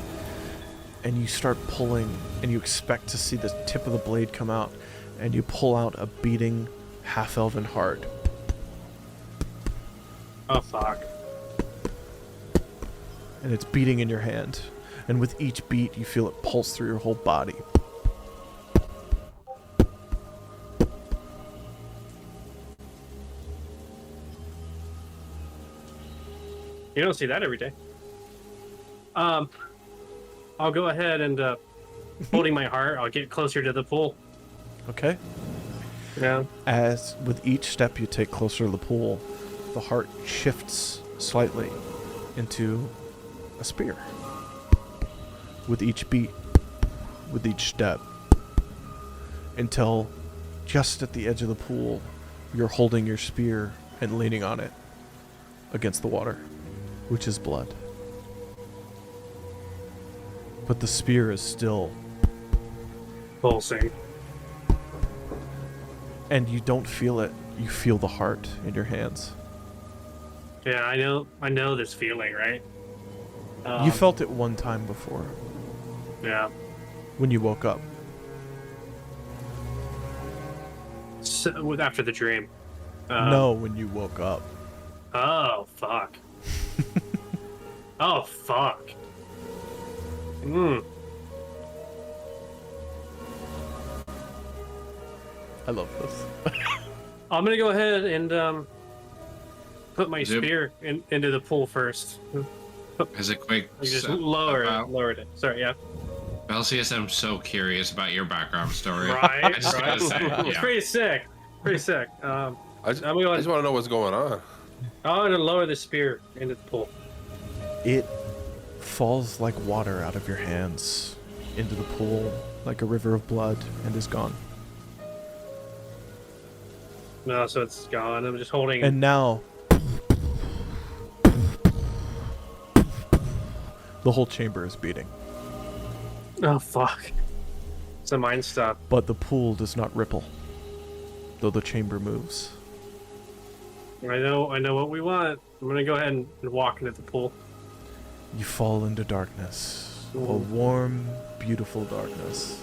Speaker 2: And you start pulling, and you expect to see the tip of the blade come out, and you pull out a beating half-elven heart.
Speaker 4: Oh fuck.
Speaker 2: And it's beating in your hand. And with each beat, you feel it pulse through your whole body.
Speaker 4: You don't see that every day. I'll go ahead and holding my heart, I'll get closer to the pool.
Speaker 2: Okay?
Speaker 4: Yeah.
Speaker 2: As with each step you take closer to the pool, the heart shifts slightly into a spear. With each beat, with each step, until just at the edge of the pool, you're holding your spear and leaning on it against the water, which is blood. but the spear is still,
Speaker 4: Pulsing.
Speaker 2: and you don't feel it. You feel the heart in your hands.
Speaker 4: Yeah, I know this feeling, right?
Speaker 2: You felt it one time before,
Speaker 4: Yeah.
Speaker 2: when you woke up.
Speaker 4: So, after the dream.
Speaker 2: No, when you woke up.
Speaker 4: Oh, fuck. Oh, fuck. Mm.
Speaker 2: I love this.
Speaker 4: I'm gonna go ahead and put my spear into the pool first.
Speaker 3: As a quick
Speaker 4: Just
Speaker 3: step
Speaker 4: lowered
Speaker 3: out,
Speaker 4: it. Sorry, yeah.
Speaker 3: Velseis, I'm so curious about your background story.
Speaker 4: Right,
Speaker 3: I just gotta say,
Speaker 4: It's
Speaker 3: yeah.
Speaker 4: pretty sick. Pretty sick.
Speaker 1: I just,
Speaker 4: I'm going.
Speaker 1: want to know what's going on.
Speaker 4: I'm gonna lower the spear into the pool.
Speaker 2: It falls like water out of your hands into the pool, like a river of blood, and is gone.
Speaker 4: No, so it's gone. I'm just holding.
Speaker 2: And now, the whole chamber is beating.
Speaker 4: Oh fuck! So mine stopped.
Speaker 2: But the pool does not ripple, though the chamber moves.
Speaker 4: I know what we want. I'm gonna go ahead and walk into the pool.
Speaker 2: You fall into darkness. A warm, beautiful darkness.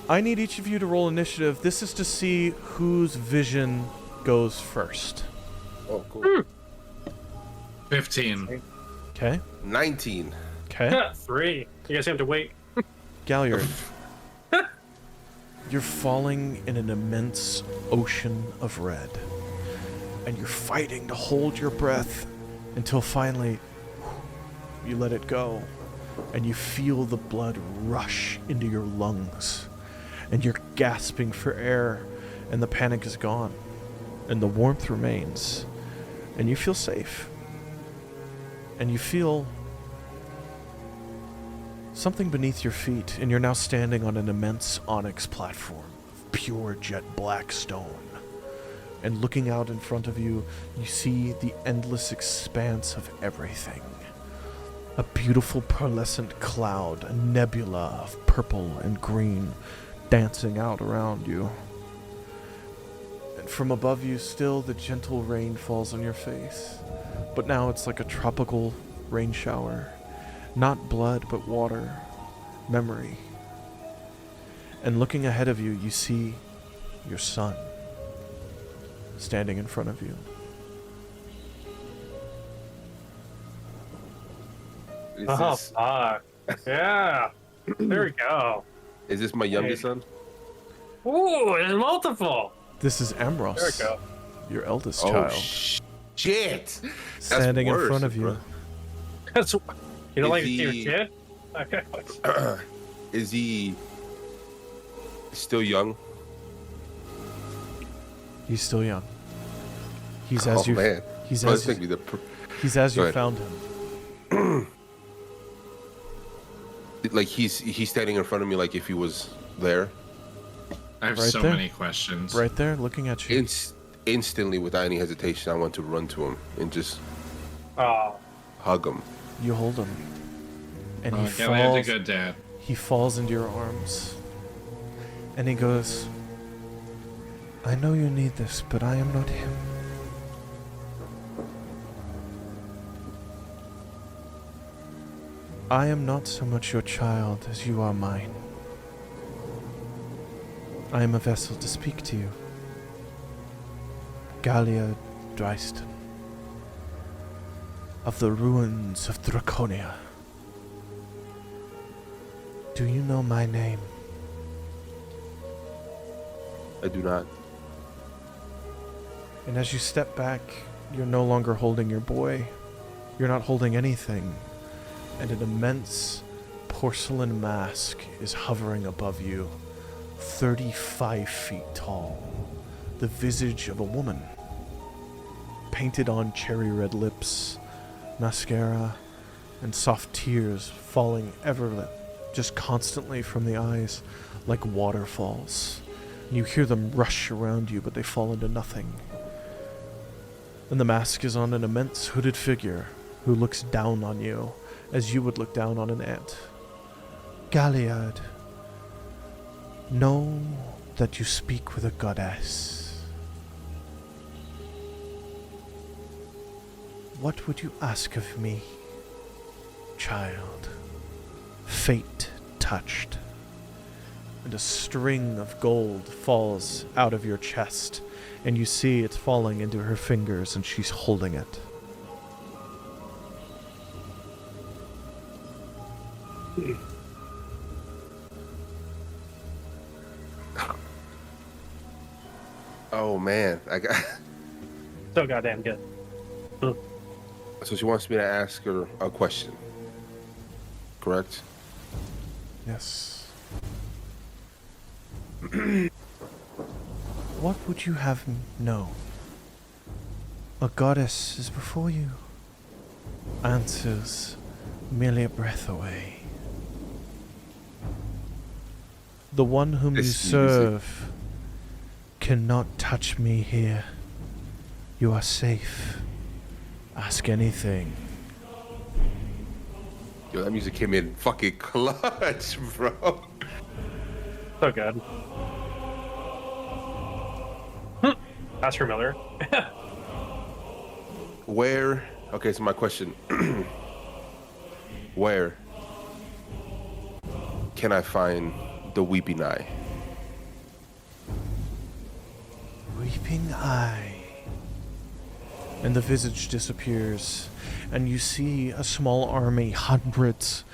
Speaker 2: I need each of you to roll initiative. This is to see whose vision goes first.
Speaker 1: Oh, cool.
Speaker 3: 15.
Speaker 2: Okay?
Speaker 1: 19.
Speaker 2: Okay?
Speaker 4: 3. You guys have to wait.
Speaker 2: Galliard. You're falling in an immense ocean of red. And you're fighting to hold your breath until finally you let it go. And you feel the blood rush into your lungs. And you're gasping for air. And the panic is gone. And the warmth remains. And you feel safe. And you feel something beneath your feet, and you're now standing on an immense onyx platform of pure jet black stone. And looking out in front of you, you see the endless expanse of everything. A beautiful pearlescent cloud, a nebula of purple and green dancing out around you. And from above you still the gentle rain falls on your face. But now it's like a tropical rain shower. Not blood, but water. Memory. And looking ahead of you, you see your son standing in front of you.
Speaker 4: Oh fuck! Yeah. There we go.
Speaker 1: Is this my youngest son?
Speaker 4: Ooh, there's multiple.
Speaker 2: This is Amros,
Speaker 4: There we go.
Speaker 2: your eldest
Speaker 1: Oh,
Speaker 2: child,
Speaker 1: shit.
Speaker 2: standing in
Speaker 1: worse,
Speaker 2: front of you.
Speaker 1: bro.
Speaker 4: That's you don't
Speaker 1: Is
Speaker 4: like to see your
Speaker 1: he-
Speaker 4: kid? Okay.
Speaker 1: Is he still young?
Speaker 2: He's still young. He's
Speaker 1: Oh,
Speaker 2: as you.
Speaker 1: man.
Speaker 2: He's
Speaker 1: Well,
Speaker 2: as
Speaker 1: this
Speaker 2: you,
Speaker 1: take me to
Speaker 2: he's as
Speaker 1: Go
Speaker 2: you
Speaker 1: ahead.
Speaker 2: found him.
Speaker 1: like he's standing in front of me like if he was there.
Speaker 3: I have
Speaker 2: Right
Speaker 3: so
Speaker 2: there.
Speaker 3: many questions.
Speaker 2: Right there, looking at you.
Speaker 1: Instantly, without any hesitation, I want to run to him and just
Speaker 4: Oh.
Speaker 1: hug him.
Speaker 2: You hold him, and he
Speaker 3: Galliard's a
Speaker 2: falls.
Speaker 3: good dad.
Speaker 2: He falls into your arms, and he goes, "I know you need this, but I am not him. I am not so much your child as you are mine. I am a vessel to speak to you. Galliard Dryston, of the ruins of Draconia. Do you know my name?"
Speaker 1: I do not.
Speaker 2: And as you step back, you're no longer holding your boy. You're not holding anything. And an immense porcelain mask is hovering above you, 35 feet tall. The visage of a woman. Painted on cherry red lips, mascara, and soft tears falling just constantly from the eyes like waterfalls. You hear them rush around you, but they fall into nothing. And the mask is on an immense hooded figure who looks down on you as you would look down on an ant. Galliard, know that you speak with a goddess. What would you ask of me, child? Fate touched. And a string of gold falls out of your chest, and you see it falling into her fingers, and she's holding it.
Speaker 1: Oh man, I got.
Speaker 4: So goddamn good.
Speaker 1: So she wants me to ask her a question. Correct?
Speaker 2: Yes. What would you have know? A goddess is before you. Answers merely a breath away. The one whom you
Speaker 1: This music.
Speaker 2: serve cannot touch me here. You are safe. Ask anything.
Speaker 1: Yo, that music came in fucking clutch, bro.
Speaker 4: So good. That's familiar.
Speaker 1: Where? Okay, so my question. Where can I find the Weeping Eye?
Speaker 2: Weeping Eye. And the visage disappears, and you see a small army, hundreds,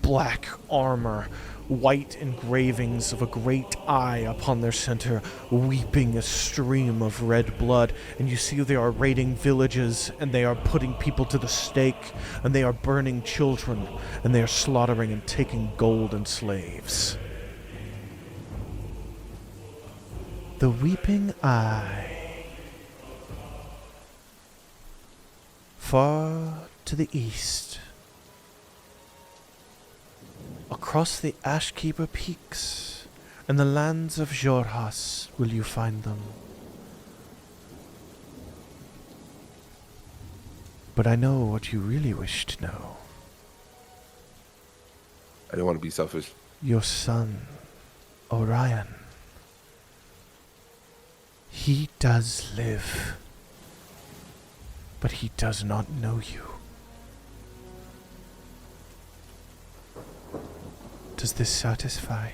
Speaker 2: black armor, white engravings of a great eye upon their center, weeping a stream of red blood. And you see they are raiding villages, and they are putting people to the stake, and they are burning children, and they are slaughtering and taking gold and slaves. The Weeping Eye. Far to the east, across the Ashkeeper peaks and the lands of Jorhas will you find them. But I know what you really wish to know.
Speaker 1: I don't want to be selfish.
Speaker 2: Your son, Orion. He does live. But he does not know you. Does this satisfy?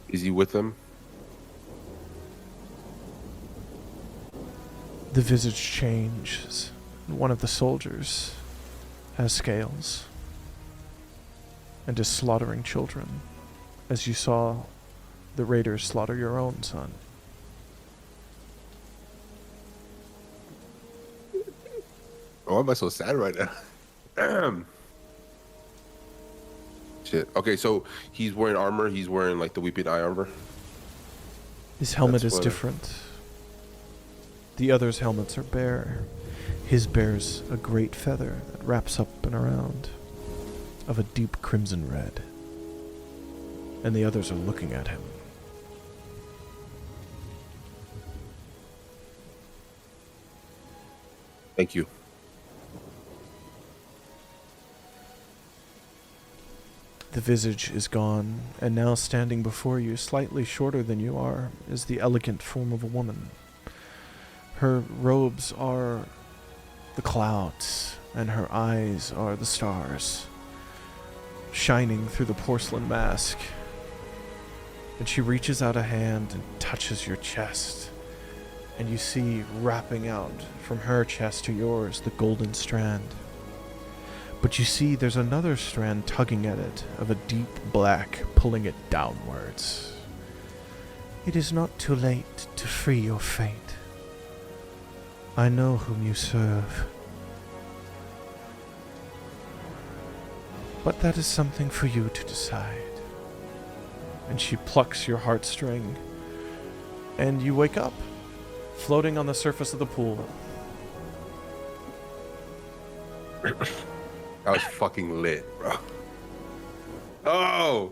Speaker 1: Is he with them?
Speaker 2: The visage changes. One of the soldiers has scales and is slaughtering children, as you saw the raiders slaughter your own son.
Speaker 1: Oh, why am I so sad right now? Shit. Okay, so he's wearing armor. He's wearing like the Weeping Eye armor.
Speaker 2: His helmet
Speaker 1: That's
Speaker 2: is
Speaker 1: what-
Speaker 2: different. The others' helmets are bare. His bears a great feather that wraps up and around, of a deep crimson red. And the others are looking at him.
Speaker 1: Thank you.
Speaker 2: The visage is gone, and now standing before you, slightly shorter than you are, is the elegant form of a woman. Her robes are the clouds, and her eyes are the stars, shining through the porcelain mask. And she reaches out a hand and touches your chest, and you see wrapping out from her chest to yours the golden strand. But you see there's another strand tugging at it, of a deep black, pulling it downwards. It is not too late to free your fate. I know whom you serve. But that is something for you to decide. And she plucks your heartstring, and you wake up, floating on the surface of the pool.
Speaker 1: That was fucking lit, bro. Oh,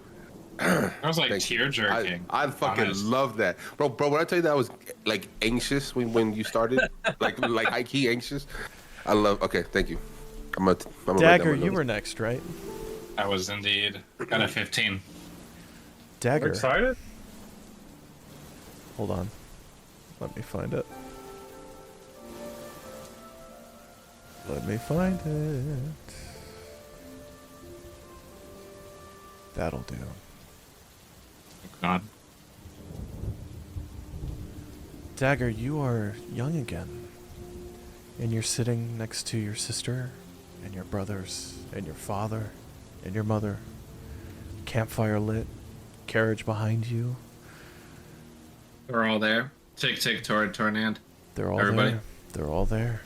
Speaker 3: I was like
Speaker 1: Thank
Speaker 3: tear jerking.
Speaker 1: I fucking
Speaker 3: Honest.
Speaker 1: love that, bro. When I tell you that I was like anxious when you started, like high key anxious. I love. Okay, thank you. I'm gonna write down
Speaker 2: Dagger,
Speaker 1: my
Speaker 2: you
Speaker 1: notes.
Speaker 2: were next, right?
Speaker 6: I was indeed. Got a 15.
Speaker 4: I'm
Speaker 2: Dagger.
Speaker 4: excited.
Speaker 2: Hold on. Let me find it. Let me find it. That'll do.
Speaker 6: God.
Speaker 2: Dagger, you are young again. And you're sitting next to your sister, and your brothers, and your father, and your mother. Campfire lit, carriage behind you.
Speaker 3: We're all there. Tick tick toward Tornand.
Speaker 2: They're all
Speaker 3: Everybody?
Speaker 2: there. They're all there.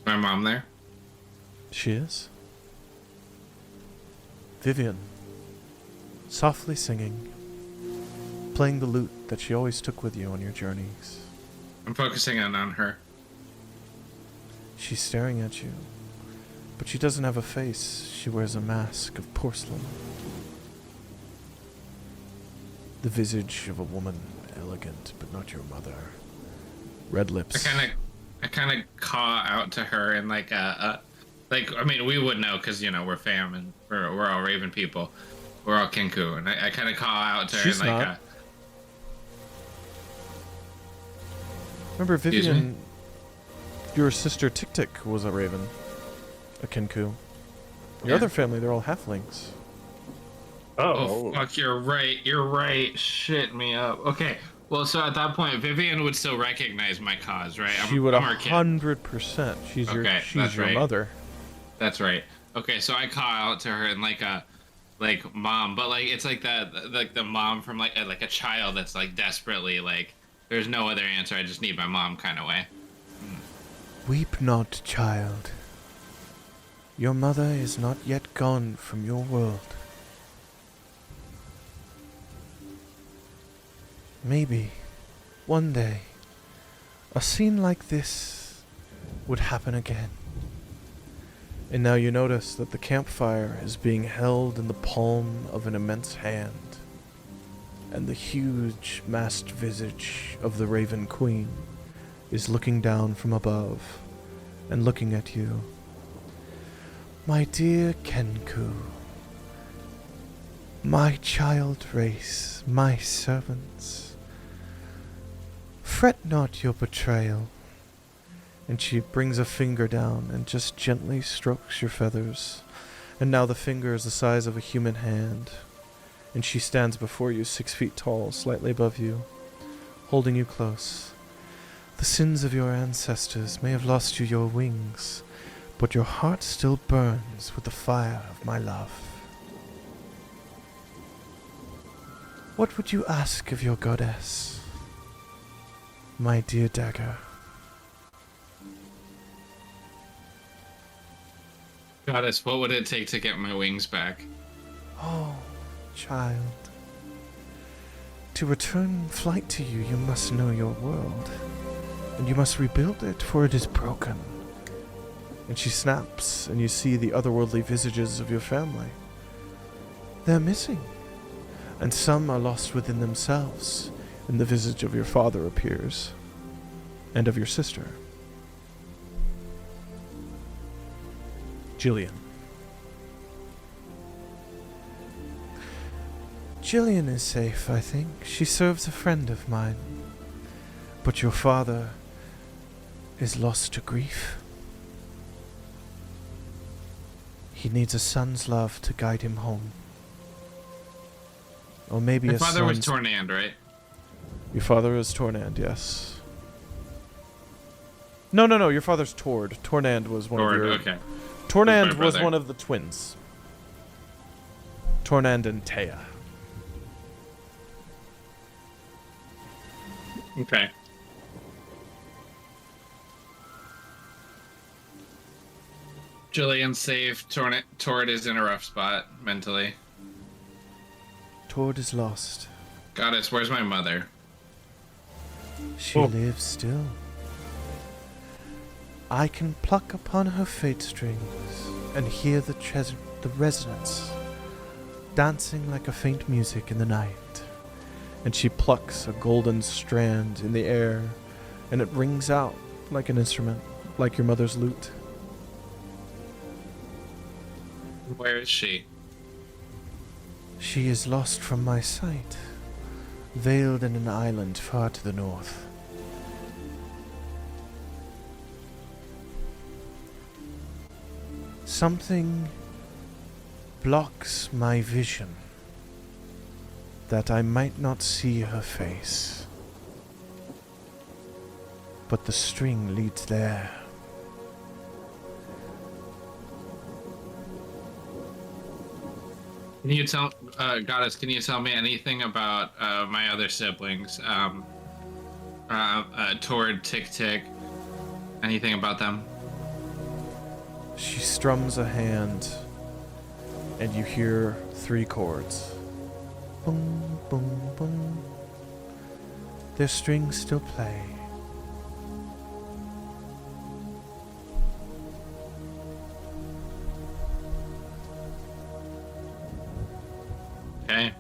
Speaker 3: My mom there.
Speaker 2: She is. Vivian, softly singing, playing the lute that she always took with you on your journeys.
Speaker 3: I'm focusing on her.
Speaker 2: She's staring at you, but she doesn't have a face. She wears a mask of porcelain. The visage of a woman, elegant, but not your mother. Red lips.
Speaker 3: I kind of caw out to her in like like I mean we would know because you know we're fam and we're all Raven people, we're all Kinku, and I kind of caw out to
Speaker 2: She's
Speaker 3: her in like
Speaker 2: not. Remember,
Speaker 3: Excuse me?
Speaker 2: Vivian, your sister Tick Tick was a raven, a Kinku. Your
Speaker 3: Yeah.
Speaker 2: other family, they're all halflings.
Speaker 3: Oh fuck, you're right, shit me up. Okay, well so at that point Vivian would still recognize my cause, right?
Speaker 2: She would
Speaker 3: I'm her kid.
Speaker 2: 100%. She's
Speaker 3: Okay, that's
Speaker 2: your
Speaker 3: right.
Speaker 2: mother.
Speaker 3: That's right. Okay, so I call out to her in like a mom, but like it's like the mom from like a child that's like desperately like there's no other answer. I just need my mom kind of way.
Speaker 2: Weep not, child. Your mother is not yet gone from your world. Maybe, one day, a scene like this would happen again. And now you notice that the campfire is being held in the palm of an immense hand, and the huge masked visage of the Raven Queen is looking down from above and looking at you. My dear Kenku, my child race, my servants, fret not your betrayal. And she brings a finger down and just gently strokes your feathers. And now the finger is the size of a human hand. And she stands before you 6 feet tall, slightly above you, holding you close. The sins of your ancestors may have lost you your wings, but your heart still burns with the fire of my love. What would you ask of your goddess, my dear Dagger?
Speaker 3: Goddess, what would it take to get my wings back?
Speaker 2: Oh, child. To return flight to you, you must know your world. And you must rebuild it, for it is broken. And she snaps, and you see the otherworldly visages of your family. They're missing. And some are lost within themselves, and the visage of your father appears. And of your sister. Jillian. Jillian is safe, I think. She serves a friend of mine. But your father is lost to grief. He needs a son's love to guide him home. Or maybe
Speaker 3: My
Speaker 2: a
Speaker 3: father was
Speaker 2: son's...
Speaker 3: Tornand, right?
Speaker 2: Your father is Tornand, yes. No, your father's Tord. Tornand was one of your...
Speaker 3: Okay.
Speaker 2: Tornand
Speaker 3: My
Speaker 2: was
Speaker 3: brother.
Speaker 2: one of the twins. Tornand and Taya.
Speaker 3: Okay. Jillian's safe. Tord is in a rough spot mentally.
Speaker 2: Tord is lost.
Speaker 3: Goddess, where's my mother?
Speaker 2: She lives still. I can pluck upon her fate strings and hear the resonance, dancing like a faint music in the night. And she plucks a golden strand in the air, and it rings out like an instrument, like your mother's lute.
Speaker 3: Where is she?
Speaker 2: She is lost from my sight, veiled in an island far to the north. Something blocks my vision, that I might not see her face. But the string leads there.
Speaker 3: Can you tell, Goddess, can you tell me anything about my other siblings? Toward Tick Tick. Anything about them?
Speaker 2: She strums a hand, and you hear 3 chords. Boom, boom, boom. Their strings still play.
Speaker 3: Okay.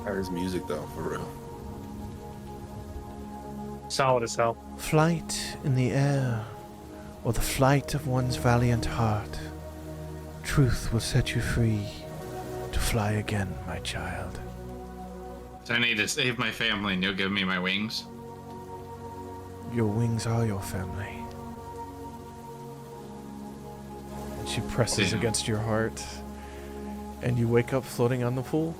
Speaker 1: There's music though, for real.
Speaker 4: Solid as hell.
Speaker 2: Flight in the air, or the flight of one's valiant heart. Truth will set you free to fly again, my child.
Speaker 3: So I need to save my family and you'll give me my wings?
Speaker 2: Your wings are your family. And she presses
Speaker 3: Damn.
Speaker 2: against your heart, and you wake up floating on the pool.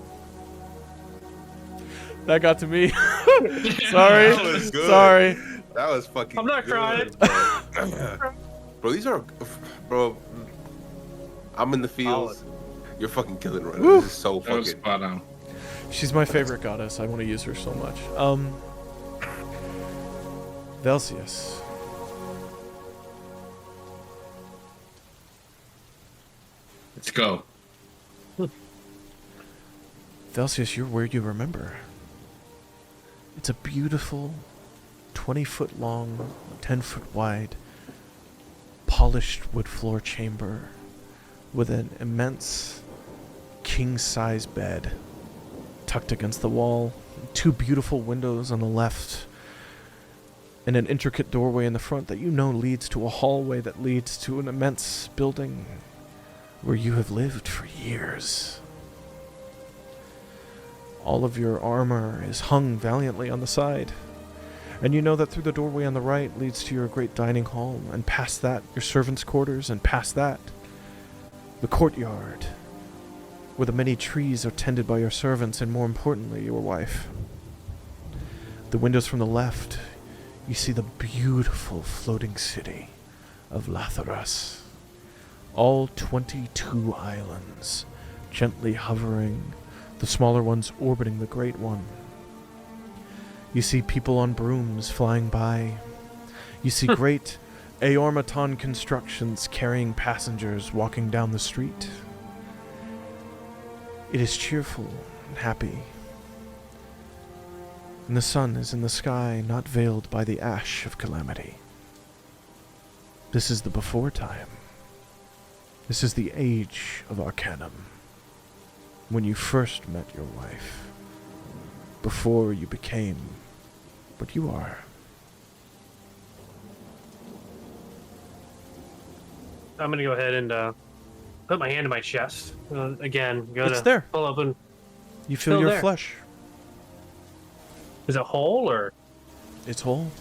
Speaker 2: That got to me. Sorry.
Speaker 1: That was good.
Speaker 2: Sorry.
Speaker 1: That was fucking
Speaker 4: I'm not
Speaker 1: good, bro. These are, bro. I'm in the fields. You're fucking killing right now.
Speaker 2: Woo.
Speaker 1: This is so
Speaker 3: That was
Speaker 1: fucking.
Speaker 3: spot on.
Speaker 2: She's my favorite goddess. I want to use her so much. Velseis.
Speaker 3: Let's go.
Speaker 2: Velseis, you're where you remember. It's a beautiful 20-foot long, 10-foot wide, polished wood floor chamber with an immense king-size bed tucked against the wall, 2 beautiful windows on the left, and an intricate doorway in the front that you know leads to a hallway that leads to an immense building where you have lived for years. All of your armor is hung valiantly on the side, and you know that through the doorway on the right leads to your great dining hall, and past that, your servants' quarters, and past that, the courtyard, where the many trees are tended by your servants, and more importantly, your wife. The windows from the left, you see the beautiful floating city of Latharas. All 22 islands, gently hovering, the smaller ones orbiting the great one. You see people on brooms flying by. You see great Aormaton constructions carrying passengers walking down the street. It is cheerful and happy. And the sun is in the sky, not veiled by the ash of calamity. This is the before time. This is the age of Arcanum. When you first met your wife. Before you became what you are.
Speaker 4: I'm gonna go ahead and put my hand in my chest. Again,
Speaker 2: It's
Speaker 4: gonna
Speaker 2: there.
Speaker 4: pull open.
Speaker 2: You feel
Speaker 4: Still
Speaker 2: your
Speaker 4: there.
Speaker 2: flesh.
Speaker 4: Is it whole or
Speaker 2: It's whole.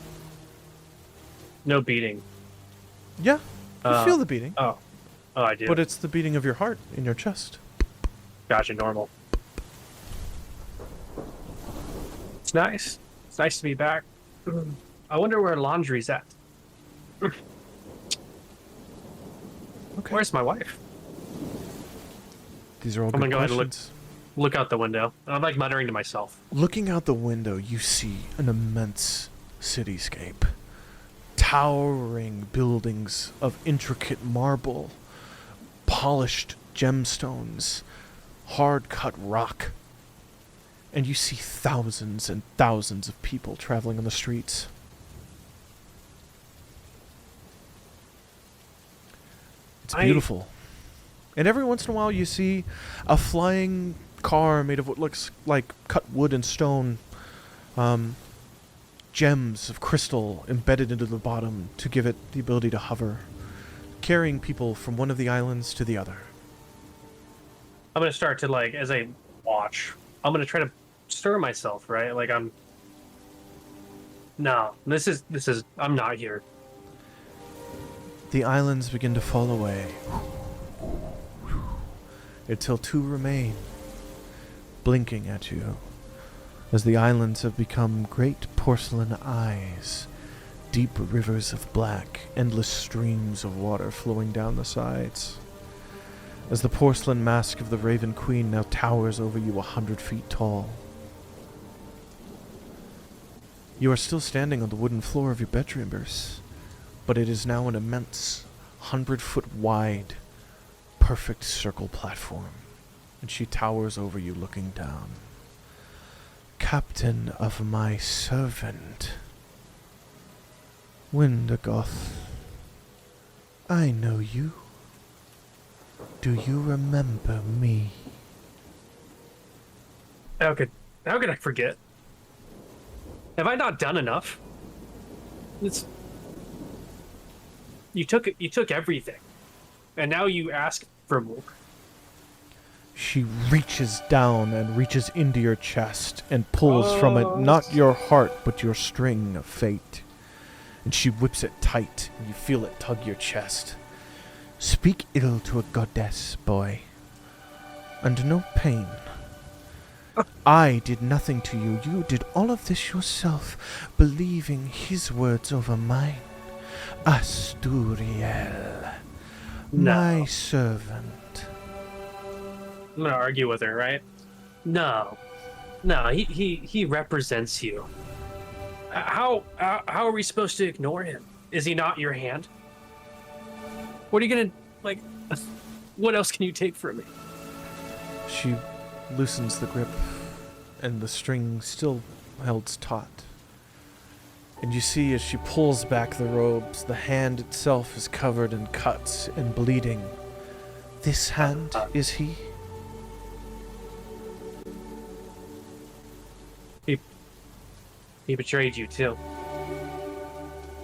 Speaker 4: no beating?
Speaker 2: Yeah. You
Speaker 4: Uh,
Speaker 2: feel the beating.
Speaker 4: Oh, I do.
Speaker 2: But it's the beating of your heart in your chest.
Speaker 4: Gotcha, normal. It's nice. It's nice to be back. I wonder where laundry's at.
Speaker 2: Okay.
Speaker 4: Where's my wife?
Speaker 2: These are all
Speaker 4: I'm
Speaker 2: good
Speaker 4: gonna go ahead and look-
Speaker 2: questions.
Speaker 4: Look out the window. I'm like muttering to myself.
Speaker 2: Looking out the window, you see an immense cityscape. Towering buildings of intricate marble, polished gemstones, hard-cut rock. And you see thousands and thousands of people traveling on the streets. It's beautiful. And every once in a while you see a flying car made of what looks like cut wood and stone, gems of crystal embedded into the bottom to give it the ability to hover, carrying people from one of the islands to the other.
Speaker 4: I'm gonna start to, like, as I watch, I'm gonna try to stir myself, right? Like, no, this is, I'm not here.
Speaker 2: The islands begin to fall away, until two remain, blinking at you, as the islands have become great porcelain eyes, deep rivers of black, endless streams of water flowing down the sides. As the porcelain mask of the Raven Queen now towers over you 100 feet tall. You are still standing on the wooden floor of your bedchambers, but it is now an immense, 100-foot wide, perfect circle platform, and she towers over you looking down. Captain of my servant, Windagoth, I know you. Do you remember me?
Speaker 4: How could I forget? Have I not done enough? You took everything, and now you ask for more.
Speaker 2: She reaches down and reaches into your chest and pulls from it not your heart, but your string of fate. And she whips it tight, and you feel it tug your chest. Speak ill to a goddess, boy. And no pain. I did nothing to you. You did all of this yourself, believing his words over mine. Asturiel, my servant.
Speaker 4: I'm gonna argue with her, right? No, he represents you. How are we supposed to ignore him? Is he not your hand? What are you gonna, like, what else can you take from me?
Speaker 2: She loosens the grip, and the string still held taut. And you see as she pulls back the robes, the hand itself is covered in cuts and bleeding. This hand is he?
Speaker 4: He betrayed you too.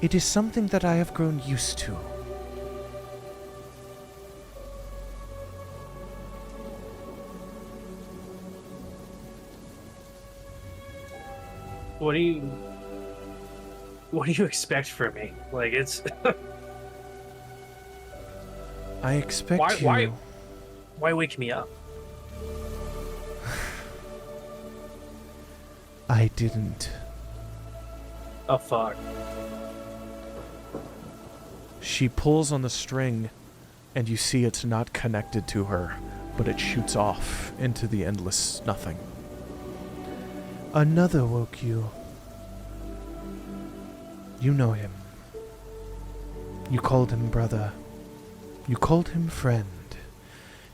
Speaker 2: It is something that I have grown used to.
Speaker 4: What do you expect from me? Like, it's
Speaker 2: I expect you.
Speaker 4: Why wake me up?
Speaker 2: I didn't.
Speaker 4: Oh, fuck.
Speaker 2: She pulls on the string, and you see it's not connected to her, but it shoots off into the endless nothing. Another woke you. You know him. You called him brother. You called him friend.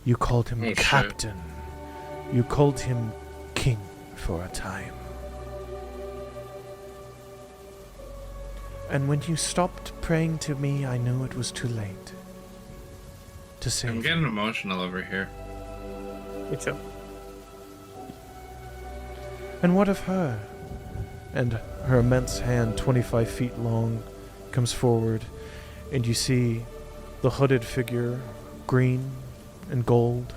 Speaker 2: You called him captain. You called him king for a time. And when you stopped praying to me, I knew it was too late to save
Speaker 3: I'm getting emotional over here.
Speaker 4: Me too.
Speaker 2: And what of her? And her immense hand, 25 feet long, comes forward, and you see the hooded figure, green and gold.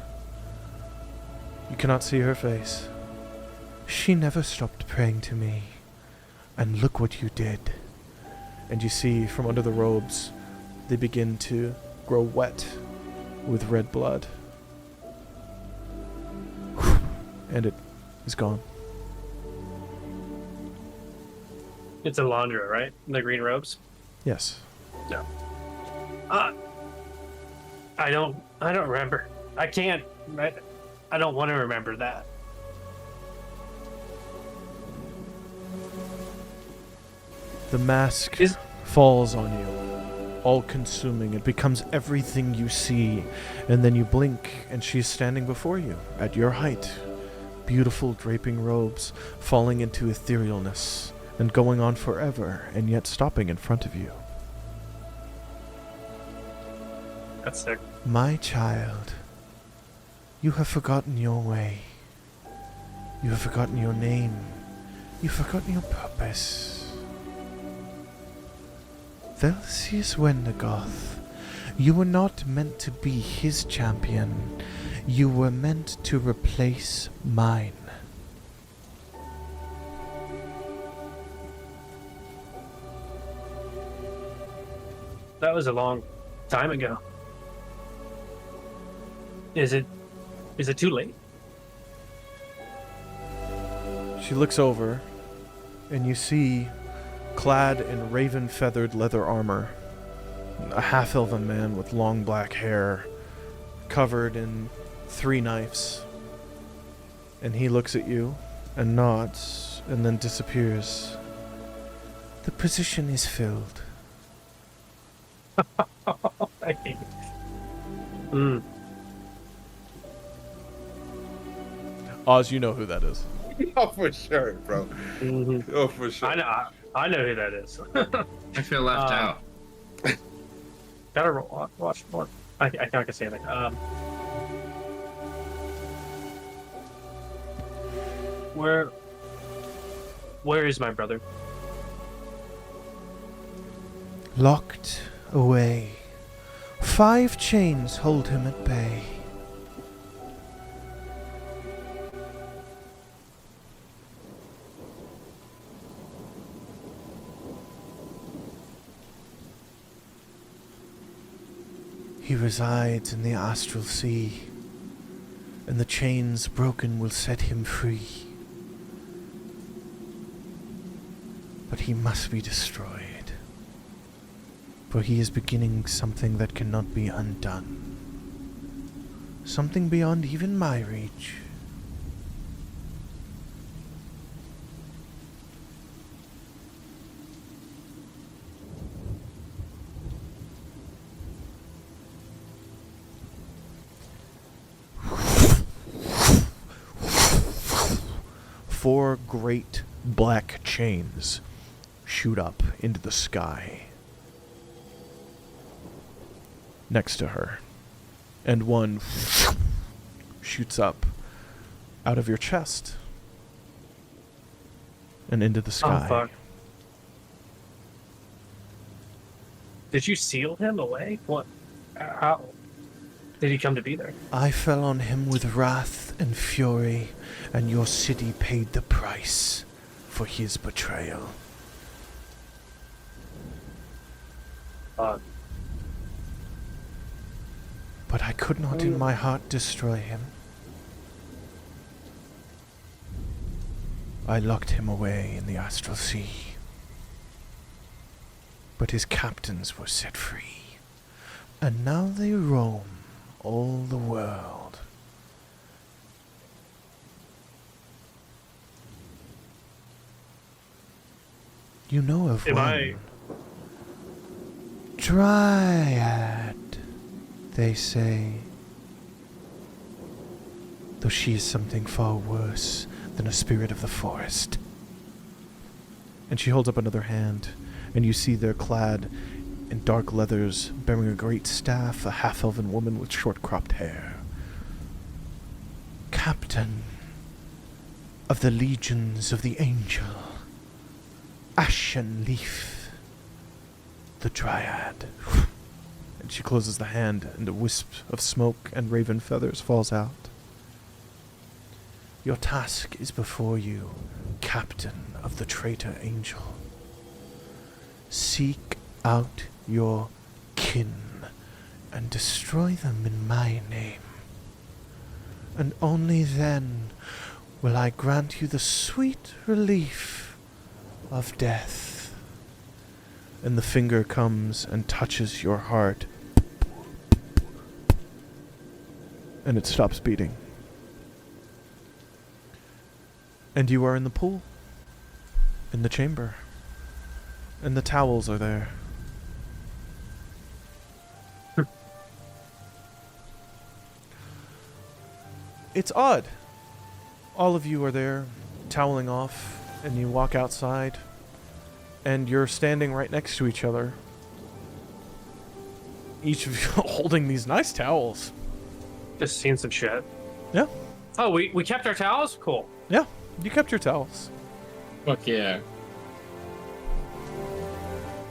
Speaker 2: You cannot see her face. She never stopped praying to me. And look what you did. And you see from under the robes, they begin to grow wet with red blood. And it is gone.
Speaker 4: It's Elandra, right? The green robes?
Speaker 2: Yes.
Speaker 4: No. I don't remember. I can't. I don't want to remember that.
Speaker 2: The mask falls on you, all-consuming. It becomes everything you see, and then you blink, and she's standing before you, at your height. Beautiful draping robes, falling into etherealness, and going on forever, and yet stopping in front of you.
Speaker 4: That's sick.
Speaker 2: My child, you have forgotten your way. You have forgotten your name. You've forgotten your purpose. Velseis Wendigoth, you were not meant to be his champion. You were meant to replace mine.
Speaker 4: That was a long time ago. Is it too late?
Speaker 2: She looks over, and you see, clad in raven-feathered leather armor, a half-elven man with long black hair, covered in 3 knives. And he looks at you, and nods, and then disappears. The position is filled.
Speaker 4: I hate it. Mm.
Speaker 2: Oz, you know who that is.
Speaker 1: Oh, for sure, bro.
Speaker 4: Mhm.
Speaker 1: Oh, for sure.
Speaker 4: I know who that is.
Speaker 3: I feel left
Speaker 4: Uh,
Speaker 3: out.
Speaker 4: Gotta watch more. I think I can say anything. Where is my brother?
Speaker 2: Locked away. 5 chains hold him at bay. He resides in the astral sea, and the chains broken will set him free. But he must be destroyed, for he is beginning something that cannot be undone. Something beyond even my reach. Four great black chains shoot up into the sky next to her, and one shoots up out of your chest and into the sky.
Speaker 4: Oh, fuck. Did you seal him away? What? How did he come to be there?
Speaker 2: I fell on him with wrath and fury, and your city paid the price for his betrayal.
Speaker 4: Uh,
Speaker 2: But I could not in my heart destroy him. I locked him away in the astral sea. But his captains were set free, and now they roam all the world. You know of
Speaker 4: Am
Speaker 2: one
Speaker 4: I-
Speaker 2: Dryad, they say. Though she is something far worse than a spirit of the forest. And she holds up another hand, and you see they're clad in dark leathers, bearing a great staff, a half-elven woman with short-cropped hair. Captain of the legions of the angel, Ashen Leaf, the Dryad. And she closes the hand, and a wisp of smoke and raven feathers falls out. Your task is before you, Captain of the traitor angel. Seek out your kin and destroy them in my name. And only then will I grant you the sweet relief of death. And the finger comes and touches your heart, and it stops beating. And you are in the pool, in the chamber, and the towels are there. It's odd. All of you are there, toweling off, and you walk outside, and you're standing right next to each other. each of you holding these nice towels.
Speaker 4: Just seen some shit.
Speaker 2: Yeah.
Speaker 4: Oh, we kept our towels? Cool.
Speaker 2: Yeah, you kept your towels.
Speaker 3: Fuck yeah.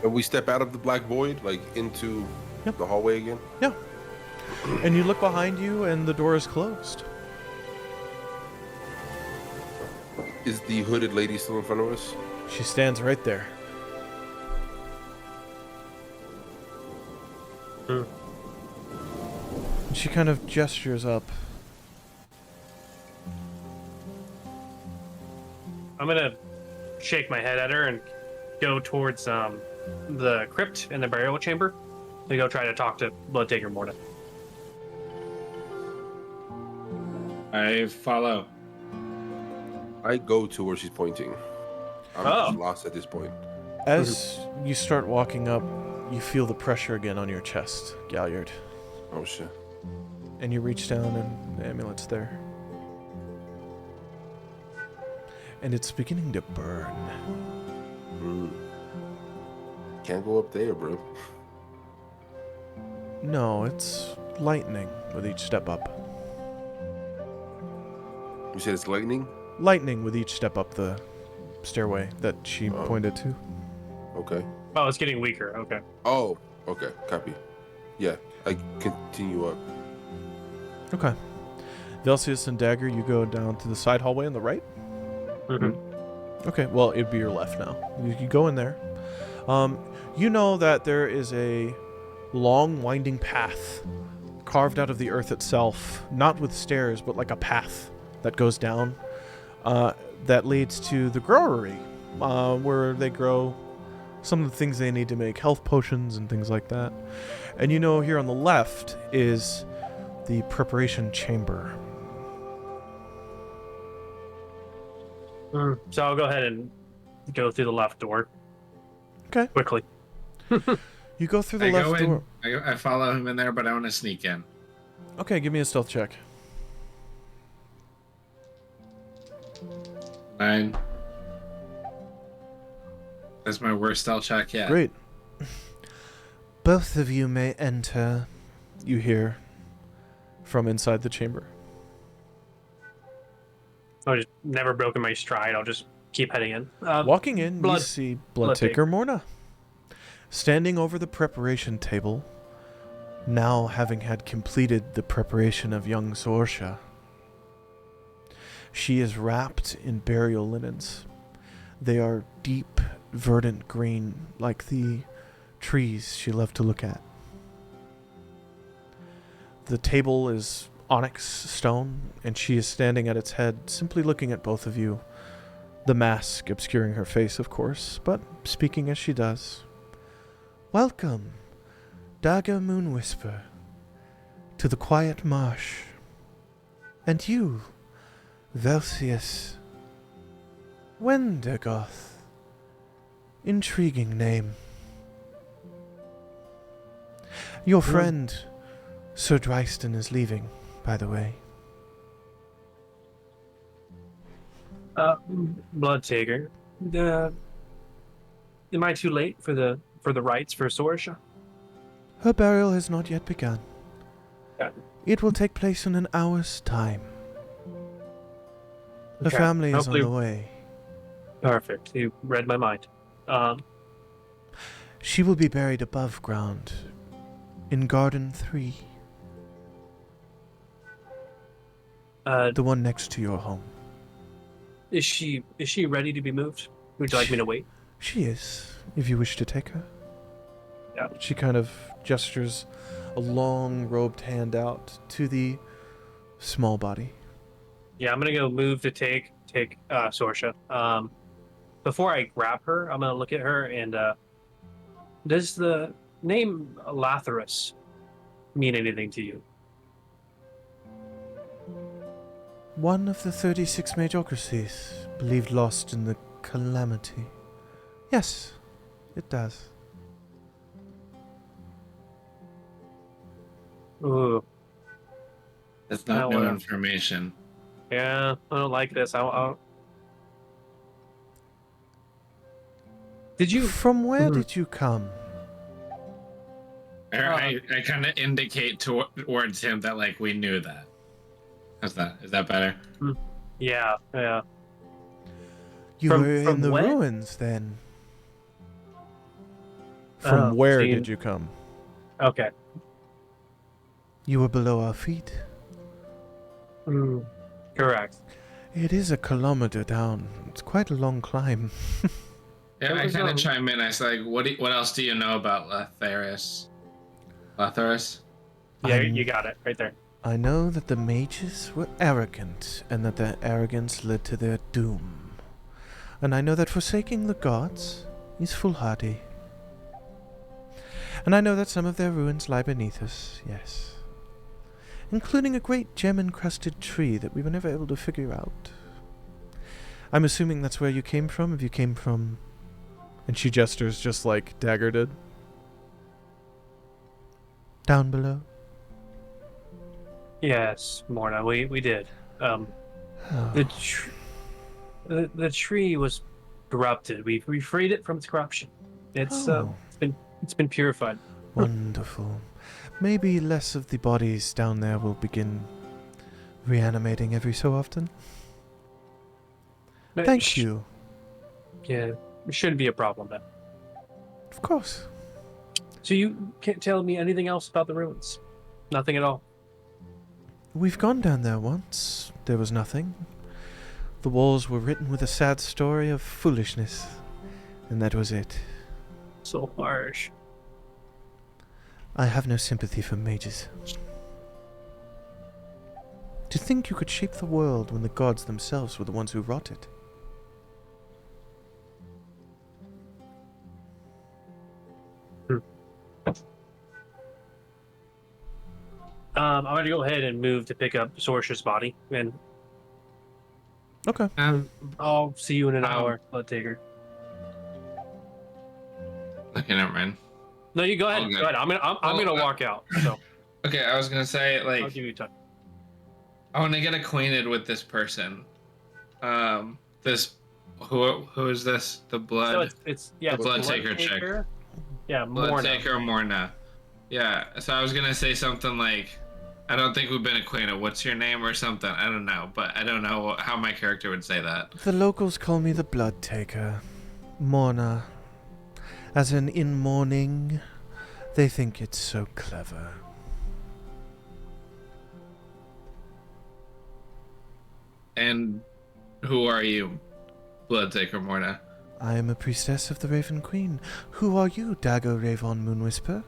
Speaker 1: And we step out of the black void, like into
Speaker 2: Yep.
Speaker 1: the hallway again.
Speaker 2: Yeah. And you look behind you, and the door is closed.
Speaker 1: Is the hooded lady still in front of us?
Speaker 2: She stands right there.
Speaker 4: Hmm.
Speaker 2: And she kind of gestures up.
Speaker 4: I'm gonna shake my head at her and go towards the crypt and the burial chamber to go try to talk to Bloodtaker Morna.
Speaker 3: I follow.
Speaker 1: I go to where she's pointing. I'm just lost at this point.
Speaker 2: As you start walking up, you feel the pressure again on your chest, Galliard.
Speaker 1: Oh shit.
Speaker 2: And you reach down, and the amulet's there. And it's beginning to burn.
Speaker 1: Can't go up there, bro.
Speaker 2: No, it's lightning with each step up.
Speaker 1: You said it's lightning?
Speaker 2: Lightning with each step up the stairway that she pointed to.
Speaker 1: Okay.
Speaker 4: Oh, it's getting weaker. Okay.
Speaker 1: Oh, okay. Copy. Yeah, I continue up.
Speaker 2: Okay. Velseis and Dagger, you go down to the side hallway on the right?
Speaker 4: Mm-hmm.
Speaker 2: Okay, well, it'd be your left now. You go in there. You know that there is a long, winding path carved out of the earth itself, not with stairs, but like a path that goes down, that leads to the growery, where they grow some of the things they need to make health potions and things like that. And you know here on the left is the preparation chamber.
Speaker 4: So I'll go ahead and go through the left door.
Speaker 2: Okay.
Speaker 4: Quickly.
Speaker 2: You go through the
Speaker 3: I
Speaker 2: left
Speaker 3: go in.
Speaker 2: door.
Speaker 3: I follow him in there, but I want to sneak in.
Speaker 2: Okay, give me a stealth check.
Speaker 3: 9. That's my worst stealth check yet.
Speaker 2: Great. Both of you may enter, you hear from inside the chamber.
Speaker 4: I've just never broken my stride. I'll just keep heading in.
Speaker 2: Walking in, you
Speaker 4: Blood-
Speaker 2: see Bloodtaker Morna, standing over the preparation table, now having had completed the preparation of young Zorsha. She is wrapped in burial linens. They are deep, verdant green, like the trees she loved to look at. The table is onyx stone, and she is standing at its head, simply looking at both of you. The mask obscuring her face, of course, but speaking as she does. Welcome, Dagger Moonwhisper, to the quiet marsh. And you, Velseis Wendergoth. Intriguing name. Your friend, Sir Dryston, is leaving, by the way.
Speaker 4: Bloodtaker. Am I too late for the rites for Zorsha?
Speaker 2: Her burial has not yet begun.
Speaker 4: Yeah.
Speaker 2: It will take place in an hour's time. The
Speaker 4: Okay.
Speaker 2: family is on
Speaker 4: Hopefully-
Speaker 2: the way.
Speaker 4: Perfect. You read my mind.
Speaker 2: She will be buried above ground, in Garden 3, the one next to your home.
Speaker 4: Is she ready to be moved? Would you like me to wait?
Speaker 2: She is, if you wish to take her.
Speaker 4: Yeah.
Speaker 2: She kind of gestures a long robed hand out to the small body.
Speaker 4: Yeah, I'm gonna go move to take Zorsha. Before I grab her, I'm gonna look at her and does the name Latharus mean anything to you?
Speaker 2: One of the 36 majocracies, believed lost in the calamity. Yes, it does.
Speaker 4: Ooh,
Speaker 3: That's
Speaker 4: I
Speaker 3: not
Speaker 4: don't
Speaker 3: new
Speaker 4: wanna-
Speaker 3: information.
Speaker 4: yeah, I don't like this. Did you?
Speaker 2: From where
Speaker 4: Mhm.
Speaker 2: did you come?
Speaker 3: I kind of indicate towards him that like we knew that. How's that? Is that better?
Speaker 4: Yeah.
Speaker 2: You
Speaker 4: From-
Speaker 2: were in
Speaker 4: from
Speaker 2: the
Speaker 4: when?
Speaker 2: ruins then. From
Speaker 4: Oh,
Speaker 2: where
Speaker 4: so you-
Speaker 2: did you come?
Speaker 4: Okay.
Speaker 2: You were below our feet.
Speaker 4: Correct.
Speaker 2: It is a kilometer down. It's quite a long climb.
Speaker 3: Yeah,
Speaker 4: It
Speaker 3: I
Speaker 4: was,
Speaker 3: kind of chime in. I say, like, what else do you know about Latharius? Latharius?
Speaker 4: Yeah,
Speaker 2: I'm-
Speaker 4: you got it right there.
Speaker 2: I know that the mages were arrogant, and that their arrogance led to their doom. And I know that forsaking the gods is foolhardy. And I know that some of their ruins lie beneath us, yes. Including a great gem-encrusted tree that we were never able to figure out. I'm assuming that's where you came from, if you came from... And she gestures just like Dagger did. Down below.
Speaker 4: Yes, Morna, we did.
Speaker 2: Oh.
Speaker 4: The tree was corrupted. We freed it from its corruption. It's
Speaker 2: Oh.
Speaker 4: it's been purified.
Speaker 2: Wonderful. Maybe less of the bodies down there will begin reanimating every so often. Thank you.
Speaker 4: Yeah, it shouldn't be a problem then.
Speaker 2: Of course.
Speaker 4: So you can't tell me anything else about the ruins? Nothing at all.
Speaker 2: We've gone down there once. There was nothing. The walls were written with a sad story of foolishness. And that was it.
Speaker 4: So harsh.
Speaker 2: I have no sympathy for mages. To think you could shape the world when the gods themselves were the ones who wrought it.
Speaker 4: I'm going to go ahead and move to pick up Sorcerer's body, and
Speaker 2: Okay.
Speaker 4: I'll see you in an hour, Blood Taker.
Speaker 3: Okay, never mind.
Speaker 4: No, you go ahead.
Speaker 3: Okay.
Speaker 4: Go ahead. I'm gonna walk out. So
Speaker 3: Okay, I was gonna say
Speaker 4: I'll
Speaker 3: like
Speaker 4: give you time.
Speaker 3: I want to get acquainted with this person. This who is this? The blood.
Speaker 4: So it's the
Speaker 3: Blood Taker chick.
Speaker 4: Yeah,
Speaker 3: Blood
Speaker 4: Morna.
Speaker 3: Taker Morna. Yeah. So I was gonna say something like, I don't think we've been acquainted. What's your name or something? I don't know, but I don't know how my character would say that.
Speaker 2: The locals call me the Blood Taker. Morna. As in mourning. They think it's so clever.
Speaker 3: And who are you, Blood Taker Morna?
Speaker 2: I am a priestess of the Raven Queen. Who are you, Dagger Ravon Moonwhisper?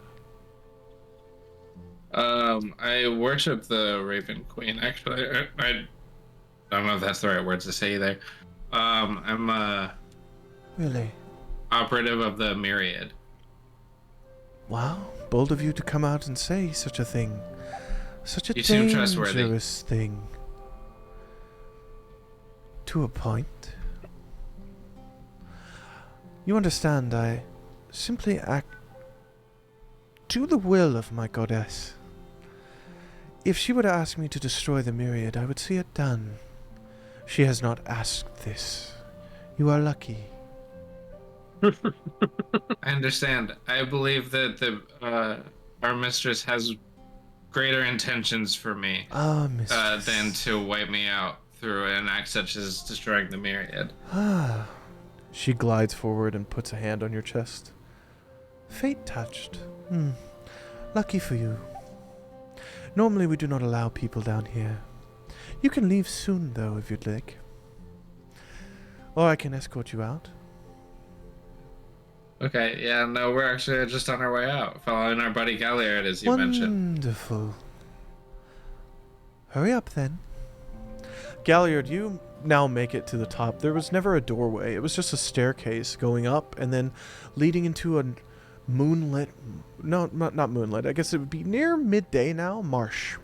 Speaker 3: I worship the Raven Queen. Actually, I don't know if that's the right words to say either. I'm a
Speaker 2: Really?
Speaker 3: operative of the Myriad.
Speaker 2: Wow, bold of you to come out and say such a thing. Such a
Speaker 3: You seem trustworthy.
Speaker 2: dangerous thing. To a point. You understand, I simply act to the will of my goddess. If she were to ask me to destroy the Myriad, I would see it done. She has not asked this. You are lucky.
Speaker 3: I understand. I believe that our mistress has greater intentions for me
Speaker 2: Ah, mistress.
Speaker 3: than to wipe me out through an act such as destroying the Myriad.
Speaker 2: Ah. She glides forward and puts a hand on your chest. Fate touched. Lucky for you. Normally we do not allow people down here. You can leave soon, though, if you'd like. Or I can escort you out.
Speaker 3: Okay, yeah, no, we're actually just on our way out, following our buddy Galliard, as you mentioned.
Speaker 2: Wonderful. Hurry up, then. Galliard, you now make it to the top. There was never a doorway. It was just a staircase going up and then leading into a moonlit... No, not moonlit. I guess it would be near midday now. Marsh.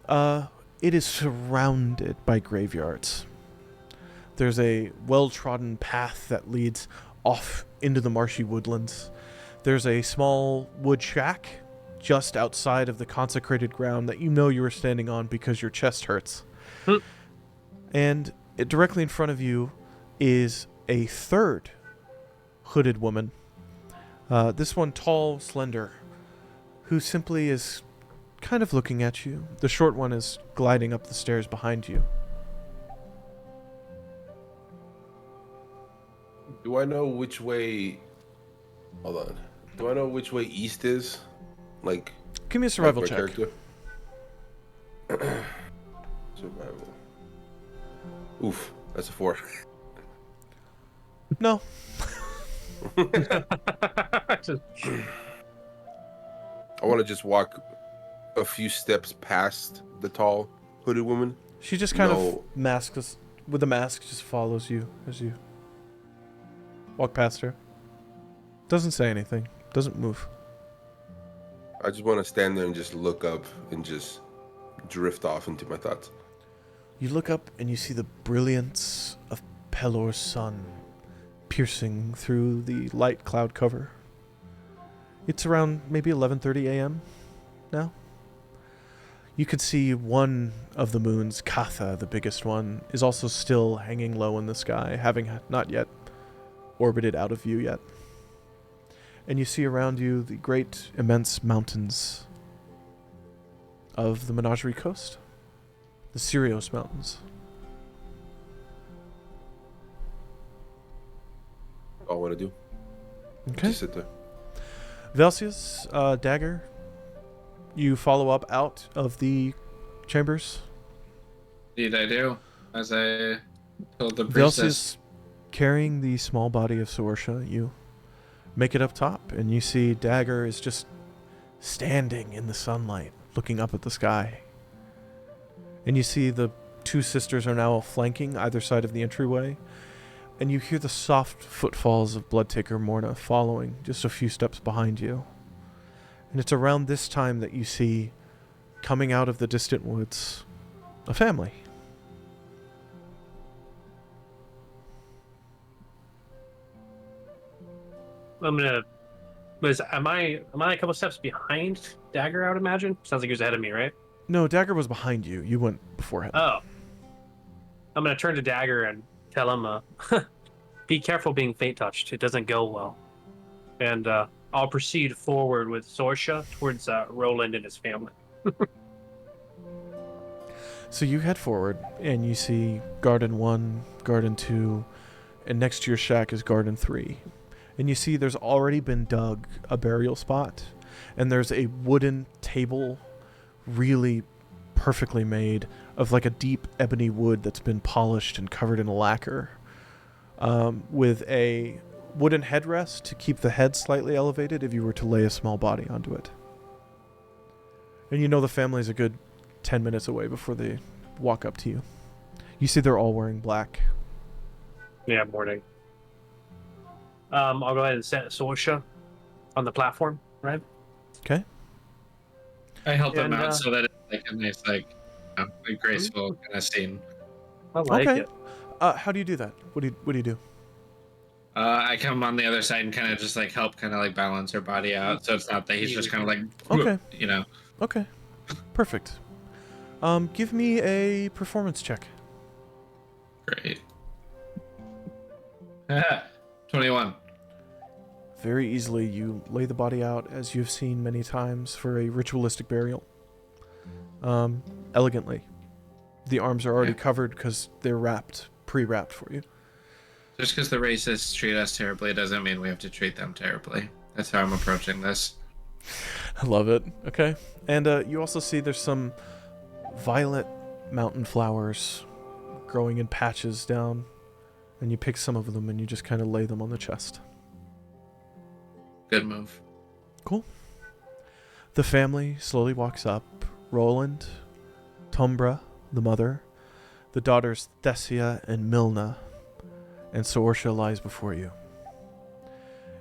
Speaker 2: It is surrounded by graveyards. There's a well-trodden path that leads off into the marshy woodlands. There's a small wood shack just outside of the consecrated ground that you know you are standing on because your chest hurts. And directly in front of you is a third hooded woman This one tall, slender, who simply is kind of looking at you. The short one is gliding up the stairs behind you.
Speaker 1: Do I know which way? Hold on. Do I know which way east is? Like,
Speaker 2: Give me a survival
Speaker 1: my
Speaker 2: check.
Speaker 1: character? Survival. Oof, that's a 4.
Speaker 2: No.
Speaker 4: Just-
Speaker 1: I want to just walk a few steps past the tall hooded woman.
Speaker 2: She just kind
Speaker 1: No.
Speaker 2: of masks with the mask, just follows you as you walk past her. Doesn't say anything. Doesn't move.
Speaker 1: I just want to stand there and just look up and just drift off into my thoughts.
Speaker 2: You look up and you see the brilliance of Pelor's sun piercing through the light cloud cover. It's around maybe 11:30 a.m. now. You could see one of the moons, Katha, the biggest one, is also still hanging low in the sky, having not yet orbited out of view yet. And you see around you the great, immense mountains of the Menagerie Coast, the Sirios Mountains.
Speaker 1: All I want to do.
Speaker 2: Okay.
Speaker 1: Just sit there.
Speaker 2: Velseis, Dagger, you follow up out of the chambers.
Speaker 3: Indeed, I do. As I told the priestess.
Speaker 2: Velseis carrying the small body of Sorsha, you make it up top, and you see Dagger is just standing in the sunlight, looking up at the sky. And you see the two sisters are now flanking either side of the entryway, and you hear the soft footfalls of Bloodtaker Morna following just a few steps behind you. And it's around this time that you see, coming out of the distant woods, a family.
Speaker 4: I'm gonna. Am I a couple steps behind Dagger? I would imagine. Sounds like he was ahead of me, right?
Speaker 2: No, Dagger was behind you. You went before him.
Speaker 4: Oh. I'm gonna turn to Dagger and tell him, be careful being fate touched. It doesn't go well. And I'll proceed forward with Sorsha towards Roland and his family.
Speaker 2: So you head forward, and you see Garden 1, Garden 2, and next to your shack is Garden 3. And you see there's already been dug a burial spot, and there's a wooden table, really perfectly made, of like a deep ebony wood that's been polished and covered in lacquer, with a wooden headrest to keep the head slightly elevated if you were to lay a small body onto it. And you know the family's a good 10 minutes away before they walk up to you. You see they're all wearing black.
Speaker 4: Yeah, morning. I'll go ahead and set Sorsha on the platform, right?
Speaker 2: Okay.
Speaker 3: I help him
Speaker 4: And,
Speaker 3: out so that it's like a nice, like, a graceful kind of scene.
Speaker 4: I like
Speaker 2: Okay.
Speaker 4: it.
Speaker 2: How do you do that? What do you do?
Speaker 3: I come on the other side and kind of just like help kind of like balance her body out, so it's not that he's just kind of like,
Speaker 2: Okay.
Speaker 3: you know.
Speaker 2: Okay. Perfect. Give me a performance check.
Speaker 3: Great. 21.
Speaker 2: Very easily, you lay the body out as you've seen many times for a ritualistic burial. Elegantly. The arms are already covered because they're wrapped, pre-wrapped for you.
Speaker 3: Just because the racists treat us terribly doesn't mean we have to treat them terribly. That's how I'm approaching this.
Speaker 2: I love it. Okay. And you also see there's some violet mountain flowers growing in patches down. And you pick some of them and you just kind of lay them on the chest.
Speaker 3: Good move.
Speaker 2: Cool. The family slowly walks up. Roland, Tumbra, the mother, the daughters Thessia and Milna, and Sorsha lies before you.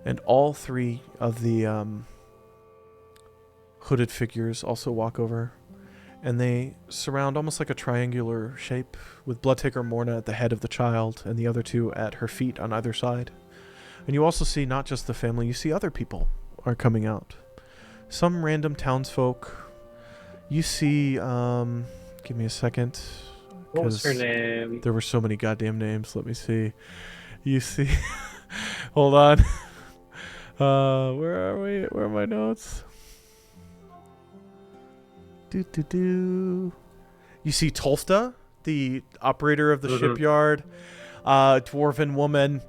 Speaker 2: And all three of the hooded figures also walk over, and they surround almost like a triangular shape, with Bloodtaker Morna at the head of the child and the other two at her feet on either side. And you also see not just the family, you see other people are coming out. Some random townsfolk. You see, give me a second.
Speaker 4: What was her
Speaker 2: 'cause
Speaker 4: name?
Speaker 2: There were so many goddamn names. Let me see. You see, hold on. Where are we? Where are my notes? You see Tolsta, the operator of the shipyard, dwarven woman,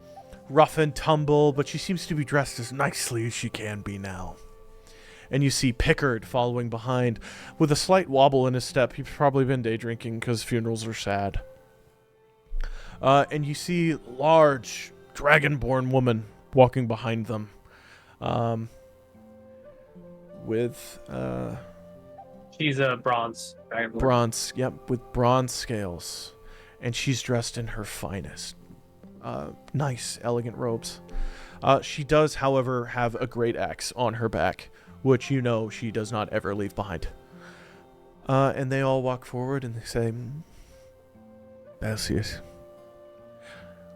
Speaker 2: rough and tumble, but she seems to be dressed as nicely as she can be now. And you see Pickard following behind with a slight wobble in his step. He's probably been day drinking because funerals are sad. And you see large dragonborn woman walking behind them. With
Speaker 4: She's a bronze. Dragonborn.
Speaker 2: bronze, yep, with bronze scales. And she's dressed in her finest. Nice, elegant robes. She does, however, have a great axe on her back, which you know she does not ever leave behind. And they all walk forward and they say, Velseis,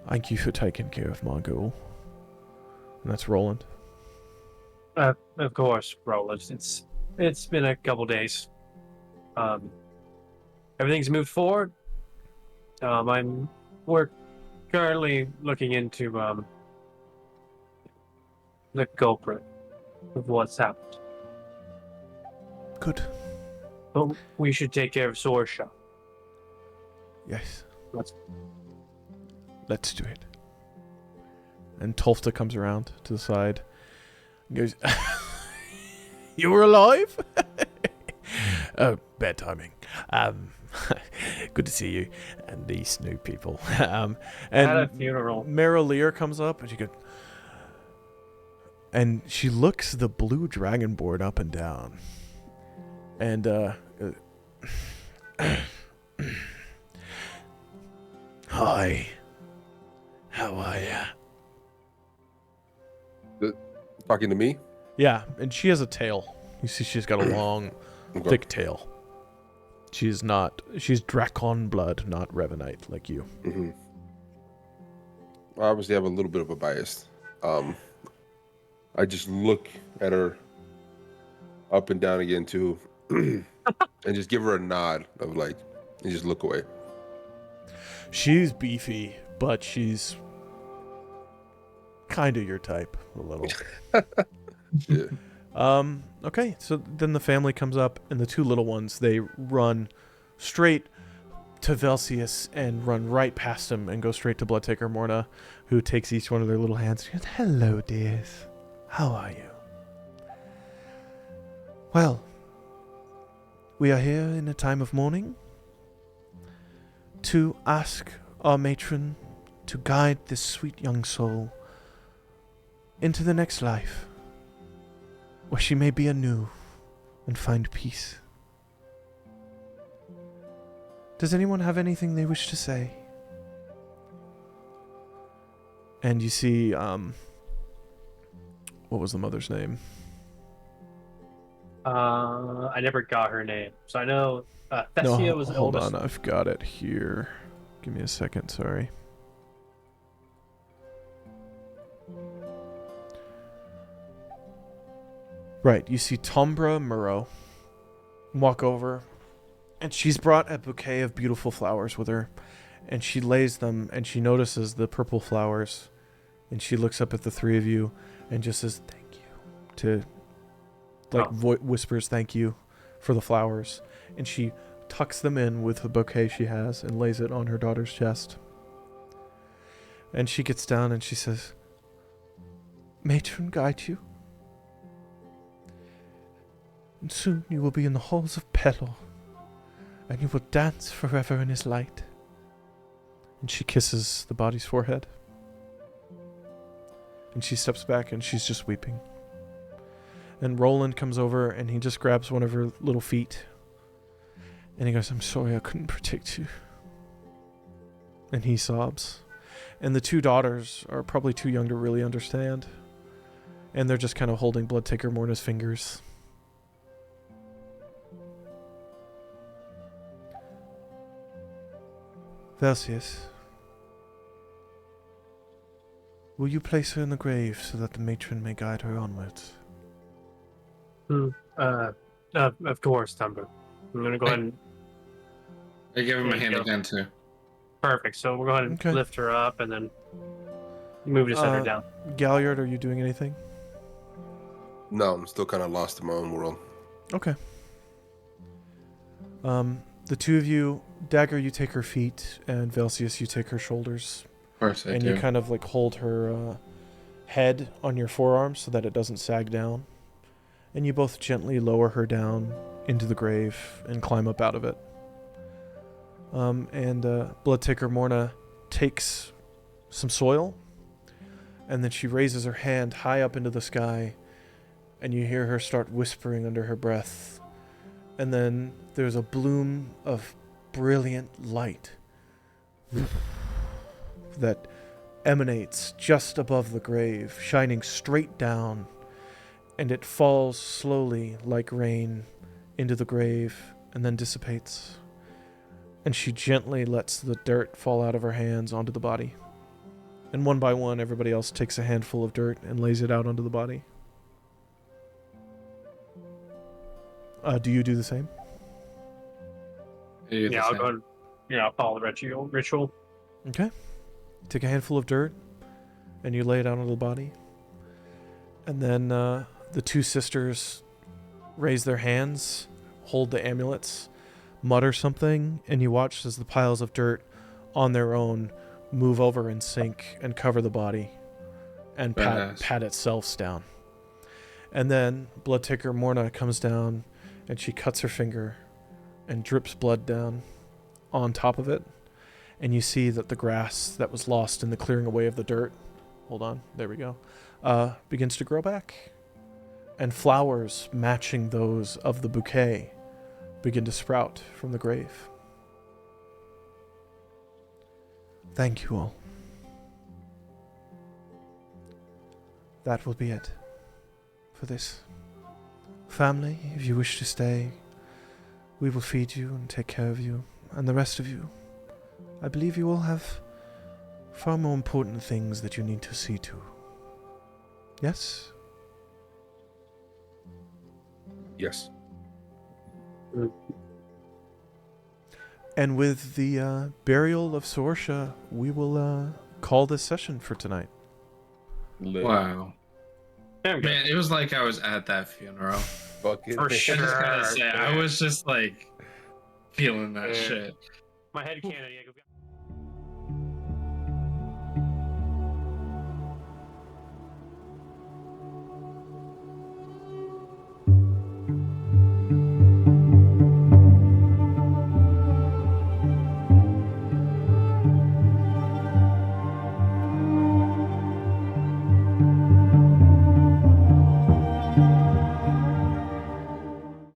Speaker 2: thank you for taking care of my girl. And that's Roland.
Speaker 4: Of course, Roland. It's been a couple days. Everything's moved forward. We're currently looking into the culprit of what's happened.
Speaker 2: Good.
Speaker 4: But we should take care of Sorsha.
Speaker 2: Yes.
Speaker 4: Let's
Speaker 2: do it. And Tolsta comes around to the side and goes, You were alive? Oh, bad timing. Good to see you and these new people. And
Speaker 4: at a funeral.
Speaker 2: Merrill comes up and she looks the blue dragonborn up and down. And hi. How are ya?
Speaker 1: Talking to me?
Speaker 2: Yeah, and she has a tail. You see she's got a long, thick tail. She's Drakon blood, not Revenite like you.
Speaker 1: Mm-hmm. I obviously have a little bit of a bias. I just look at her up and down again too, and just give her a nod of like, and just look away.
Speaker 2: She's beefy, but she's kind of your type a little.
Speaker 1: Yeah.
Speaker 2: Okay, so then the family comes up, and the two little ones, they run straight to Velseis and run right past him and go straight to Bloodtaker Morna, who takes each one of their little hands and goes, Hello, dears. How are you? Well, we are here in a time of mourning to ask our matron to guide this sweet young soul into the next life, where she may be anew and find peace. Does anyone have anything they wish to say? And you see, what was the mother's name?
Speaker 4: I never got her name, so I know Thessia was the
Speaker 2: hold
Speaker 4: oldest.
Speaker 2: on, I've got it here. Give me a second, sorry. Right, you see Tombra Murrow walk over, and she's brought a bouquet of beautiful flowers with her, and she lays them, and she notices the purple flowers, and she looks up at the three of you and just says, thank you, whispers thank you for the flowers, and she tucks them in with the bouquet she has and lays it on her daughter's chest. And she gets down and she says, Matron guide you. And soon you will be in the halls of Pelor, and you will dance forever in his light. And she kisses the body's forehead. And she steps back and she's just weeping. And Roland comes over and he just grabs one of her little feet. And he goes, I'm sorry I couldn't protect you. And he sobs. And the two daughters are probably too young to really understand. And they're just kind of holding Bloodtaker Morna's fingers. Velseis, will you place her in the grave so that the matron may guide her onwards?
Speaker 4: Of course, Tumber. I'm gonna go ahead and
Speaker 3: I give him a
Speaker 4: There you
Speaker 3: hand
Speaker 4: go.
Speaker 3: again too.
Speaker 4: perfect. So we'll go ahead and
Speaker 2: Okay.
Speaker 4: lift her up and then move to set her down.
Speaker 2: Galliard, are you doing anything?
Speaker 1: No, I'm still kind of lost in my own world.
Speaker 2: Okay. The two of you, Dagger, you take her feet, and Velseis, you take her shoulders.
Speaker 6: Of course I
Speaker 2: And
Speaker 6: do.
Speaker 2: you kind of like hold her head on your forearm so that it doesn't sag down. And you both gently lower her down into the grave and climb up out of it. Bloodtaker Morna takes some soil, and then she raises her hand high up into the sky, and you hear her start whispering under her breath. And then there's a bloom of brilliant light that emanates just above the grave, shining straight down, and it falls slowly like rain into the grave and then dissipates. And she gently lets the dirt fall out of her hands onto the body. And one by one, everybody else takes a handful of dirt and lays it out onto the body. Do you do the same?
Speaker 4: Yeah, I'll go and I'll follow the ritual.
Speaker 2: Okay. Take a handful of dirt, and you lay it out on the body. And then the two sisters raise their hands, hold the amulets, mutter something, and you watch as the piles of dirt on their own move over and sink and cover the body and pat itself down. And then Bloodtaker Morna comes down, and she cuts her finger and drips blood down on top of it. And you see that the grass that was lost in the clearing away of the dirt, hold on, there we go, begins to grow back. And flowers matching those of the bouquet begin to sprout from the grave. Thank you all. That will be it for this. Family, if you wish to stay, we will feed you and take care of you, and the rest of you, I believe you all have far more important things that you need to see to. Yes?
Speaker 1: Yes.
Speaker 2: And with the burial of Sorsha, we will call this session for tonight.
Speaker 6: Wow.
Speaker 4: Damn good.
Speaker 3: Man, it was like I was at that funeral.
Speaker 1: Fucking
Speaker 4: For
Speaker 3: I just gotta
Speaker 4: sure.
Speaker 3: say, I was just like feeling that
Speaker 4: Yeah.
Speaker 3: shit.
Speaker 4: My head cannon.